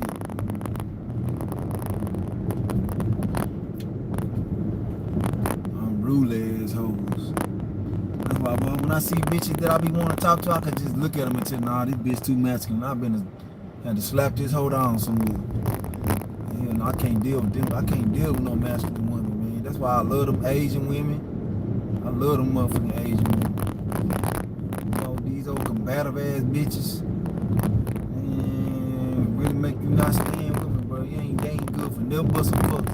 Rude ass hoes. That's why, boy, when I see bitches that I be wanting to talk to, I can just look at them and tell, nah, this bitch too masculine. Had to slap this hoe down somewhere. Yeah, no, I can't deal with them. I can't deal with no masculine women, man. That's why I love them Asian women. I love them motherfucking Asian women. You know, these old combative ass bitches. Man, really make you not stand with me, bro. They ain't good for never but some fuck.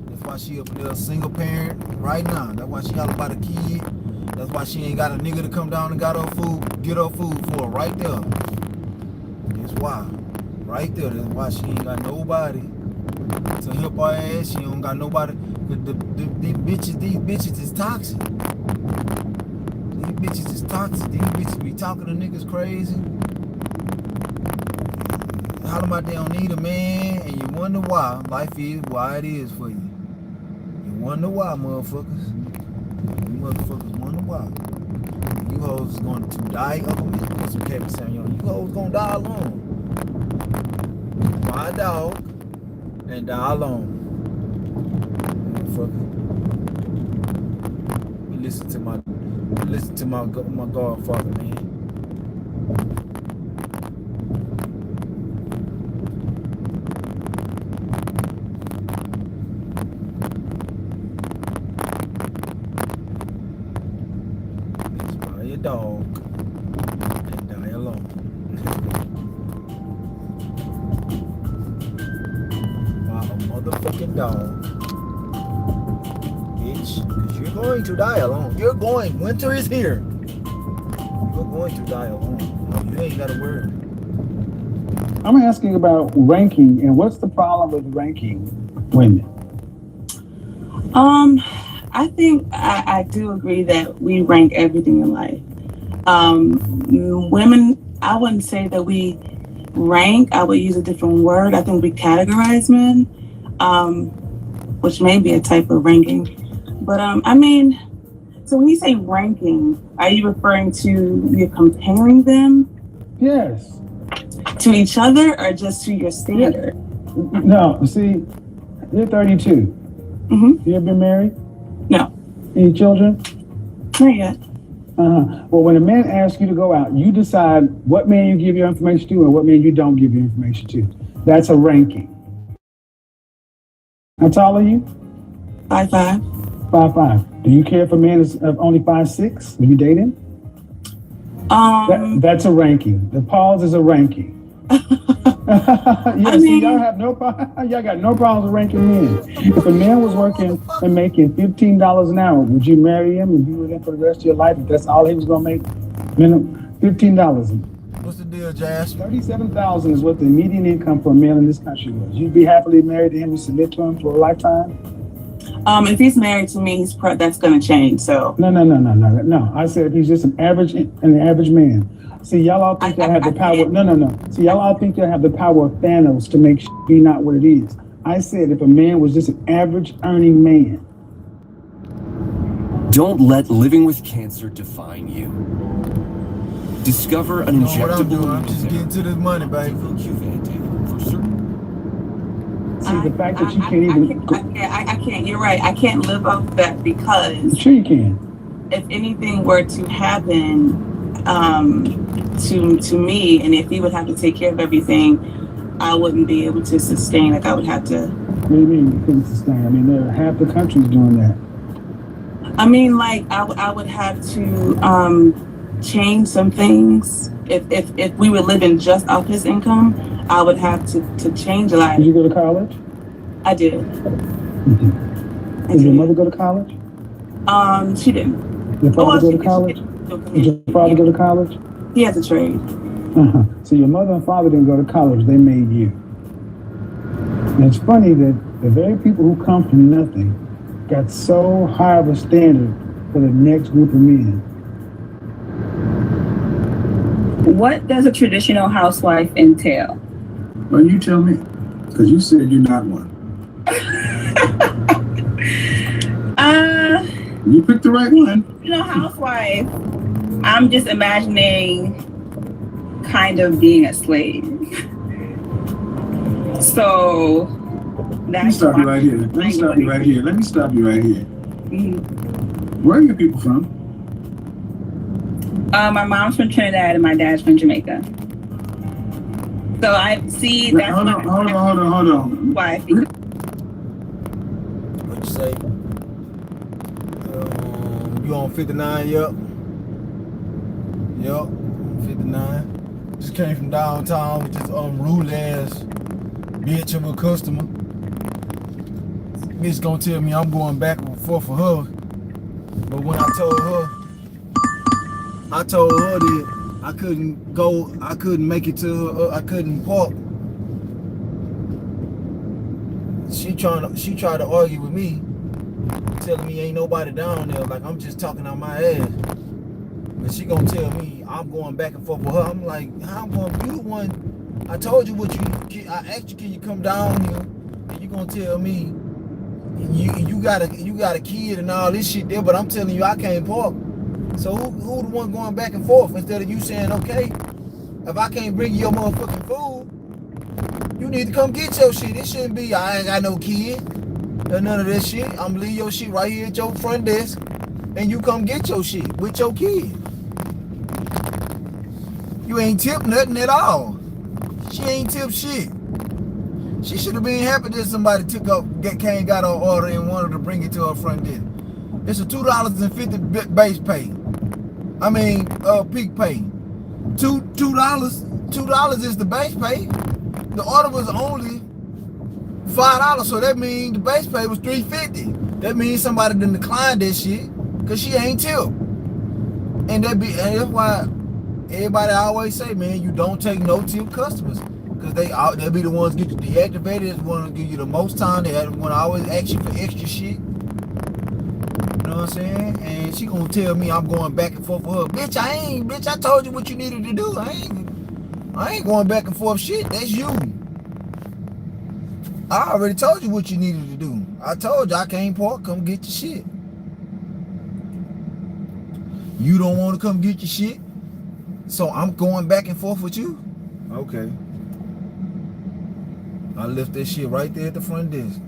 That's why she up there a single parent right now. That's why she got about a kid. That's why she ain't got a nigga to come down and get her food for her right there. That's why. Right there. That's why she ain't got nobody to help her ass. She don't got nobody. These bitches is toxic. These bitches is toxic. These bitches be talking to niggas crazy. How about they don't need a man, and you wonder why life is why it is for you. You wonder why, motherfuckers. You motherfuckers wonder why. You hoes is going to die alone. Put some Kevin Samuel. You hoes gonna die alone. My dog and die alone. Motherfucker. Listen to my godfather, man. Dog and die alone. By a motherfucking dog, bitch, because you're going to die alone. Winter is here. You're going to die alone. No, you ain't got a word. I'm asking about ranking, and what's the problem with ranking women? I think I do agree that we rank everything in life. Women, I wouldn't say that we rank. I would use a different word. I think we categorize men, which may be a type of ranking. But I mean, so when you say ranking, are you referring to you're comparing them? Yes. To each other or just to your standard? No, see, you're 32. Mm-hmm. You ever been married? No. Any children? Not yet. Well, when a man asks you to go out, you decide what man you give your information to and what man you don't give your information to. That's a ranking. How tall are you? 5'5". 5'5". Do you care if a man is only 5'6"? Will you date him? That's a ranking. The pause is a ranking. Yeah, see, y'all have no problem. Y'all got no problems with ranking men. If a man was working and making $15 an hour, would you marry him and be with him for the rest of your life if that's all he was gonna make? Minimum $15. What's the deal, Jazz? $37,000 is what the median income for a male in this country was. You'd be happily married to him and submit to him for a lifetime? If he's married to me, that's going to change. So No. I said if he's just an average man. See, y'all all think y'all have the power. No. See, y'all all think y'all have the power of Thanos to make be not what it is. I said if a man was just an average earning man. Don't let living with cancer define you. Discover an injectable. I'm just getting to this money, baby. See, the fact that you can't even. I can't. You're right. I can't live off that because. Sure, you can. If anything were to happen to me, and if he would have to take care of everything, I wouldn't be able to sustain. Like I would have to. What do you mean you couldn't sustain? I mean, there are half the country's doing that. I mean, like I would have to change some things. If we were living just off his income, I would have to change a lot. Did you go to college? I did. Did your mother go to college? She didn't. Your father go to college? Did your father go to college? He has a trade. So your mother and father didn't go to college, they made you. And it's funny that the very people who come from nothing got so high of a standard for the next group of men. What does a traditional housewife entail? Well, you tell me, because you said you're not one. You picked the right one. Housewife, I'm just imagining kind of being a slave. So Let me stop you right here. Let me stop you right here. Mm-hmm. Where are your people from? My mom's from Trinidad and my dad's from Jamaica. So I see that's Hold on. why I What think you say? You on 59? Yep, 59. Just came from downtown with this rude ass bitch of a customer. Bitch gonna tell me I'm going back and forth for her. But when I told her that I couldn't make it to her, I couldn't park. She tried to argue with me, telling me ain't nobody down there, like I'm just talking out my ass. But she gonna tell me I'm going back and forth with her. I'm like, how I'm going? You the one? I told you what I asked you, can you come down here? And you gonna tell me you got a kid and all this shit there, but I'm telling you I can't park. So who the one going back and forth instead of you saying, okay, if I can't bring you your motherfucking food, you need to come get your shit. It shouldn't be I ain't got no kid or none of that shit. I'm gonna leave your shit right here at your front desk and you come get your shit with your kid. You ain't tipped nothing at all. She ain't tipped shit. She should have been happy that somebody got her order and wanted to bring it to her front desk. It's a $2.50 base pay. I mean, peak pay. $2 is the base pay. The order was only $5, so that means the base pay was $3.50. That means somebody done declined that shit because she ain't tipped. And that's why everybody always say, man, you don't take no tip customers because they'll be the ones get you deactivated, the ones give you the most time. They want to always ask you for extra shit. You know what I'm saying? And she gonna tell me I'm going back and forth with her. Bitch, I told you what you needed to do. I ain't going back and forth shit. That's you. I already told you what you needed to do. I told you I can't park. Come get your shit. You don't want to come get your shit, so I'm going back and forth with you? Okay. I left that shit right there at the front desk.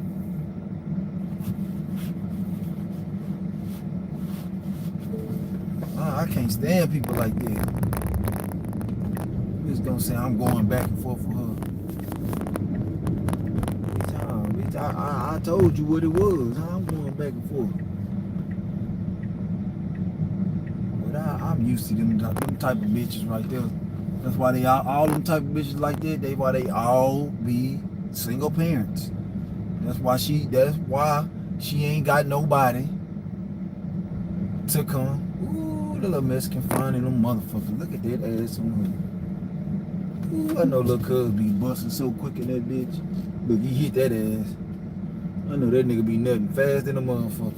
I can't stand people like that. Just gonna say I'm going back and forth with her. Bitch, I told you what it was. I'm going back and forth. But I'm used to them type of bitches right there. That's why they all them type of bitches like that. Why they all be single parents. That's why she ain't got nobody to come. Ooh, the little Mexican fine and them motherfuckers. Look at that ass on her. Ooh, I know little cuz be busting so quick in that bitch. Look, he hit that ass. I know that nigga be nutting fast than a motherfucker.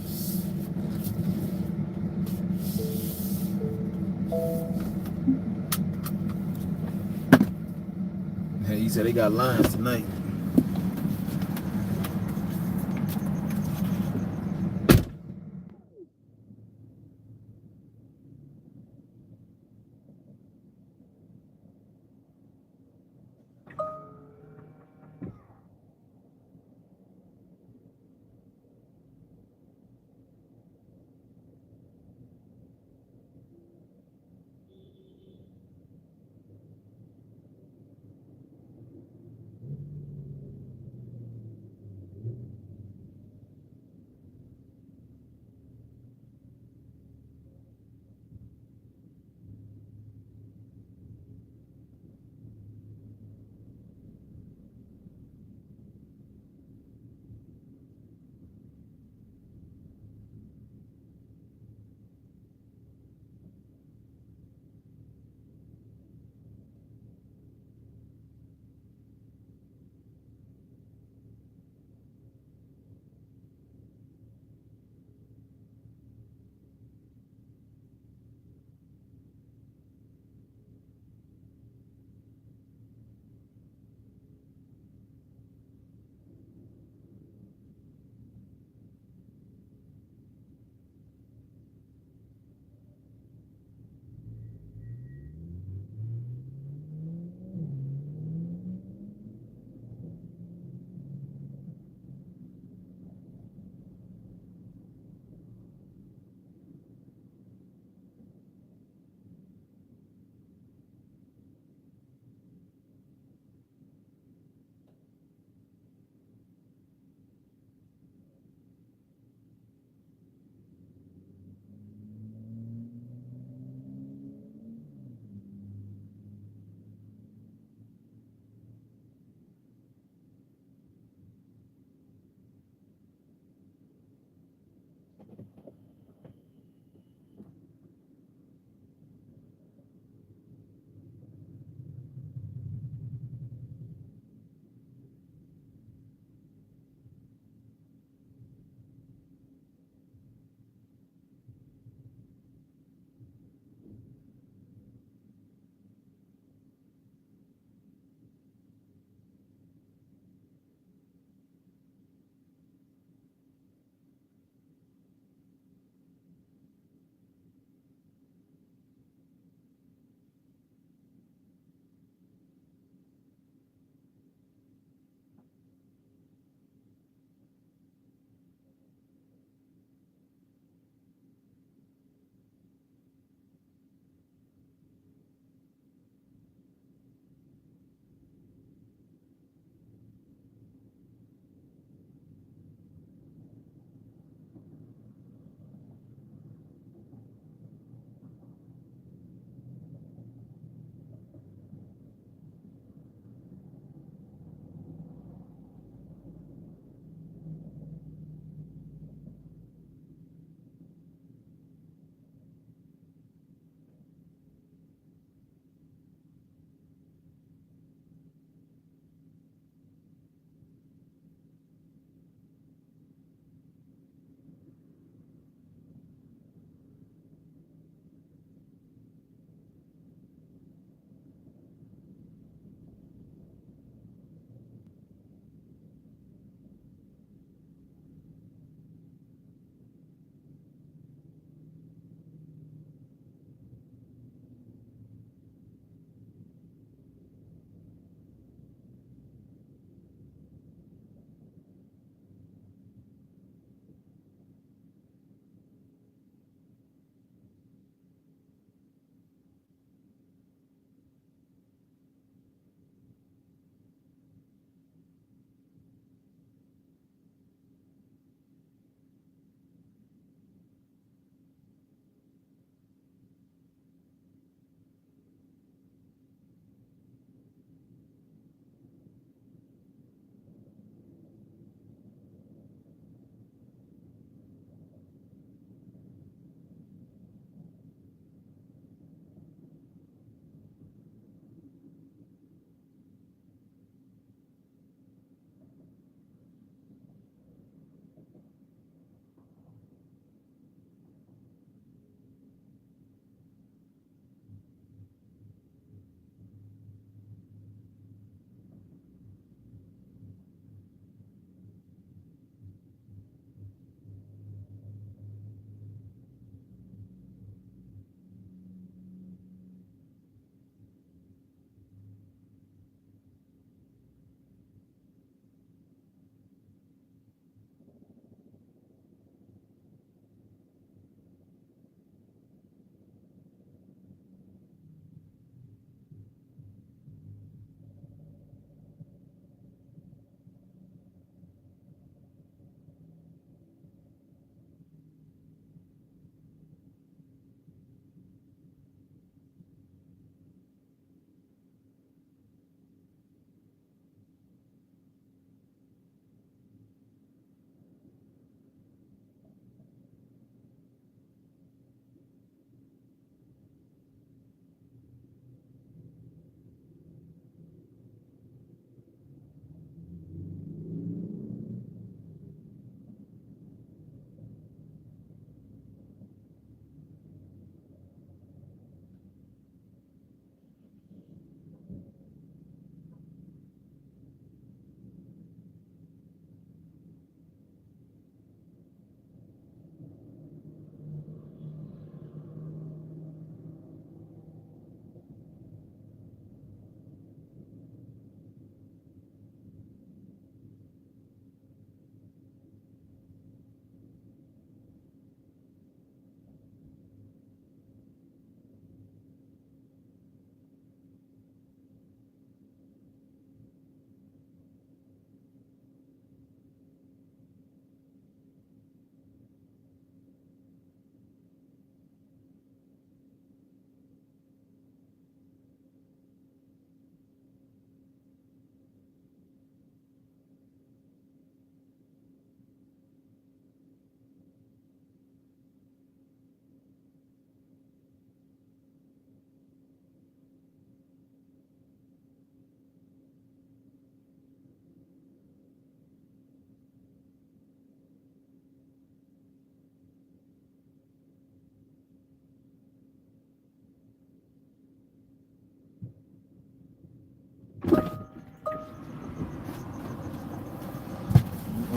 Hey, he said they got lines tonight.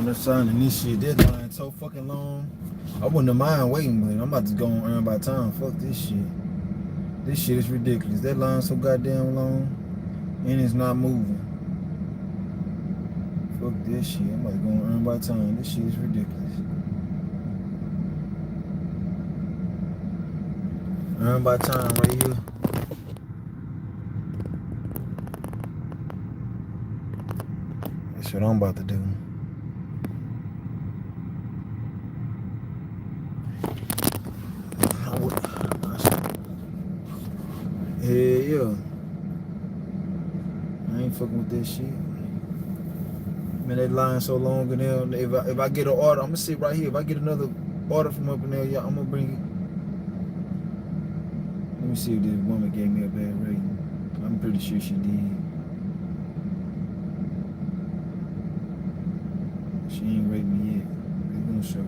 on the sun and this shit, this line so fucking long. I wouldn't have mind waiting, but I'm about to go and earn by time. Fuck this shit. This shit is ridiculous. That line so goddamn long and it's not moving. Fuck this shit. I'm about to go and earn by time. This shit is ridiculous. Earn by time right here. That's what I'm about to do. Yeah. I ain't fucking with this shit. Man, that line so long in there. If I get an order, I'm gonna sit right here. If I get another order from up in there, yeah, I'm gonna bring it. Let me see if this woman gave me a bad rating. I'm pretty sure she did. She ain't rated me yet. It's gonna show up.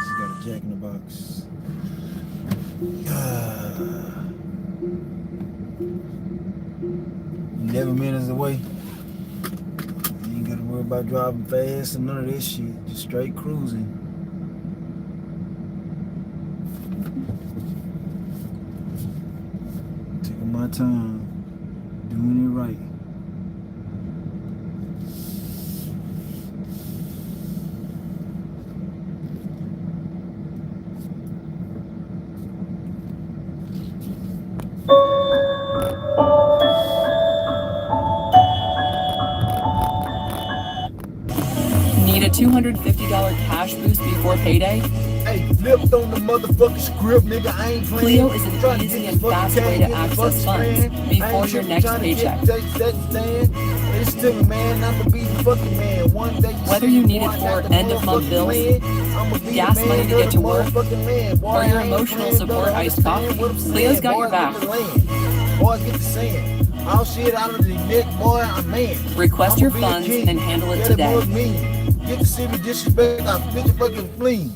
She's got a Jack in the Box. 11 minutes away. You ain't gotta worry about driving fast and none of this shit. Just straight cruising. Taking my time, doing it right. Need a $250 cash boost before payday? Hey, flipped on the motherfucking script, nigga. I ain't playing. Clio is an easy and fast way to access funds before your next paycheck. Whether you need it for end-of-month bills, gas money to get to work, or your emotional support iced coffee, Clio's got your back. Boys get the saying, all shit out of the neck, boy, I'm man. Request your funds and handle it today. Get the city disrespect, I'm fucking flee.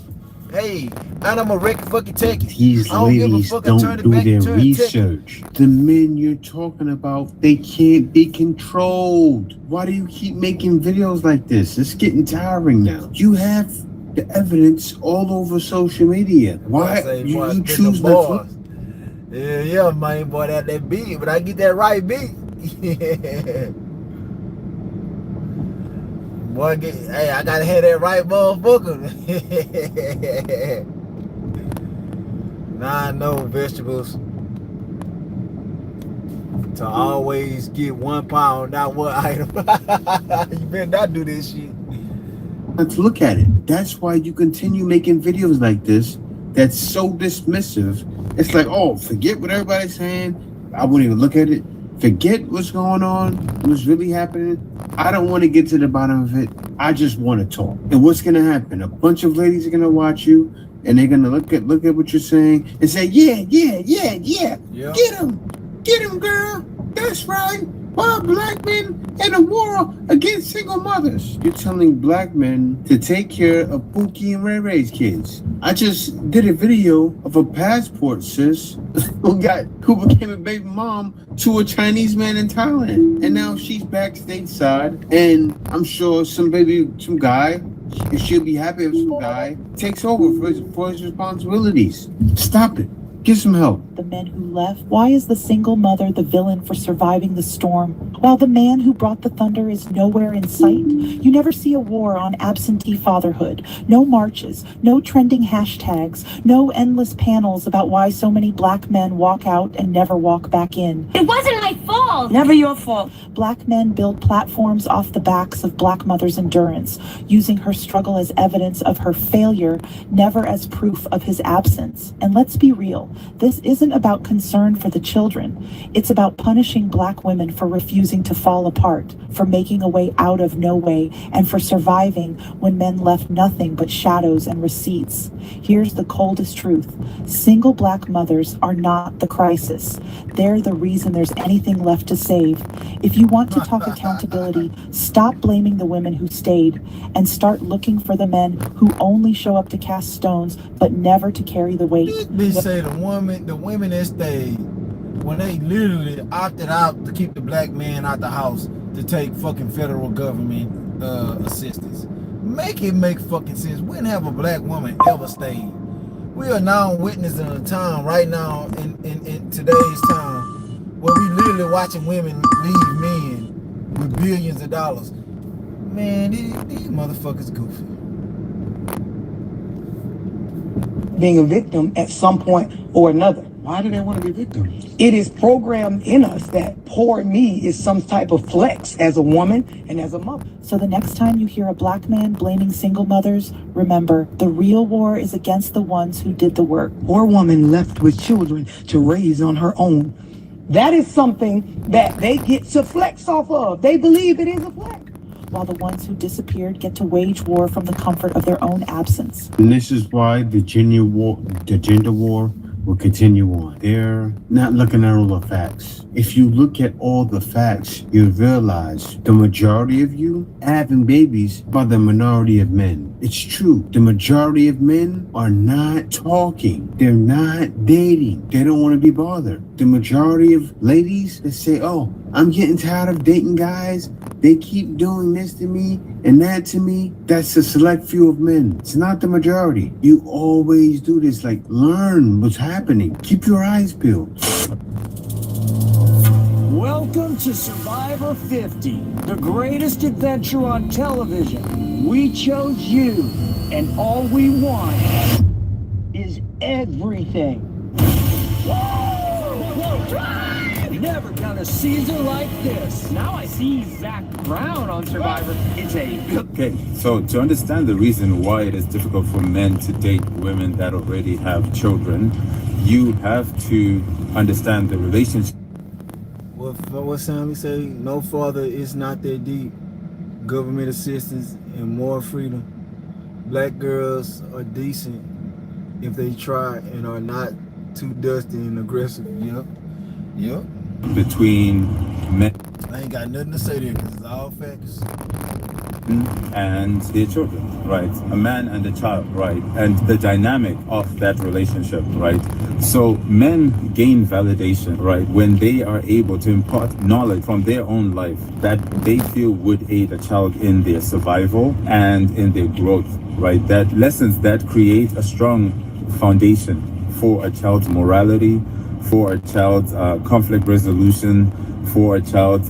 Hey, and I'm a wreck fucking take it. These ladies don't do their research. The men you're talking about, they can't be controlled. Why do you keep making videos like this? It's getting tiring now. You have the evidence all over social media. Why you choose not to? Yeah, man, boy, that beat, but I get that right beat. Boy, hey, I gotta have that right motherfucker. Nah, I know vegetables. To always get 1 pound, not one item. You better not do this shit. Let's look at it. That's why you continue making videos like this that's so dismissive. It's like, oh, forget what everybody's saying. I wouldn't even look at it. Forget what's going on, what's really happening. I don't want to get to the bottom of it. I just want to talk. And what's going to happen? A bunch of ladies are going to watch you, and they're going to look at what you're saying and say, yeah. Get him, girl. That's right. Why black men in a war against single mothers? You're telling black men to take care of Pookie and Ray Ray's kids. I just did a video of a passport sis who became a baby mom to a Chinese man in Thailand, and now she's back stateside. And I'm sure some guy, and she'll be happy if some guy takes over for his responsibilities. Stop it. Get some help. The men who left. Why is the single mother the villain for surviving the storm, while the man who brought the thunder is nowhere in sight? You never see a war on absentee fatherhood. No marches, no trending hashtags, no endless panels about why so many black men walk out and never walk back in. It wasn't my fault. Never your fault. Black men build platforms off the backs of black mothers' endurance, using her struggle as evidence of her failure, never as proof of his absence. And let's be real. This isn't about concern for the children. It's about punishing black women for refusing to fall apart, for making a way out of no way, and for surviving when men left nothing but shadows and receipts. Here's the coldest truth. Single black mothers are not the crisis. They're the reason there's anything left to save. If you want to talk accountability, stop blaming the women who stayed and start looking for the men who only show up to cast stones but never to carry the weight. Bitch say the women that stayed, when they literally opted out to keep the black man out the house, to take fucking federal government assistance. Make it make fucking sense. When have a black woman ever stayed? We are now witnessing a time right now in today's time where we literally watching women leave men with billions of dollars. Man, these motherfuckers goofy. Being a victim at some point or another. Why do they want to be victims? It is programmed in us that poor me is some type of flex as a woman and as a mother. So the next time you hear a black man blaming single mothers, remember, the real war is against the ones who did the work. Poor woman left with children to raise on her own. That is something that they get to flex off of. They believe it is a flex. While the ones who disappeared get to wage war from the comfort of their own absence. And this is why the gender war will continue on. They're not looking at all the facts. If you look at all the facts, you realize the majority of you having babies are the minority of men. It's true. The majority of men are not talking. They're not dating. They don't want to be bothered. The majority of ladies that say, oh, I'm getting tired of dating guys. They keep doing this to me and that to me. That's a select few of men. It's not the majority. You always do this. Like, learn what's happening. Keep your eyes peeled. Welcome to Survivor 50, the greatest adventure on television. We chose you, and all we want is everything. Never done a season like this. Now I see Zach Brown on Survivor. It's Okay, so to understand the reason why it is difficult for men to date women that already have children, you have to understand the relationship. What Sammy say? No farther is not that deep. Government assistance and more freedom. Black girls are decent if they try and are not too dusty and aggressive. Yep. Between men I ain't got nothing to say there because it's all facts. and their children, right? A man and a child, right? And the dynamic of that relationship, right? So men gain validation, right? When they are able to impart knowledge from their own life that they feel would aid a child in their survival and in their growth, right? That lessons that create a strong foundation for a child's morality, for a child's conflict resolution, for a child's,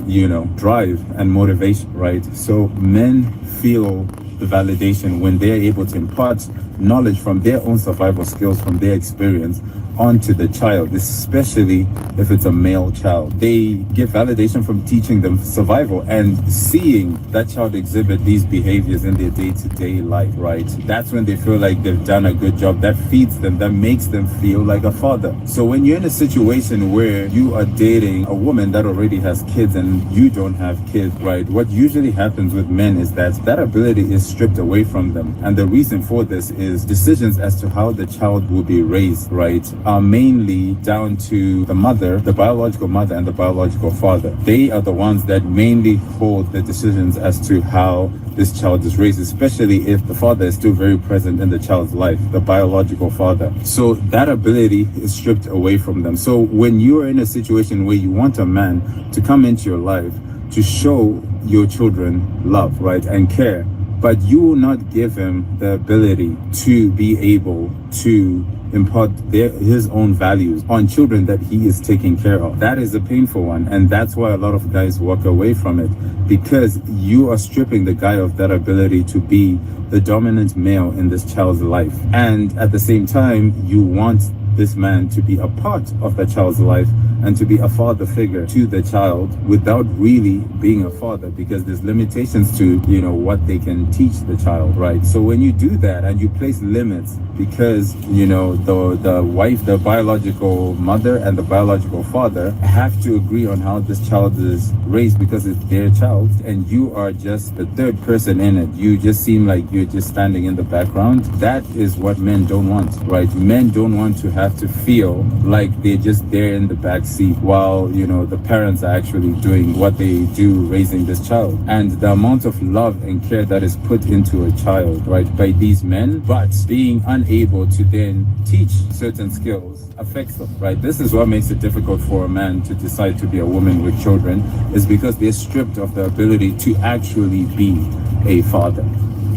drive and motivation, right? So men feel the validation when they're able to impart knowledge from their own survival skills, from their experience, onto the child, especially if it's a male child. They get validation from teaching them survival and seeing that child exhibit these behaviors in their day-to-day life, right? That's when they feel like they've done a good job. That feeds them, that makes them feel like a father. So when you're in a situation where you are dating a woman that already has kids and you don't have kids, right? What usually happens with men is that ability is stripped away from them. And the reason for this is decisions as to how the child will be raised, right, are mainly down to the mother, the biological mother and the biological father. They are the ones that mainly hold the decisions as to how this child is raised, especially if the father is still very present in the child's life, the biological father. So that ability is stripped away from them. So when you are in a situation where you want a man to come into your life to show your children love, right, and care, but you will not give him the ability to be able to impart his own values on children that he is taking care of. That is a painful one, and that's why a lot of guys walk away from it, because you are stripping the guy of that ability to be the dominant male in this child's life. And at the same time, you want this man to be a part of the child's life and to be a father figure to the child without really being a father, because there's limitations to, what they can teach the child, right? So when you do that and you place limits, because, the wife, the biological mother and the biological father have to agree on how this child is raised because it's their child, and you are just the third person in it. You just seem like you're just standing in the background. That is what men don't want, right? Men don't want to have to feel like they're just there in the back seat while, the parents are actually doing what they do raising this child. And the amount of love and care that is put into a child, right, by these men, but being unable unable to then teach certain skills affects them, right? This is what makes it difficult for a man to decide to be a woman with children, is because they're stripped of the ability to actually be a father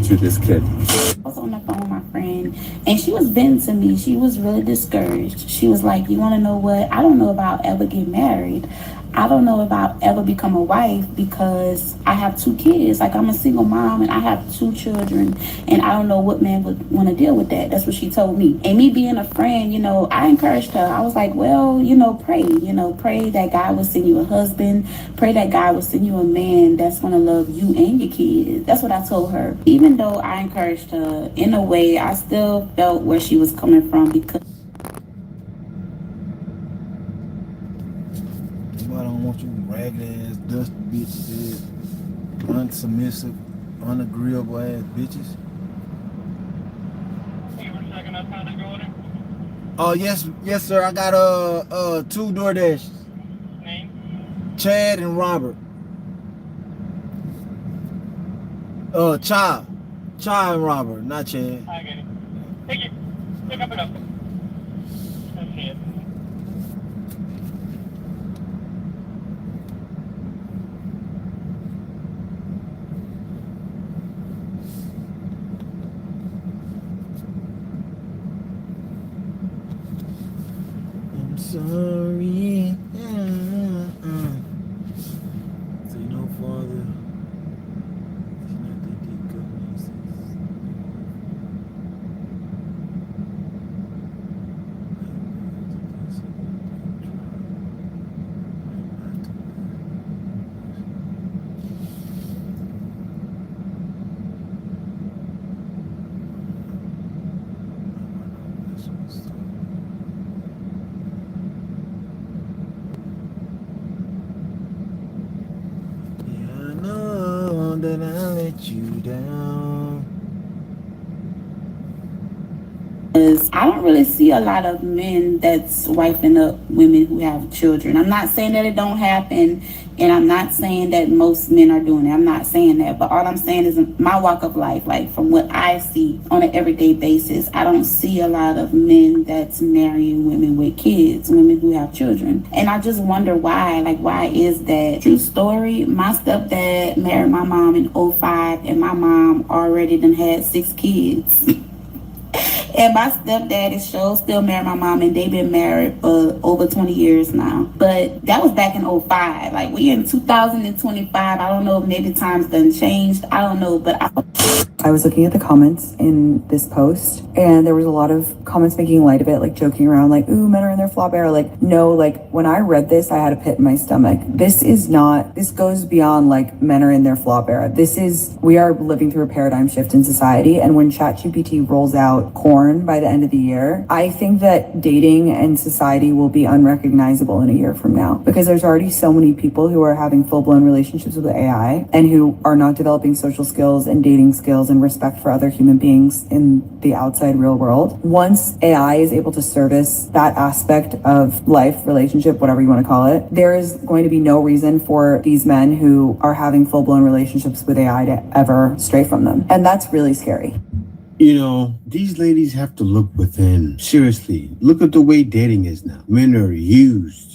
to this kid. I was on the phone with my friend and she was venting to me. She was really discouraged. She was like, you want to know what? I don't know if I'll ever get married. I don't know if I'll ever become a wife because I have 2 kids. Like, I'm a single mom and I have 2 children, and I don't know what man would want to deal with that. That's what she told me. And me being a friend, you know, I encouraged her. I was like, well, you know, pray that God will send you a husband. Pray that God will send you a man that's going to love you and your kids. That's what I told her. Even though I encouraged her, in a way, I still felt where she was coming from because I don't want you ragged ass, dusty bitches, unsubmissive, unagreeable ass bitches. Oh yes, sir. I got 2 DoorDashes. Name? Chad and Robert. Cha and Robert, not Chad. I get it. Take it. Pick up it up. Okay. I'm sorry. Say no farther. That I let you down. I don't really see a lot of men that's wiping up women who have children. I'm not saying that it don't happen, and I'm not saying that most men are doing it. I'm not saying that, but all I'm saying is my walk of life, like from what I see on an everyday basis, I don't see a lot of men that's marrying women with kids, women who have children. And I just wonder why. Like, why is that? True story, my stepdad married my mom in 2005, and my mom already done had 6 kids. And my stepdad is still married my mom, and they've been married for over 20 years now. But that was back in 2005. Like, we in 2025. I don't know if maybe times done changed. I don't know, but I was looking at the comments in this post, and there was a lot of comments making light of it, like joking around, like, ooh, men are in their flop era. Like, no, like, when I read this, I had a pit in my stomach. This goes beyond, like, men are in their flop era. We are living through a paradigm shift in society, and when ChatGPT rolls out corn by the end of the year, I think that dating and society will be unrecognizable in a year from now, because there's already so many people who are having full-blown relationships with AI and who are not developing social skills and dating skills and respect for other human beings in the outside real world. Once AI is able to service that aspect of life, relationship, whatever you want to call it, there is going to be no reason for these men who are having full-blown relationships with AI to ever stray from them. And that's really scary. You know, these ladies have to look within. Seriously, look at the way dating is now. Men are used,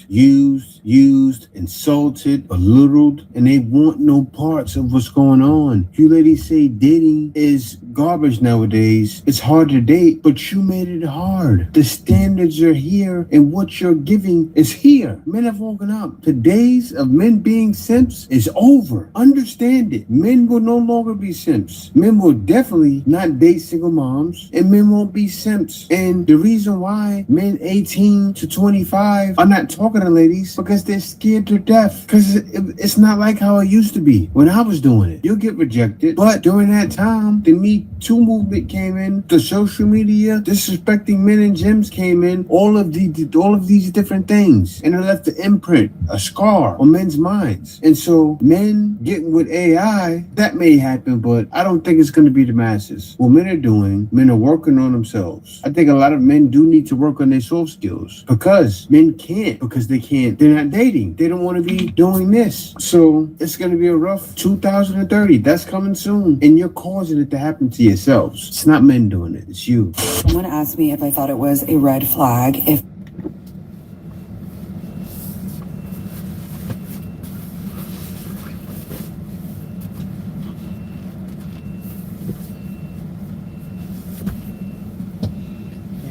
insulted, belittled, and they want no parts of what's going on. You ladies say dating is garbage nowadays. It's hard to date, but you made it hard. The standards are here, and what you're giving is here. Men have woken up. The days of men being simps is over. Understand it. Men will no longer be simps. Men will definitely not date single moms, and men won't be simps. And the reason why men 18 to 25 are not talking to ladies, because they're scared to death. Because it's not like how it used to be when I was doing it. You'll get rejected. But during that time, the Me Too movement came in, the social media, disrespecting men in gyms came in, all of these different things. And it left an imprint, a scar on men's minds. And so men getting with AI, that may happen, but I don't think it's going to be the masses. What men are doing, men are working on themselves. I think a lot of men do need to work on their soft skills, because men can't, because because they're not dating. They don't want to be doing this. So it's going to be a rough 2030. That's coming soon. And you're causing it to happen to yourselves. It's not men doing it. It's you. Someone asked me if I thought it was a red flag if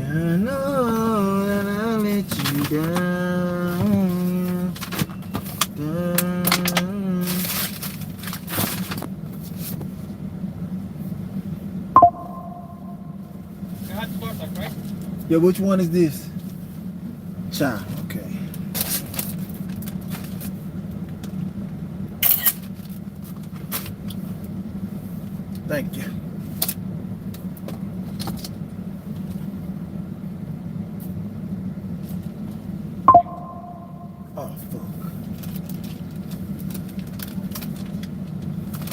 I know that I let you down. Yeah, which one is this? Cha, okay. Thank you. Oh, fuck.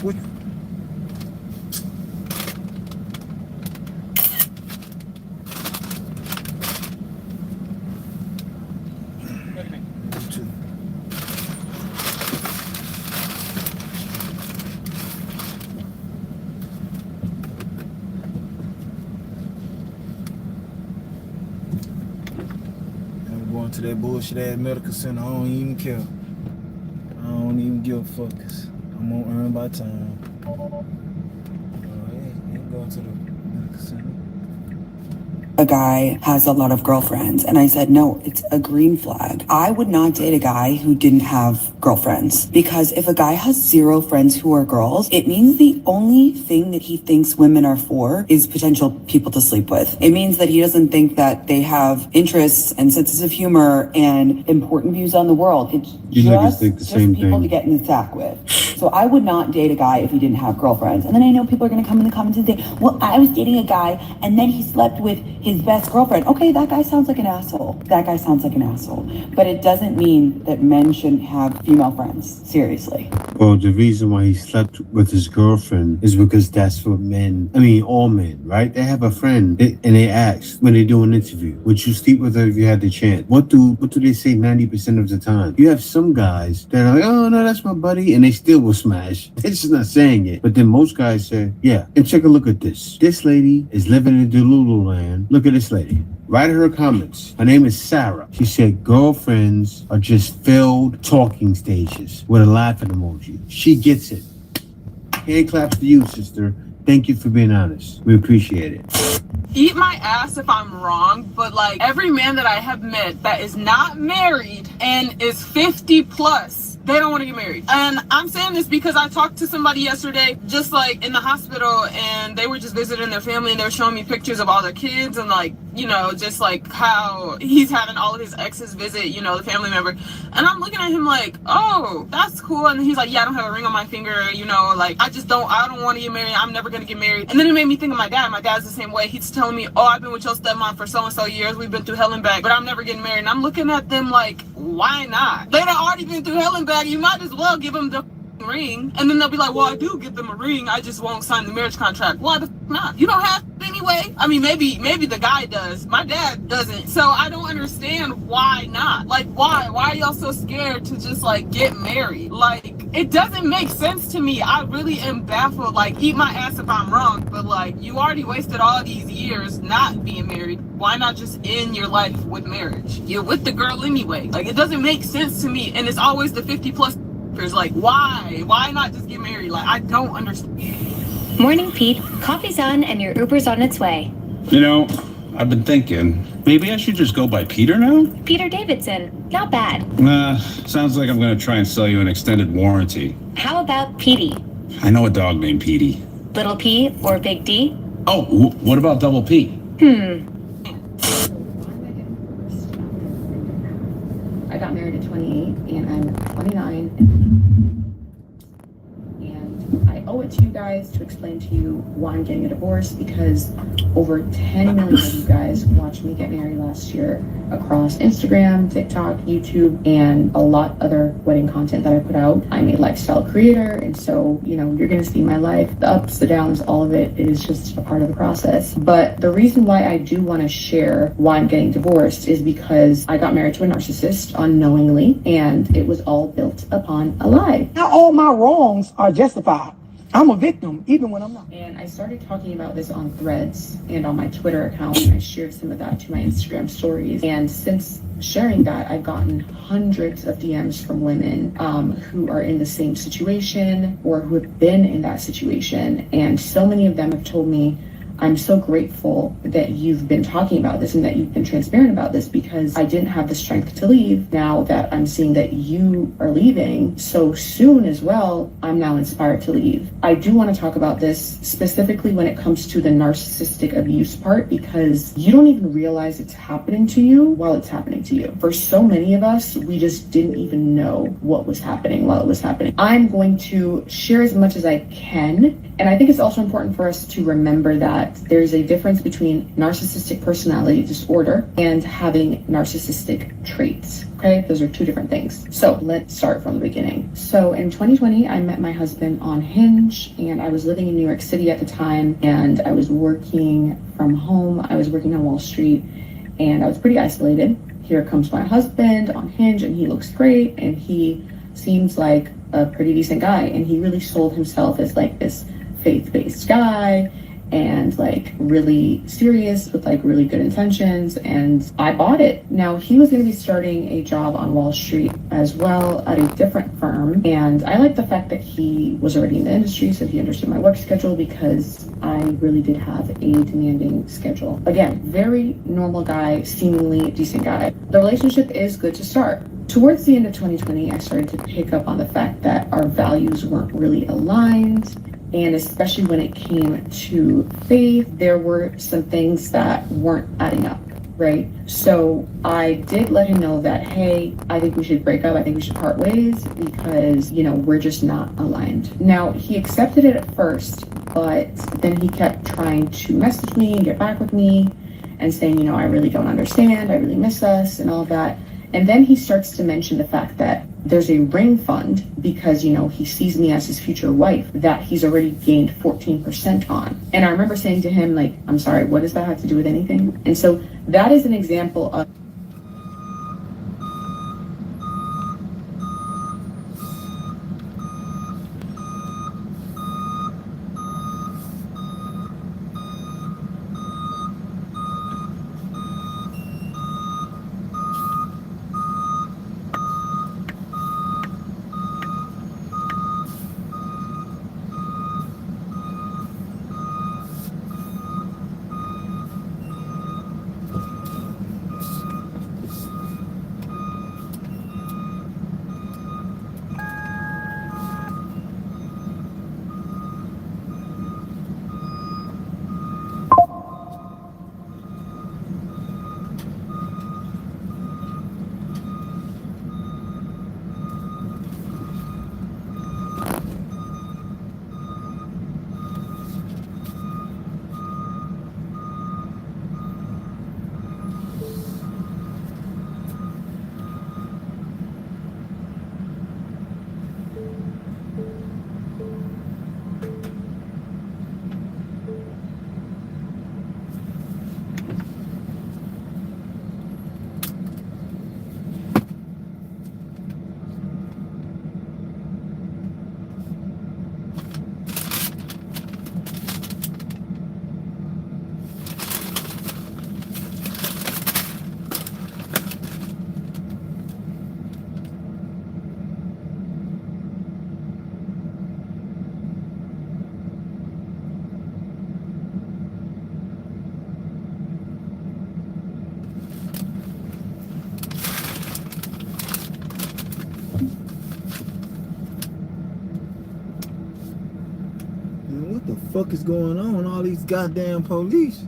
Which? I'm going to that bullshit ass medical center. I don't even care. I don't even give a fuck. I'm gonna earn by time. Ain't going to the medical center. a guy has a lot of girlfriends. And I said, no, it's a green flag. I would not date a guy who didn't have girlfriends, because if a guy has 0 friends who are girls, it means the only thing that he thinks women are for is potential people to sleep with. It means that he doesn't think that they have interests and senses of humor and important views on the world. It's just people to get in the sack with. So I would not date a guy if he didn't have girlfriends. And then I know people are going to come in the comments and say, well, I was dating a guy and then he slept with his best girlfriend. Okay, that guy sounds like an asshole. That guy sounds like an asshole. But it doesn't mean that men shouldn't have female friends. Seriously. Well, the reason why he slept with his girlfriend is because that's what all men, right? They have a friend and they ask when they do an interview, would you sleep with her if you had the chance? What do they say 90% of the time? You have some guys that are like, oh, no, that's my buddy, and they still will smash. They're just not saying it. But then most guys say, yeah, and take a look at this. This lady is living in Delulu land. Look at this lady. Write her comments. Her name is Sarah. She said girlfriends are just filled talking stages with a laughing emoji. She gets it. Hand claps to you, sister. Thank you for being honest. We appreciate it. Eat my ass if I'm wrong, but like every man that I have met that is not married and is 50 plus, they don't want to get married. And I'm saying this because I talked to somebody yesterday, just like in the hospital, and they were just visiting their family and they were showing me pictures of all their kids and like, you know, just like how he's having all of his exes visit, you know, the family member. And I'm looking at him like, oh, that's cool. And he's like, yeah, I don't have a ring on my finger, you know, like I don't want to get married. I'm never going to get married. And then it made me think of my dad. My dad's the same way. He's telling me, oh, I've been with your stepmom for so-and-so years. We've been through hell and back, but I'm never getting married. And I'm looking at them like, why not? They done already been through hell and back. You might as well give them the ring. And then they'll be like, well, I do give them a ring. I just won't sign the marriage contract. Why the not? You don't have to anyway. I mean, maybe the guy does. My dad doesn't. So I don't understand why not. Like, why are y'all so scared to just like get married? Like, it doesn't make sense to me. I really am baffled. Like, eat my ass if I'm wrong, but like, you already wasted all these years not being married. Why not just end your life with marriage? You're with the girl anyway. Like, it doesn't make sense to me. And it's always the 50 plus. Like, why not just get married? Like, I don't understand. Morning, Pete. Coffee's on and your Uber's on its way. You know, I've been thinking, maybe I should just go by Peter now? Peter Davidson. Not bad. Sounds like I'm going to try and sell you an extended warranty. How about Petey? I know a dog named Petey. Little P or Big D? Oh, what about Double P? I got married at 28 and I'm 29 and I owe it to you guys to explain to you why I'm getting a divorce, because over 10 million of you guys watched me get married last year across Instagram, TikTok, YouTube, and a lot other wedding content that I put out. I'm a lifestyle creator, and so, you know, you're gonna see my life, the ups, the downs, all of it. It is just a part of the process. But the reason why I do want to share why I'm getting divorced is because I got married to a narcissist unknowingly, and it was all built upon a lie. Now all my wrongs are justified. I'm a victim, even when I'm not. And I started talking about this on Threads and on my Twitter account, and I shared some of that to my Instagram stories. And since sharing that, I've gotten hundreds of DMs from women who are in the same situation or who have been in that situation. And so many of them have told me, I'm so grateful that you've been talking about this and that you've been transparent about this, because I didn't have the strength to leave. Now that I'm seeing that you are leaving so soon as well, I'm now inspired to leave. I do want to talk about this specifically when it comes to the narcissistic abuse part, because you don't even realize it's happening to you while it's happening to you. For so many of us, we just didn't even know what was happening while it was happening. I'm going to share as much as I can. And I think it's also important for us to remember that there's a difference between narcissistic personality disorder and having narcissistic traits. Okay, those are two different things. So let's start from the beginning. So in 2020, I met my husband on Hinge, and I was living in New York City at the time, and I was working from home. I was working on Wall Street, and I was pretty isolated. Here comes my husband on Hinge, and he looks great, and he seems like a pretty decent guy, and he really sold himself as like this faith-based guy and like really serious with like really good intentions, and I bought it. Now he was going to be starting a job on Wall Street as well at a different firm, and I like the fact that he was already in the industry, so he understood my work schedule, because I really did have a demanding schedule. Again, very normal guy, seemingly decent guy. The relationship is good to start. Towards the end of 2020, I started to pick up on the fact that our values weren't really aligned. And especially when it came to faith, there were some things that weren't adding up, right? So I did let him know that, hey, I think we should break up. I think we should part ways, because, you know, we're just not aligned. Now, he accepted it at first, but then he kept trying to message me and get back with me and saying, you know, I really don't understand. I really miss us and all of that. And then he starts to mention the fact that there's a ring fund, because, you know, he sees me as his future wife, that he's already gained 14% on. And I remember saying to him, like, I'm sorry, what does that have to do with anything? And so that is an example of What the fuck is going on? All these goddamn police.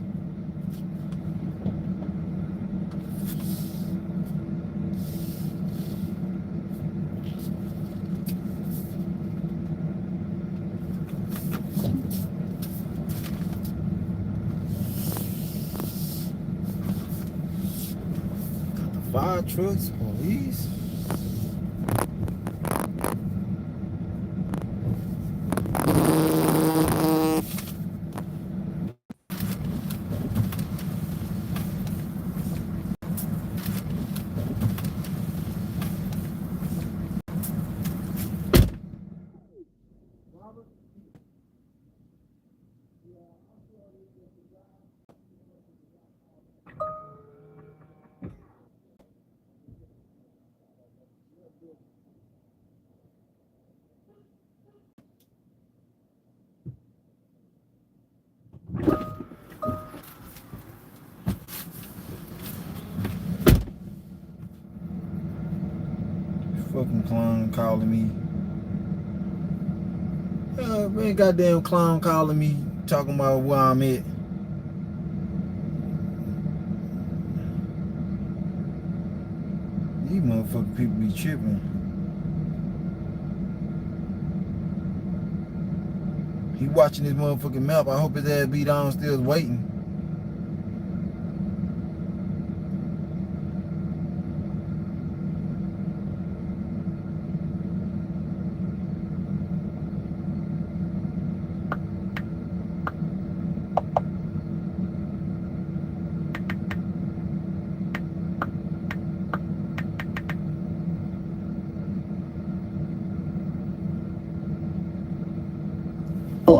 trucks, police. Fucking clown calling me. Man, goddamn clown calling me, talking about where I'm at. These motherfucking people be tripping. He watching this motherfucking map. I hope his ass be downstairs waiting.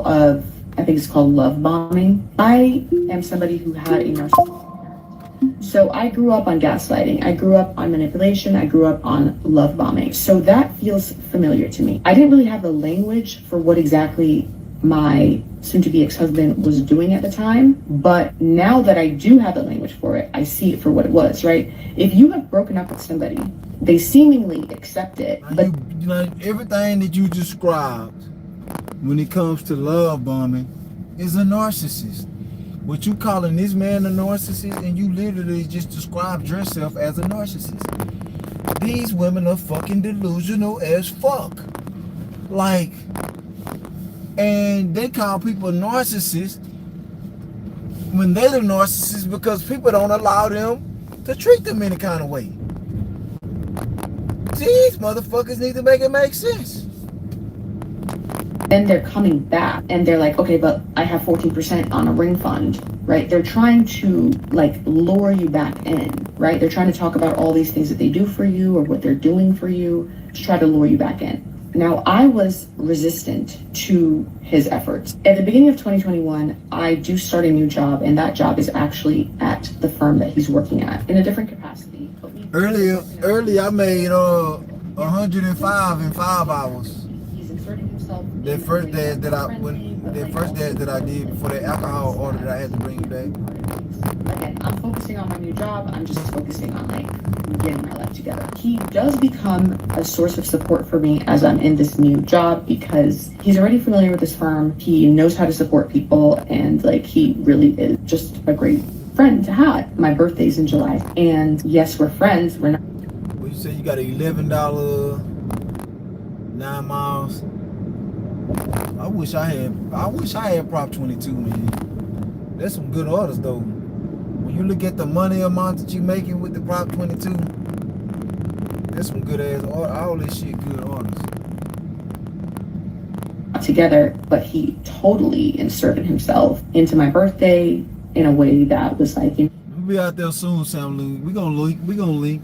Of, I think it's called love bombing. I am somebody who had a narcissist. So I grew up on gaslighting. I grew up on manipulation. I grew up on love bombing. So that feels familiar to me. I didn't really have the language for what exactly my soon-to-be ex-husband was doing at the time. But now that I do have the language for it, I see it for what it was, right? If you have broken up with somebody, they seemingly accept it. But you know, everything that you described when it comes to love bombing is a narcissist. What you calling this man a narcissist, and you literally just described yourself as a narcissist. These women are fucking delusional as fuck. Like, and they call people narcissists when they're the narcissists because people don't allow them to treat them any kind of way. These motherfuckers need to make it make sense. then they're coming back and they're like, okay, but I have 14% on a ring fund, right? They're trying to like lure you back in, right? They're trying to talk about all these things that they do for you or what they're doing for you to try to lure you back in. Now, I was resistant to his efforts. At the beginning of 2021, I do start a new job, and that job is actually at the firm that he's working at in a different capacity. Earlier, I made 105 in 5 hours. He's inserting himself. That first dad that I did before that alcohol order that I had to bring back. Again, I'm focusing on my new job. I'm just focusing on like getting my life together. He does become a source of support for me as I'm in this new job because he's already familiar with this firm. He knows how to support people, and like he really is just a great friend to have. My birthday's in July, and yes, we're friends. We're not. Well, you say you got $11 9 miles. I wish I had Prop 22, man. That's some good orders though. When you look at the money amount that you making with the Prop 22, that's some good ass orders. All this shit good orders. Together, but he totally inserted himself into my birthday in a way that was like, you know, We'll be out there soon, Sam Lou. We gonna link.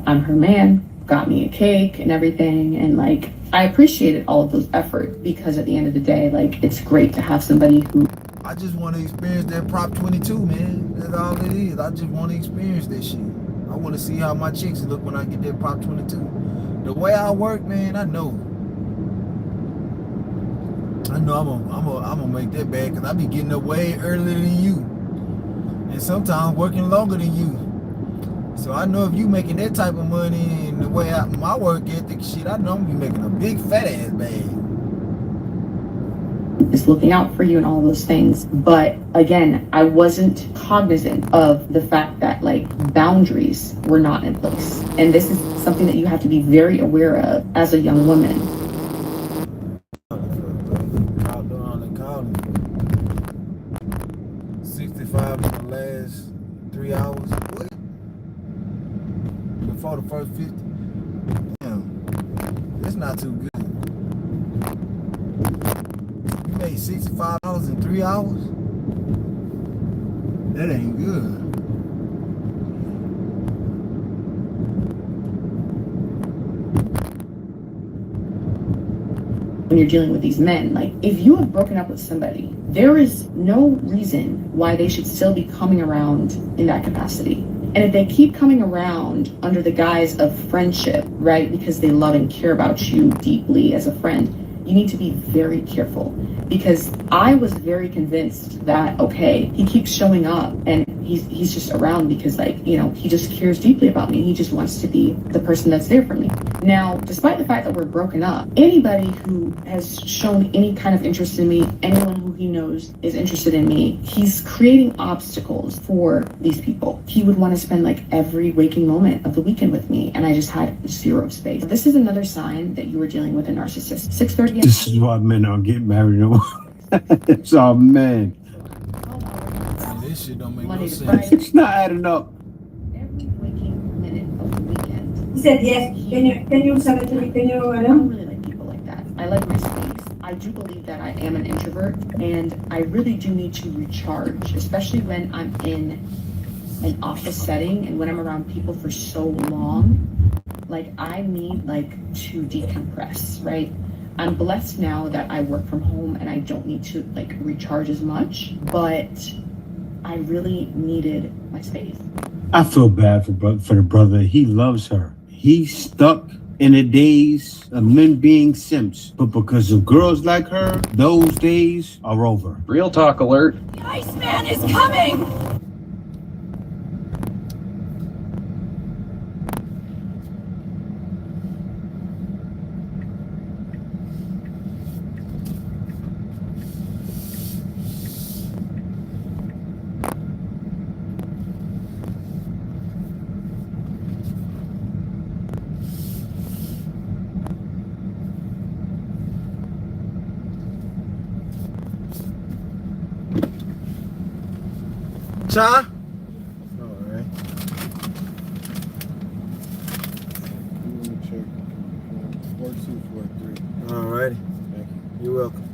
I'm her man, got me a cake and everything, and like I appreciated all of those efforts because at the end of the day, like it's great to have somebody who. I just want to experience that Prop 22, man. That's all it is. I just want to experience that shit. I want to see how my chicks look when I get that Prop 22. The way I work, man, I know I'm gonna make that bad because I be getting up way earlier than you, and sometimes working longer than you. So I know if you making that type of money and the way my work ethic shit, I know I'm gonna be making a big fat ass bag. Is looking out for you and all those things. But again, I wasn't cognizant of the fact that like boundaries were not in place. And this is something that you have to be very aware of as a young woman. 65 in the last 3 hours. What? That's not too good. You made $65 in 3 hours? That ain't good. When you're dealing with these men, like, if you have broken up with somebody, there is no reason why they should still be coming around in that capacity. And if they keep coming around under the guise of friendship, right, because they love and care about you deeply as a friend, you need to be very careful. Because I was very convinced that, okay, he keeps showing up and he's just around because, like, you know, he just cares deeply about me. He just wants to be the person that's there for me. Now, despite the fact that we're broken up, anybody who has shown any kind of interest in me, anyone who he knows is interested in me, he's creating obstacles for these people. He would want to spend like every waking moment of the weekend with me, and I just had zero space. This is another sign that you were dealing with a narcissist. 6:30. This is why men don't get married. It's all men. This shit don't make no sense. It's not adding up. Every waking minute of the weekend. He said yes. Can you send it to me? Can you? I don't really like people like that. I like my space. I do believe that I am an introvert, and I really do need to recharge, especially when I'm in an office setting and when I'm around people for so long. Like, I need like to decompress, right? I'm blessed now that I work from home and I don't need to like recharge as much, but I really needed my space. I feel bad for the brother. He loves her. He's stuck in the days of men being simps. But because of girls like her, those days are over. Real talk alert. The Iceman is coming! Cha? Alright. Alrighty. Thank you. You're welcome.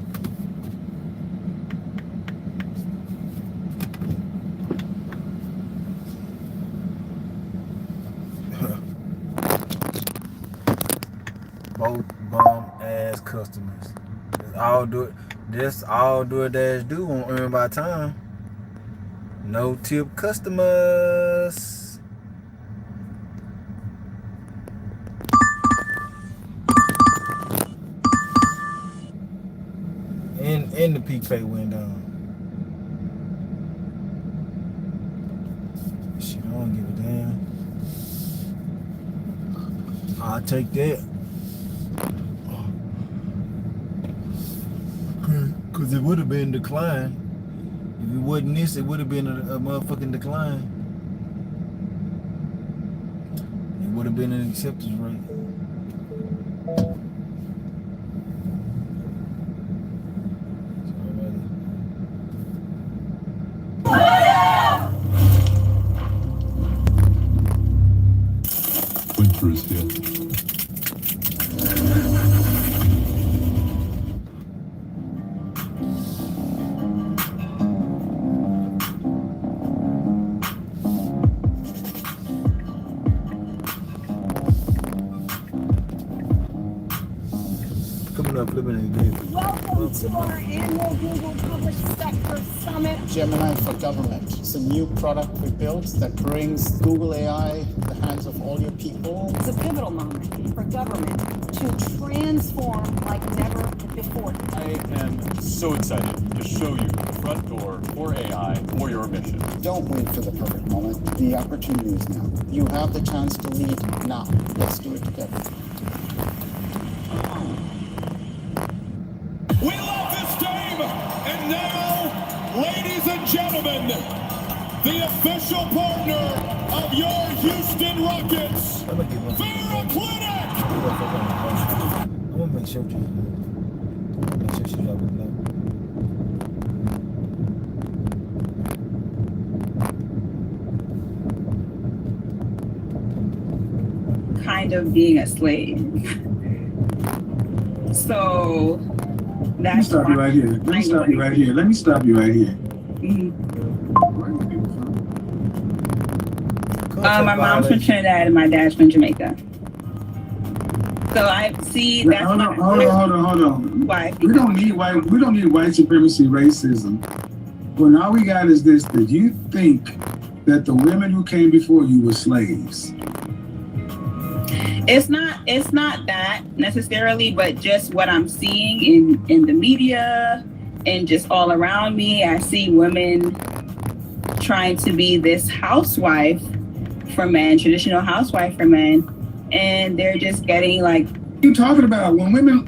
Both bum ass customers. This all do it dash do won't earn by time. No tip customers. And the peak pay went down. Shit, I don't give a damn. I'll take that. Cause it would have been decline. If it wasn't this, it would have been a motherfucking decline. It would have been an acceptance rate. Winter is here. Welcome to our annual Google Public Sector Summit. Gemini for Government. It's a new product we built that brings Google AI in the hands of all your people. It's a pivotal moment for government to transform like never before. I am so excited to show you the front door for AI for your mission. Don't wait for the perfect moment. The opportunity is now. You have the chance to lead now. Let's do it together. We love this game, and now, ladies and gentlemen, the official partner of your Houston Rockets, Vera Clinic! I want to make sure she's up with that. Kind of being a slave. So Let me that's stop you right here. Let me stop you right here. Let me stop you right here. My mom's from Trinidad and my dad's from Jamaica. So I see that's hold on. Why? We don't need white supremacy racism. Well, all we got is this: that you think that the women who came before you were slaves. It's not that necessarily, but just what I'm seeing in the media and just all around me. I see women trying to be this housewife for men, traditional housewife for men, and they're just getting like. You talking about when women.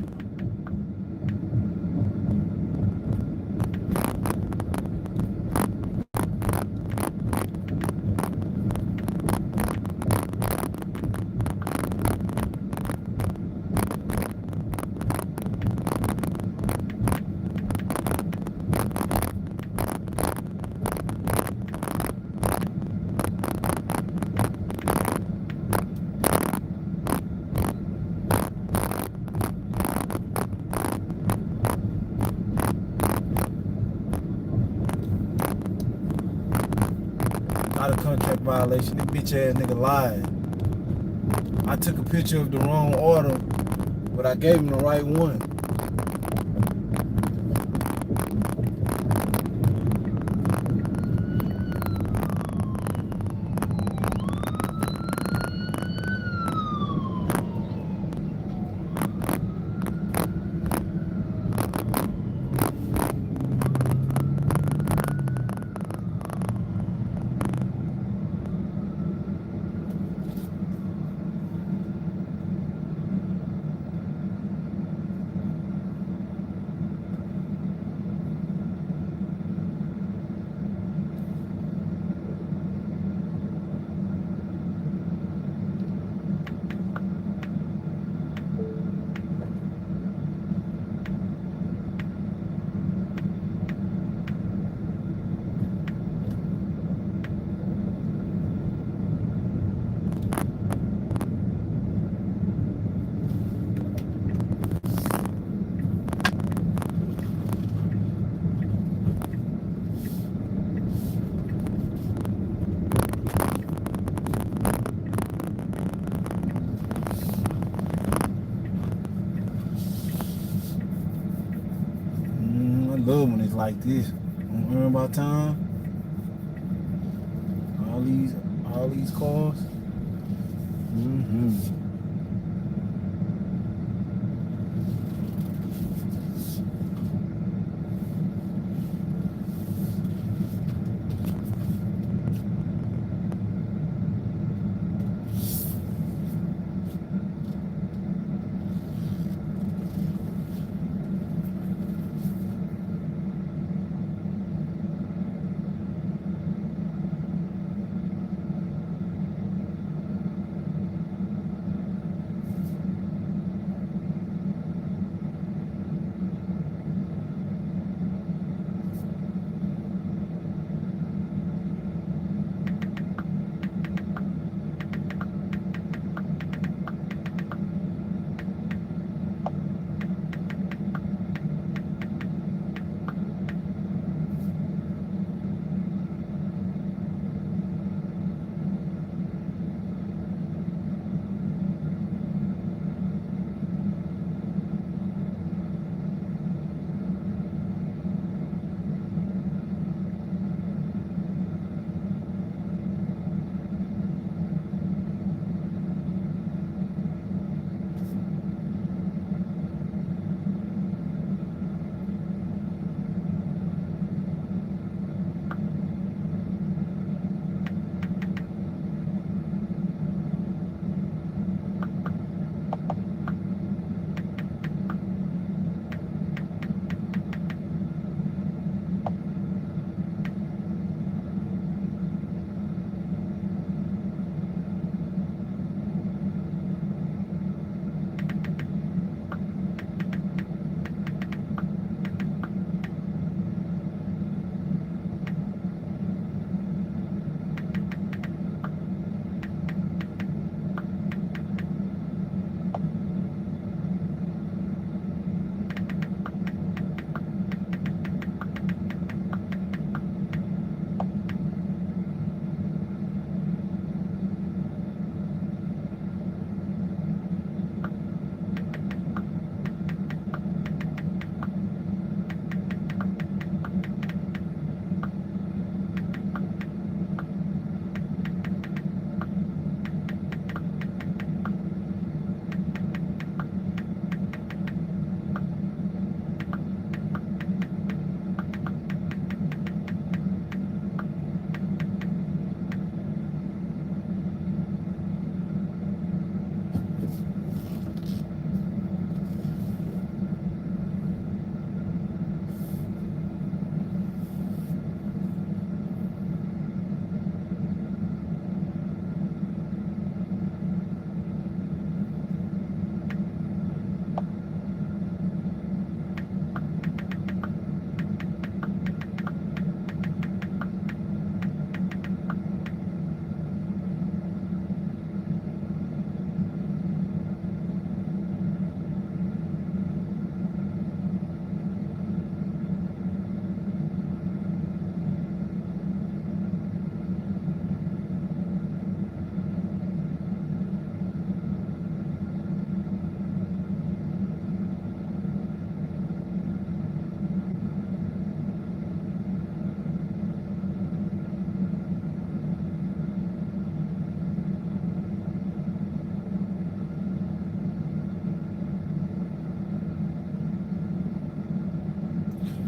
Not a contract violation. This bitch ass nigga lied. I took a picture of the wrong order, but I gave him the right one. I love when it's like this. On Earn My Time. All these cars.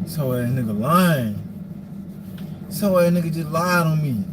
So that nigga lying. So that nigga just lied on me.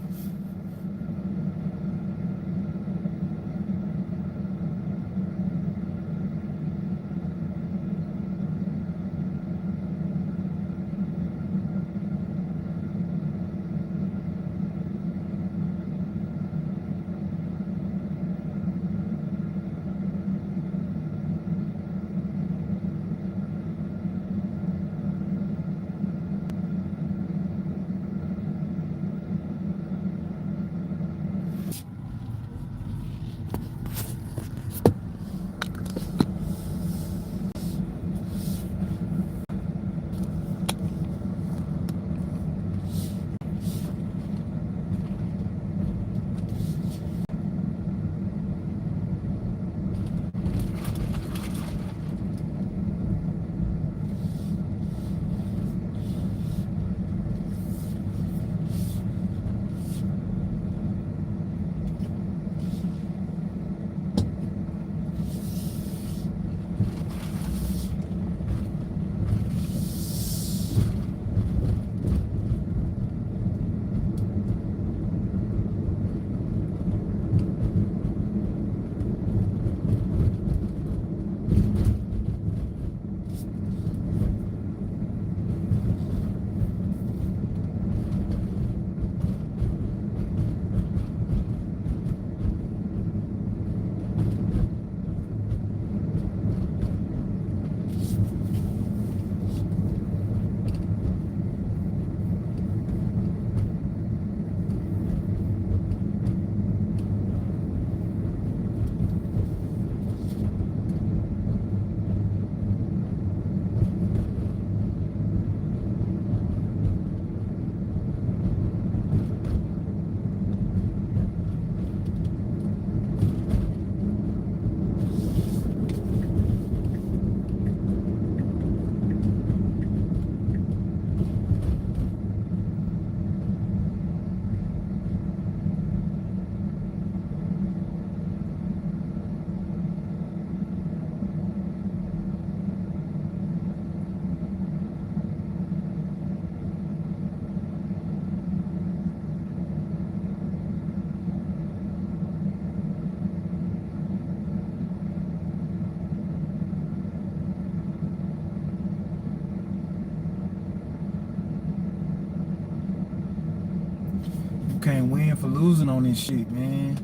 Can't win for losing on this shit, man.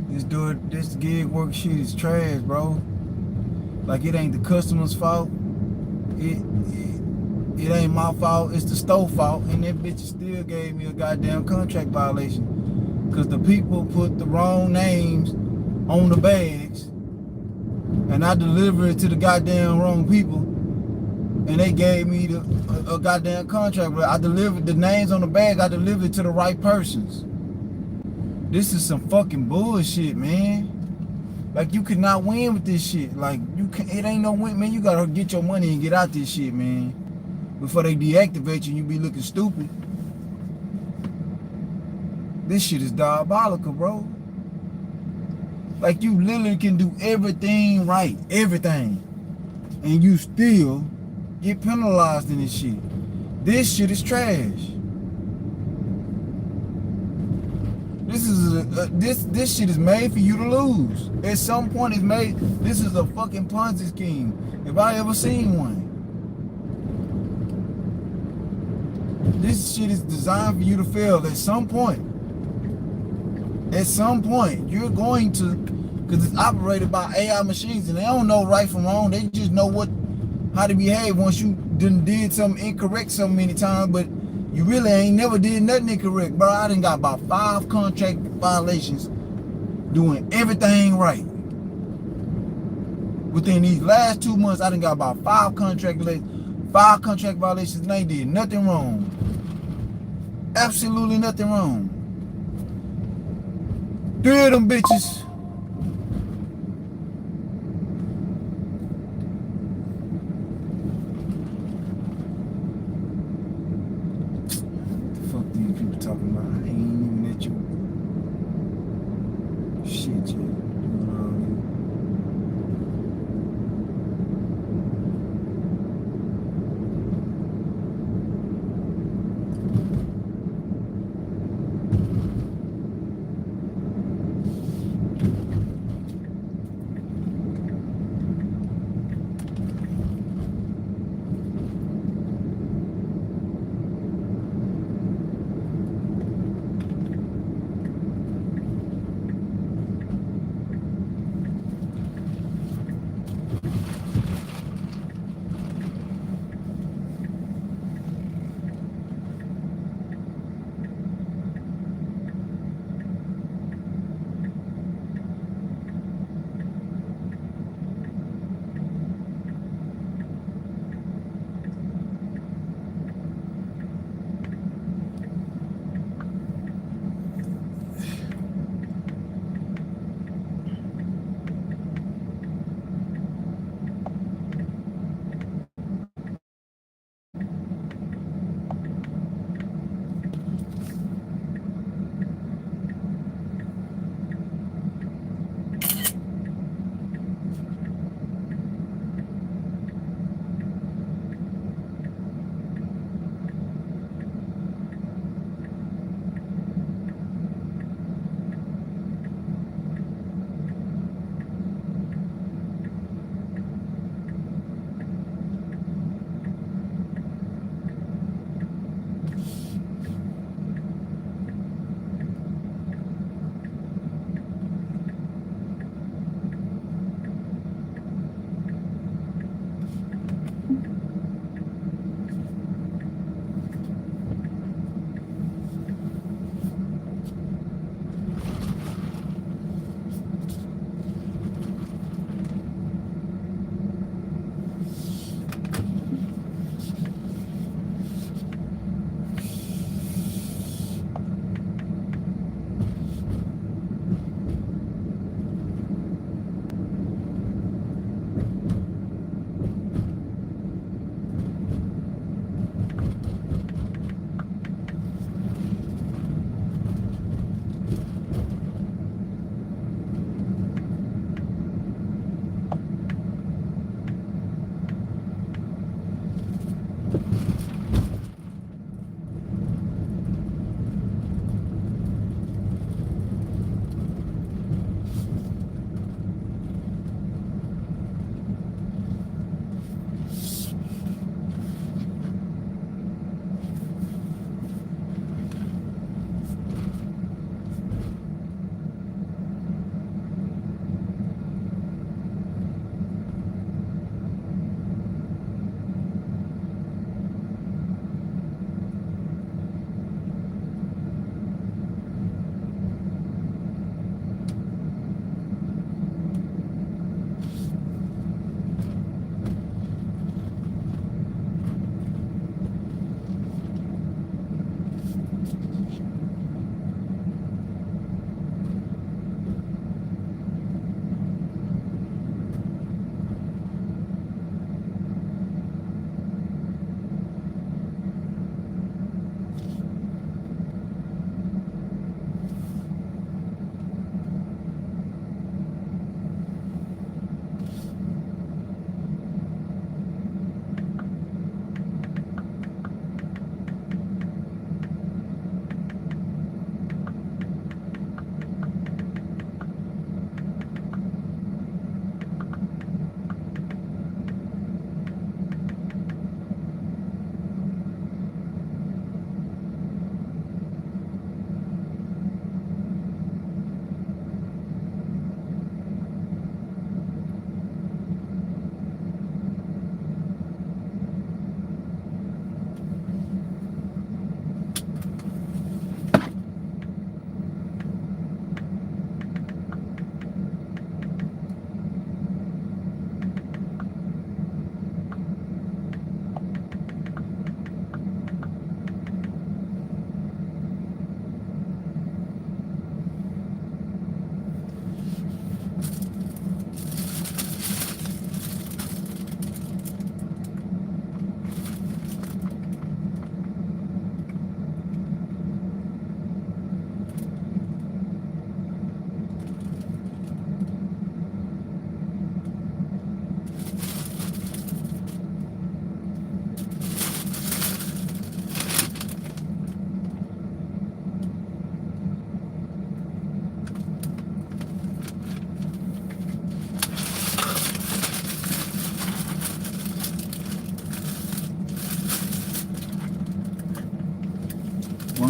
This gig work shit is trash, bro. Like, it ain't the customer's fault. It ain't my fault. It's the store fault. And that bitch still gave me a goddamn contract violation. Cause the people put the wrong names on the bags. And I delivered it to the goddamn wrong people. And they gave me a goddamn contract. But I delivered the names on the bag. I delivered it to the right persons. This is some fucking bullshit, man. Like, you cannot win with this shit. Like, it ain't no win, man. You gotta get your money and get out this shit, man. Before they deactivate you, you be looking stupid. This shit is diabolical, bro. Like, you literally can do everything right, everything, and you still get penalized in this shit. This shit is trash. This shit is made for you to lose. At some point, it's made. This is a fucking Ponzi scheme, if I ever seen one. This shit is designed for you to fail at some point. At some point, you're going to, because it's operated by AI machines, and they don't know right from wrong. They just know how to behave once you did something incorrect so many times, but you really ain't never did nothing incorrect, bro. I done got about 5 contract violations doing everything right. Within these last 2 months, I done got about 5 contract violations, and they did nothing wrong. Absolutely nothing wrong. 3 of them bitches. Talking about, I ain't even let you. Shit, yeah.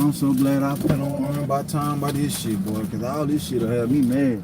I'm so glad I spent on earn by time by this shit, boy, because all this shit'll have me mad.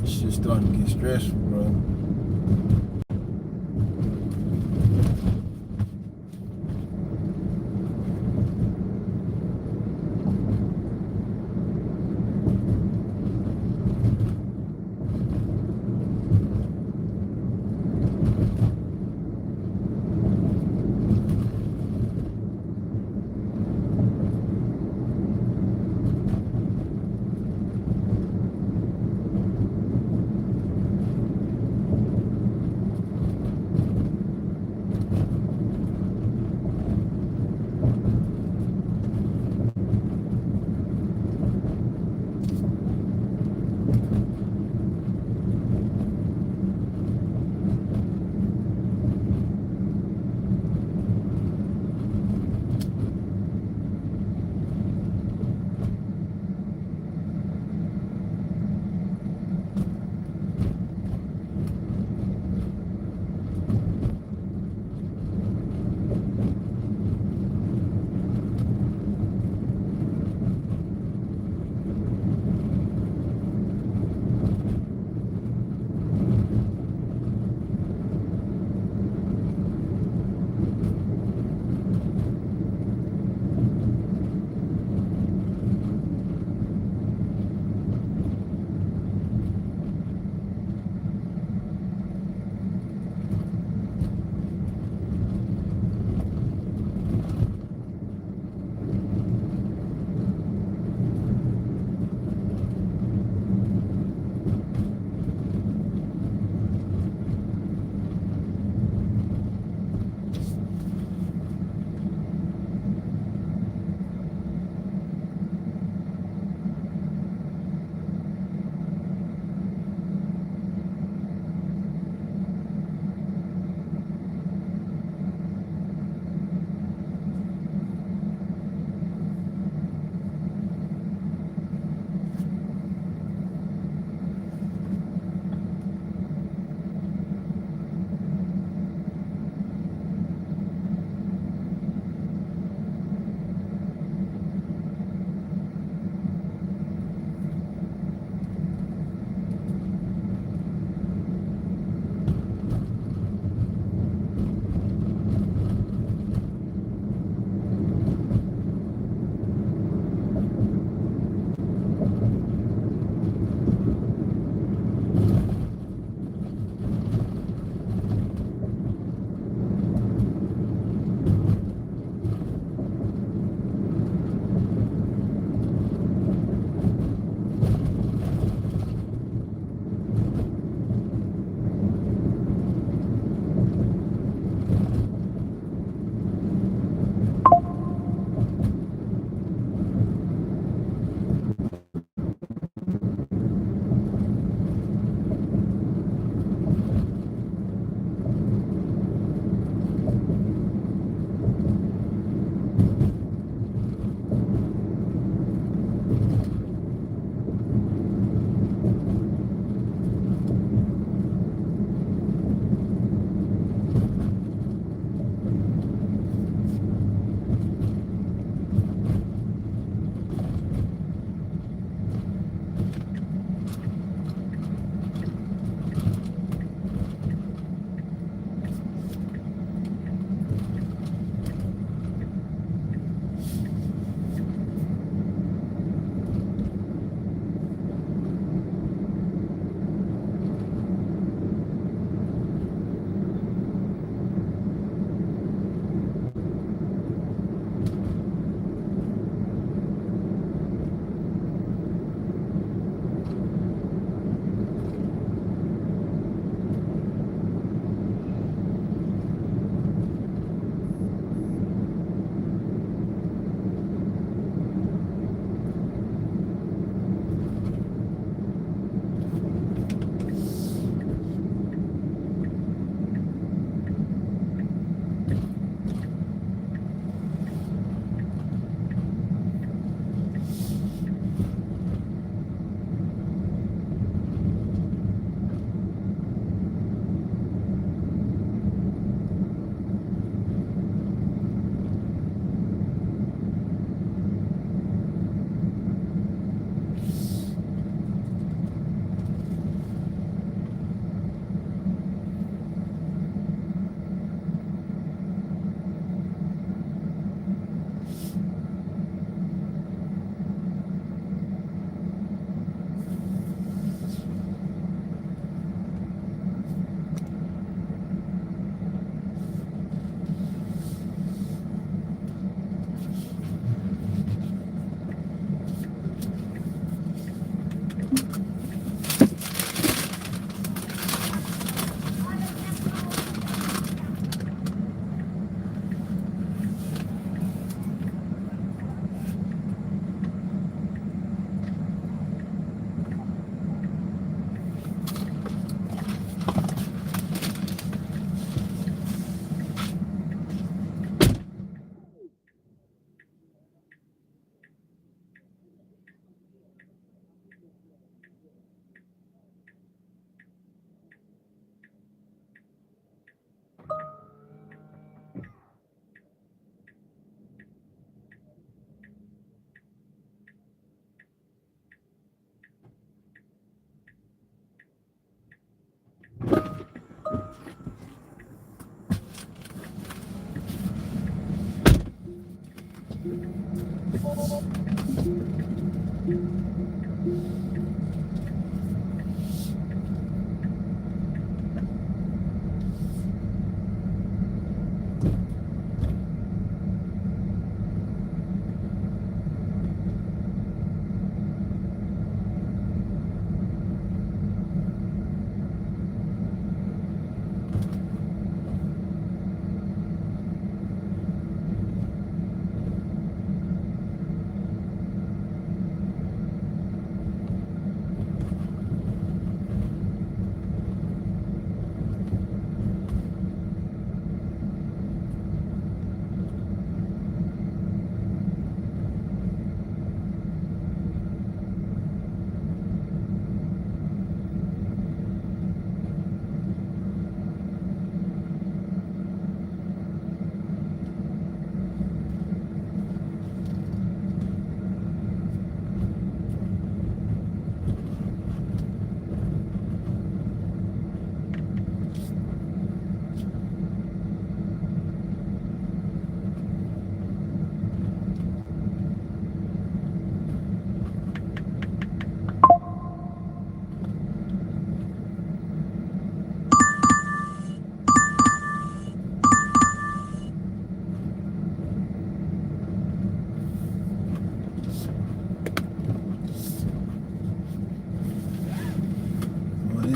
This shit's starting to get stressful, bro.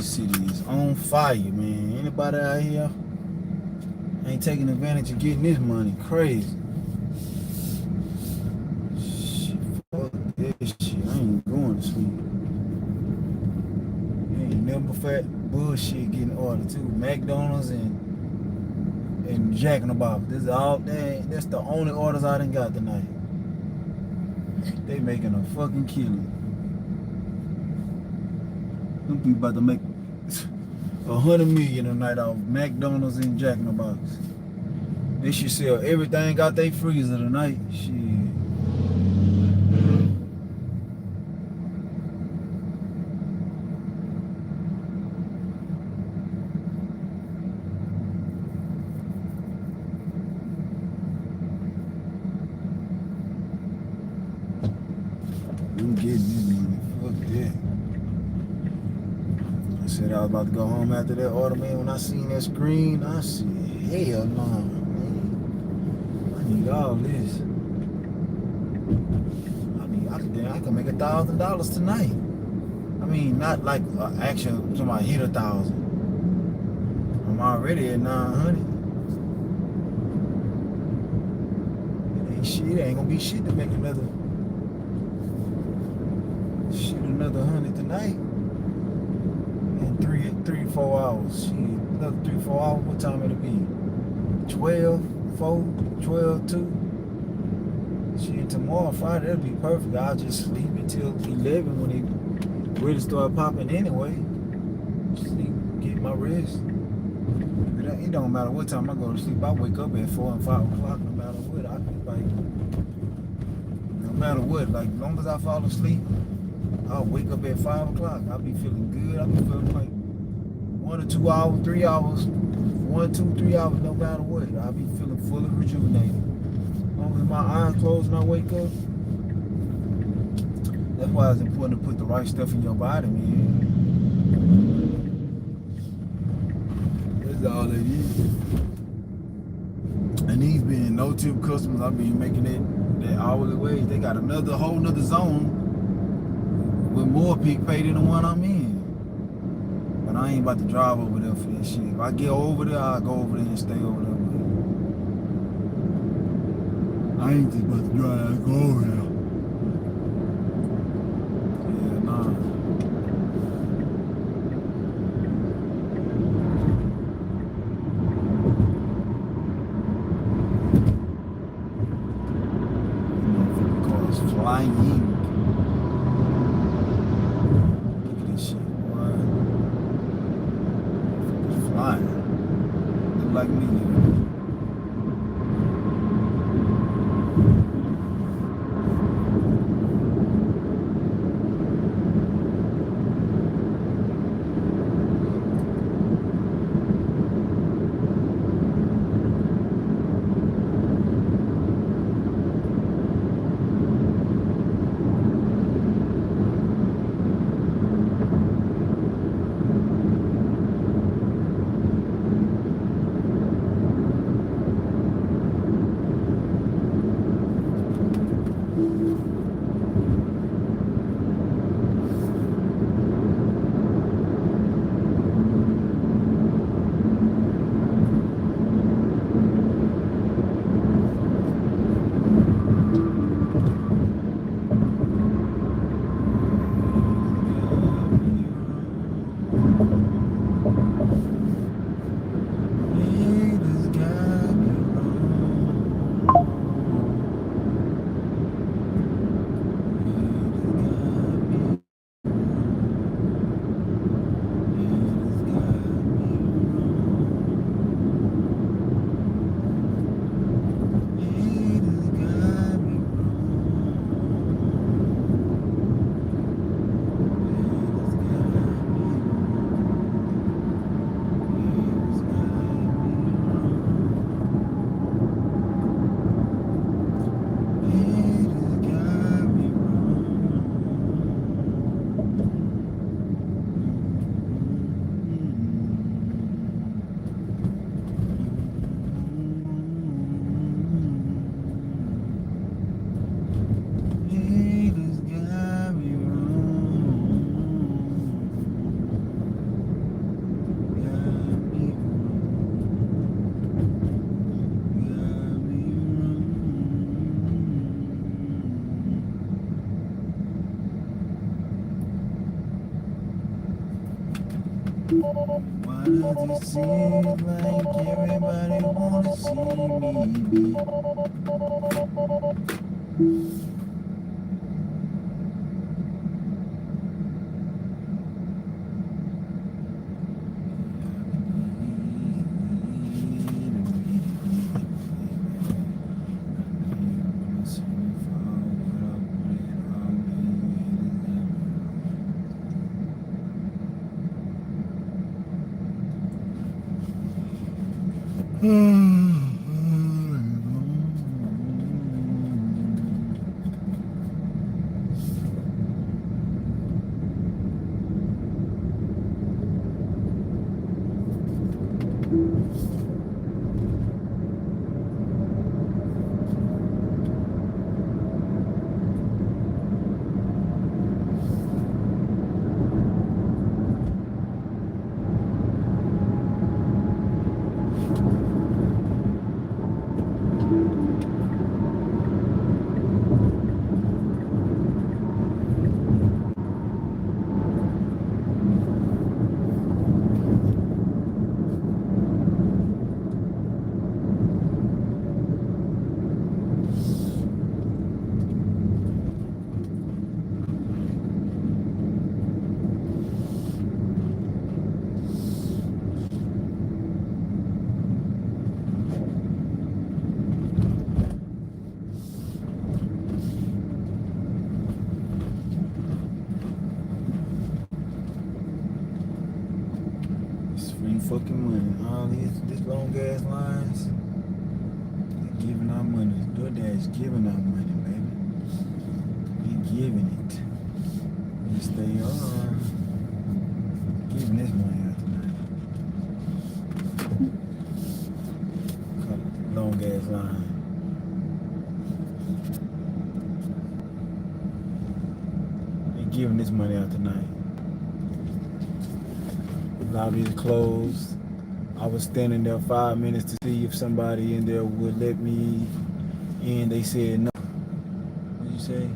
This city is on fire, man. Anybody out here ain't taking advantage of getting this money? Crazy. Shit, fuck this shit. I ain't going to sleep. Ain't never fat bullshit getting ordered too. McDonald's and Jack in the Box. This is all that's the only orders I done got tonight. They making a fucking killing. Them people about to make 100 million a night off McDonald's and Jack in the Box. They should sell everything out they freezer tonight. Shit. I'm getting this money. Fuck that. I said I was about to go home after that order, man. When I seen that screen, I said, hell no, man. I need all this. I can make $1,000 tonight. I mean, not like actually somebody hit 1,000. I'm already at 900. It ain't gonna be shit to make another 100 tonight. In 3-4 hours. Shit, another 3-4 hours. What time it'll be? 12, 4, 12, 2. Shit, tomorrow, Friday, that'll be perfect. I'll just sleep until 11 when it really start popping anyway. Sleep, get my rest. It don't matter what time I go to sleep. I wake up at 4 and 5 o'clock no matter what. I be like, no matter what, like, as long as I fall asleep, I'll wake up at 5 o'clock. I'll be feeling good. I'll be feeling like 1 or 2 hours, 3 hours, 1, 2, 3 hours, no matter what. I'll be feeling fully rejuvenated. As long as my eyes closed and I wake up. That's why it's important to put the right stuff in your body, man. That's all it is. And these being no-tip customers, I've been making it that hourly wage. They got another whole nother zone with more peak pay than the one I'm in. But I ain't about to drive over there for that shit. If I get over there, I'll go over there and stay over there with it. I ain't just about to drive, I'll go over there. Yeah, nah. Motherfucking cars flying. Like me. Why does it seem like everybody wanna see me be? It's free fucking money. All these long ass lines, they're giving out money. DoorDash giving out money, baby. We giving it. Yes, they are giving this money out tonight. Long ass line. They giving this money out tonight. Lobby is closed. I was standing there 5 minutes to see if somebody in there would let me in. They said no. What'd you say?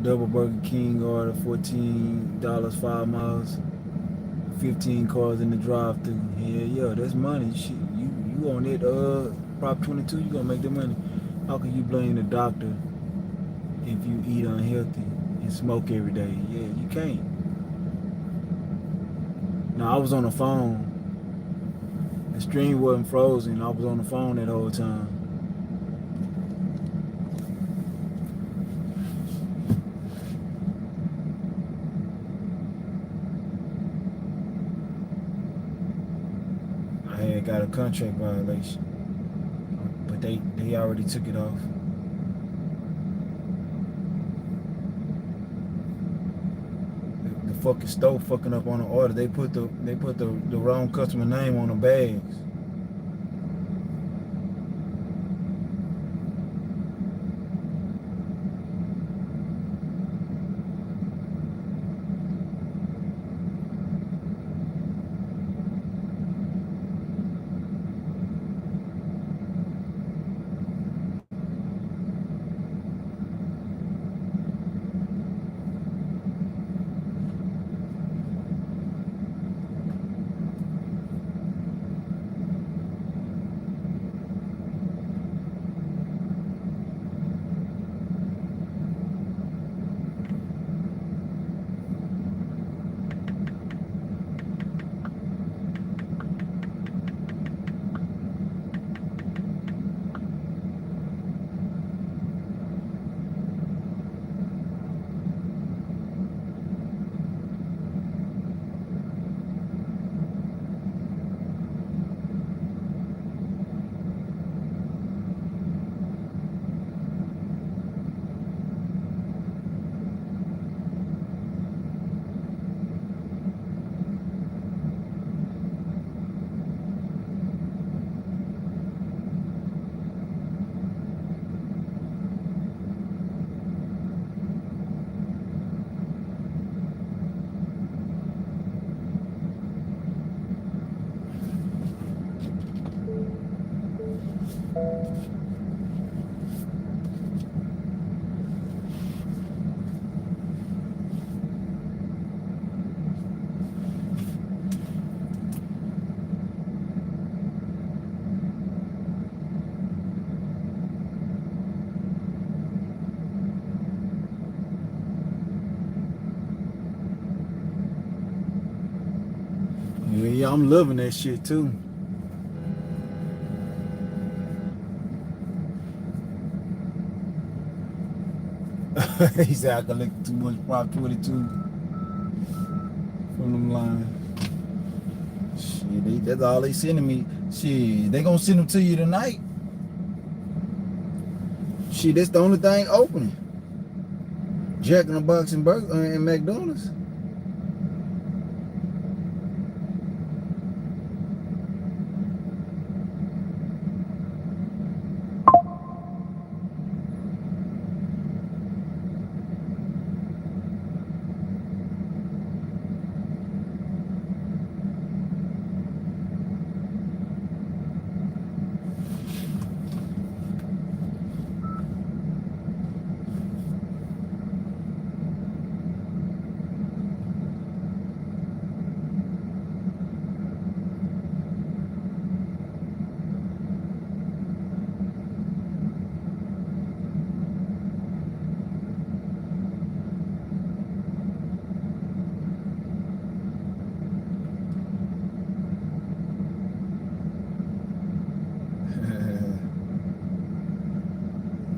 Double Burger King order, $14, 5 miles, 15 cars in the drive-thru. Yeah, that's money. Shit, you on it, Prop 22, you gonna make the money. How can you blame the doctor if you eat unhealthy and smoke every day? Yeah, you can't. Now, I was on the phone. The stream wasn't frozen. I was on the phone that whole time. I had got a contract violation, but they already took it off. The fucking store fucking up on the order. They put the wrong customer name on the bags. Yeah, I'm loving that shit too. He said I collect too much Prop 22 from them lines. Shit, that's all they sending me. Shit, they gonna send them to you tonight. Shit, that's the only thing opening. Jack in the Box and McDonald's.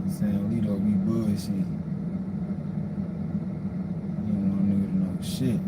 Sam Lito be bullshit. You don't want a nigga to know shit.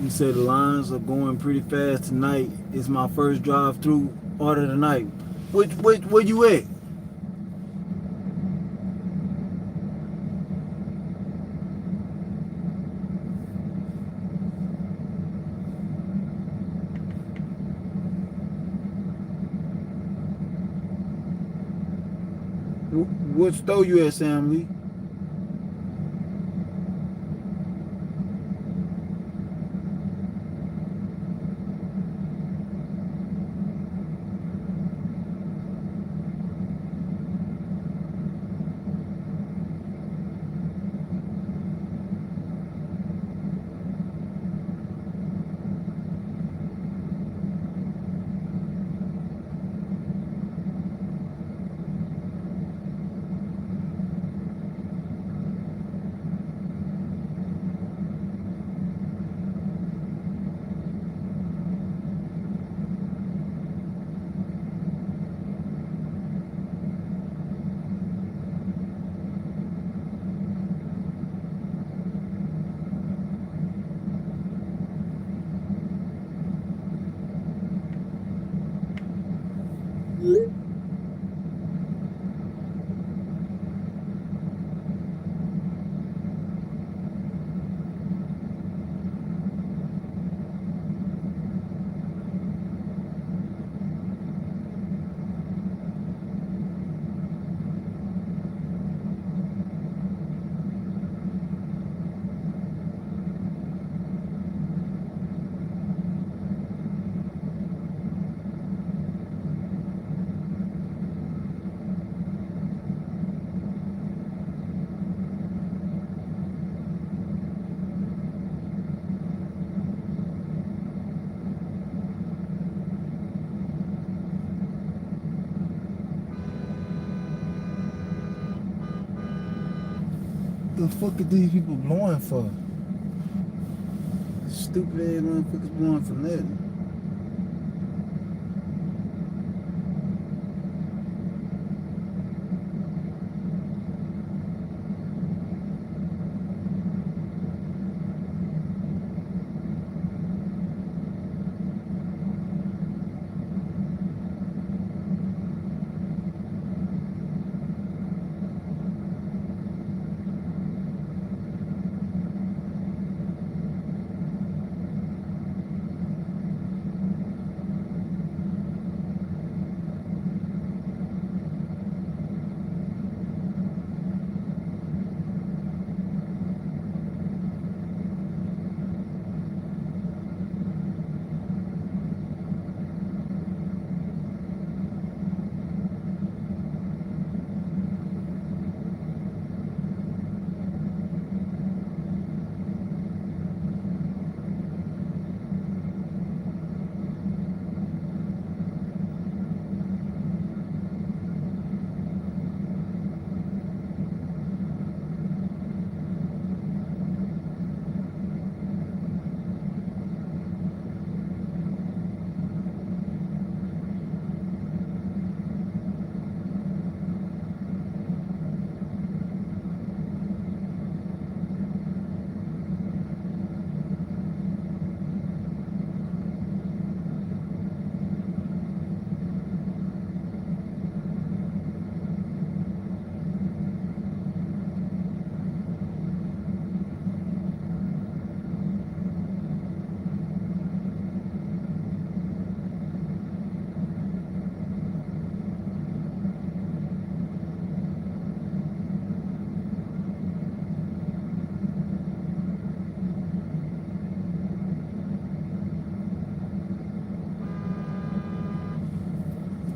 He said the lines are going pretty fast tonight. It's my first drive-through order tonight. Where you at? What store you at, Sam Lee? The fuck are these people blowing for? Stupid ass motherfuckers blowing for nothing.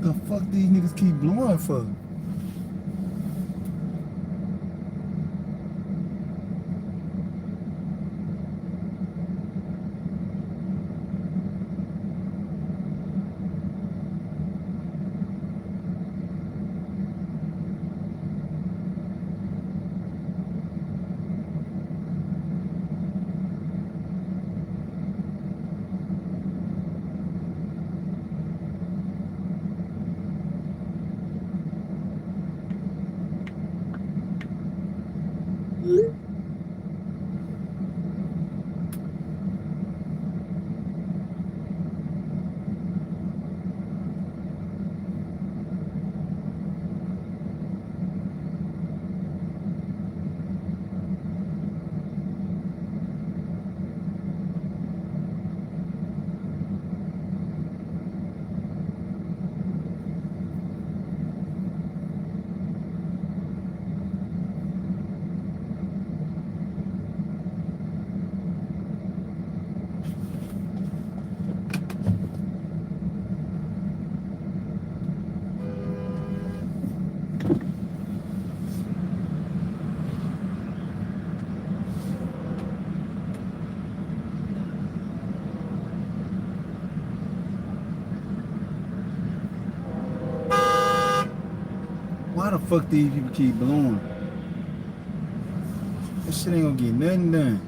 The fuck these niggas keep blowing for? Why the fuck these people keep blowing? This shit ain't gonna get nothing done.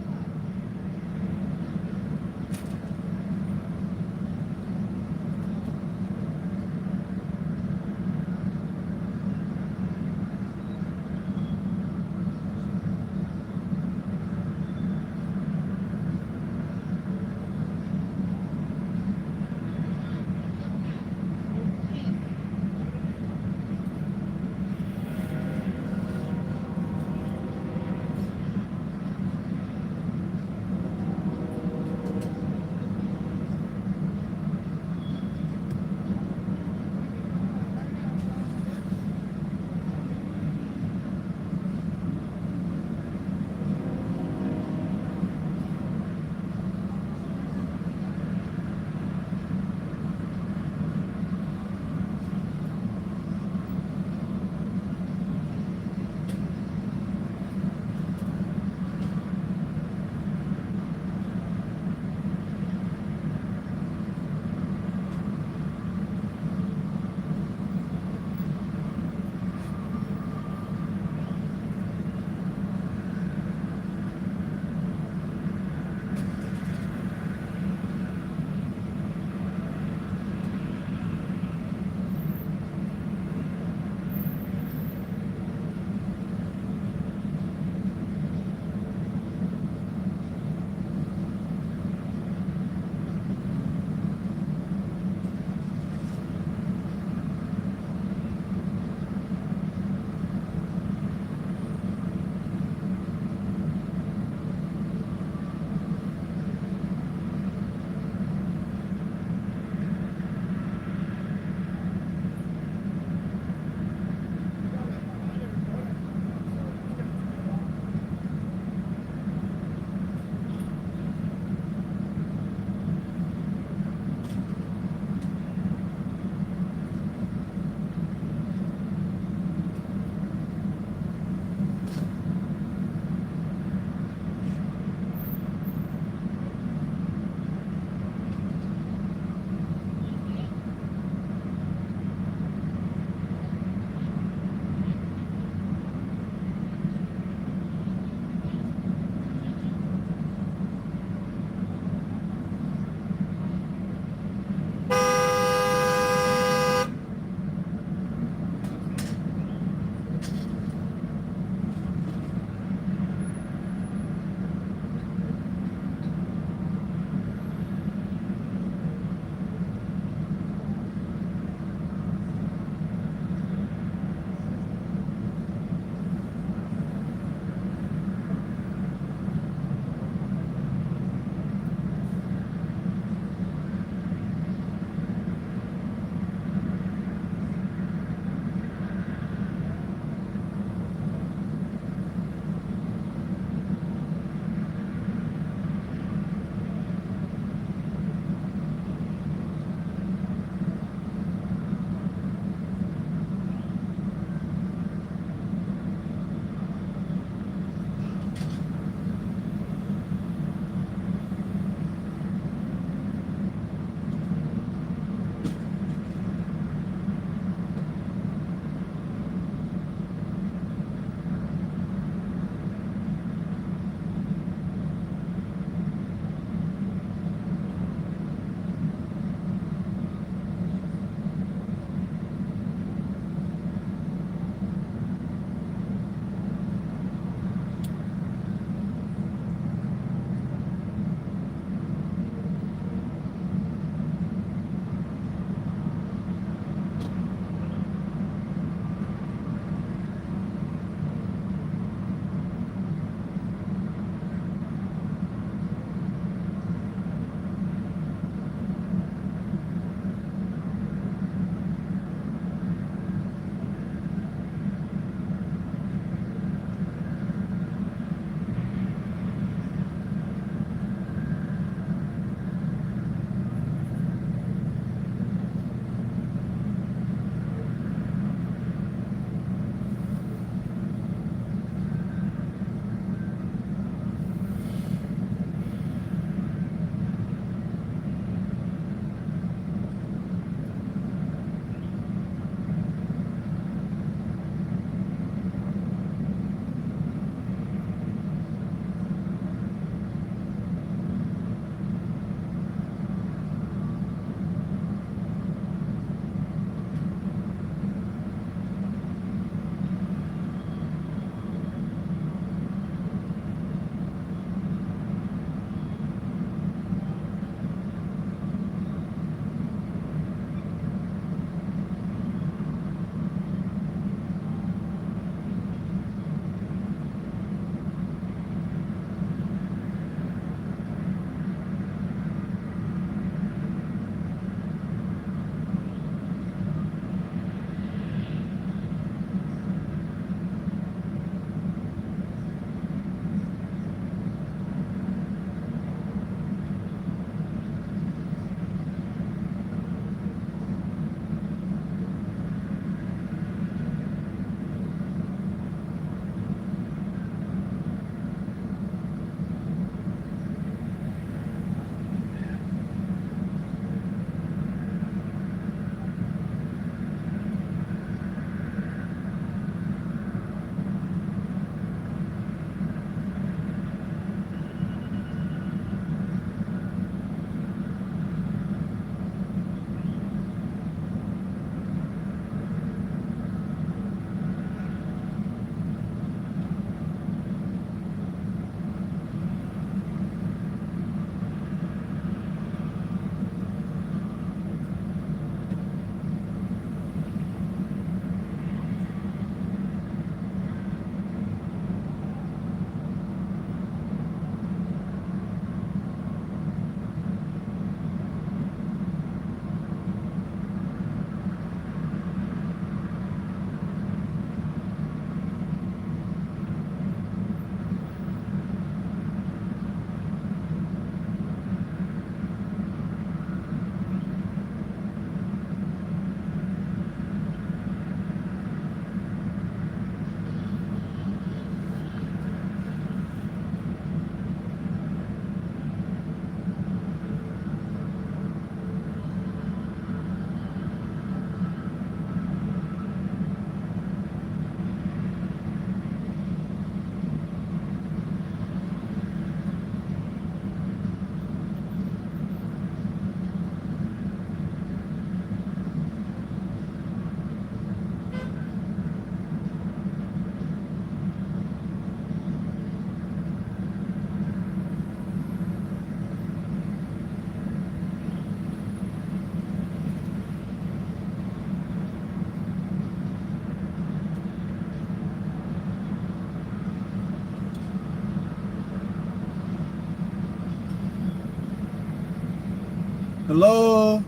Hello?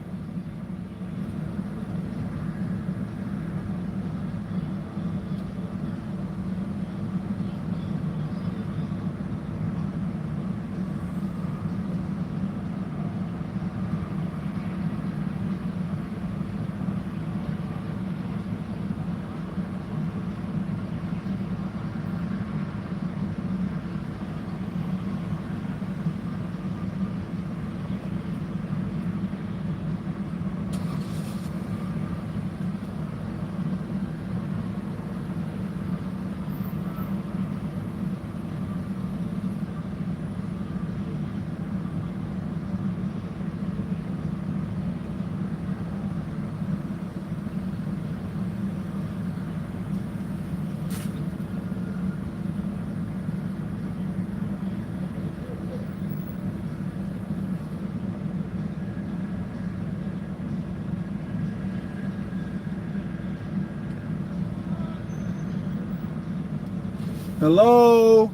Hello?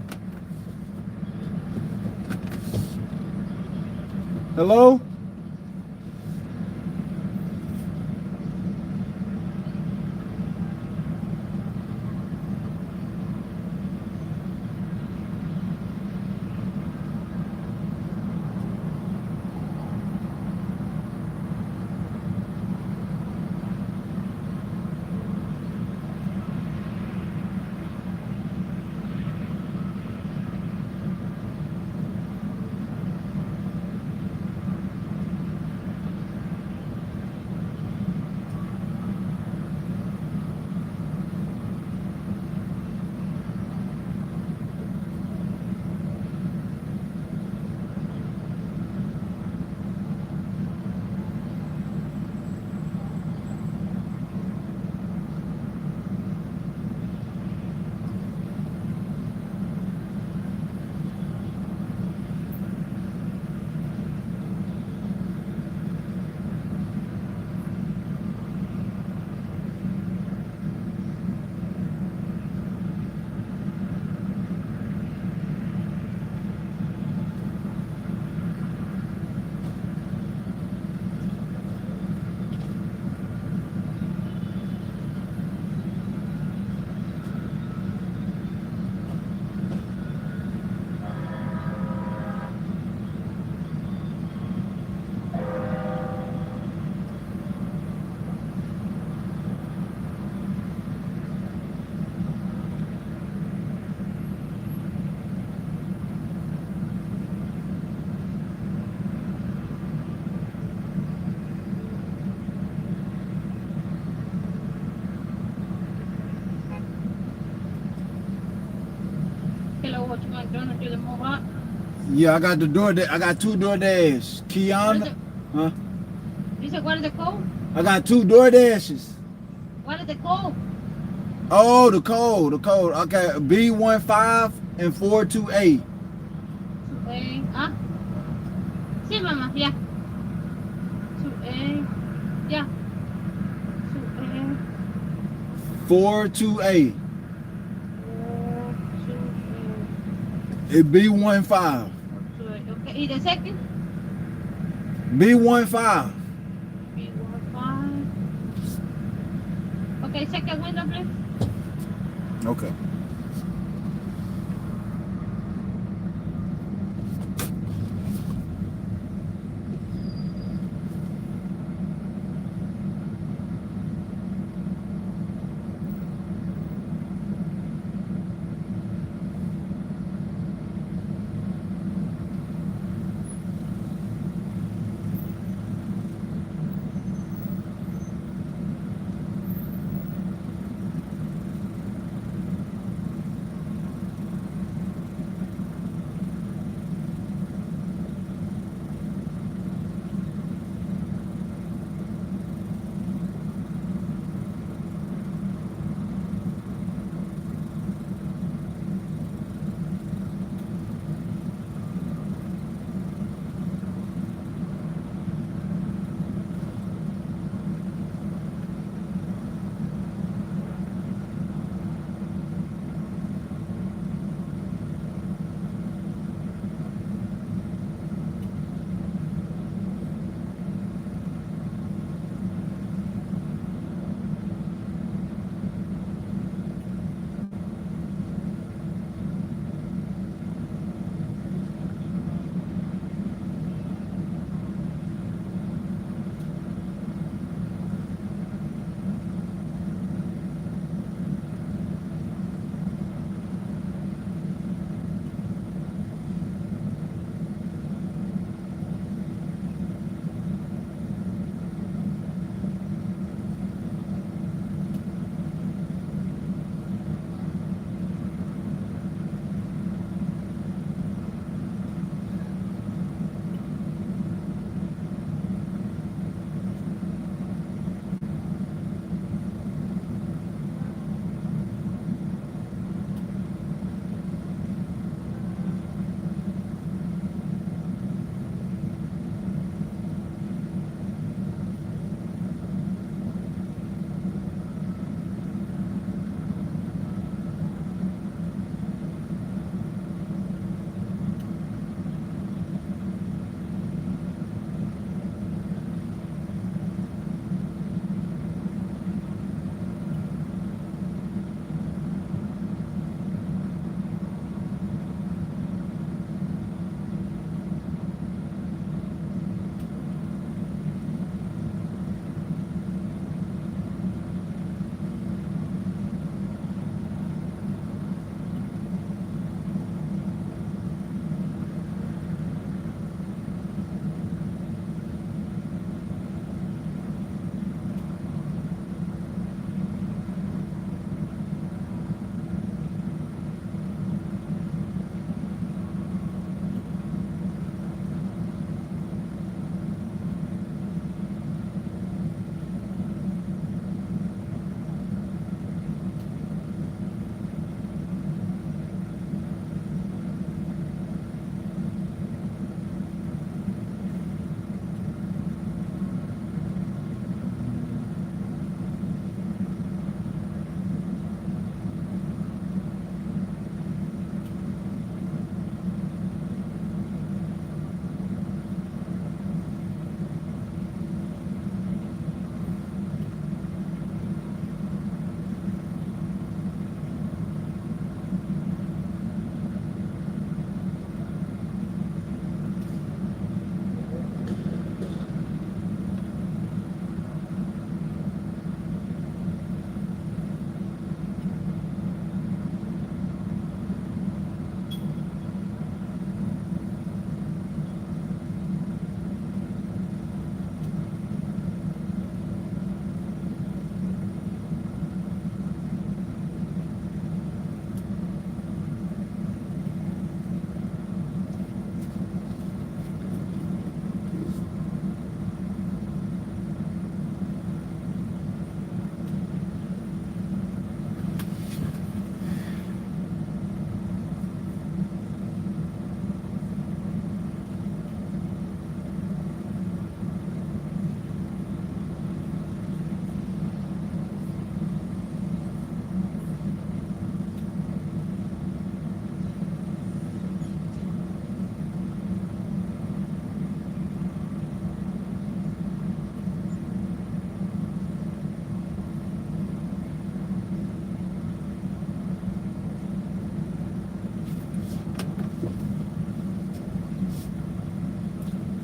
Hello? Hello, what you want to do the more? Yeah, I got the door. I got 2 DoorDash. Kiana, huh? You said what is it called? I got 2 DoorDashes. What is it called? Oh, the code. Okay, B15 and 428. A, huh? Sí, mamá, yeah. 2A, yeah. 2A. 428. It B15. Okay, the second? B15. B15. Okay, second window, please. Okay.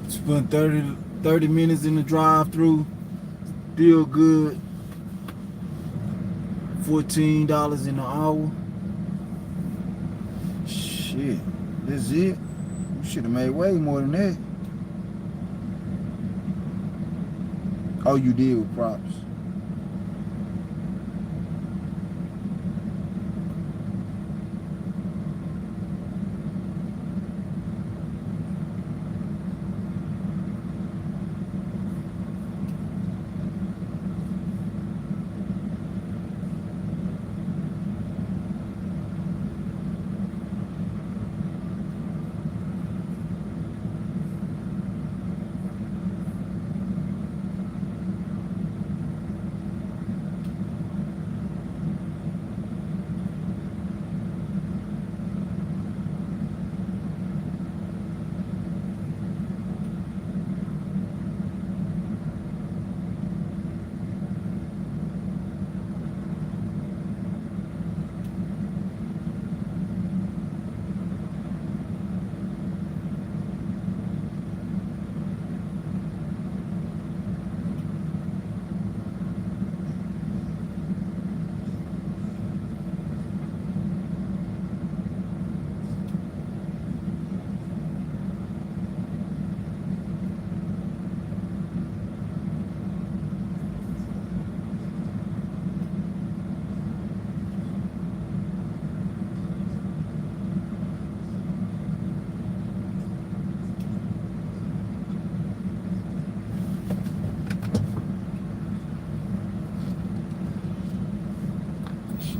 Spent 30 minutes in the drive-through. Still good. $14 in the hour. Shit. That's it. You should have made way more than that. Oh, you did with props.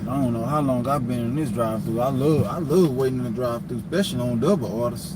I don't know how long I've been in this drive-thru. I love waiting in the drive-thru, especially on double orders.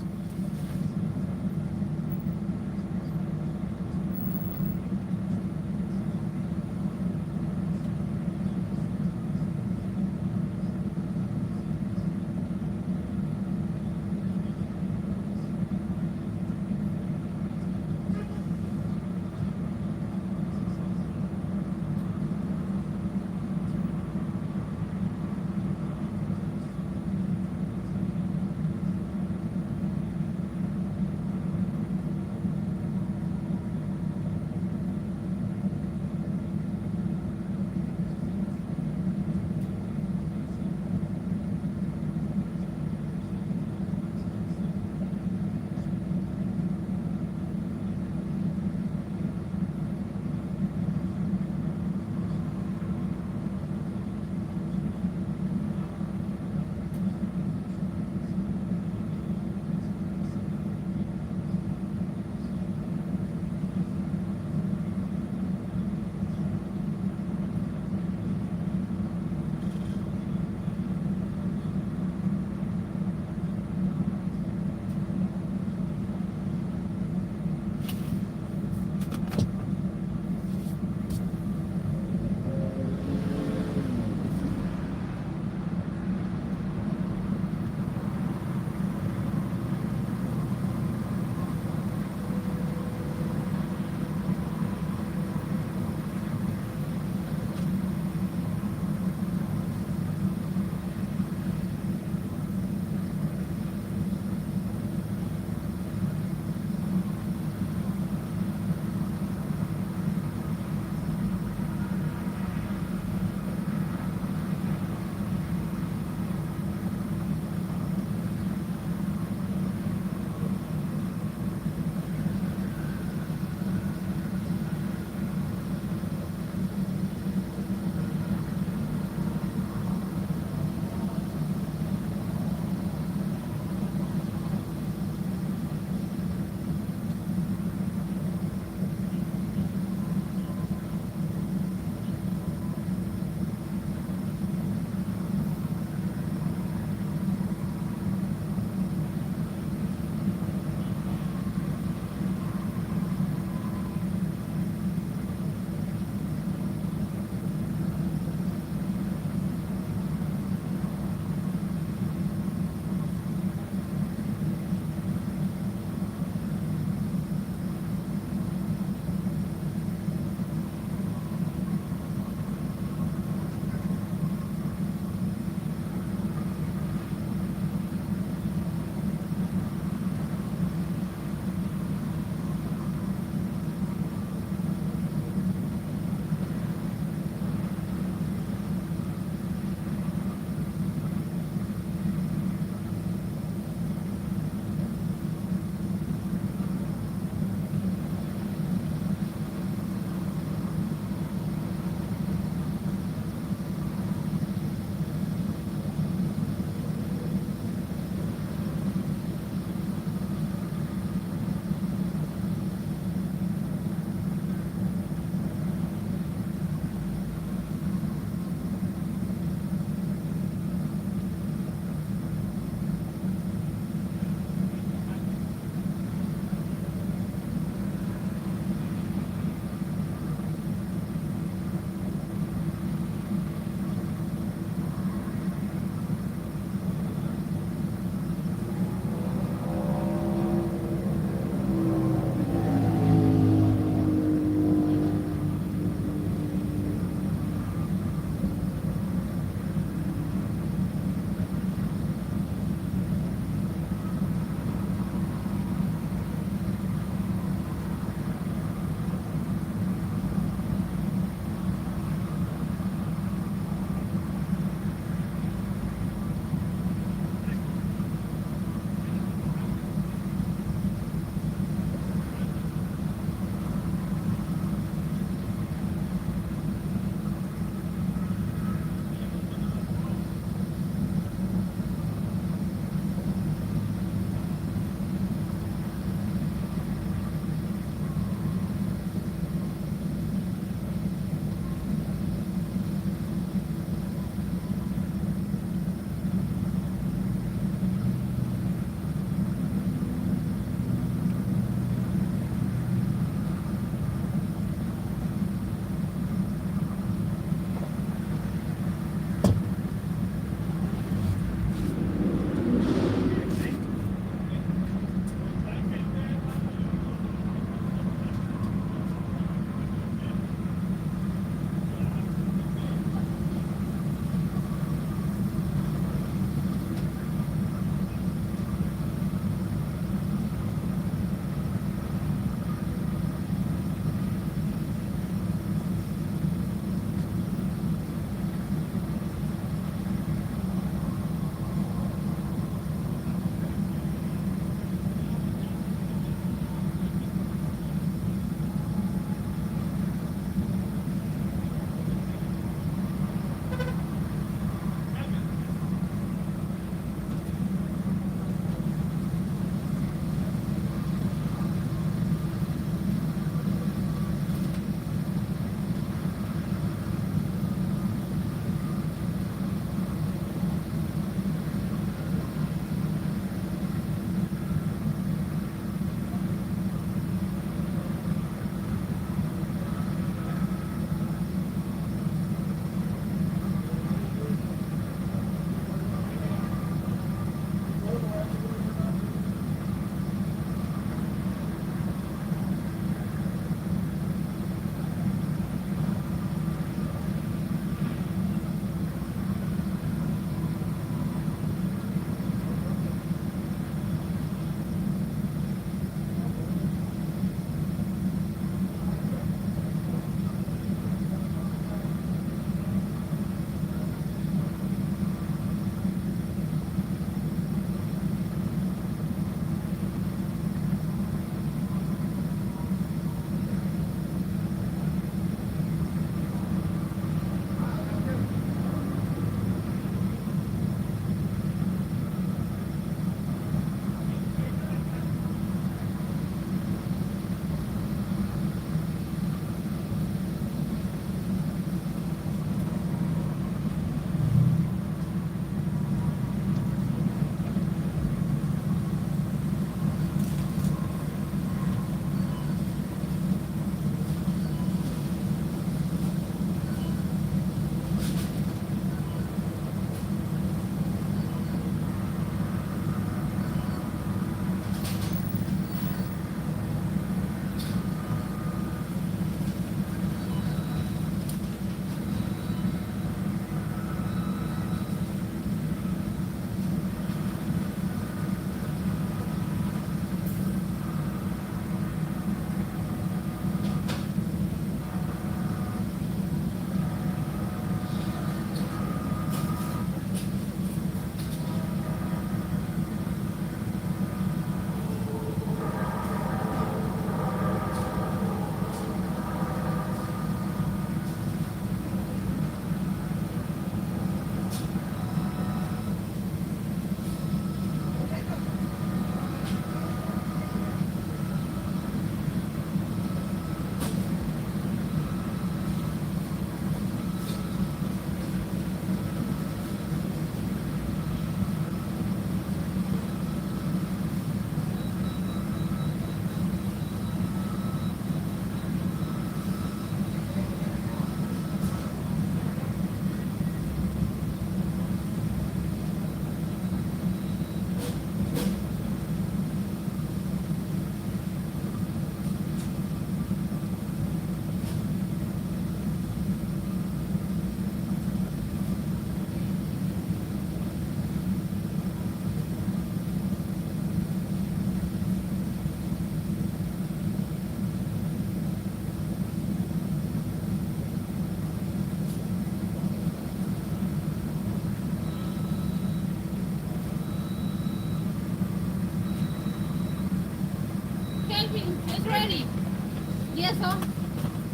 Yes, sir.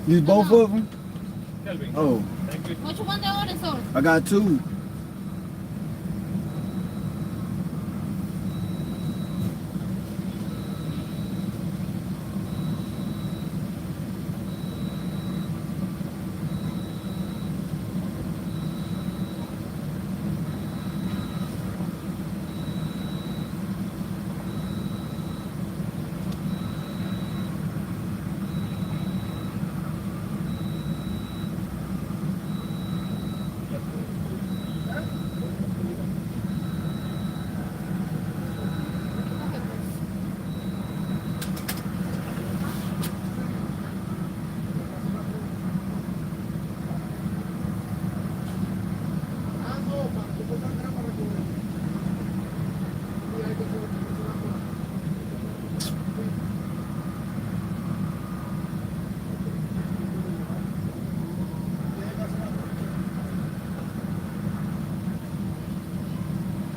These both of them? Oh. Which one they order, sir? I got 2.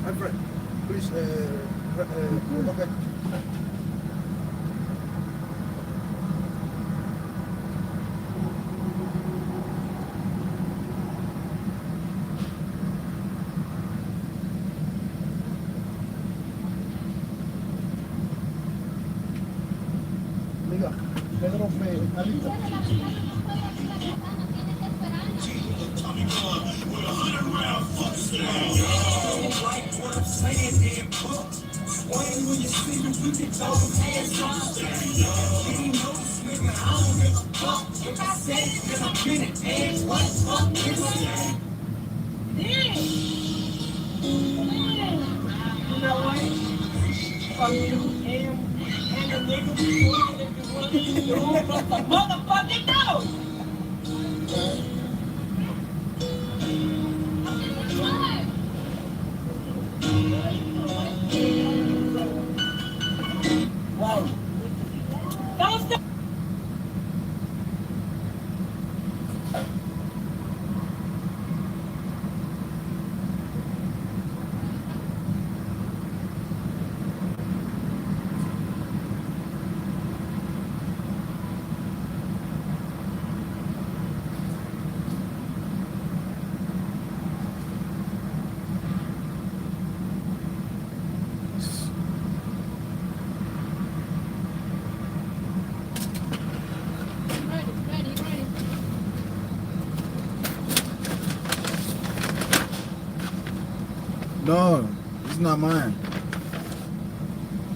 My friend, please, go back. Amiga, Pedro me alita. Motherfucking no! Wow. Don't stop. No, it's not mine.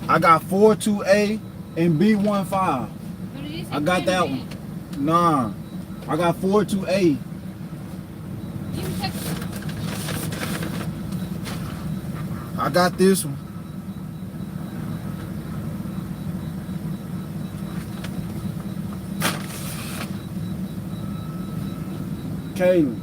I got 42A and B15. I got that one. Nah, I got 42A. I got this one. Kaylin.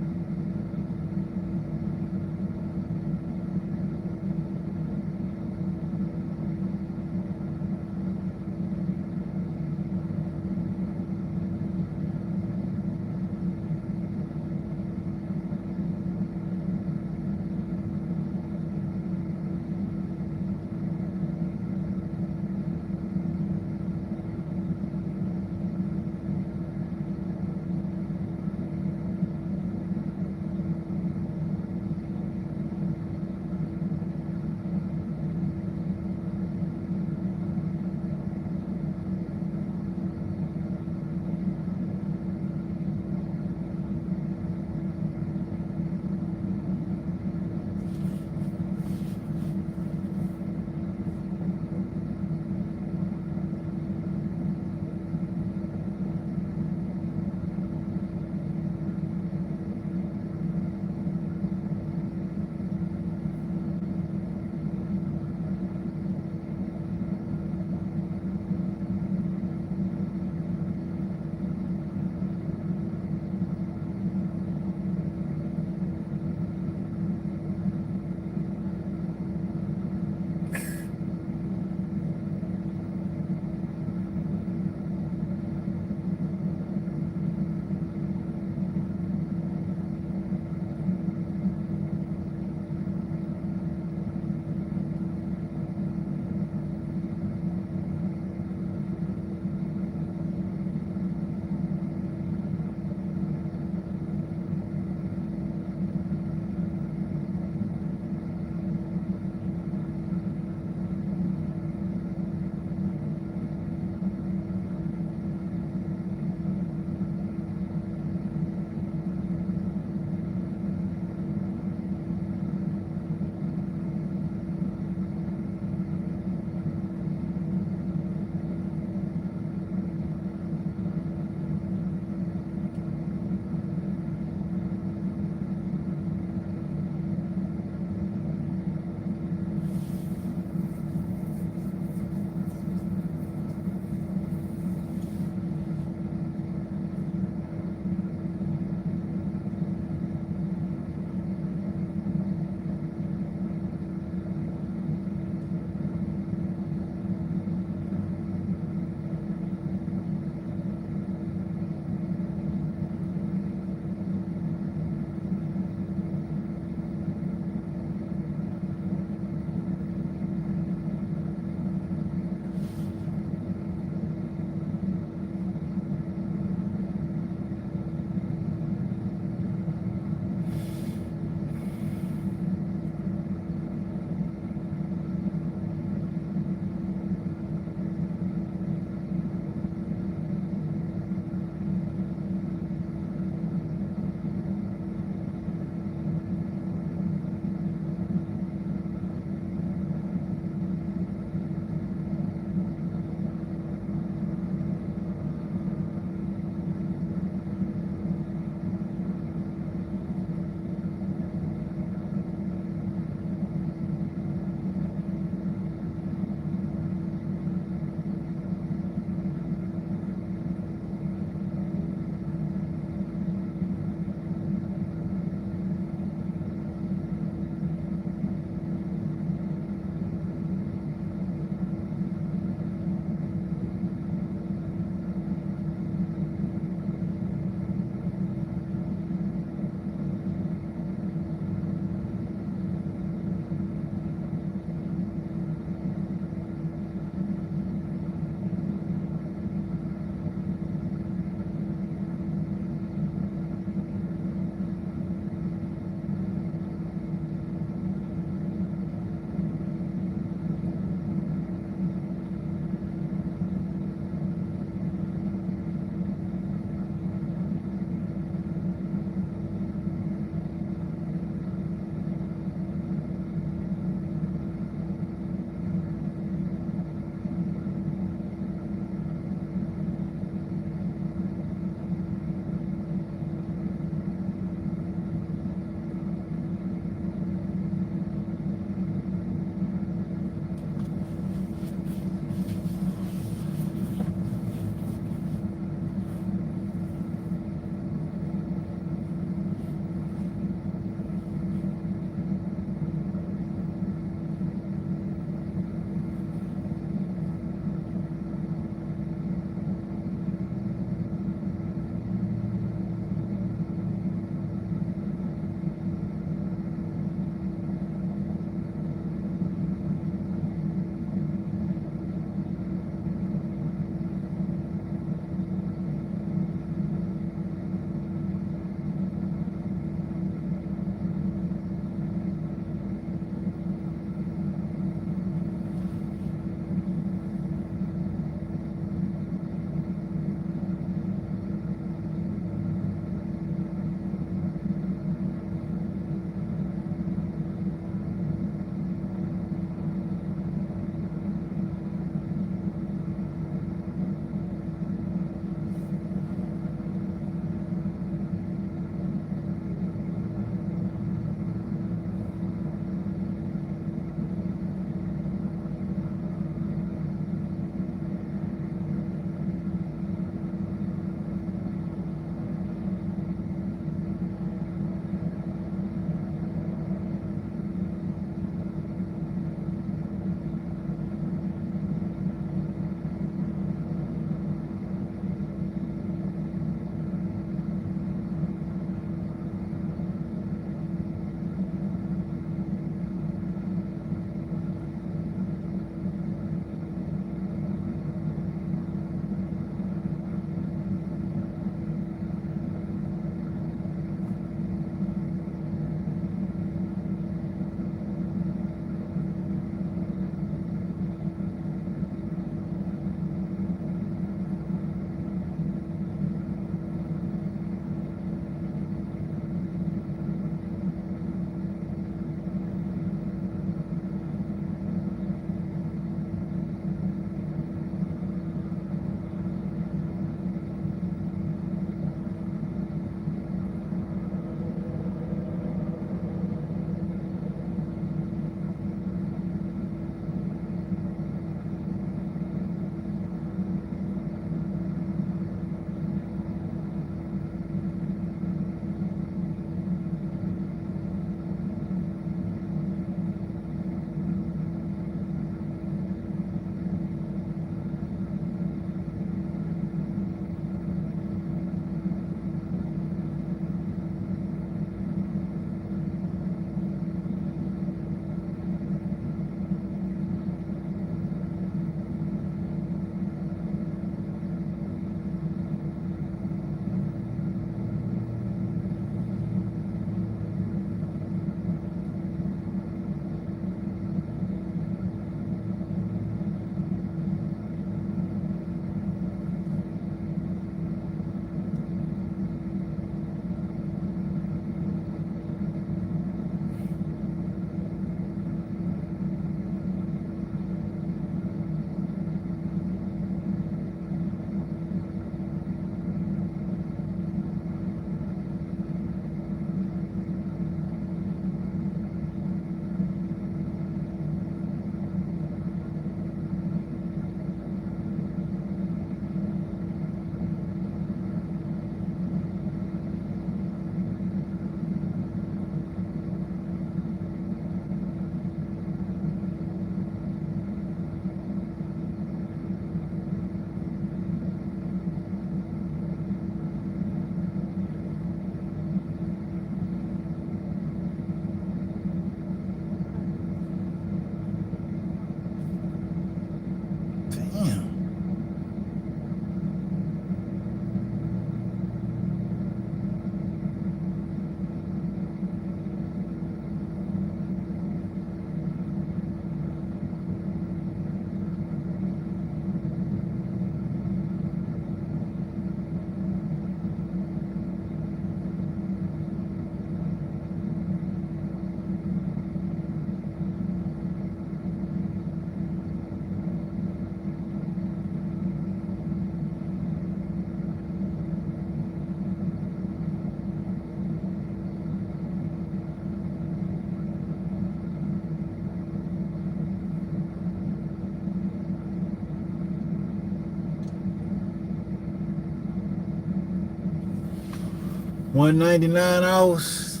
199 hours.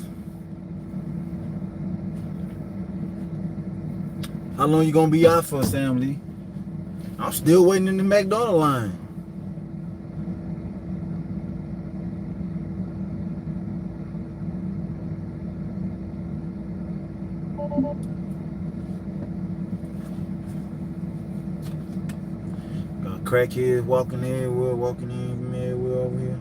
How long you gonna be out for, Sam Lee? I'm still waiting in the McDonald's line. Got crackheads walking everywhere, walking in everywhere over here.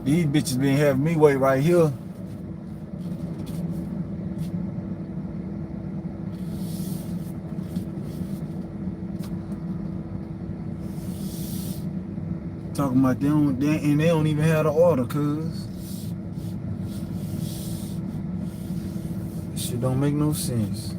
These bitches been having me wait right here. Talking about they don't even have the order, cuz. This shit don't make no sense.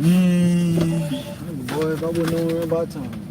Boy, if I wouldn't know about time.